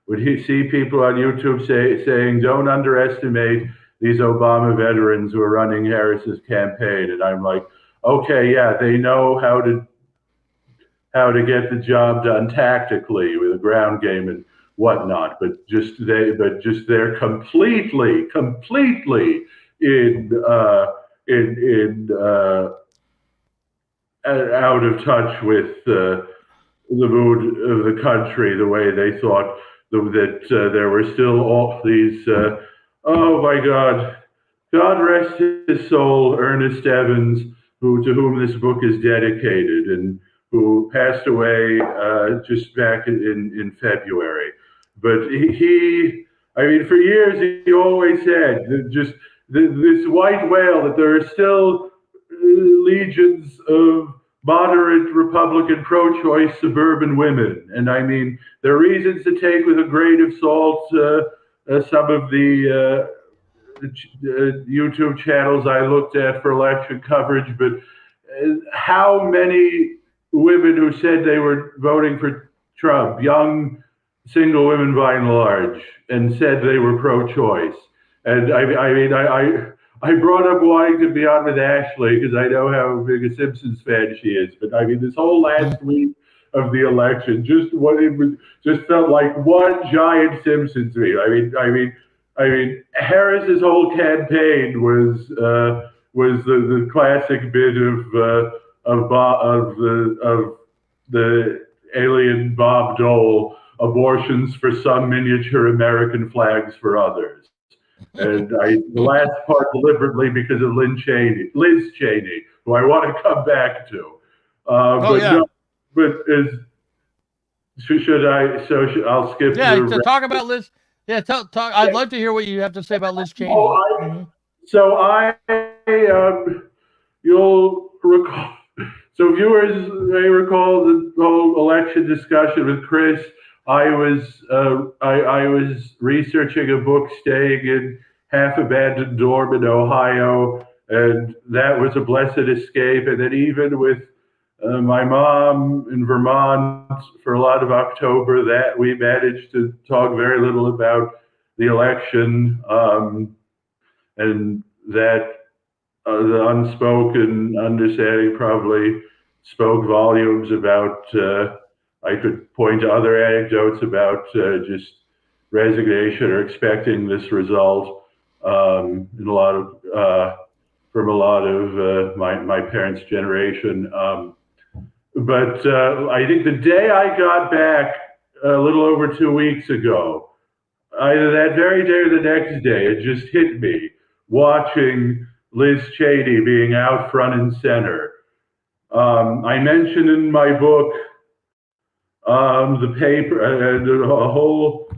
would see people on YouTube saying, don't underestimate these Obama veterans who are running Harris's campaign. And I'm like, okay, yeah, they know how to get the job done tactically with a ground game and whatnot, but they're completely out of touch with the mood of the country, the way they thought that there were still all these, oh my God rest his soul, Ernest Evans, to whom this book is dedicated, and who passed away just back in February. But I mean, for years, he always said that just this white whale, that there are still legions of moderate Republican pro-choice suburban women. And I mean, there are reasons to take with a grain of salt some of the YouTube channels I looked at for election coverage, but how many women who said they were voting for Trump, young single women by and large, and said they were pro-choice. And I brought up wanting to be on with Ashley because I know how big a Simpsons fan she is. But I mean, this whole last week of the election, just felt like one giant Simpsons meet. I mean, Harris's whole campaign was the classic bit of the alien Bob Dole, abortions for some, miniature American flags for others. And the last part deliberetely because of Liz Cheney, who I want to come back to. Should I? I'll skip. Yeah, to talk about Liz. Yeah, talk. I'd love to hear what you have to say about Liz Cheney. You'll recall. So viewers may recall the whole election discussion with Chris. I was researching a book, staying in half-abandoned dorm in Ohio, and that was a blessed escape. And then even with my mom in Vermont for a lot of October, that we managed to talk very little about the election, and that the unspoken understanding probably spoke volumes about. I could point to other anecdotes about just resignation or expecting this result from a lot of my parents' generation. But I think the day I got back a little over 2 weeks ago, either that very day or the next day, it just hit me watching Liz Cheney being out front and center. I mentioned in my book the paper, a whole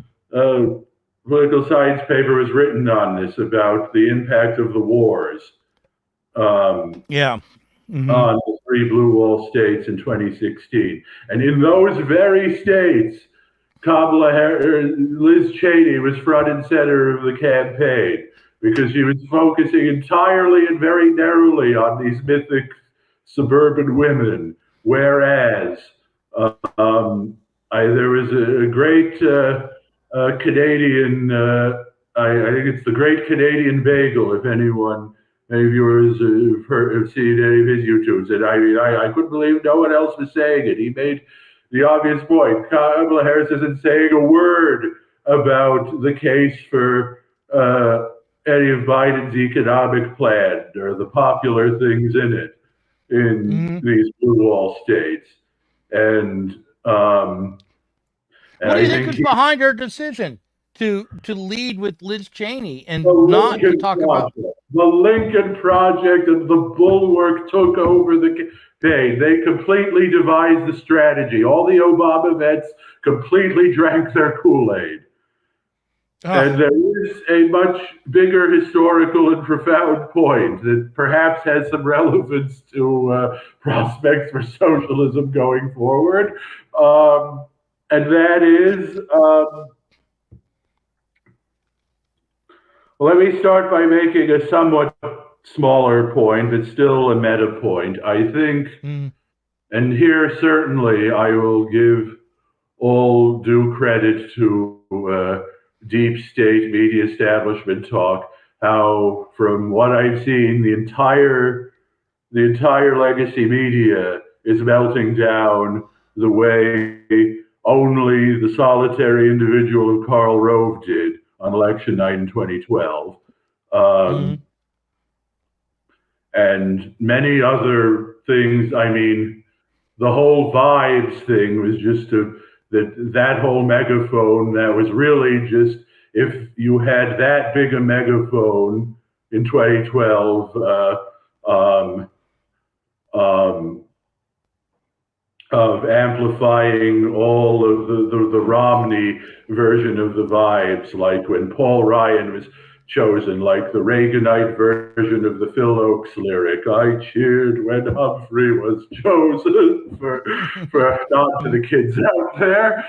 political science paper was written on this about the impact of the wars. On the 3 blue wall states in 2016. And in those very states, Liz Cheney was front and center of the campaign because she was focusing entirely and very narrowly on these mythic suburban women, whereas there was a great Canadian, I think it's the Great Canadian Bagel, if any of yours have seen any of his YouTubes, and I couldn't believe no one else was saying it. He made the obvious point. Kamala Harris isn't saying a word about the case for any of Biden's economic plan or the popular things in it in these blue wall states. And what do you think is behind her decision to lead with Liz Cheney and the not to Lincoln talk Project. about The Lincoln Project and the Bulwark took over the campaign. They completely devised the strategy. All the Obama vets completely drank their Kool-Aid. And there is a much bigger historical and profound point that perhaps has some relevance to prospects for socialism going forward. And that is, let me start by making a somewhat smaller point, but still a meta point. I think, and here certainly I will give all due credit to deep state media establishment talk, how from what I've seen, the entire legacy media is melting down the way only the solitary individual of Karl Rove did on election night in 2012. And many other things. I mean, the whole vibes thing was just that whole megaphone that was really just, if you had that big a megaphone in 2012, of amplifying all of the Romney version of the vibes, like when Paul Ryan was chosen, like the Reaganite version of the Phil Oakes lyric, I cheered when Humphrey was chosen, for not to the kids out there.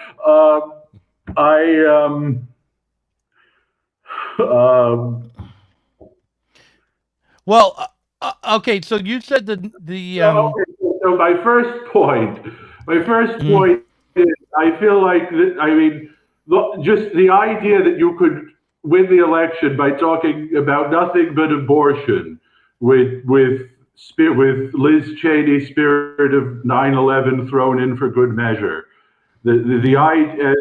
Well, okay, so you said So my first point is, I feel like just the idea that you could win the election by talking about nothing but abortion with Liz Cheney's spirit of 9/11 thrown in for good measure. The idea,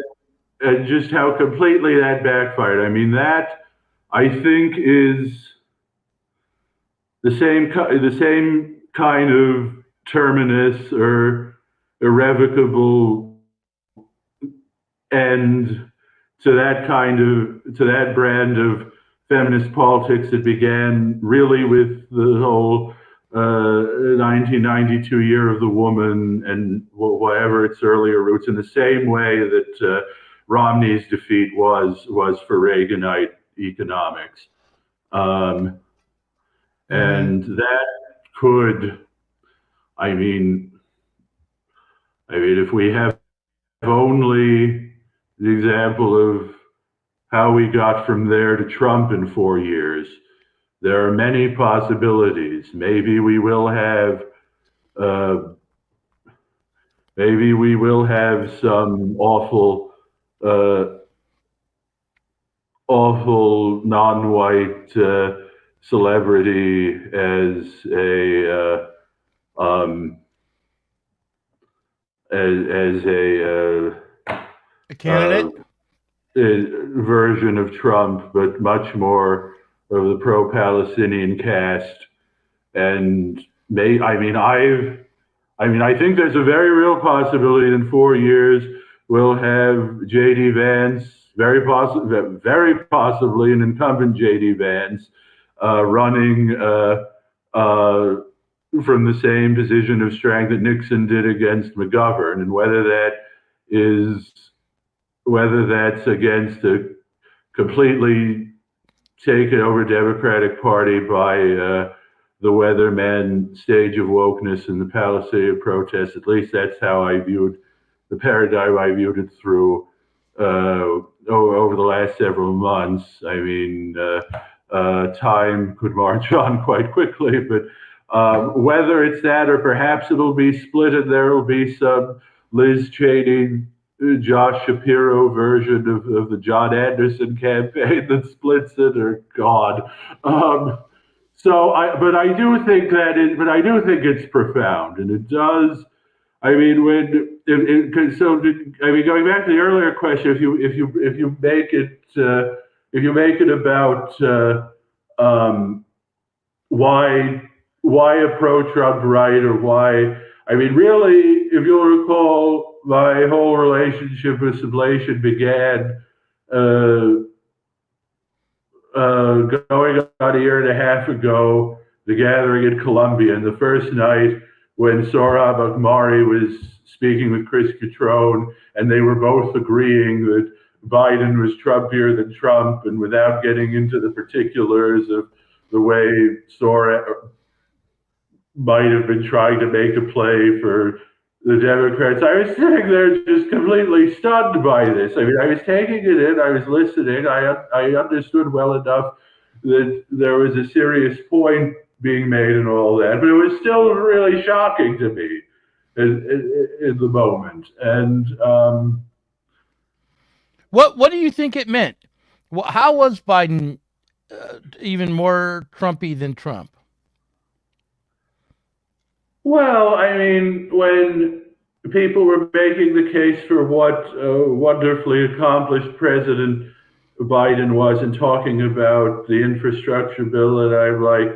and just how completely that backfired. I mean, that I think is the same kind of terminus or irrevocable end to that brand of feminist politics that began really with the whole 1992 year of the woman and whatever its earlier roots, in the same way that Romney's defeat was for Reaganite economics. And that could, I mean, if we have only the example of how we got from there to Trump in 4 years, there are many possibilities. Maybe we will have some awful non-white celebrity as a candidate version of Trump, but much more of the pro-Palestinian cast. And I think there's a very real possibility in 4 years we'll have J.D. Vance, very possibly an incumbent J.D. Vance, running from the same position of strength that Nixon did against McGovern, and whether that's against a completely taken over Democratic Party by the weatherman stage of wokeness and the Palisade protest. At least that's how I viewed the paradigm I viewed it through over the last several months. I mean, time could march on quite quickly, but whether it's that or perhaps it'll be split and there will be some Liz Cheney, Josh Shapiro version of the John Anderson campaign that splits it, or God. But I do think but I do think it's profound, and it does. I mean, I mean, going back to the earlier question, if you make it about why a pro-Trump right, or why, I mean, really, if you'll recall, my whole relationship with Sublation began going on a year and a half ago, the gathering in Columbia, and the first night when Sohrab Ahmari was speaking with Chris Cutrone, and they were both agreeing that Biden was Trumpier than Trump, and without getting into the particulars of the way Sohrab might have been trying to make a play for the Democrats, I was sitting there just completely stunned by this. I mean, I was taking it in, I was listening, I understood well enough that there was a serious point being made and all that, but it was still really shocking to me in the moment. And what do you think it meant? How was Biden even more Trumpy than Trump? Well, I mean, when people were making the case for what a wonderfully accomplished President Biden was, and talking about the infrastructure bill, and I'm like,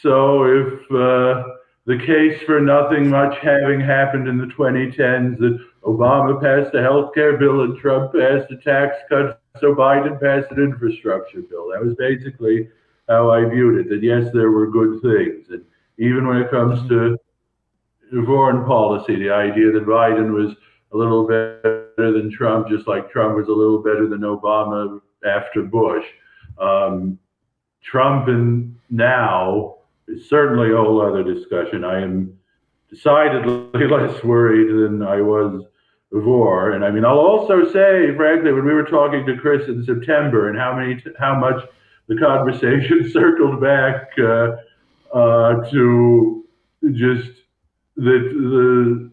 so if the case for nothing much having happened in the 2010s, that Obama passed a health care bill and Trump passed a tax cut, so Biden passed an infrastructure bill. That was basically how I viewed it, that yes, there were good things. And even when it comes to foreign policy, the idea that Biden was a little better than Trump, just like Trump was a little better than Obama after Bush. Trump and now is certainly a whole other discussion. I am decidedly less worried than I was before. And I mean, I'll also say, frankly, when we were talking to Chris in September, and how much the conversation circled back to just the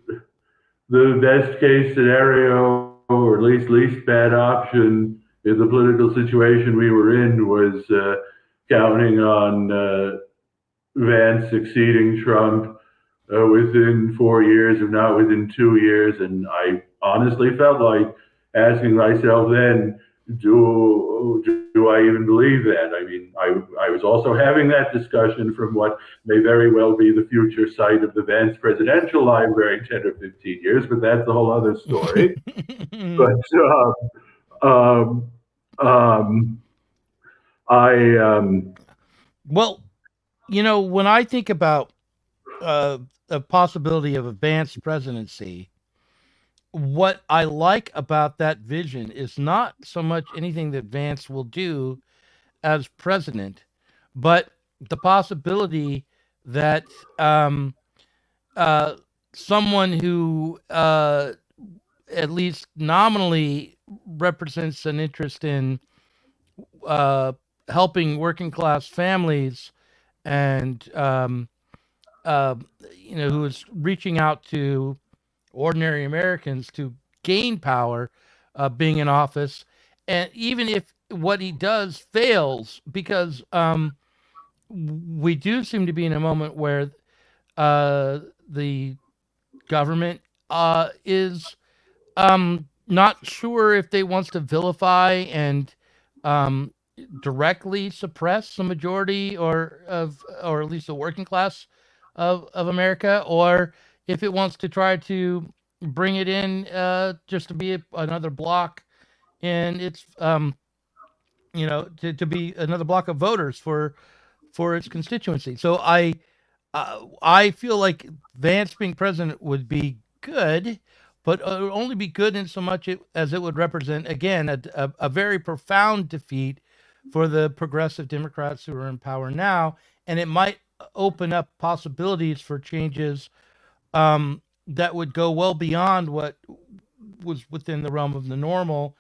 best case scenario, or at least bad option in the political situation we were in, was counting on Vance succeeding Trump within 4 years, if not within 2 years. And I honestly felt like asking myself then, do I even believe that? I mean, I was also having that discussion from what may very well be the future site of the Vance Presidential Library in 10 or 15 years, but that's a whole other story. But well, you know, when I think about a possibility of a Vance presidency, what I like about that vision is not so much anything that Vance will do as president, but the possibility that someone who at least nominally represents an interest in helping working class families, and you know, who is reaching out to ordinary Americans to gain power, being in office. And even if what he does fails, because we do seem to be in a moment where the government is not sure if they wants to vilify and directly suppress the majority, or at least the working class of America, or if it wants to try to bring it in just to be another block, and it's you know, to be another block of voters for its constituency. So I feel like Vance being president would be good, but it would only be good in so much as it would represent, again, a very profound defeat for the progressive Democrats who are in power now, and it might open up possibilities for changes that would go well beyond what was within the realm of the normal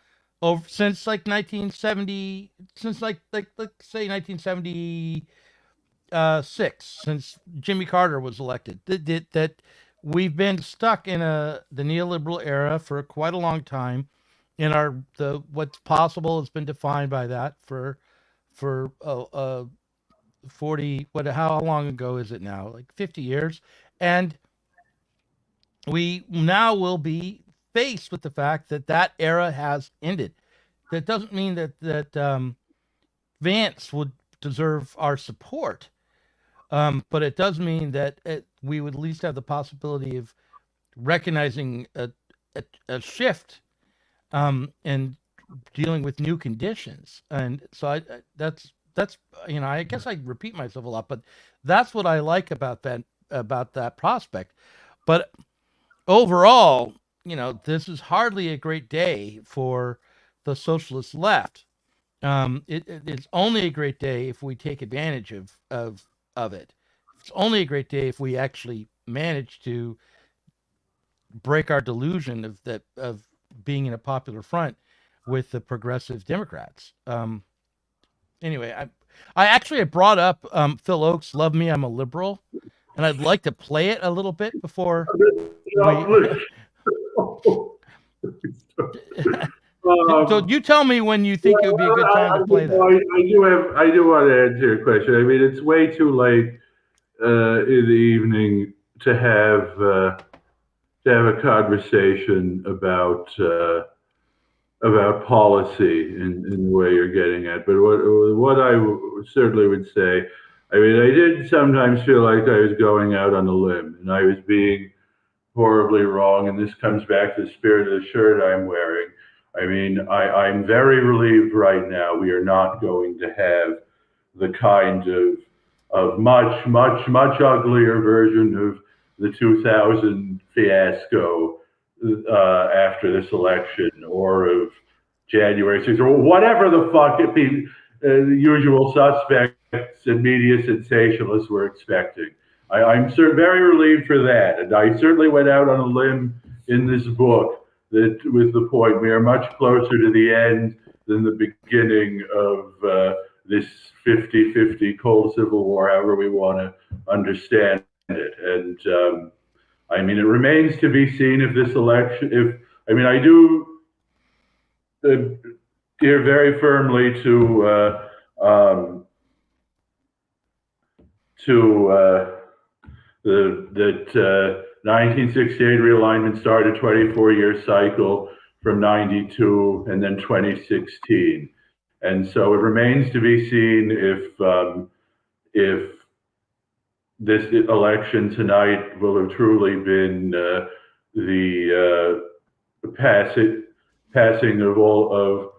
since like 1970, since like let's say 1976, since Jimmy Carter was elected, that we've been stuck in the neoliberal era for quite a long time. In what's possible has been defined by that for 40, how long ago is it now? Like 50 years. And we now will be faced with the fact that era has ended. That doesn't mean that Vance would deserve our support, but it does mean that we would at least have the possibility of recognizing a shift and dealing with new conditions. And so that's I guess I repeat myself a lot, but that's what I like about that prospect. But overall, this is hardly a great day for the socialist left. It's only a great day if we take advantage of it. It's only a great day if we actually manage to break our delusion of being in a popular front with the progressive Democrats. Anyway, I brought up Phil Oakes' "Love Me, I'm a Liberal," and I'd like to play it a little bit before so you tell me when you think it would be a good time to play that. I do want to answer your question. I mean, it's way too late in the evening to have a conversation about policy in the way you're getting at. But what I certainly would say, I mean, I did sometimes feel like I was going out on a limb and I was being horribly wrong. And this comes back to the spirit of the shirt I'm wearing. I mean, I'm very relieved right now we are not going to have the kind of much uglier version of the 2000 fiasco after this election, or of January 6th, or whatever the fuck the usual suspects and media sensationalists were expecting. I'm very relieved for that. And I certainly went out on a limb in this book that with the point we are much closer to the end than the beginning of this 50-50 Cold Civil War, however we want to understand it. And I mean, it remains to be seen if this election, I do adhere very firmly to that 1968 realignment started a 24-year cycle from 92 and then 2016. And so it remains to be seen if this election tonight will have truly been the passing of all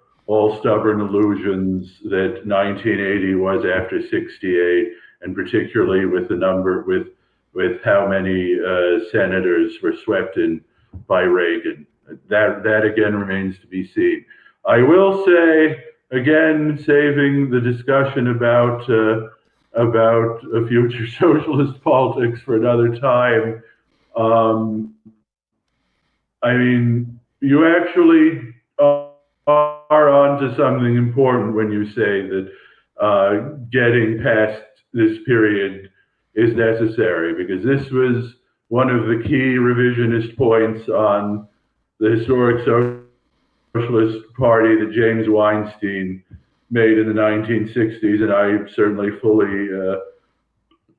stubborn illusions that 1980 was after 68, and particularly with the number with how many senators were swept in by Reagan. That again remains to be seen. I will say again, saving the discussion about a future socialist politics for another time. I mean, you actually are onto something important when you say that getting past this period is necessary, because this was one of the key revisionist points on the historic Socialist Party that James Weinstein made in the 1960s, and I certainly fully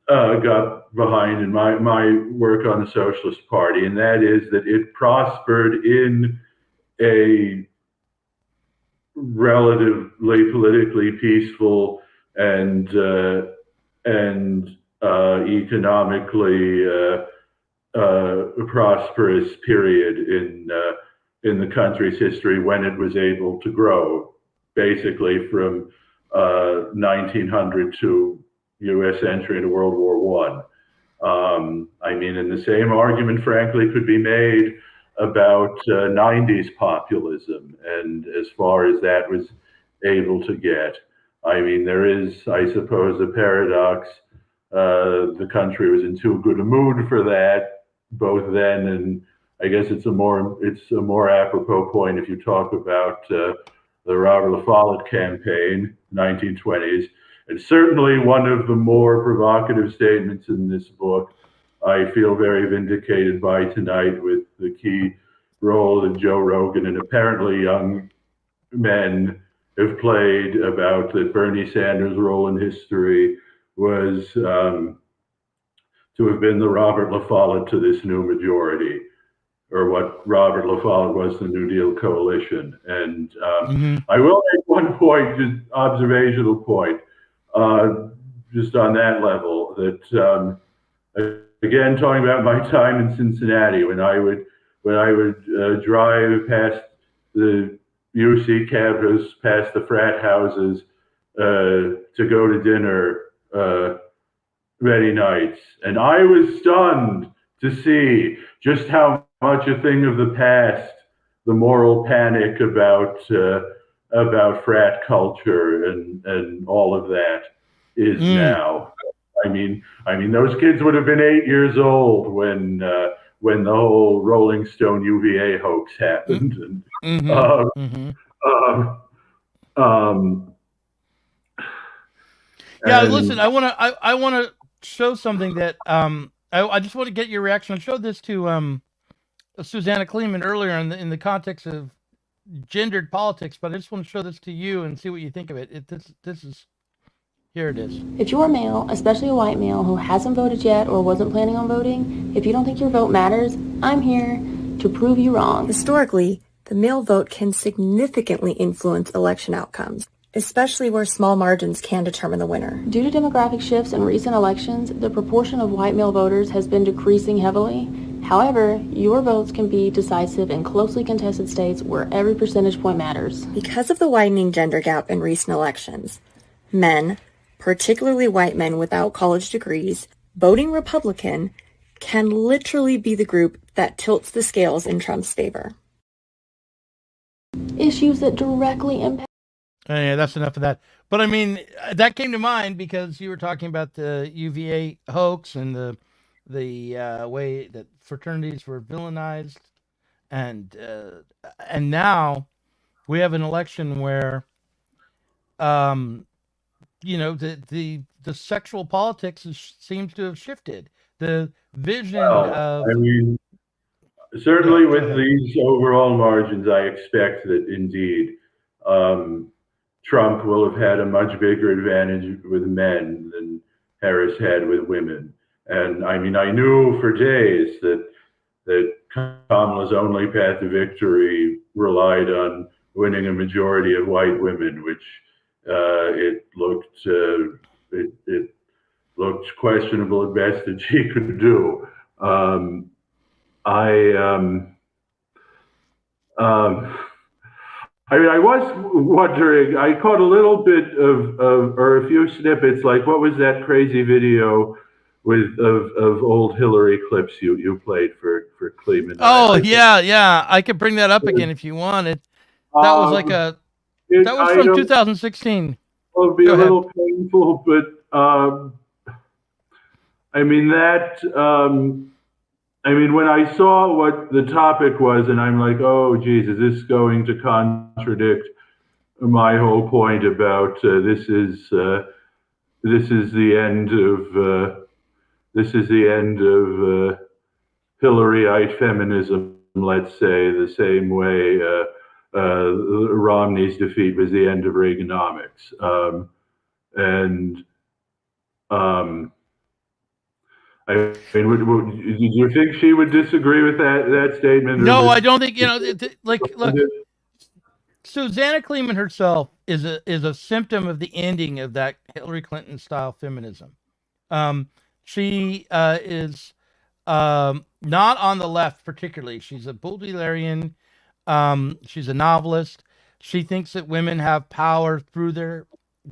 got behind in my work on the Socialist Party, and that is that it prospered in a relatively politically peaceful and economically prosperous period in the country's history, when it was able to grow, basically from 1900 to U.S. entry into World War I. I mean, and the same argument, frankly, could be made about 90s populism, and as far as that was able to get. I mean, there is, I suppose, a paradox. The country was in too good a mood for that, both then and I guess it's a more apropos point if you talk about the Robert La Follette campaign, 1920s, and certainly one of the more provocative statements in this book I feel very vindicated by tonight, with the key role that Joe Rogan and apparently young men have played about that Bernie Sanders' role in history was to have been the Robert La Follette to this new majority, or what Robert La Follette was the New Deal coalition. And I will make one point, just observational point, just on that level, that again, talking about my time in Cincinnati, when I would drive past the UC campus, past the frat houses, to go to dinner many nights, and I was stunned to see just how much a thing of the past the moral panic about frat culture and all of that is now. I mean, those kids would have been 8 years old when the whole Rolling Stone UVA hoax happened. Listen, I want to show something that I just want to get your reaction. I showed this to Susanna Kleeman earlier in the context of gendered politics, but I just want to show this to you and see what you think of it. This is. Here it is. If you're a male, especially a white male who hasn't voted yet or wasn't planning on voting, if you don't think your vote matters, I'm here to prove you wrong. Historically, the male vote can significantly influence election outcomes, especially where small margins can determine the winner. Due to demographic shifts in recent elections, the proportion of white male voters has been decreasing heavily. However, your votes can be decisive in closely contested states where every percentage point matters. Because of the widening gender gap in recent elections, men, particularly white men without college degrees, voting Republican can literally be the group that tilts the scales in Trump's favor. Issues that directly impact. Yeah, that's enough of that. But I mean, that came to mind because you were talking about the UVA hoax and the way that fraternities were villainized, and now we have an election where the sexual politics seems to have shifted. The vision of. I mean, certainly with these overall margins, I expect that indeed Trump will have had a much bigger advantage with men than Harris had with women. And I mean, I knew for days that Kamala's only path to victory relied on winning a majority of white women, which it looked questionable at best that she could do. I mean, I was wondering, I caught a little bit or a few snippets, like what was that crazy video of old Hillary clips you played for Kleeman? Oh, yeah. I could bring that up again if you wanted. That was like that was from 2016. Well, it'd be a little painful, but I mean when I saw what the topic was, and I'm like, oh, geez, is this going to contradict my whole point about this is the end of Hillaryite feminism, let's say, the same way Romney's defeat was the end of Reaganomics. I mean, did you think she would disagree with that statement? No, I don't think. Look, Susanna Kleeman herself is a symptom of the ending of that Hillary Clinton style feminism. She is not on the left particularly. She's a Baudelairian. She's a novelist. She thinks that women have power through their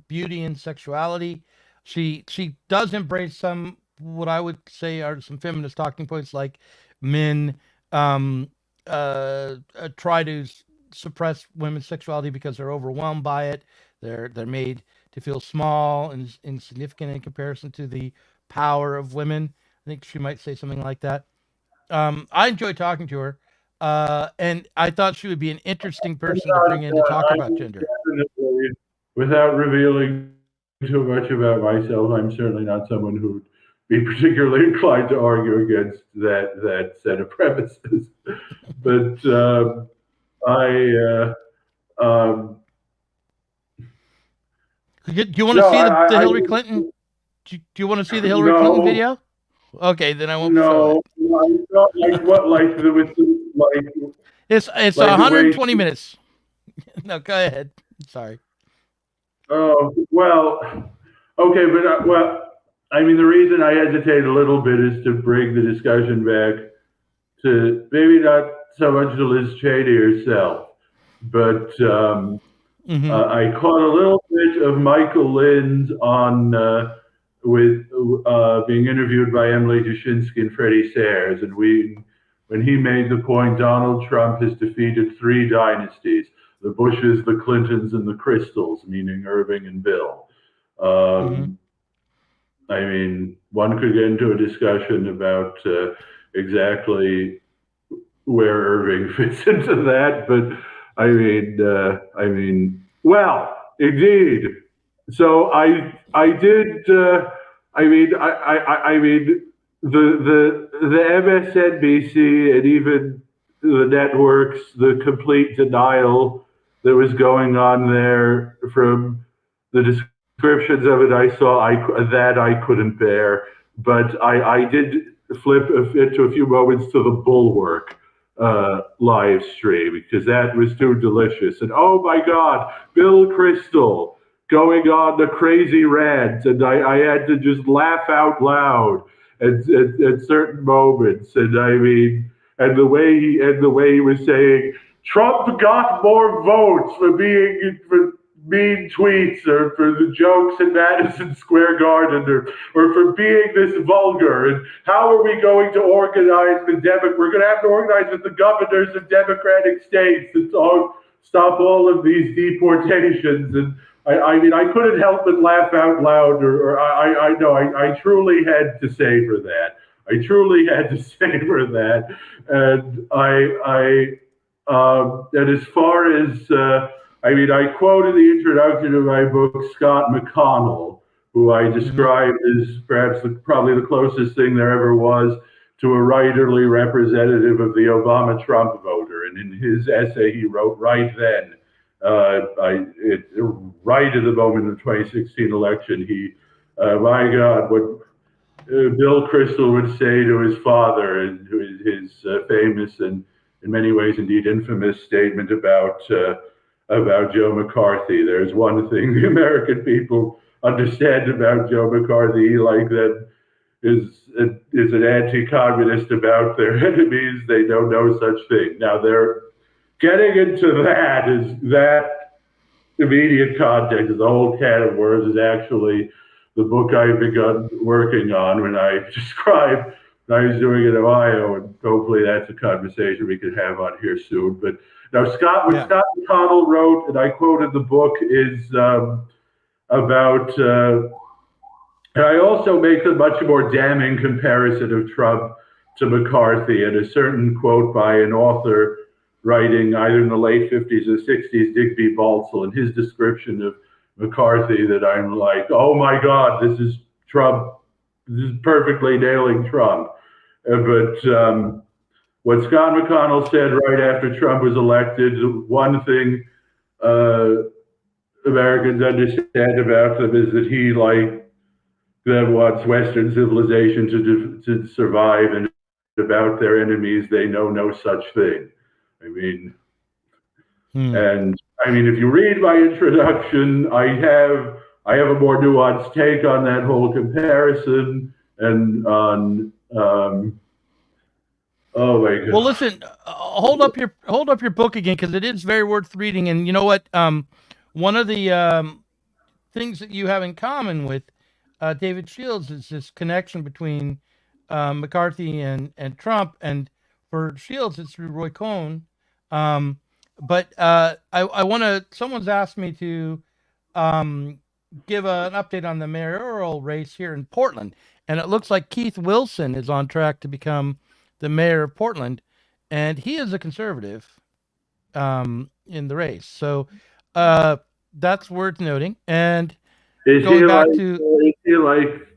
beauty and sexuality. She does embrace some, what I would say are some feminist talking points, like men try to suppress women's sexuality because they're overwhelmed by it. They're made to feel small and insignificant in comparison to the power of women. I think she might say something like that. I enjoy talking to her. And I thought she would be an interesting person to bring in to talk about gender. Definitely, without revealing too much about myself, I'm certainly not someone who would be particularly inclined to argue against that set of premises. But do you want to see the Hillary Clinton? Do you want to see the Hillary Clinton video? Okay, then I won't show it. No, like what, like It's like 120 minutes. No, go ahead. Sorry. Oh, well, okay, but well, I mean, the reason I hesitate a little bit is to bring the discussion back to maybe not so much to Liz Cheney herself, but I caught a little bit of Michael Lynn's on with being interviewed by Emily Dushinsky and Freddie Sayers, and when he made the point, Donald Trump has defeated 3 dynasties: the Bushes, the Clintons, and the Crystals, meaning Irving and Bill. I mean, one could get into a discussion about exactly where Irving fits into that, but I mean, well, indeed. So I did. I mean, the MSNBC and even the networks, the complete denial that was going on there from the descriptions of it I saw, I couldn't bear. But I did flip into a few moments to the Bulwark live stream because that was too delicious. And oh my God, Bill Kristol going on the crazy rant, and I had to just laugh out loud at certain moments. And I mean, and the way he was saying Trump got more votes for mean tweets or for the jokes in Madison Square Garden or for being this vulgar. And how are we going to organize we're going to have to organize with the governors of Democratic states and stop all of these deportations. And I mean, I couldn't help but laugh out loud, or I know I truly had to savor that. I truly had to savor that. And and as far as, I mean, I quote in the introduction of my book Scott McConnell, who I described as perhaps probably the closest thing there ever was to a writerly representative of the Obama-Trump voter. And in his essay, he wrote right then, right at the moment of the 2016 election, my God, what Bill Kristol would say to his father, and his famous and in many ways indeed infamous statement about Joe McCarthy. There's one thing the American people understand about Joe McCarthy, like that is an anti-communist about their enemies. They know no such thing. Now they're getting into that immediate context. The whole can of worms is actually the book I've begun working on when I described when I was doing it in Ohio, and hopefully that's a conversation we could have on here soon. But now Scott McConnell wrote, and I quoted the book, is about, and I also make a much more damning comparison of Trump to McCarthy, and a certain quote by an author writing either in the late 50s or 60s, Digby Baltzell, and his description of McCarthy, that I'm like, oh my God, this is Trump. This is perfectly nailing Trump. But what Scott McConnell said right after Trump was elected, one thing Americans understand about them is that he, like them, wants Western civilization to survive, and about their enemies, they know no such thing. I mean, and I mean, if you read my introduction, I have a more nuanced take on that whole comparison and on. Oh my God. Well, listen, hold up your book again, because it is very worth reading. And you know what? One of the things that you have in common with David Shields is this connection between McCarthy and Trump. And for Shields, it's through Roy Cohn. But I want to. Someone's asked me to give an update on the mayoral race here in Portland, and it looks like Keith Wilson is on track to become the mayor of Portland. and he is a conservative in the race. So that's worth noting. And Is going he back like, to is he like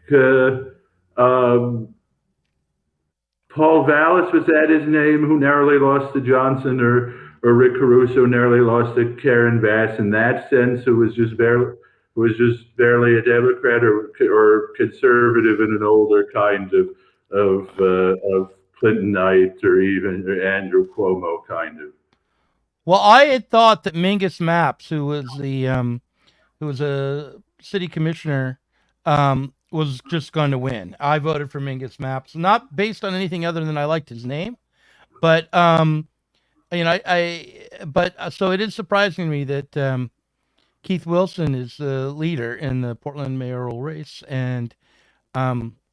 Paul Vallis, was that his name, who narrowly lost to Johnson, or Rick Caruso narrowly lost to Karen Bass in that sense, who was just barely a Democrat or conservative in an older kind of Clintonite, or even Andrew Cuomo kind of. well, I had thought that Mingus Mapps, who was a city commissioner, was just going to win. I voted for Mingus Mapps, not based on anything other than I liked his name, but so it is surprising to me that Keith Wilson is the leader in the Portland mayoral race, and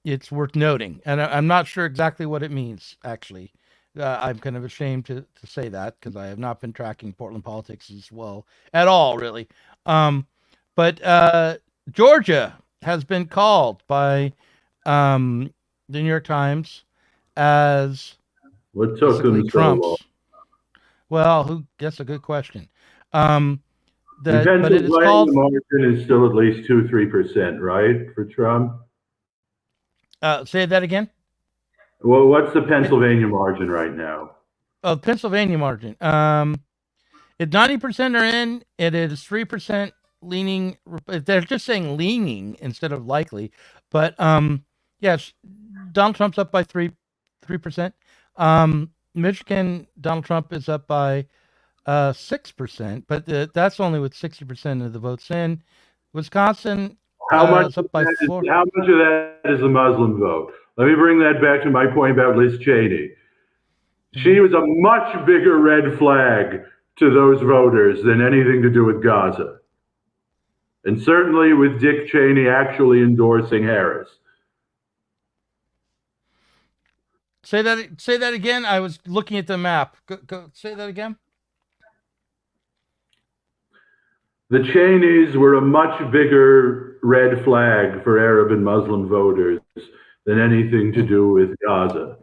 it's worth noting. And I'm not sure exactly what it means, actually. I'm kind of ashamed to say that, because I have not been tracking Portland politics as well at all, really. But Georgia has been called by the New York Times as what took them so long? Well, that's a good question. In But it Pennsylvania, is called. the margin is still at least 2-3%, right, for Trump? Say that again. Well, what's the Pennsylvania margin right now? Oh, Pennsylvania margin. If 90% are in, it is 3% leaning. They're just saying leaning instead of likely. But yes, Donald Trump's up by 3%. Michigan, Donald Trump is up by 6%, but that's only with 60% of the votes in. Wisconsin How much is up by 4. How much of that is a Muslim vote? Let me bring that back to my point about Liz Cheney. She was a much bigger red flag to those voters than anything to do with Gaza. And certainly with Dick Cheney actually endorsing Harris. Say that again. I was looking at the map. Go say that again. The Cheneys were a much bigger red flag for Arab and Muslim voters than anything to do with Gaza.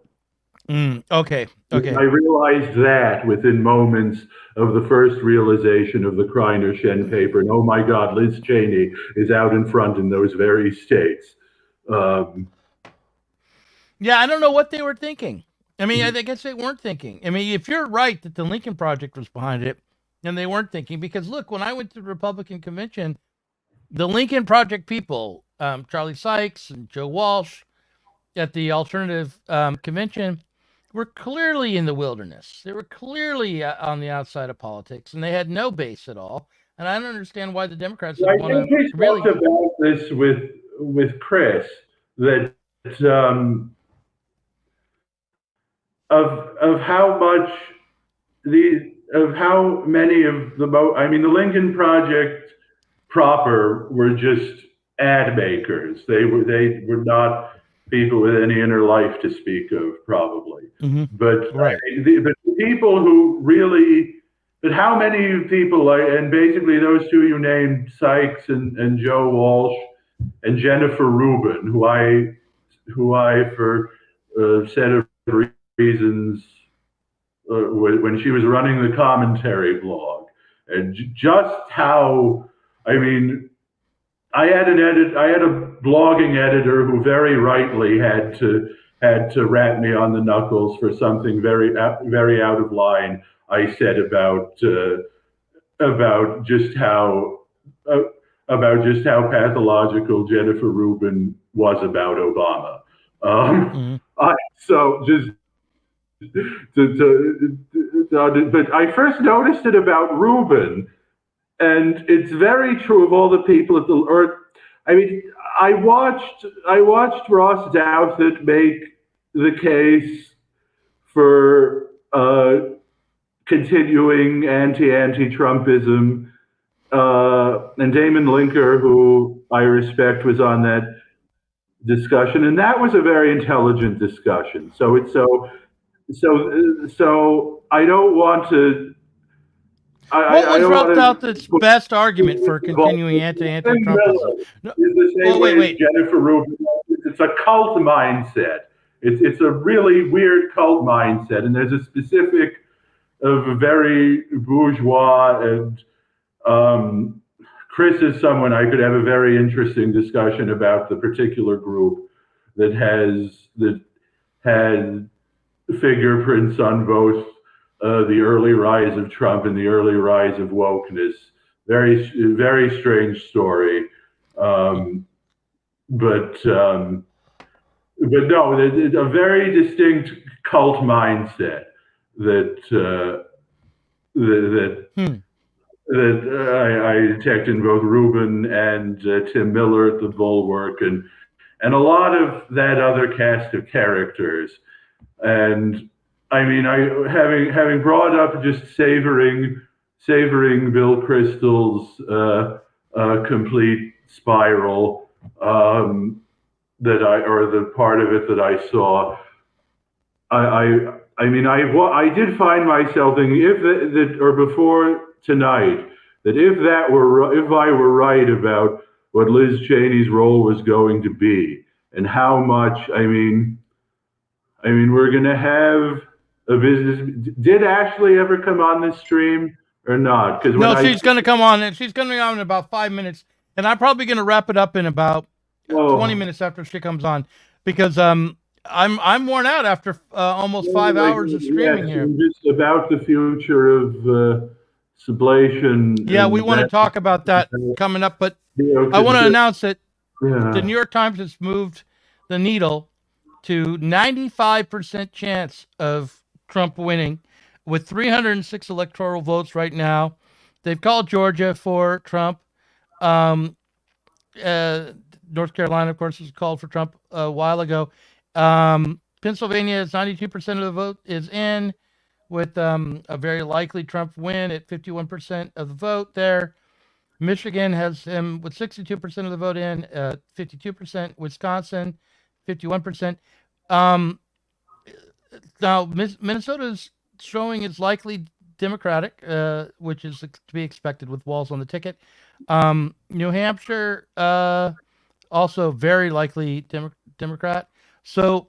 Okay. I realized that within moments of the first realization of the Kreiner-Shen paper. And oh my God, Liz Cheney is out in front in those very states. Yeah, I don't know what they were thinking. I mean, I guess they weren't thinking. I mean, if you're right that the Lincoln Project was behind it, and they weren't thinking, because look, when I went to the Republican convention, the Lincoln Project people, Charlie Sykes and Joe Walsh at the alternative convention, were clearly in the wilderness. They were clearly on the outside of politics, and they had no base at all. And I don't understand why the Democrats I want think to we really talked about this with Chris, that of how much of how many of the Lincoln Project proper were just ad makers. They were not people with any inner life to speak of, probably. But right. But the people who really, but how many people, and basically those two you named, Sykes and Joe Walsh and Jennifer Rubin, who I for a set of reasons, when she was running the commentary blog, and just how, I mean, I had a blogging editor who very rightly had to rap me on the knuckles for something very out of line I said about just how pathological Jennifer Rubin was about Obama. But I first noticed it about Rubin, and it's very true of all the people at I watched Ross Douthat make the case for continuing anti-Trumpism, and Damon Linker, who I respect, was on that discussion, and that was a very intelligent discussion. So I don't want to. What was Ross Douthat's best argument for continuing anti-Trumpism? Wait. Jennifer Rubin. It's a cult mindset. it's a really weird cult mindset, and there's a specific of a very bourgeois and Chris is someone I could have a very interesting discussion about the particular group that had fingerprints on both the early rise of Trump and the early rise of wokeness. Very, very strange story. But no, it's a very distinct cult mindset that I detect in both Rubin and Tim Miller at the Bulwark, and a lot of that other cast of characters. And I mean, having brought up just savoring Bill Kristol's complete spiral, the part of it that I saw, I did find myself thinking before tonight that if I were right about what Liz Cheney's role was going to be and how much, I mean, we're going to have a business. Did Ashley ever come on this stream or not? Because no, she's going to come on, and she's going to be on in about 5 minutes, and I'm probably going to wrap it up in about 20 minutes after she comes on, because I'm worn out after almost 5 hours of streaming here. Just about the future of Sublation. Yeah, we want to talk about that coming up, but I want to announce that the New York Times has moved the needle to 95% chance of Trump winning with 306 electoral votes right now. They've called Georgia for Trump. North Carolina, of course, was called for Trump a while ago. Pennsylvania is 92% of the vote is in, with a very likely Trump win at 51% of the vote there. Michigan has him with 62% of the vote in, 52%. Wisconsin, 51%. Now, Minnesota's showing is likely Democratic, which is to be expected with Walz on the ticket. New Hampshire, also very likely Democrat. So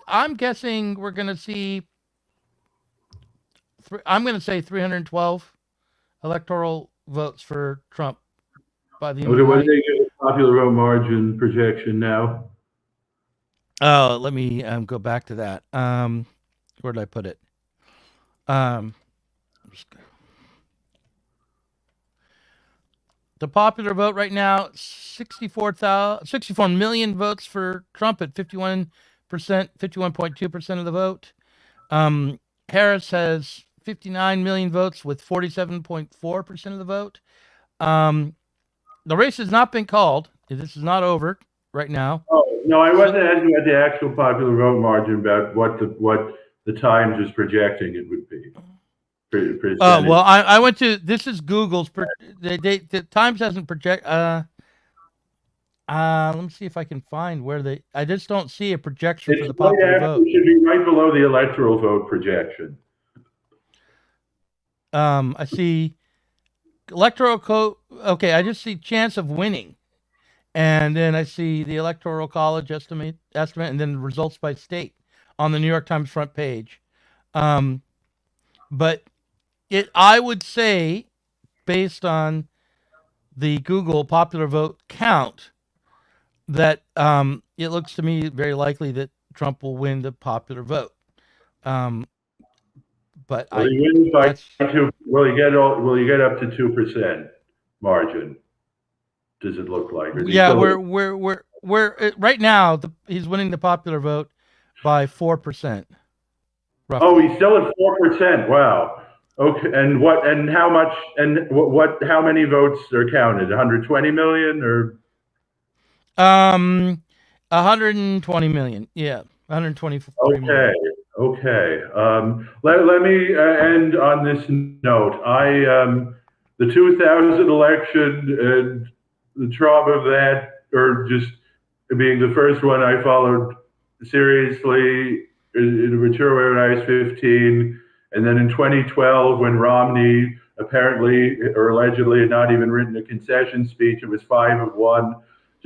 I'm guessing we're going to see, I'm going to say 312 electoral votes for Trump by the end of the night. What do they give a popular vote margin projection now? Oh, let me go back to that. Where did I put it? The popular vote right now, 64 million votes for Trump at 51.2% of the vote. Harris has 59 million votes with 47.4% of the vote. The race has not been called. This is not over right now. Oh, no, I wasn't asking about the actual popular vote margin, about what the Times is projecting it would be. Oh, well, I went to, this is Google's, the Times hasn't project, let me see if I can find where I just don't see a projection for the popular vote. It should be right below the electoral vote projection. I see electoral code. Okay, I just see chance of winning. And then I see the Electoral College estimate, and then results by state on the New York Times front page. But I would say, based on the Google popular vote count, that it looks to me very likely that Trump will win the popular vote. But will he win by will he get up to 2% margin? Does it look like? Yeah, we're right now. He's winning the popular vote by 4%. Roughly. Oh, he's still at 4%. Wow. Okay, and what? And how much? And what? How many votes are counted? 120 million or? 120 million. Yeah, 124 million. Okay. Let me end on this note. The 2000 election and the trauma of that, or just being the first one I followed seriously in a mature way when I was 15, and then in 2012 when Romney apparently or allegedly had not even written a concession speech, it was 5 of 1,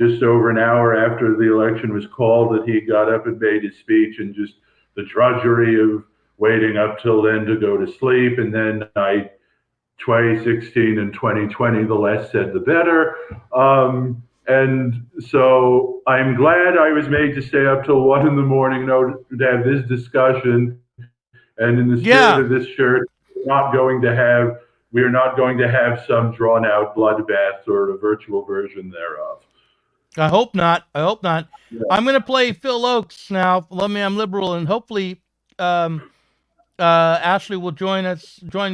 just over an hour after the election was called that he got up and made his speech, and just the drudgery of waiting up till then to go to sleep. And then 2016 and 2020, the less said, the better. And so I'm glad I was made to stay up till 1 a.m. to have this discussion. And in the spirit of this shirt, we're not going to have some drawn out bloodbath or a virtual version thereof. I hope not. Yeah. I'm going to play Phil Oakes now. I'm liberal, and hopefully Ashley will join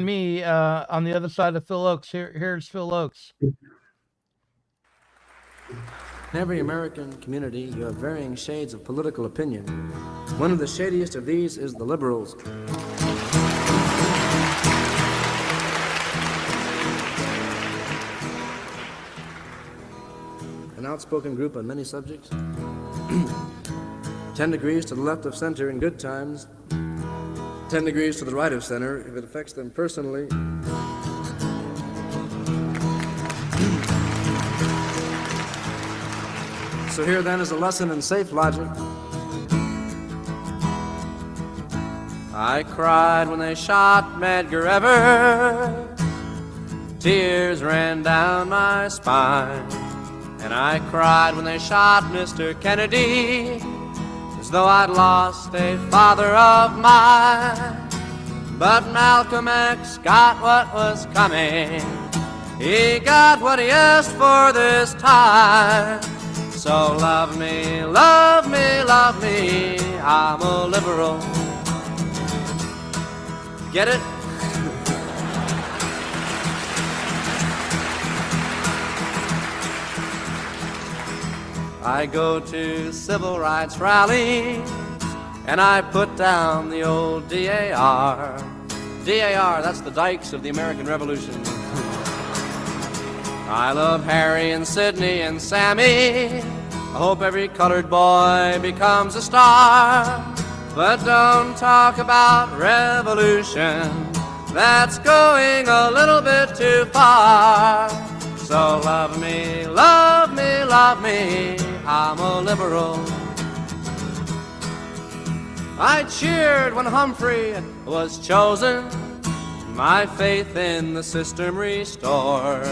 me on the other side of Phil Oakes. Here's Phil Oakes. In every American community, you have varying shades of political opinion. One of the shadiest of these is the liberals. An outspoken group on many subjects. 10 degrees to the left of center in good times. 10 degrees to the right of center if it affects them personally. So here then is a lesson in safe logic. I cried when they shot Medgar Evers. Tears ran down my spine. And I cried when they shot Mr. Kennedy, as though I'd lost a father of mine. But Malcolm X got what was coming. He got what he asked for this time. So love me, love me, love me, I'm a liberal. Get it? I go to civil rights rallies and I put down the old DAR. DAR, that's the dykes of the American Revolution. I love Harry and Sidney and Sammy. I hope every colored boy becomes a star. But don't talk about revolution. That's going a little bit too far. So love me, love me, love me, I'm a liberal. I cheered when Humphrey was chosen, my faith in the system restored.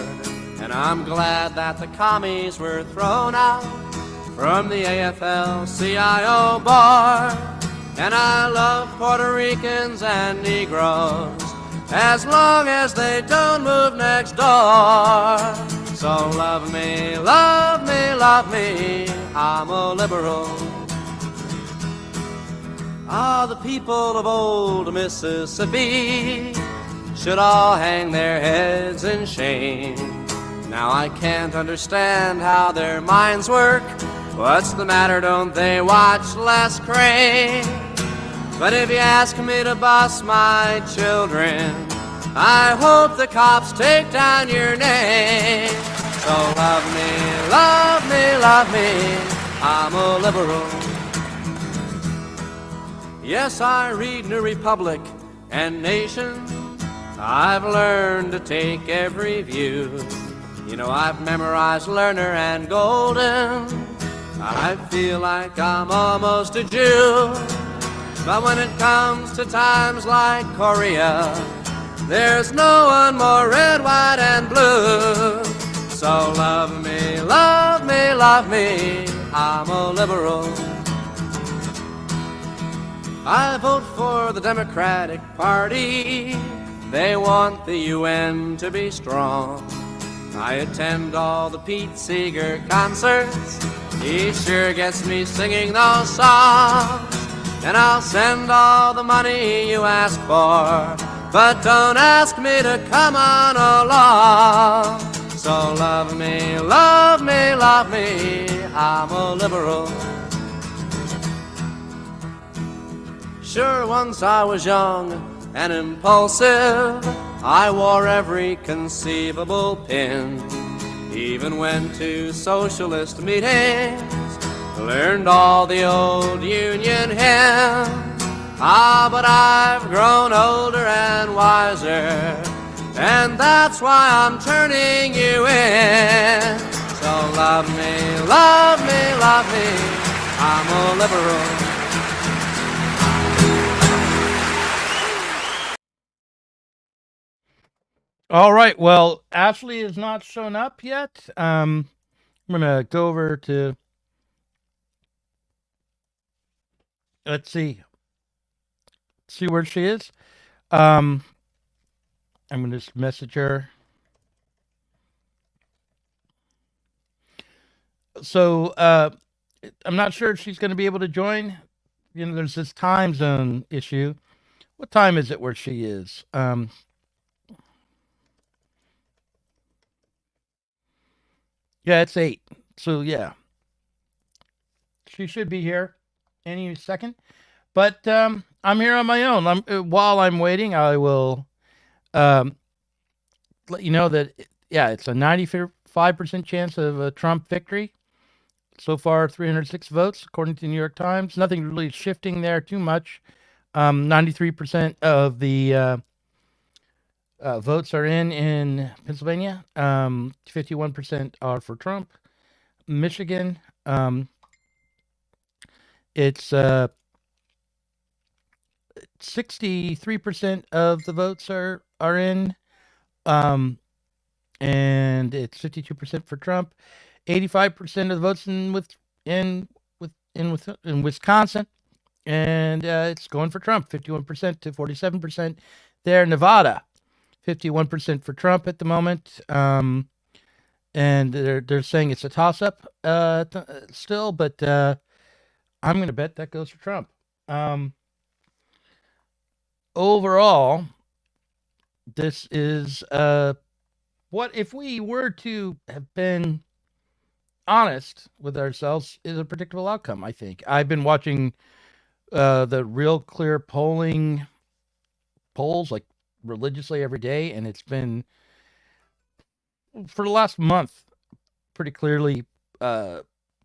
And I'm glad that the commies were thrown out from the AFL-CIO board. And I love Puerto Ricans and Negroes, as long as they don't move next door. So love me, love me, love me, I'm a liberal. Ah, the people of old Mississippi should all hang their heads in shame. Now I can't understand how their minds work. What's the matter, don't they watch Les Crane? But if you ask me to bus my children, I hope the cops take down your name. So love me, love me, love me, I'm a liberal. Yes, I read New Republic and Nation. I've learned to take every view. You know, I've memorized Lerner and Golden. I feel like I'm almost a Jew. But when it comes to times like Korea, there's no one more red, white, and blue. So love me, love me, love me, I'm a liberal. I vote for the Democratic Party. They want the UN to be strong. I attend all the Pete Seeger concerts. He sure gets me singing those songs. And I'll send all the money you ask for, but don't ask me to come on along. So love me, love me, love me, I'm a liberal. Sure, once I was young and impulsive, I wore every conceivable pin. Even went to socialist meetings, learned all the old Union hymns. Ah, but I've grown older and wiser, and that's why I'm turning you in. So love love me, love me, love me. I'm a liberal. All right. Well, Ashley has not shown up yet. I'm gonna go over to. Let's see where she is. I'm gonna just message her. So I'm not sure if she's gonna be able to join. You know, there's this time zone issue. What time is it where she is? Yeah, it's 8. So yeah, she should be here any second. But I'm here on my own. While I'm waiting, I will let you know that it's a 95% chance of a Trump victory. So far, 306 votes according to the New York Times. Nothing really shifting there too much. 93% of the votes are in Pennsylvania. 51% are for Trump. Michigan, it's 63% of the votes are in, and it's 52% for Trump. 85% of the votes in Wisconsin, and it's going for Trump. 51% to 47% there. Nevada, 51% for Trump at the moment. And they're saying it's a toss-up still, but I'm going to bet that goes for Trump. Overall, this is what if we were to have been honest with ourselves is a predictable outcome, I think. I've been watching the Real Clear polls like religiously every day, and it's been for the last month pretty clearly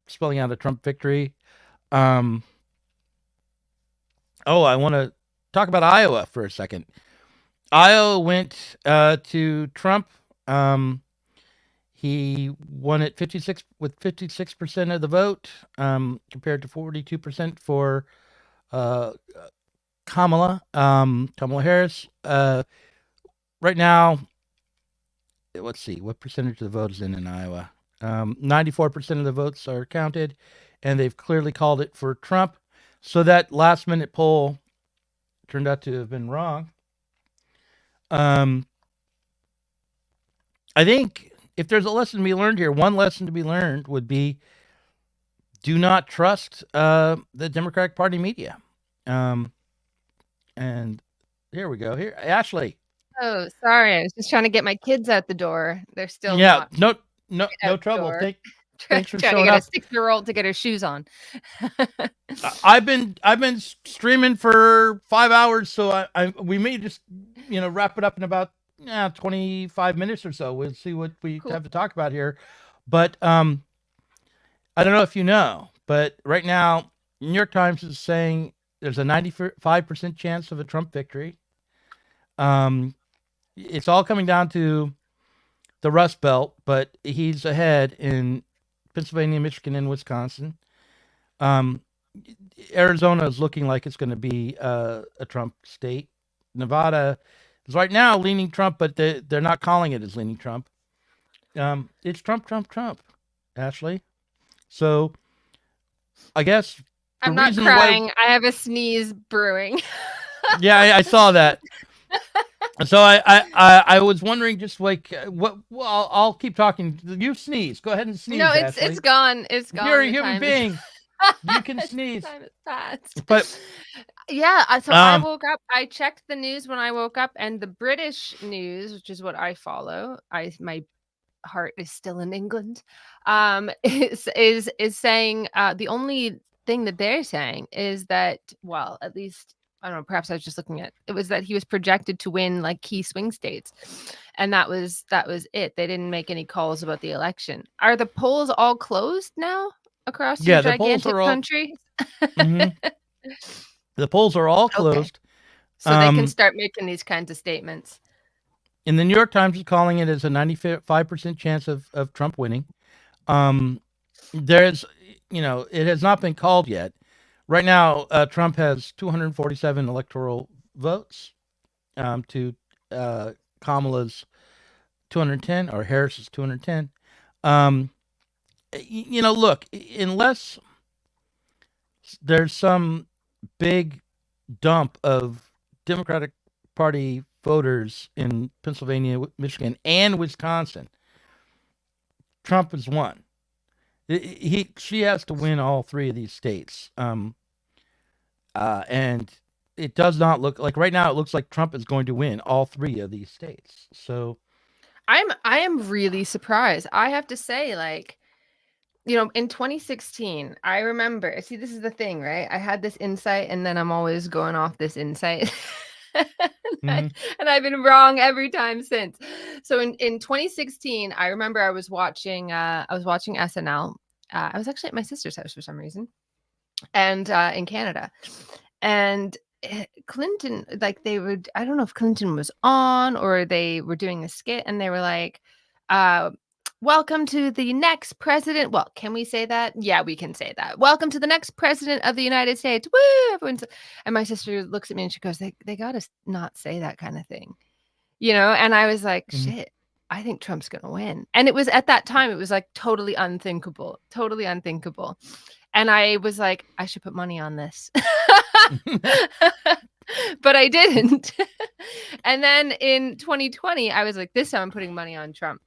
spelling out a Trump victory. I want to talk about Iowa for a second. Iowa went to Trump. He won it 56% of the vote, compared to 42% for Kamala Harris. Right now, let's see what percentage of the vote is in Iowa. 94% of the votes are counted, and they've clearly called it for Trump. So that last-minute poll turned out to have been wrong. I think if there's a lesson to be learned here, one lesson to be learned would be do not trust the Democratic Party media. And here we go. Here, Ashley. Oh, sorry. I was just trying to get my kids out the door. They're still no trouble. Thanks for trying showing to get up. a 6-year-old to get her shoes on. I've been streaming for 5 hours, so we may just wrap it up in about 25 minutes or so. We'll see what we have to talk about here. But I don't know if you know, but right now New York Times is saying there's a 95% chance of a Trump victory. It's all coming down to the Rust Belt, but he's ahead in Pennsylvania, Michigan, and Wisconsin. Arizona is looking like it's going to be a Trump state. Nevada is right now leaning Trump, but they're not calling it as leaning Trump. It's Trump, Ashley. So I guess I'm not crying. I have a sneeze brewing. Yeah, I saw that. So I was wondering, just like what? Well, I'll keep talking. You sneeze. Go ahead and sneeze. No, Ashley. it's gone. It's gone. You're a human being. You can sneeze. Time has passed. But yeah, so I woke up. I checked the news when I woke up, and the British news, which is what I follow. My heart is still in England. Is saying the only thing that they're saying is that, well, at least. I don't know, perhaps I was just looking at it was that he was projected to win like key swing states. And that was it. They didn't make any calls about the election. Are the polls all closed now across your gigantic country? Mm-hmm. The polls are all closed. Okay. So they can start making these kinds of statements. And the New York Times is calling it as a 95% chance of Trump winning. There's, it has not been called yet. Right now, Trump has 247 electoral votes to Kamala's 210, or Harris's 210. Look, unless there's some big dump of Democratic Party voters in Pennsylvania, Michigan, and Wisconsin, Trump has won. She has to win all three of these states. And it does not look like right now. It looks like Trump is going to win all three of these states. So I am really surprised. I have to say, in 2016, I remember, see, this is the thing, right? I had this insight, and then I'm always going off this insight. And I've been wrong every time since. So in 2016, I remember I was watching SNL. I was actually at my sister's house for some reason, and in Canada, and Clinton, I don't know if Clinton was on or they were doing a skit, and they were like, welcome to the next president. Well, can we say that? Yeah, we can say that. Welcome to the next president of the United States. Woo! And my sister looks at me and she goes, they got to not say that kind of thing. And I was like, shit, I think Trump's going to win. And it was at that time, it was like totally unthinkable. And I was like, I should put money on this. But I didn't. And then in 2020, I was like, this time I'm putting money on Trump.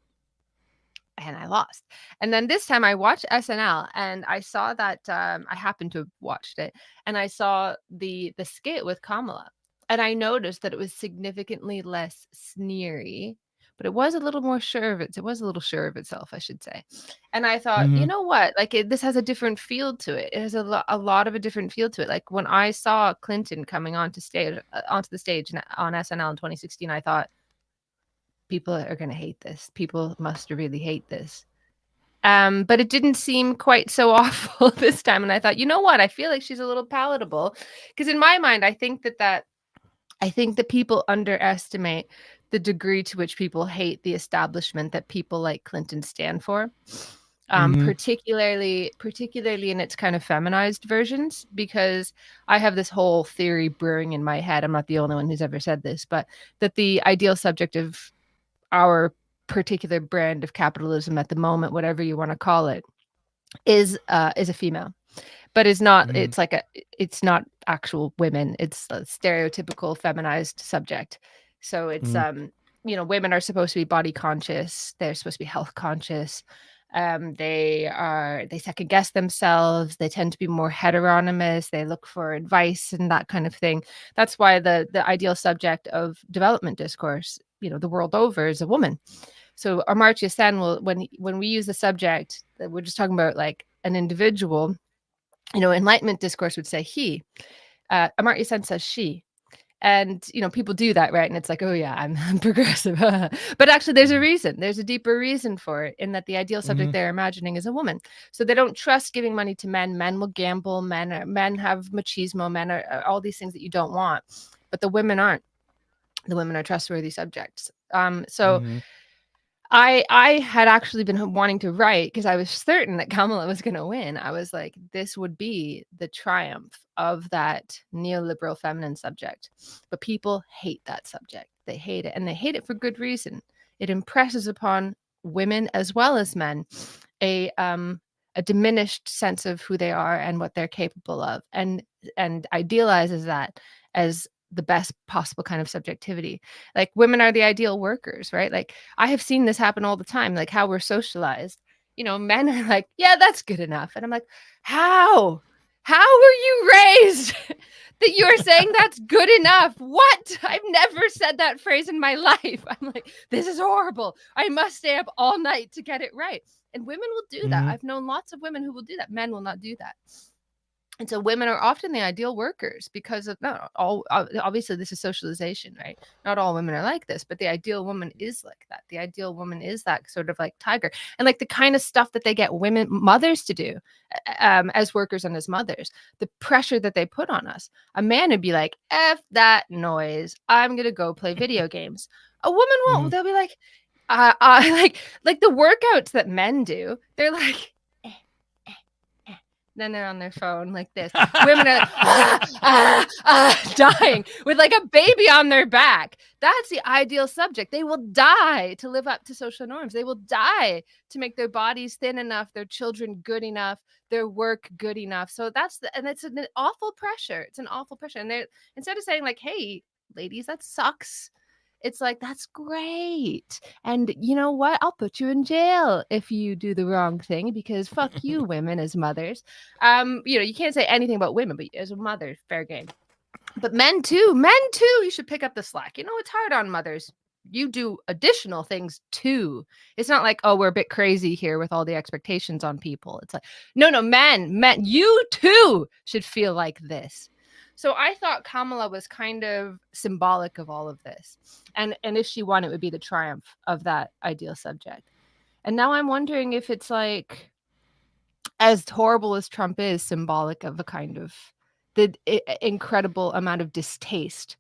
And I lost. And then this time I watched SNL and I saw that I happened to have watched it, and I saw the skit with Kamala, and I noticed that it was significantly less sneery, but it was a little more sure of it. It was a little sure of itself, I should say. And I thought, you know what? This has a different feel to it. It has a lot of a different feel to it. Like when I saw Clinton coming onto the stage on SNL in 2016, I thought, people are going to hate this. People must really hate this. But it didn't seem quite so awful this time. And I thought, you know what? I feel like she's a little palatable. Because in my mind, I think that people underestimate the degree to which people hate the establishment that people like Clinton stand for. Particularly in its kind of feminized versions, because I have this whole theory brewing in my head. I'm not the only one who's ever said this, but that the ideal subject of our particular brand of capitalism at the moment, whatever you want to call it, is a female, but is not. It's not actual women. It's a stereotypical feminized subject. So it's women are supposed to be body conscious. They're supposed to be health conscious. They second guess themselves. They tend to be more heteronymous. They look for advice and that kind of thing. That's why the ideal subject of development discourse, the world over, is a woman. So Amartya Sen will, when we use the subject that we're just talking about, like an individual, Enlightenment discourse would say he. Amartya Sen says she. And, people do that, right? And it's like, oh, yeah, I'm progressive. But actually, there's a reason. There's a deeper reason for it, in that the ideal subject they're imagining is a woman. So they don't trust giving money to men. Men will gamble. Men have machismo. Men are all these things that you don't want. But the women aren't. The women are trustworthy subjects. I had actually been wanting to write, because I was certain that Kamala was going to win. I was like, this would be the triumph of that neoliberal feminine subject. But people hate that subject. They hate it, and they hate it for good reason. It impresses upon women as well as men a diminished sense of who they are and what they're capable of, and idealizes that as the best possible kind of subjectivity. Like, women are the ideal workers, right? Like, I have seen this happen all the time, like how we're socialized. Men are like, yeah, that's good enough. And I'm like, how were you raised that you are saying that's good enough? What? I've never said that phrase in my life. I'm like, this is horrible. I must stay up all night to get it right. And women will do that. I've known lots of women who will do that. Men will not do that. And so women are often the ideal workers because of, not all, obviously this is socialization, right? Not all women are like this, but the ideal woman is like that. The ideal woman is that sort of like tiger, and like the kind of stuff that they get mothers to do as workers and as mothers, the pressure that they put on us. A man would be like, F that noise, I'm going to go play video games. A woman won't. They'll be like, like the workouts that men do. They're like, then they're on their phone like this. Women are like, dying with like a baby on their back. That's the ideal subject. They will die to live up to social norms. They will die to make their bodies thin enough, their children good enough, their work good enough. So and it's an awful pressure. It's an awful pressure. And they're, instead of saying like, hey, ladies, that sucks, it's like, that's great. And you know what? I'll put you in jail if you do the wrong thing, because fuck you, women as mothers. You can't say anything about women, but as a mother, fair game. But men too, you should pick up the slack. It's hard on mothers. You do additional things too. It's not like, oh, we're a bit crazy here with all the expectations on people. It's like, no, men, you too should feel like this. So I thought Kamala was kind of symbolic of all of this. And if she won, it would be the triumph of that ideal subject. And now I'm wondering if it's like, as horrible as Trump is, symbolic of a kind of the incredible amount of distaste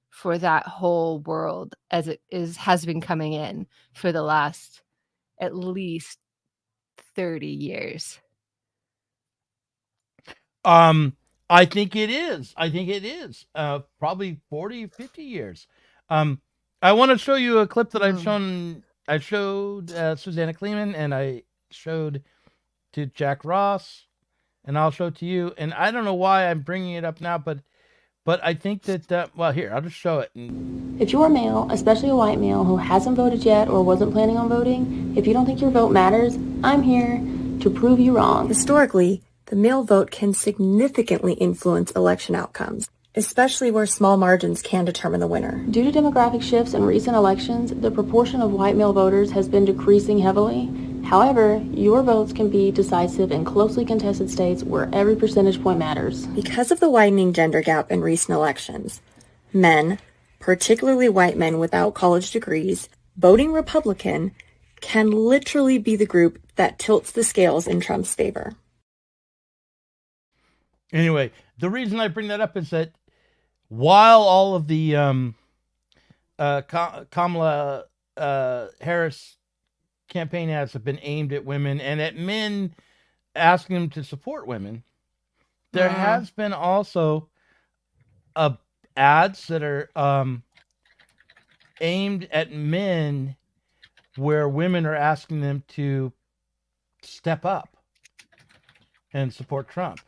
for that whole world as it has been coming in for the last at least 30 years. I think it is. Probably 40, 50 years. I want to show you a clip that I've shown. I showed Susanna Kleeman, and I showed to Jack Ross, and I'll show it to you. And I don't know why I'm bringing it up now, but I think that, well, here, I'll just show it. If you're a male, especially a white male who hasn't voted yet or wasn't planning on voting, if you don't think your vote matters, I'm here to prove you wrong. Historically, the male vote can significantly influence election outcomes, especially where small margins can determine the winner. Due to demographic shifts in recent elections, the proportion of white male voters has been decreasing heavily. However, your votes can be decisive in closely contested states where every percentage point matters. Because of the widening gender gap in recent elections, men, particularly white men without college degrees, voting Republican can literally be the group that tilts the scales in Trump's favor. Anyway, the reason I bring that up is that while all of the Kamala Harris campaign ads have been aimed at women and at men asking them to support women, there has been also ads that are aimed at men where women are asking them to step up and support Trump.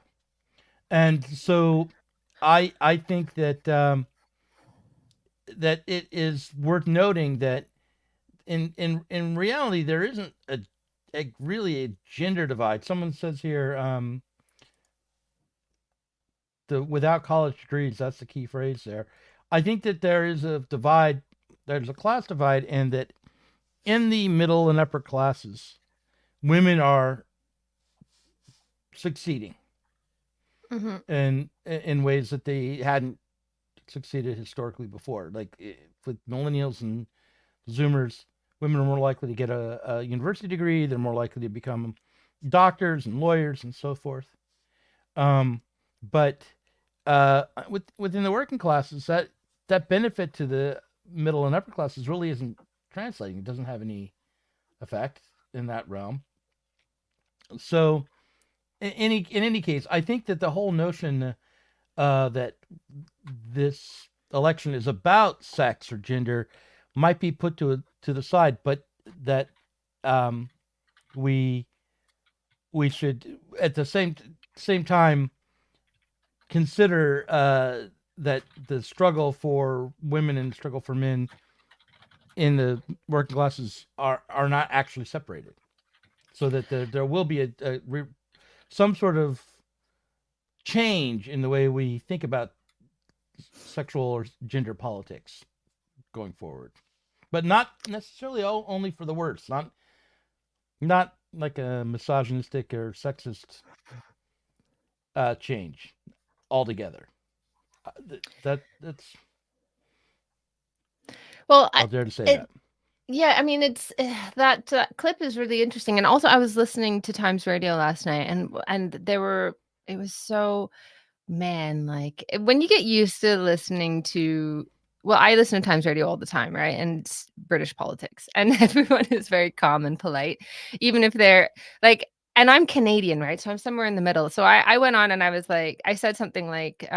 And so I think that that it is worth noting that in reality there isn't really a gender divide. Someone says here the without college degrees, that's the key phrase there. I think that there is a divide, there's a class divide, and that in the middle and upper classes, women are succeeding. And in ways that they hadn't succeeded historically before. Like with millennials and Zoomers, women are more likely to get a university degree. They're more likely to become doctors and lawyers and so forth. But within the working classes, that benefit to the middle and upper classes really isn't translating. It doesn't have any effect in that realm. So in any case, I think that the whole notion that this election is about sex or gender might be put to the side, but that we should at the same time consider that the struggle for women and the struggle for men in the working classes are not actually separated, so that there will be some sort of change in the way we think about sexual or gender politics going forward, but not necessarily only for the worse. Not like a misogynistic or sexist change altogether. That's well, I'll dare to say that. Yeah, I mean, it's that clip is really interesting, and also I was listening to Times Radio last night, and it was so, man, like when you get used to listening to well, I listen to Times Radio all the time, right? And it's British politics, and everyone is very calm and polite, even if they're like, and I'm Canadian, right? So I'm somewhere in the middle. So I went on and I was like, I said something like,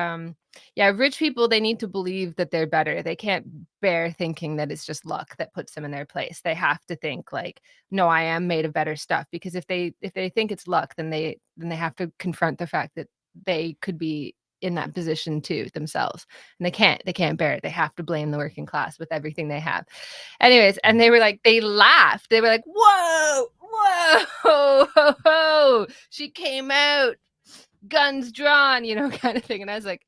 yeah, rich people, they need to believe that they're better. They can't bear thinking that it's just luck that puts them in their place. They have to think like, no, I am made of better stuff. Because if they think it's luck, then they have to confront the fact that they could be in that position too themselves, and they can't bear it. They have to blame the working class with everything they have. Anyways, and they were like, they laughed. They were like, whoa, whoa, she came out, guns drawn, you know, kind of thing. And I was like,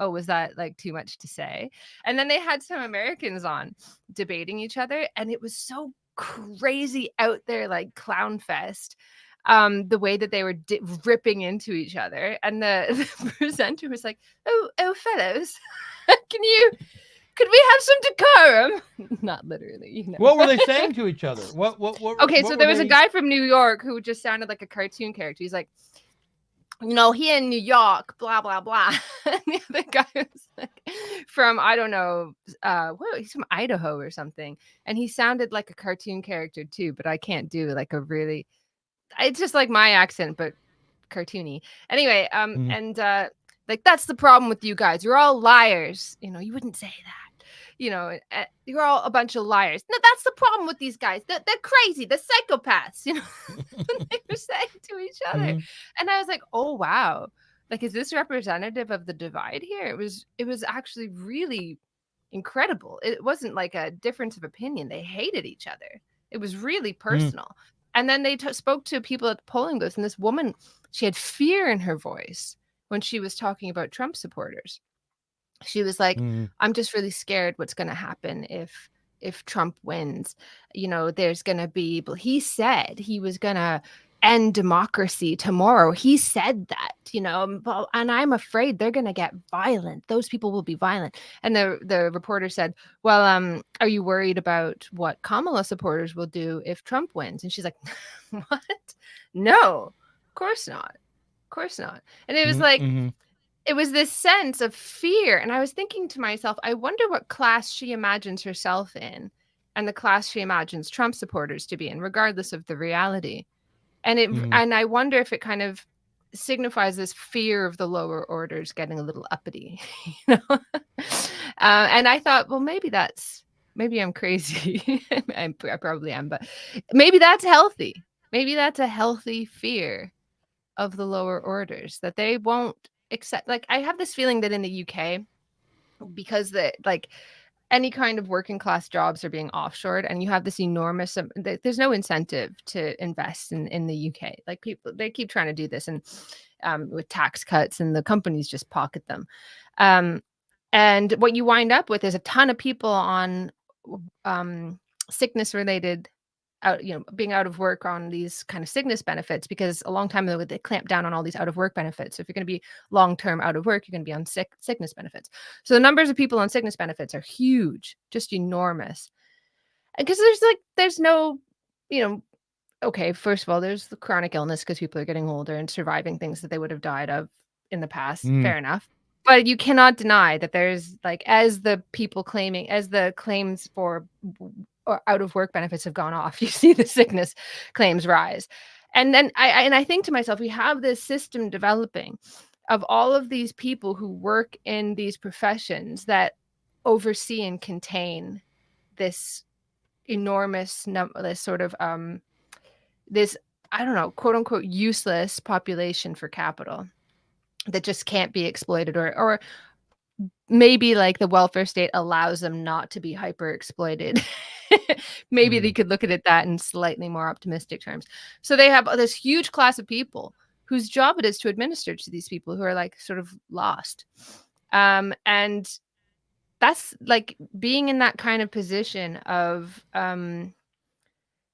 oh, was that like too much to say? And then they had some Americans on debating each other, and it was so crazy out there, like clown fest. The way that they were ripping into each other, and the presenter was like, "Oh, fellows, could we have some decorum?" Not literally, you know. What were they saying to each other? What Okay, what so were there was a they- guy from New York who just sounded like a cartoon character. He's like, you know, here in New York, blah blah blah. And the other guy was like from, I don't know, he's from Idaho or something, and he sounded like a cartoon character too. But I can't do like a really. It's just like my accent, but cartoony. Anyway, and like, that's the problem with you guys. You're all liars. You know, you wouldn't say that. You know, you're all a bunch of liars. No, that's the problem with these guys. They're crazy. They're psychopaths. You know, they were saying to each other. And I was like, oh wow, like, is this representative of the divide here? It was actually really incredible. It wasn't like a difference of opinion. They hated each other. It was really personal. And then they spoke to people at the polling booth, and this woman, she had fear in her voice when she was talking about Trump supporters. She was like, I'm just really scared what's going to happen if Trump wins. You know, there's going to be, but he said he was going to end democracy tomorrow. He said that, you know, and I'm afraid they're going to get violent. Those people will be violent. And the reporter said, well, are you worried about what Kamala supporters will do if Trump wins? And she's like, what? No, of course not. Of course not. And it was like, it was this sense of fear. And I was thinking to myself, I wonder what class she imagines herself in, and the class she imagines Trump supporters to be in, regardless of the reality. And and I wonder if it kind of signifies this fear of the lower orders getting a little uppity, you know. And I thought, well, maybe I'm crazy. I probably am, but maybe that's healthy. Maybe that's a healthy fear of the lower orders, that they won't accept. Like, I have this feeling that in the UK, because any kind of working class jobs are being offshored, and you have this enormous, there's no incentive to invest in the UK. Like, people, they keep trying to do this, and with tax cuts, and the companies just pocket them. And what you wind up with is a ton of people on sickness related, being out of work on these kind of sickness benefits, because a long time ago they clamped down on all these out of work benefits. So if you're going to be long-term out of work, you're going to be on sickness benefits. So the numbers of people on sickness benefits are huge, just enormous. Because there's no, okay, first of all, there's the chronic illness because people are getting older and surviving things that they would have died of in the past. Fair enough. But you cannot deny that there's, like, as the claims for or out of work benefits have gone off, you see the sickness claims rise. And then I think to myself, we have this system developing of all of these people who work in these professions that oversee and contain this enormous this sort of this, I don't know, quote unquote useless population for capital that just can't be exploited, or maybe like the welfare state allows them not to be hyper exploited. Maybe they could look at it that in slightly more optimistic terms. So they have this huge class of people whose job it is to administer to these people who are like sort of lost. And that's like being in that kind of position of,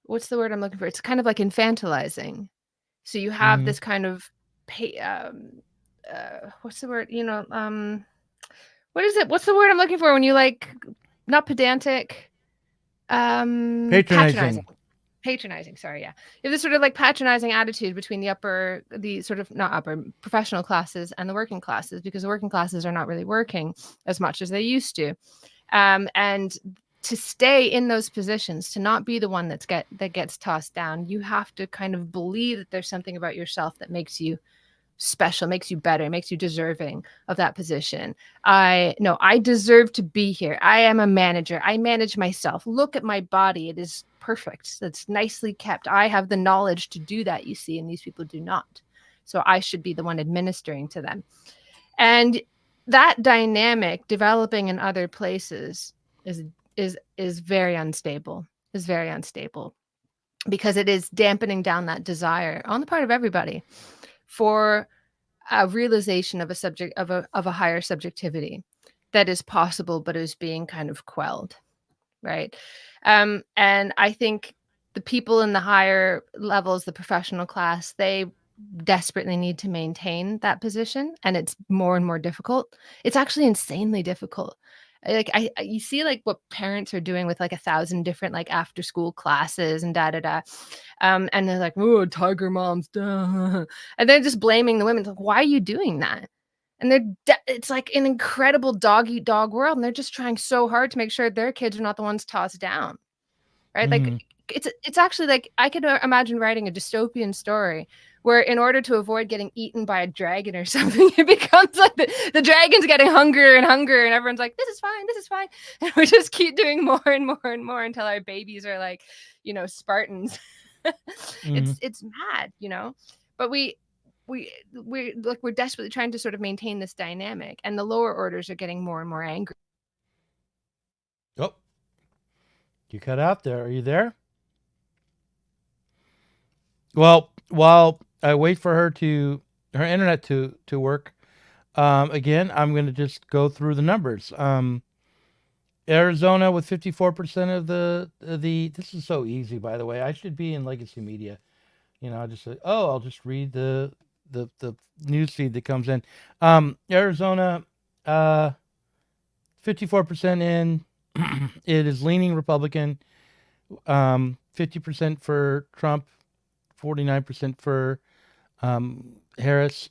what's the word I'm looking for? It's kind of like infantilizing. So you have this kind of, what's the word? What is it? What's the word I'm looking for when you, like, not pedantic, patronizing. Sorry. Yeah. You have this sort of like patronizing attitude between the sort of not upper professional classes and the working classes, because the working classes are not really working as much as they used to. And to stay in those positions, to not be the one that gets tossed down, you have to kind of believe that there's something about yourself that makes you special, makes you better, makes you deserving of that position. I deserve to be here. I am a manager. I manage myself. Look at my body. It is perfect. It's nicely kept. I have the knowledge to do that, you see, and these people do not. So I should be the one administering to them. And that dynamic developing in other places is very unstable, because it is dampening down that desire on the part of everybody for a realization of a higher subjectivity that is possible, but is being kind of quelled, right? And I think the people in the higher levels, the professional class, they desperately need to maintain that position, and it's more and more difficult. It's actually insanely difficult. Like you see like what parents are doing with like 1,000 different like after school classes and and they're like, oh, tiger moms, duh. And they're just blaming the women. It's like, why are you doing that? And it's like an incredible dog eat dog world, and they're just trying so hard to make sure their kids are not the ones tossed down, right? Like it's actually like I could imagine writing a dystopian story where in order to avoid getting eaten by a dragon or something, it becomes like the dragon's getting hungrier and hungrier, and everyone's like, this is fine. And we just keep doing more and more and more until our babies are like, Spartans. It's mad, but we're desperately trying to sort of maintain this dynamic, and the lower orders are getting more and more angry. Oh, you cut out there. Are you there? Well, while I wait for her internet to work, again, I'm going to just go through the numbers. Arizona with 54% of the this is so easy, by the way. I should be in legacy media. I'll just read the news feed that comes in. Arizona, 54% in. It is leaning Republican. 50% for Trump. 49% for Harris.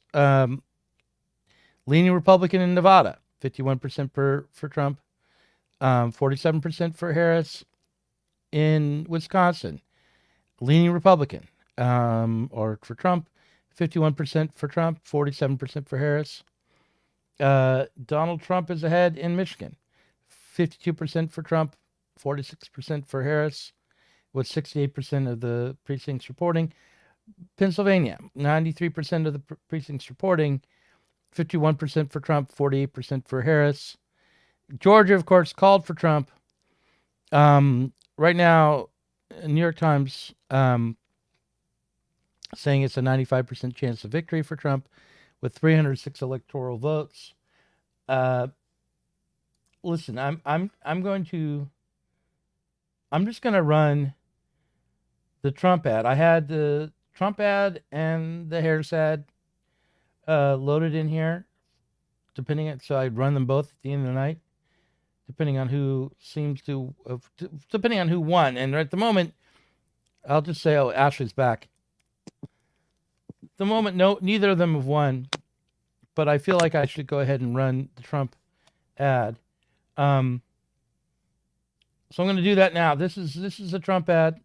Leaning Republican in Nevada, 51% for Trump, 47% for Harris. In Wisconsin, leaning Republican or for Trump, 51% for Trump, 47% for Harris. Donald Trump is ahead in Michigan, 52% for Trump, 46% for Harris, with 68% of the precincts reporting. Pennsylvania, 93% of the precincts reporting, 51% for Trump, 48% for Harris. Georgia, of course, called for Trump. Right now, New York Times saying it's a 95% chance of victory for Trump with 306 electoral votes. Listen, I'm just going to run the Trump ad. I had the Trump ad and the Harris ad loaded in here, so I'd run them both at the end of the night, depending on who won. And at the moment, I'll just say, Ashley's back. At the moment, neither of them have won, but I feel like I should go ahead and run the Trump ad. So I'm going to do that now. This is a Trump ad.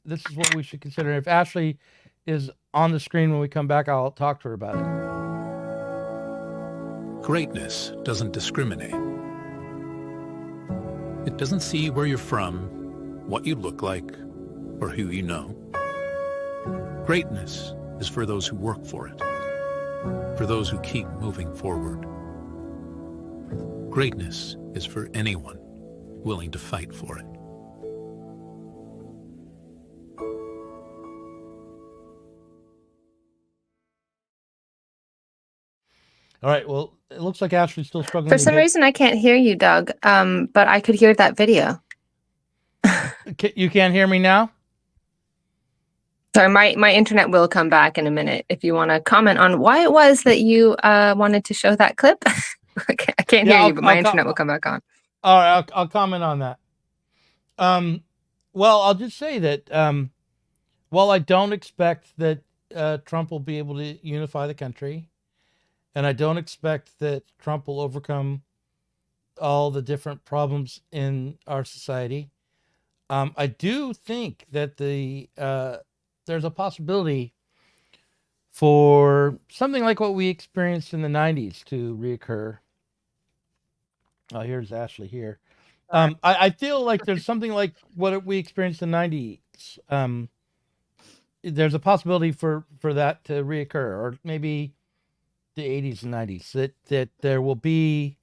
This is what we should consider. If Ashley is on the screen when we come back, I'll talk to her about it. Greatness doesn't discriminate. It doesn't see where you're from, what you look like, or who you know. Greatness is for those who work for it, for those who keep moving forward. Greatness is for anyone willing to fight for it. All right. Well, it looks like Ashley's still struggling. For some reason, I can't hear you, Doug. But I could hear that video. You can't hear me now? Sorry, my internet will come back in a minute. If you want to comment on why it was that you wanted to show that clip. I can't hear you, but my internet will come back on. All right. I'll comment on that. Well, I'll just say that while I don't expect that Trump will be able to unify the country, and I don't expect that Trump will overcome all the different problems in our society. I do think that there's a possibility for something like what we experienced in the 90s to reoccur. Oh, here's Ashley here. I feel like there's something like what we experienced in the 90s. There's a possibility for that to reoccur, or maybe the 80s and 90s, that there will be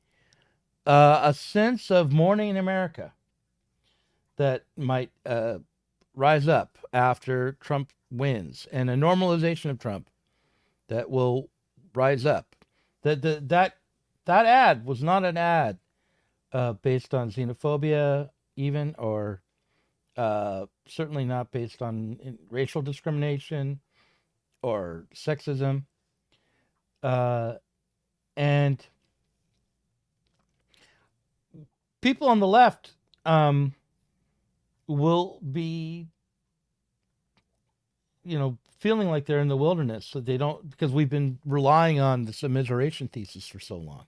a sense of mourning in America that might rise up after Trump wins, and a normalization of Trump that will rise up. That ad was not an ad based on xenophobia, even, or certainly not based on racial discrimination or sexism. And people on the left will be, feeling like they're in the wilderness, so they don't, because we've been relying on this immiseration thesis for so long.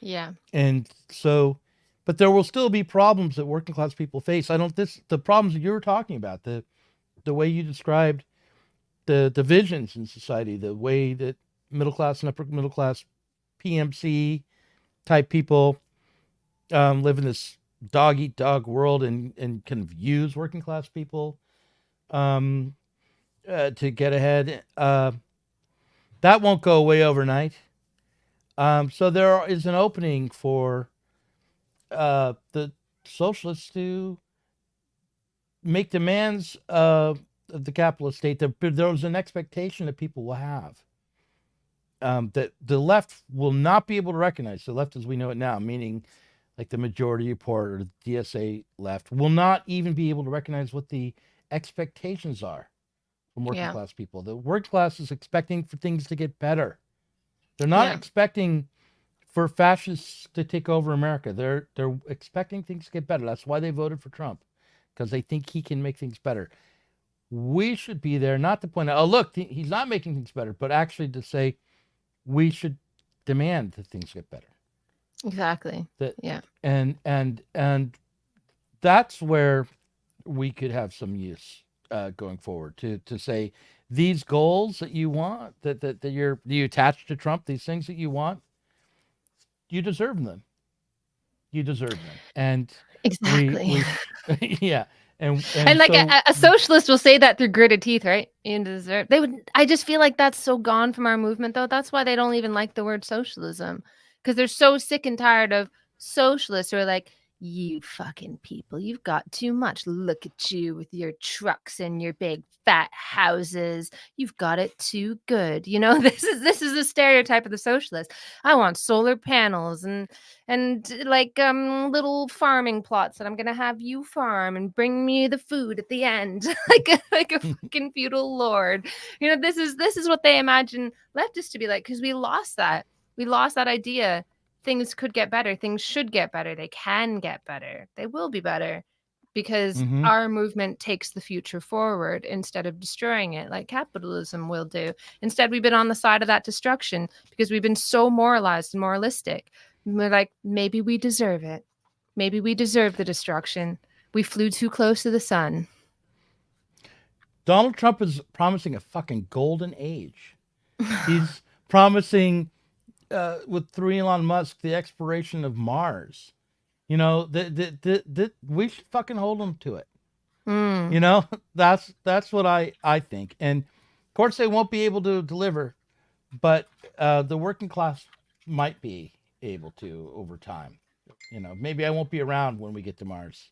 Yeah. And so, but there will still be problems that working class people face. The problems that you were talking about, the way you described the divisions in society, the way that middle class and upper middle class PMC type people live in this dog eat dog world and kind of use working class people to get ahead. That won't go away overnight. So there is an opening for the socialists to make demands of the capitalist state. There's an expectation that people will have that the left will not be able to recognize. The left as we know it now, meaning like the Majority Report or the DSA left, will not even be able to recognize what the expectations are from working class people. The working class is expecting for things to get better. They're not expecting for fascists to take over America. They're expecting things to get better. That's why they voted for Trump, because they think he can make things better. We should be there not to point out, oh, look, he's not making things better, but actually to say we should demand that things get better. Exactly. And that's where we could have some use going forward to say these goals that you want, that you attach to Trump, these things that you want, you deserve them. You deserve them. And exactly. Yeah. And like so, a socialist will say that through gritted teeth, right? You deserve. They would. I just feel like that's so gone from our movement, though. That's why they don't even like the word socialism, because they're so sick and tired of socialists who are like, you fucking people, you've got too much. Look at you with your trucks and your big fat houses. You've got it too good. This is a stereotype of the socialist. I want solar panels and like little farming plots that I'm gonna have you farm and bring me the food at the end, like a fucking feudal lord. This is what they imagine leftists to be like, because we lost that. We lost that idea. Things could get better. Things should get better. They can get better. They will be better because our movement takes the future forward instead of destroying it like capitalism will do. Instead, we've been on the side of that destruction because we've been so moralized and moralistic. We're like, maybe we deserve it. Maybe we deserve the destruction. We flew too close to the sun. Donald Trump is promising a fucking golden age. He's promising through Elon Musk the exploration of Mars. We should fucking hold him to it. That's what I think. And of course they won't be able to deliver, but the working class might be able to over time. Maybe I won't be around when we get to Mars,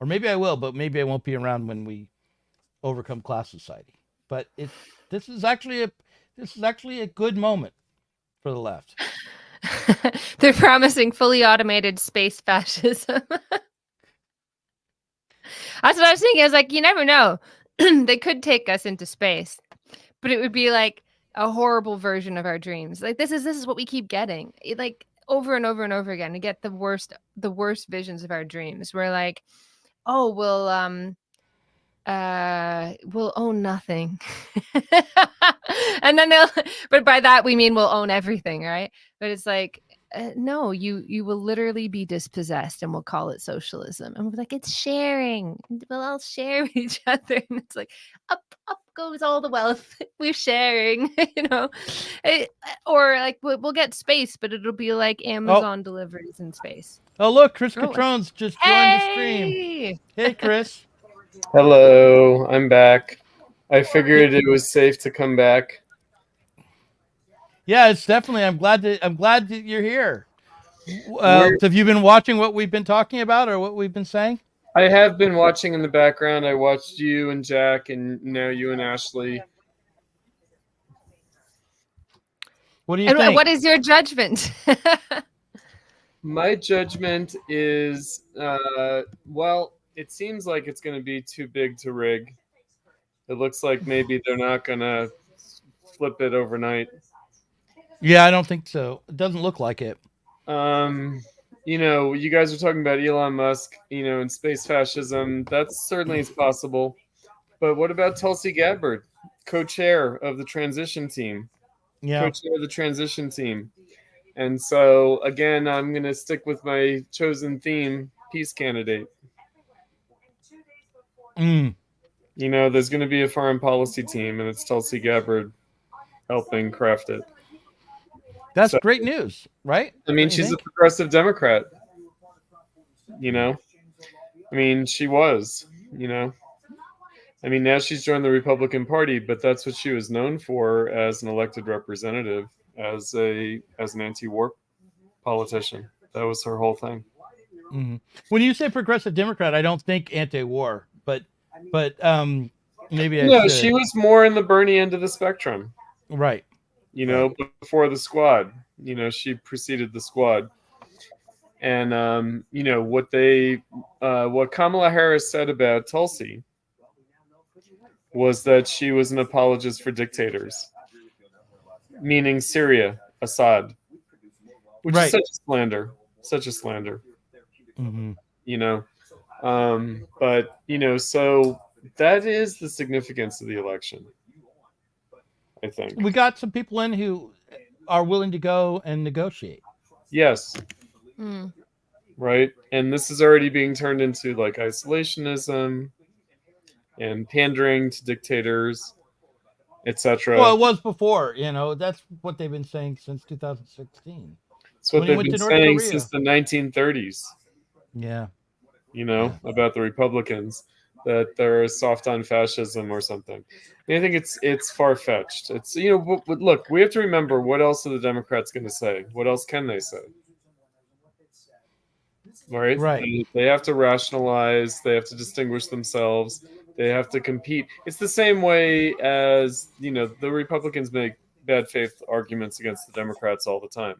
or maybe I will, but maybe I won't be around when we overcome class society. But this is actually a good moment for the left. They're promising fully automated space fascism. That's what I was thinking. I was like, you never know. They could take us into space, but it would be like a horrible version of our dreams. Like this is what we keep getting, like over and over and over again. To get the worst visions of our dreams. We're like, oh, we'll own nothing. And then but by that we mean we'll own everything, right? But it's like no, you will literally be dispossessed, and we'll call it socialism, and we're like, it's sharing. We'll all share with each other, and it's like up goes all the wealth. We're sharing, or like we'll get space, but it'll be like Amazon deliveries in space. Oh, look, Chris Cutrone's just joined the stream. Hey, Chris. Hello, I'm back. I figured it was safe to come back. Yeah, it's definitely. I'm glad that you're here. Have you been watching what we've been talking about or what we've been saying? I have been watching in the background. I watched you and Jack, and now you and Ashley. What do you think? What is your judgment? My judgment is, well, it seems like it's going to be too big to rig. It looks like maybe they're not going to flip it overnight. Yeah, I don't think so. It doesn't look like it. You guys are talking about Elon Musk, and space fascism. That certainly is possible. But what about Tulsi Gabbard, co-chair of the transition team? Yeah. Co-chair of the transition team. And so, again, I'm going to stick with my chosen theme, peace candidate. There's going to be a foreign policy team, and it's Tulsi Gabbard helping craft it. That's great news, right? I mean, she's a progressive Democrat. She was, now she's joined the Republican Party, but that's what she was known for as an elected representative, as an anti-war politician. That was her whole thing. Mm-hmm. When you say progressive Democrat, I don't think anti-war, but maybe I should. She was more in the Bernie end of the spectrum. Right. Before the squad, she preceded the squad. And, what Kamala Harris said about Tulsi was that she was an apologist for dictators, meaning Syria, Assad, which is such a slander. Mm-hmm. So that is the significance of the election. I think we got some people in who are willing to go and negotiate. Yes. Right. And this is already being turned into like isolationism and pandering to dictators, etc. Well, it was before, that's what they've been saying since 2016. It's what they've been saying since the 1930s. Yeah. About the Republicans, that they're soft on fascism or something. I think it's far-fetched. It's but look, we have to remember, what else are the Democrats going to say? What else can they say? Right. They have to rationalize. They have to distinguish themselves. They have to compete. It's the same way as the Republicans make bad faith arguments against the Democrats all the time.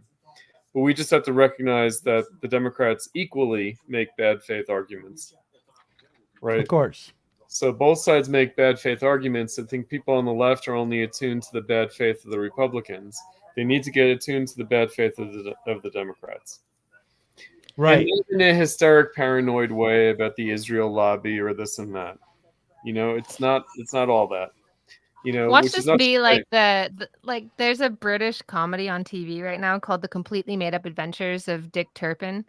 But we just have to recognize that the Democrats equally make bad faith arguments. Right. Of course. So both sides make bad faith arguments. I think people on the left are only attuned to the bad faith of the Republicans. They need to get attuned to the bad faith of the Democrats. Right. And in a hysteric, paranoid way about the Israel lobby or this and that. It's not all that. Watch this be like like there's a British comedy on TV right now called The Completely Made Up Adventures of Dick Turpin.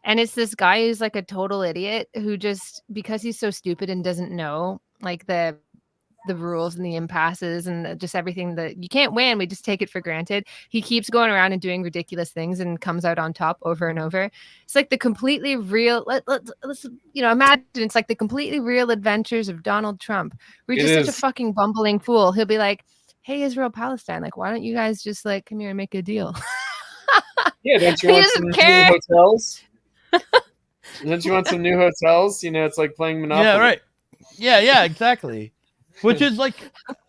And it's this guy who's like a total idiot who just, because he's so stupid and doesn't know like the rules and the impasses and just everything that you can't win, we just take it for granted. He keeps going around and doing ridiculous things and comes out on top over and over. It's like the completely real, let's imagine it's like the completely real adventures of Donald Trump. We're just such a fucking bumbling fool. He'll be like, hey, Israel, Palestine, like, why don't you guys just like come here and make a deal? Yeah, don't you want some new hotels? Don't you want some new hotels? It's like playing Monopoly. Yeah, right. Yeah, exactly. Which is like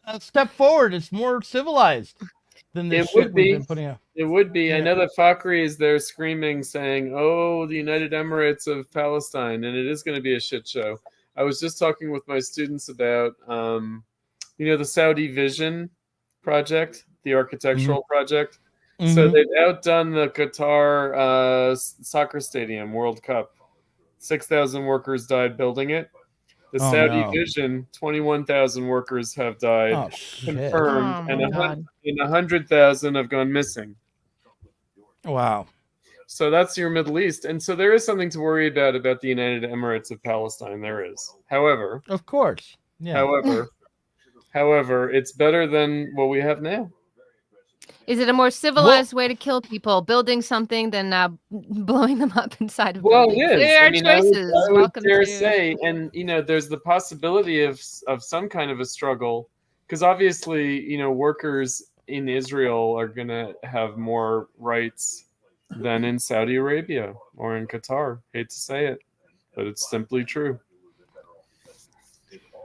a step forward. It's more civilized than the shit we've been putting out. It would be. Yeah. I know that Fakhri is there screaming, saying, "Oh, the United Emirates of Palestine," and it is going to be a shit show. I was just talking with my students about, the Saudi Vision project, the architectural project. Mm-hmm. So they've outdone the Qatar soccer stadium World Cup. 6,000 workers died building it. The Saudi Vision, 21,000 workers have died, confirmed, and 100,000 have gone missing. Wow. So that's your Middle East. And so there is something to worry about the United Emirates of Palestine. There is. However, of course. Yeah. However, it's better than what we have now. Is it a more civilized way to kill people, building something than blowing them up inside of buildings? It is. There are I choices. would Welcome dare to say, and there's the possibility of some kind of a struggle, because obviously, workers in Israel are going to have more rights than in Saudi Arabia or in Qatar. Hate to say it, but it's simply true.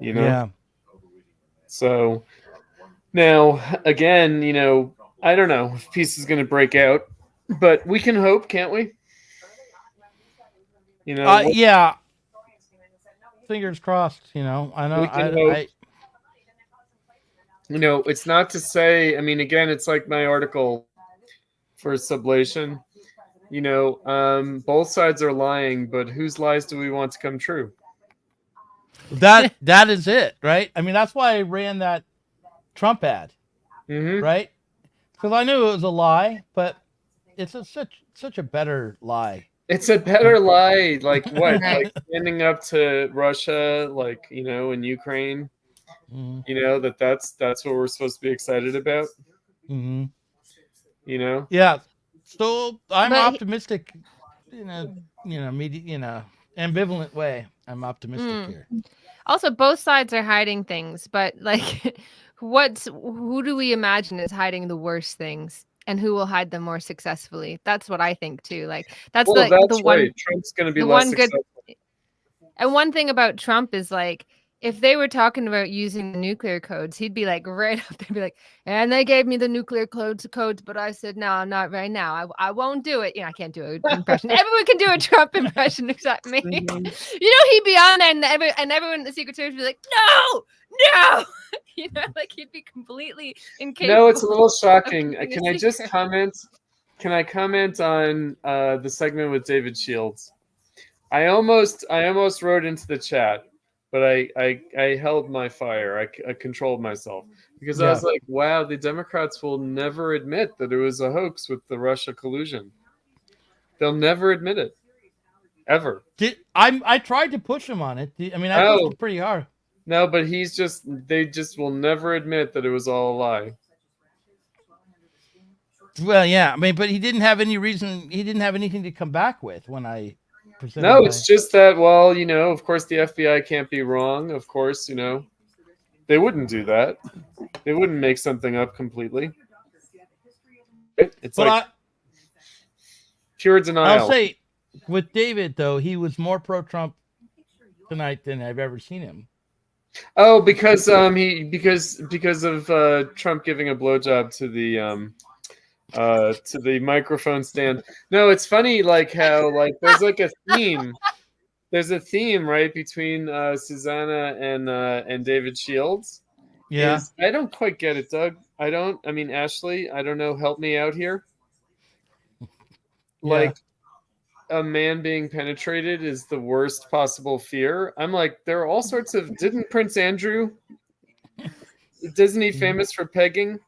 Yeah. So now, again, I don't know if peace is going to break out, but we can hope, can't we? Yeah. Fingers crossed. I know. We can hope. It's not to say. I mean, again, it's like my article for Sublation. Both sides are lying, but whose lies do we want to come true? That is it, right? I mean, that's why I ran that Trump ad, right? Because I knew it was a lie, but it's such a better lie. It's a better lie. Like what? Like standing up to Russia, in Ukraine. That's what we're supposed to be excited about. Mm-hmm. Yeah. So I'm optimistic in a ambivalent way. I'm optimistic here. Also, both sides are hiding things, but who do we imagine is hiding the worst things, and who will hide them more successfully? That's what I think too. That's the one. Right. Trump's going to be less successful. And one thing about Trump is if they were talking about using the nuclear codes, he'd be right up there, be and they gave me the nuclear codes, but I said, no, not right now. I won't do it. I can't do an impression. Everyone can do a Trump impression except me. Mm-hmm. He'd be on there and everyone in the Secret Service would be no. He'd be completely incapable. No, it's a little shocking. Can I just comment? Can I comment on the segment with David Shields? I almost wrote into the chat, but I held my fire. I controlled myself because I was like, wow, the Democrats will never admit that it was a hoax with the Russia collusion. They'll never admit it. Ever. I tried to push him on it. I mean, I pushed him pretty hard. No, but they just will never admit that it was all a lie. Well, yeah. I mean, but he didn't have any reason. He didn't have anything to come back with when I presented. No, it's just that, well, of course the FBI can't be wrong. Of course, they wouldn't do that. They wouldn't make something up completely. It's pure denial. I'll say with David, though, he was more pro-Trump tonight than I've ever seen him. Oh, because because of Trump giving a blowjob to the microphone stand. No, it's funny how there's a theme. There's a theme, right, between Susanna and David Shields. Yeah. I don't quite get it, Doug. Ashley, I don't know, help me out here. A man being penetrated is the worst possible fear. I'm there are all sorts of. Didn't Prince Andrew? Isn't he famous for pegging?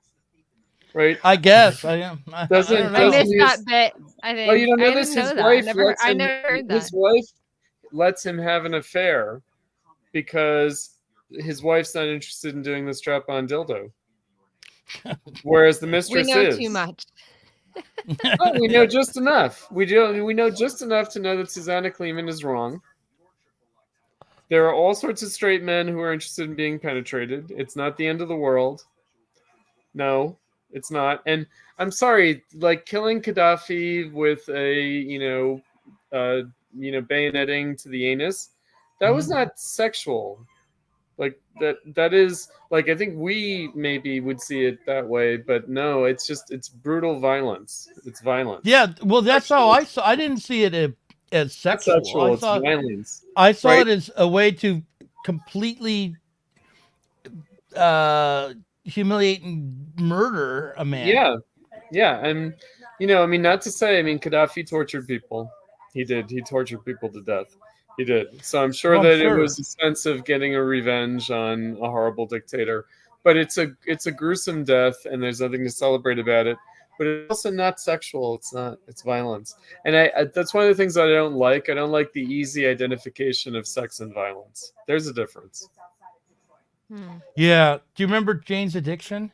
Right. I guess I am. I missed that bit. I think. Oh, you don't know this? His wife. I never heard that. His wife lets him have an affair because his wife's not interested in doing the strap-on dildo, whereas the mistress is. We know too much. Oh, we know just enough. We know just enough to know that Susanna Kleeman is wrong. There are all sorts of straight men who are interested in being penetrated. It's not the end of the world. No, it's not. And I'm sorry, killing Gaddafi with a bayoneting to the anus, that was not sexual. That is I think we maybe would see it that way, but no, it's brutal violence. It's violence. Yeah, well, that's how I saw. I didn't see it as sexual. It's violence. I saw it as a way to completely humiliate and murder a man. Yeah, and not to say, Gaddafi tortured people. He did. He tortured people to death. He did. So I'm sure it was a sense of getting a revenge on a horrible dictator. But it's a gruesome death, and there's nothing to celebrate about it. but it's also not sexual. It's not. It's violence, and I that's one of the things that I don't like. I don't like the easy identification of sex and violence. There's a difference. Yeah. Do you remember Jane's Addiction?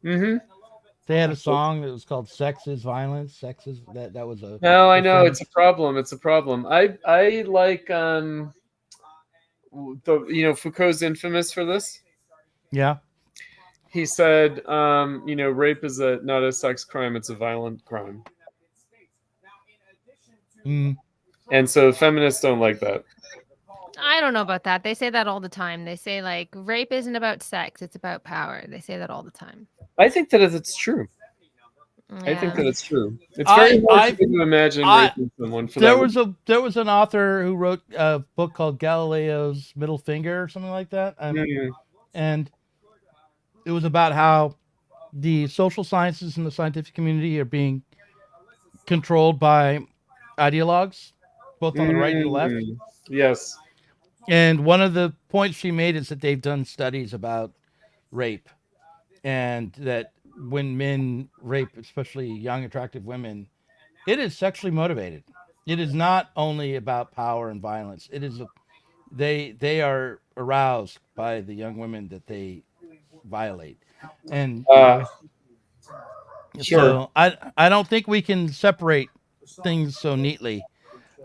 Mm-hmm. They had a song that was called "Sex is Violence." Sex is that was a. No, I know it's a problem. It's a problem. I like Foucault's infamous for this. Yeah. He said, rape is not a sex crime; it's a violent crime. Mm. And so feminists don't like that. I don't know about that. They say that all the time. They say like rape isn't about sex; it's about power. They say that all the time. I think that it's true. Yeah. I think that it's true. It's very hard to imagine raping someone for that. There was an author who wrote a book called Galileo's Middle Finger or something like that, and it was about how the social sciences and the scientific community are being controlled by ideologues, both on the right and the left. Yes. And one of the points she made is that they've done studies about rape, and that when men rape, especially young, attractive women, it is sexually motivated. It is not only about power and violence. It is they are aroused by the young women that they violate, and so I don't think we can separate things so neatly.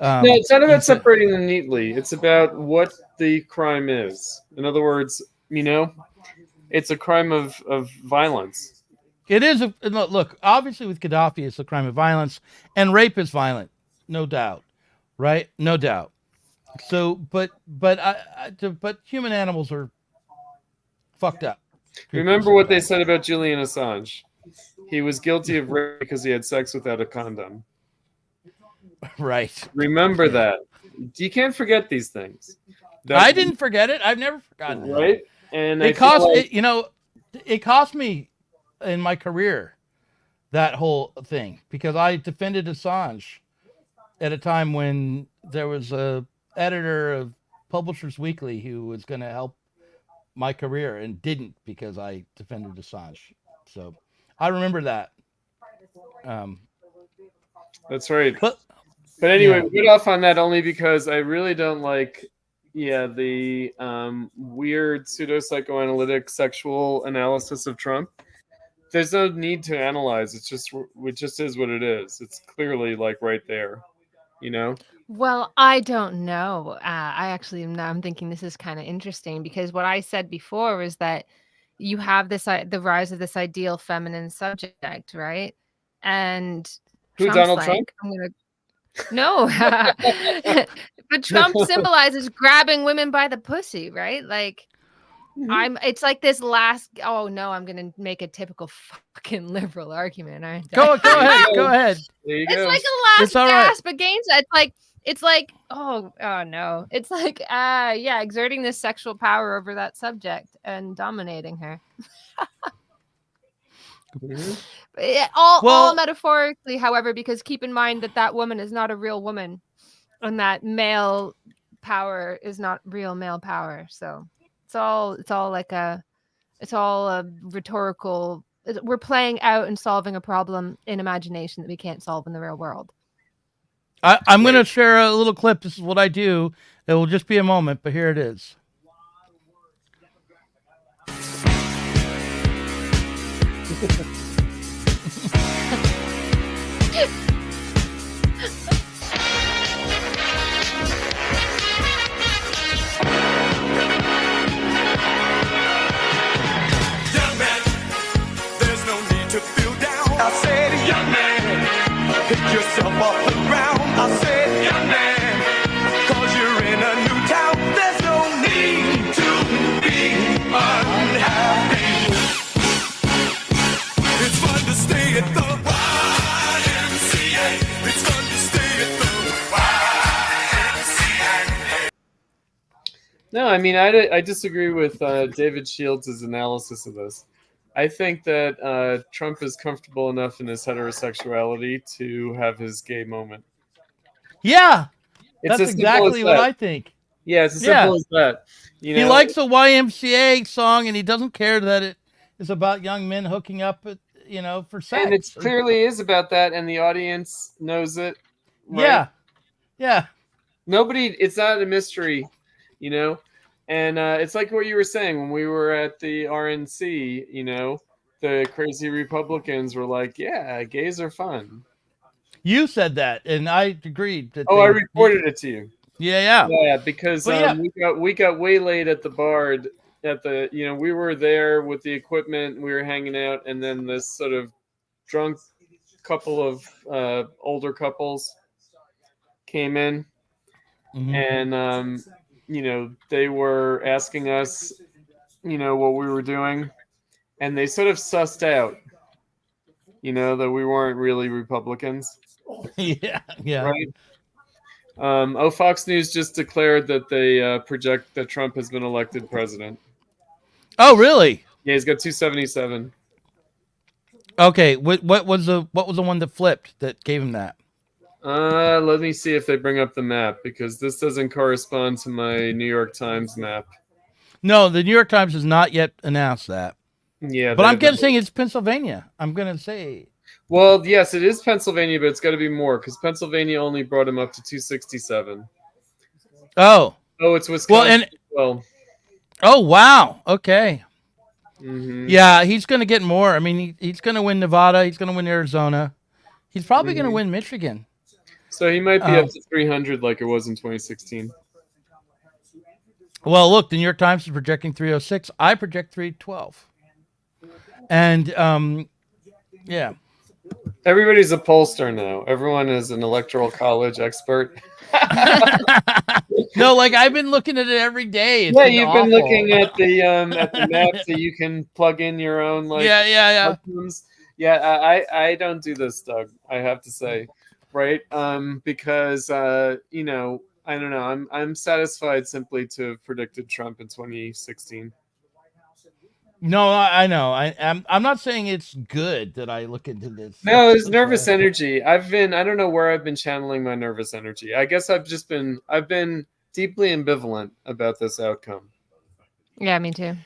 No, it's not about separating them neatly. It's about what the crime is. In other words, it's a crime of violence. It is look. Obviously, with Gaddafi, it's a crime of violence, and rape is violent, no doubt, right? No doubt. So, but human animals are fucked up. Remember what they said about Julian Assange? He was guilty of rape because he had sex without a condom. Right. Remember that. You can't forget these things. I didn't forget it. I've never forgotten it. Right? And it cost me in my career, that whole thing, because I defended Assange at a time when there was a editor of Publishers Weekly who was going to help my career and didn't, because I defended Assange. So I remember that. That's right. But anyway, we get off on that only because I really don't like, the weird pseudo-psychoanalytic sexual analysis of Trump. There's no need to analyze. It just is what it is. It's clearly like right there, Well, I don't know. I'm thinking this is kind of interesting, because what I said before was that you have the rise of this ideal feminine subject, right? And who, Trump's Donald like, Trump? No, but Trump symbolizes grabbing women by the pussy, right? Like, it's like this last. Oh no, I'm gonna make a typical fucking liberal argument, aren't I? Go ahead. There you It's go. like a last gasp against it. It's like oh no, it's like exerting this sexual power over that subject and dominating her. All metaphorically, however, because keep in mind that woman is not a real woman, and that male power is not real male power. So it's all a rhetorical. We're playing out and solving a problem in imagination that we can't solve in the real world. I'm going to share a little clip. This is what I do. It will just be a moment, but here it is. Young man, there's no need to feel down. I said, young man, pick yourself off the ground. I said, young man, 'cause you're in a new town. There's no need to be unhappy. It's fun to stay at the YMCA. It's fun to stay at the YMCA. No, I mean, I disagree with David Shields' analysis of this. I think that Trump is comfortable enough in his heterosexuality to have his gay moment. Yeah, It's that's as simple as exactly what that. I think. Yeah, it's as simple as that. You He know? likes a YMCA song, and he doesn't care that it is about young men hooking up for sex. And it clearly is about that, and the audience knows it. Right? Yeah. Nobody, it's not a mystery, And it's like what you were saying when we were at the RNC, the crazy Republicans were like, yeah, gays are fun. You said that, and I agreed. I reported it to you. Yeah. Because yeah. we got way late at the bar. We were there with the equipment. We were hanging out, and then this sort of drunk couple of older couples came in, and they were asking us, what we were doing, and they sort of sussed out, that we weren't really Republicans. Yeah. Right. Fox News just declared that they project that Trump has been elected president. Oh, really? Yeah, he's got 277. Okay, what was the one that flipped that gave him that? Let me see if they bring up the map, because this doesn't correspond to my New York Times map. No, the New York Times has not yet announced that. Yeah, but I'm guessing it's Pennsylvania. I'm gonna say. Well, yes, it is Pennsylvania, but it's got to be more, because Pennsylvania only brought him up to 267. Oh, it's Wisconsin. Oh, wow. Okay. Mm-hmm. Yeah, he's going to get more. I mean, he's going to win Nevada. He's going to win Arizona. He's probably going to win Michigan. So he might be up to 300 like it was in 2016. Well, look, the New York Times is projecting 306. I project 312. And, yeah. Everybody's a pollster now. Everyone is an electoral college expert. No, like I've been looking at it every day. You've been looking at the map so you can plug in your own outcomes. I don't do this, Doug. I have to say, right? Because I don't know. I'm satisfied simply to have predicted Trump in 2016. No, I know. I'm not saying it's good that I look into this. No, it's nervous energy. I don't know where I've been channeling my nervous energy. I guess I've been deeply ambivalent about this outcome. Yeah, me too.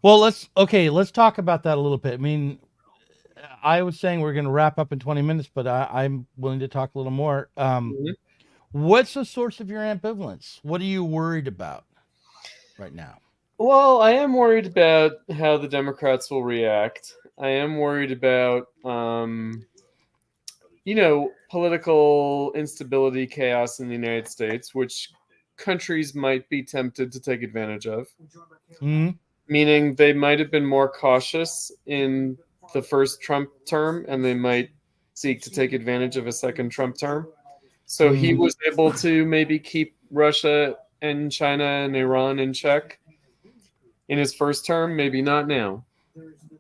Well, let's talk about that a little bit. I mean, I was saying we're going to wrap up in 20 minutes, but I'm willing to talk a little more. What's the source of your ambivalence? What are you worried about right now? Well, I am worried about how the Democrats will react. I am worried about, political instability, chaos in the United States, which countries might be tempted to take advantage of. Mm-hmm. Meaning they might have been more cautious in the first Trump term, and they might seek to take advantage of a second Trump term. So he was able to maybe keep Russia and China and Iran in check in his first term. Maybe not now.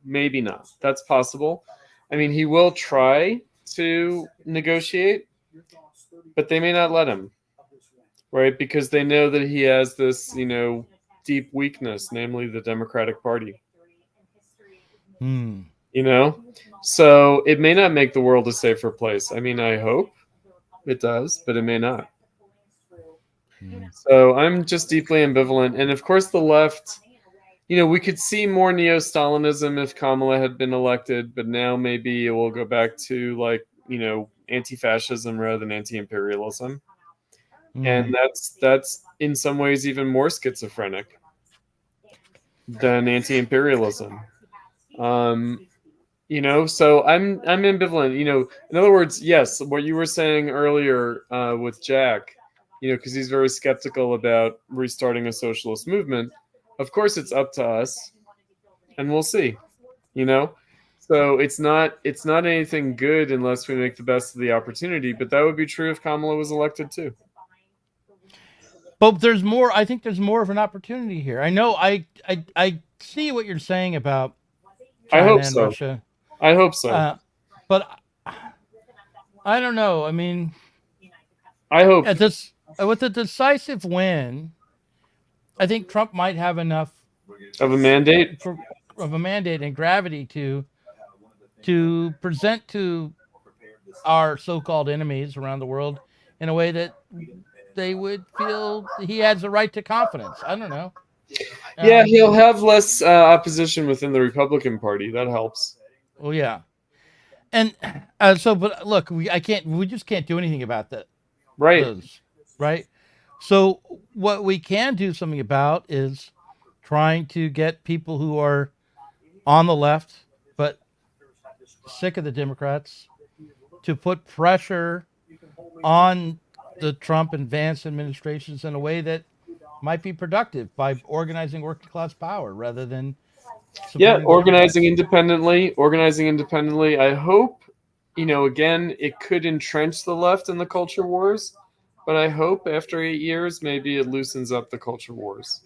Maybe not. That's possible. I mean, he will try to negotiate, but they may not let him, right? Because they know that he has this, deep weakness, namely the Democratic Party. So it may not make the world a safer place. I mean, I hope it does, but it may not. So I'm just deeply ambivalent. And of course, the left, we could see more neo-Stalinism if Kamala had been elected, but now maybe it will go back to anti-fascism rather than anti-imperialism. And that's in some ways even more schizophrenic than anti-imperialism. So I'm ambivalent. In other words, yes, what you were saying earlier with Jack, because he's very skeptical about restarting a socialist movement. Of course, it's up to us, and we'll see. So it's not anything good unless we make the best of the opportunity. But that would be true if Kamala was elected too. But there's more. I think there's more of an opportunity here. I know. I see what you're saying about China I hope and so. Russia. I hope so. But I don't know. I mean, I hope with a decisive win, I think Trump might have enough of a mandate and gravity to present to our so-called enemies around the world in a way that they would feel he has a right to confidence. I don't know. Yeah, he'll have less opposition within the Republican Party. That helps. Well, yeah. And but look, we just can't do anything about that. Right. Those, right. So what we can do something about is trying to get people who are on the left but sick of the Democrats to put pressure on the Trump and Vance administrations in a way that might be productive by organizing working class power rather than supporting organizing independently. I hope, again, it could entrench the left in the culture wars, but I hope after 8 years, maybe it loosens up the culture wars.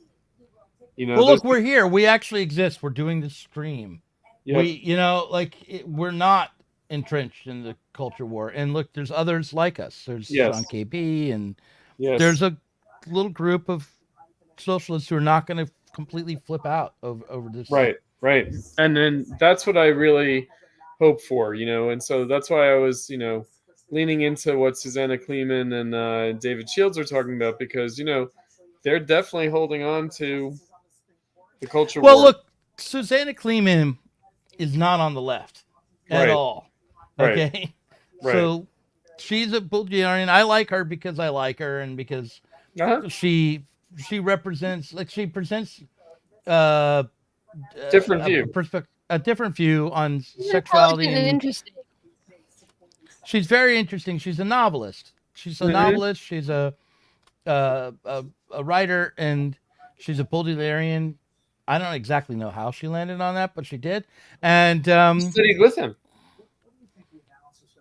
Well, look, we're here. We actually exist. We're doing this stream. Yep. We're not entrenched in the culture war. And look, there's others like us. There's Sean KB, and there's a little group of socialists who are not going to completely flip out over this. Right. And then that's what I really hope for, and so that's why I was, leaning into what Susanna Kleeman and David Shields are talking about, because, they're definitely holding on to the culture war. Well, look, Susanna Kleeman is not on the left at all. Okay. Right. So she's a Bulgarian. I like her because I like her, and because she represents, she presents different view, a different view on sexuality. And interesting. She's very interesting. She's a novelist. She's a novelist. She's a writer, and she's a Bulgarian. I don't exactly know how she landed on that, but she did. And studied with him.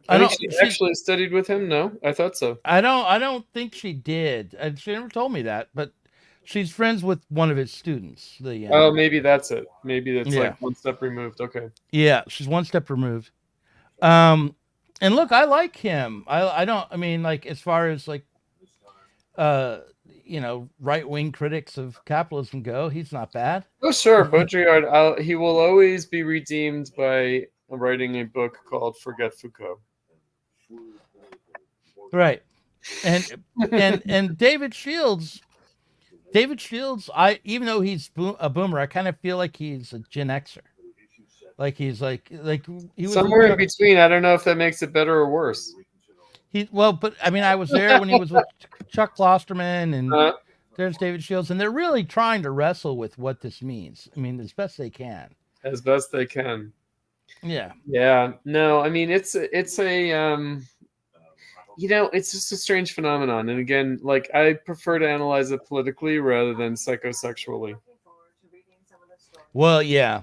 I think she actually studied with him. No, I thought so. I don't think she did. She never told me that, but she's friends with one of his students. Maybe that's it. Maybe that's like one step removed. Okay. Yeah, she's one step removed. And look, I like him. I mean, as far as right-wing critics of capitalism go, he's not bad. Oh, sure. Baudrillard, he will always be redeemed by writing a book called Forget Foucault. Right. And David Shields, even though he's a boomer, I kind of feel like he's a Gen Xer. He's he was somewhere in between. I don't know if that makes it better or worse. But I mean, I was there when he was with Chuck Klosterman, and there's David Shields, and they're really trying to wrestle with what this means. I mean, as best they can. As best they can. Yeah. Yeah. No, I mean, it's a it's just a strange phenomenon. And again, I prefer to analyze it politically rather than psychosexually. Well, yeah.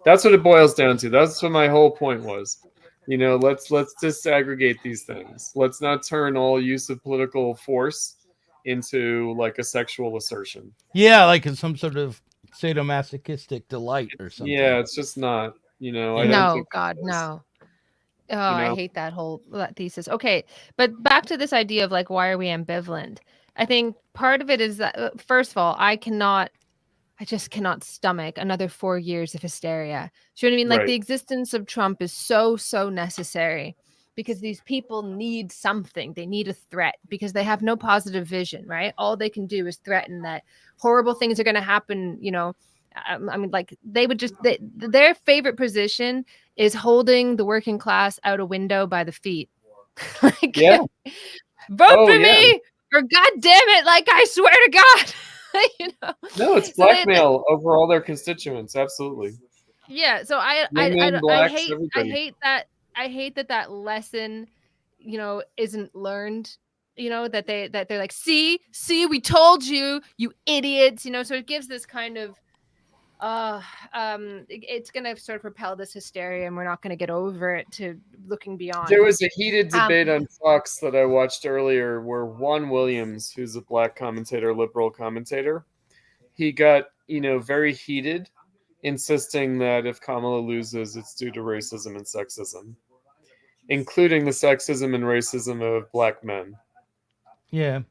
That's what it boils down to. That's what my whole point was. Let's disaggregate these things. Let's not turn all use of political force into a sexual assertion. Yeah, like some sort of sadomasochistic delight or something. Yeah, it's just not. No, God, no. Oh, I hate that thesis. Okay, but back to this idea of why are we ambivalent? I think part of it is that first of all, I just cannot stomach another 4 years of hysteria. Do you know what I mean? The existence of Trump is so necessary because these people need something. They need a threat because they have no positive vision, right? All they can do is threaten that horrible things are going to happen. I mean, they would just, their favorite position is holding the working class out a window by the feet. Vote for me, or God damn it, I swear to God. No, it's blackmail over all their constituents. Absolutely. Yeah. So I hate that lesson, isn't learned. That they're like, see, we told you, you idiots. So it gives this kind of it's going to sort of propel this hysteria, and we're not going to get over it to looking beyond. There was a heated debate on Fox that I watched earlier where Juan Williams, who's a black commentator, liberal commentator, he got, very heated, insisting that if Kamala loses, it's due to racism and sexism, including the sexism and racism of black men. Yeah.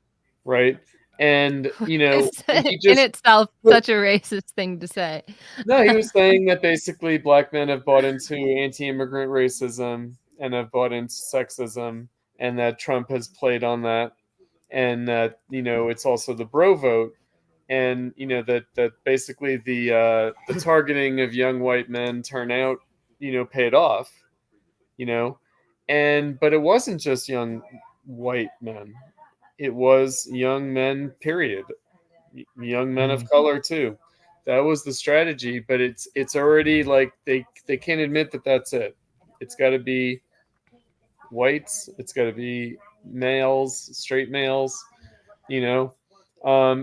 Right. And, it's in itself such a racist thing to say. No, he was saying that basically black men have bought into anti-immigrant racism and have bought into sexism, and that Trump has played on that, and that, it's also the bro vote, and, that basically the targeting of young white men turnout, paid off. you know, but it wasn't just young white men. It was young men, period. Young men of color too. That was the strategy, but it's already like they can't admit that that's it. It's got to be whites. It's got to be males, straight males. You know,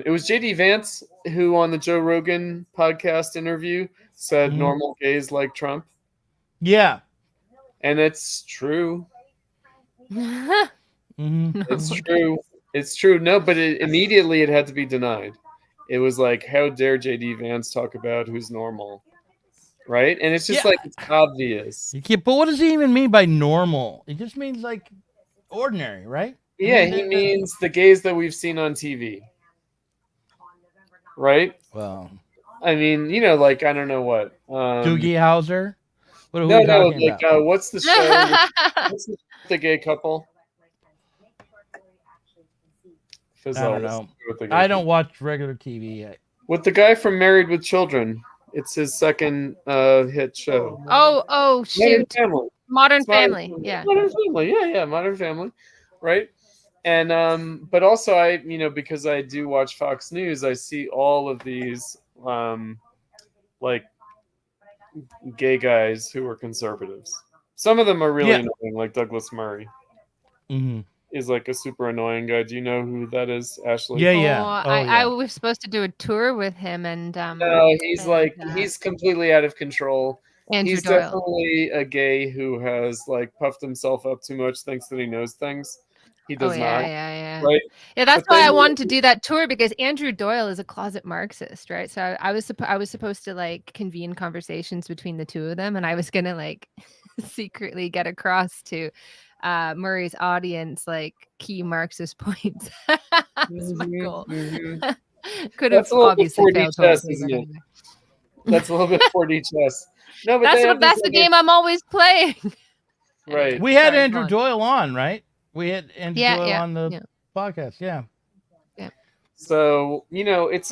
it was J.D. Vance who on the Joe Rogan podcast interview said normal gays like Trump. Yeah, and it's true. It's true. It's true. No, but immediately it had to be denied. It was like, how dare J.D. Vance talk about who's normal, right? And it's just like it's obvious. You can't, but what does he even mean by normal? It just means like ordinary, right? Yeah, he means the gays that we've seen on TV, right? Well, I mean, you know, like I don't know what Doogie Howser. What are no, we talking like about? what's the show? What's the gay couple? I don't know. I don't watch regular TV yet. With the guy from Married with Children. It's his second hit show. Oh, shoot. Modern Family. Yeah. Modern Family. Yeah, Modern Family. Right? And but also I, you know, because I do watch Fox News, I see all of these like gay guys who are conservatives. Some of them are really annoying, like Douglas Murray. Is like a super annoying guy. Do you know who that is, Ashley? I was supposed to do a tour with him, and he's completely out of control. Andrew He's Doyle. definitely a gay who has like puffed himself up too much, thinks that he knows things. He does not. Yeah. Right? Yeah, that's But why then- I wanted to do that tour, because Andrew Doyle is a closet Marxist, right? So I was supposed to like convene conversations between the two of them, and I was gonna like secretly get across to Murray's audience like key Marxist points. That's my goal. Could have That's a little bit obviously 4D failed chess, totally, isn't but it? anyway. That's a little bit 4D chess. No, but That's the game I'm always playing. Right. We had Sorry, Andrew go on. Doyle on, right? We had Andrew Doyle on the yeah. podcast. Yeah. So, you know, it's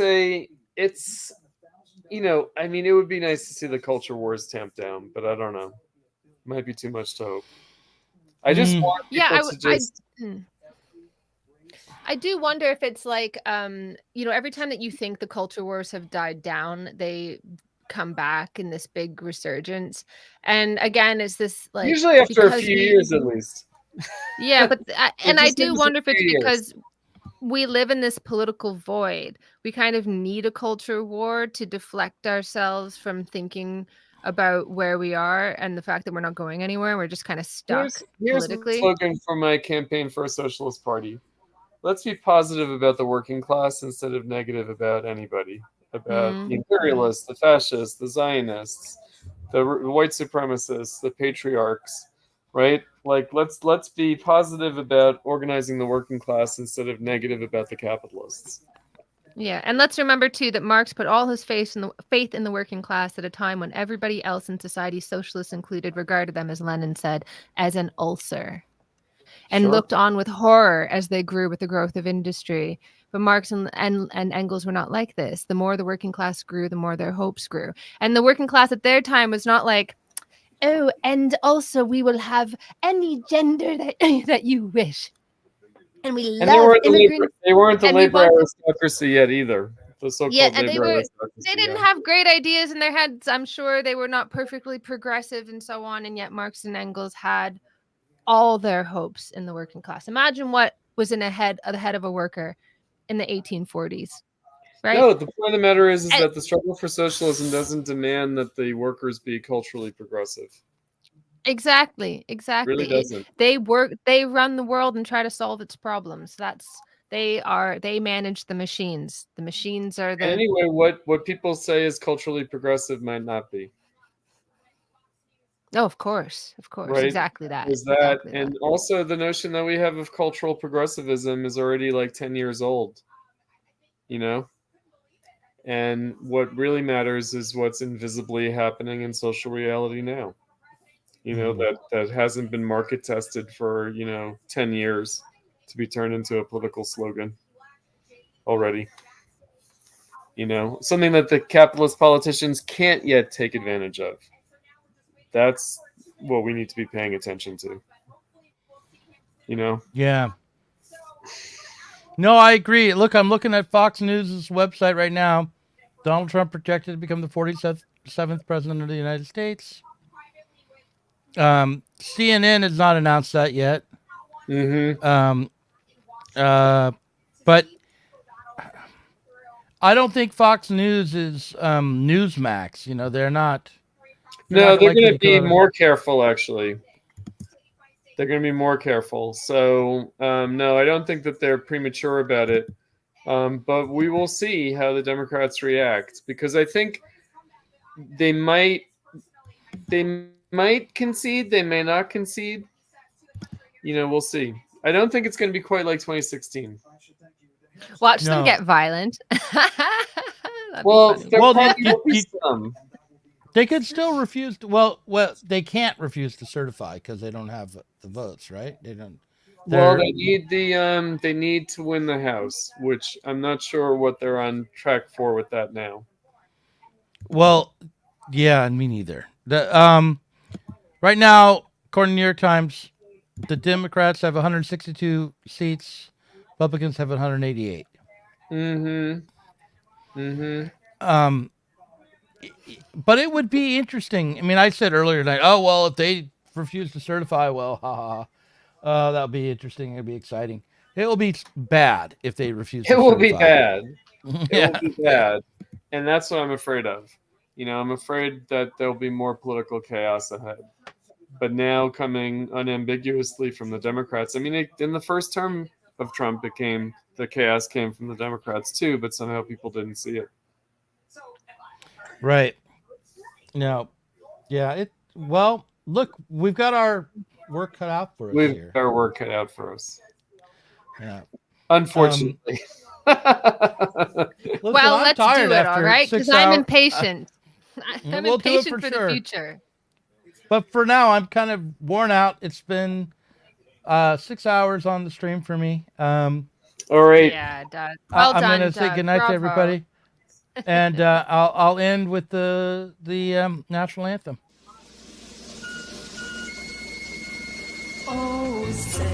you know, I mean, it would be nice to see the culture wars tamped down, but I don't know. Might be too much to hope. I just want people to just. I do wonder if it's like, you know, every time that you think the culture wars have died down, they come back in this big resurgence. And again, is this like Usually after a because few years at least. Yeah, but and I just do gives wonder a if it's few years. because we live in this political void. We kind of need a culture war to deflect ourselves from thinking about where we are and the fact that we're not going anywhere. We're just kind of stuck Here's politically. the slogan for my campaign for a socialist party. Let's be positive about the working class instead of negative about anybody. About the imperialists, the fascists, the Zionists, the white supremacists, the patriarchs, right? Like let's be positive about organizing the working class instead of negative about the capitalists. Yeah, and let's remember too that Marx put all his faith in the working class at a time when everybody else in society, socialists included, regarded them, as Lenin said, as an ulcer, and looked on with horror as they grew with the growth of industry. But Marx and Engels were not like this. The more the working class grew, the more their hopes grew. And the working class at their time was not like, oh, and also we will have any gender that you wish. And we And love immigrants. they weren't the and we labor want- aristocracy yet either. The so-called Yeah, and labor aristocracy. they didn't have great ideas in their heads. I'm sure they were not perfectly progressive and so on. And yet Marx and Engels had all their hopes in the working class. Imagine what was in the head of a worker in the 1840s, right? No, the point of the matter is that the struggle for socialism doesn't demand that the workers be culturally progressive. Exactly. Really doesn't. They run the world and try to solve its problems. They manage the machines. The machines are the Anyway, what people say is culturally progressive might not be. Oh, of course. Right? Exactly that. Is that and also the notion that we have of cultural progressivism is already like 10 years old. You know? And what really matters is what's invisibly happening in social reality now. You know, that hasn't been market tested for, 10 years to be turned into a political slogan already. You know, something that the capitalist politicians can't yet take advantage of. That's what we need to be paying attention to. You know? Yeah. No, I agree. Look, I'm looking at Fox News' website right now. Donald Trump projected to become the 47th president of the United States. CNN has not announced that yet. Mm-hmm. But I don't think Fox News is Newsmax. You know, they're not. No, they're going to be go more careful, actually. They're going to be more careful. So, no, I don't think that they're premature about it. But we will see how the Democrats react, because I think they might concede, they may not concede. You know, we'll see. I don't think it's going to be quite like 2016. Watch them get violent. Well, they could still refuse to. Well, they can't refuse to certify because they don't have the votes, right? They don't. Well, they need they need to win the House, which I'm not sure what they're on track for with that now. Well, yeah, me neither. The right now, according to the New York Times, the Democrats have 162 seats, Republicans have 188. But it would be interesting. I mean, I said earlier tonight, oh well, if they refuse to certify, well, that'll be interesting. It'll be exciting. It will be bad if they refuse. It to will be certify. bad. Yeah. It will be bad, and that's what I'm afraid of. You know, I'm afraid that there'll be more political chaos ahead. But now, coming unambiguously from the Democrats, I mean, in the first term of Trump, the chaos came from the Democrats too, but somehow people didn't see it. Right. No. Yeah. Well, look, we've got our work cut out for us We've here. got our work cut out for us. Yeah. Unfortunately. Well, let's do it, all right? Because I'm impatient. I'm we'll do it impatient for the future. But for now, I'm kind of worn out. It's been 6 hours on the stream for me. All right. Yeah, Doug. Well I'm done, going to say Doug. goodnight to Bravo. everybody. And I'll end with the national anthem. Oh, say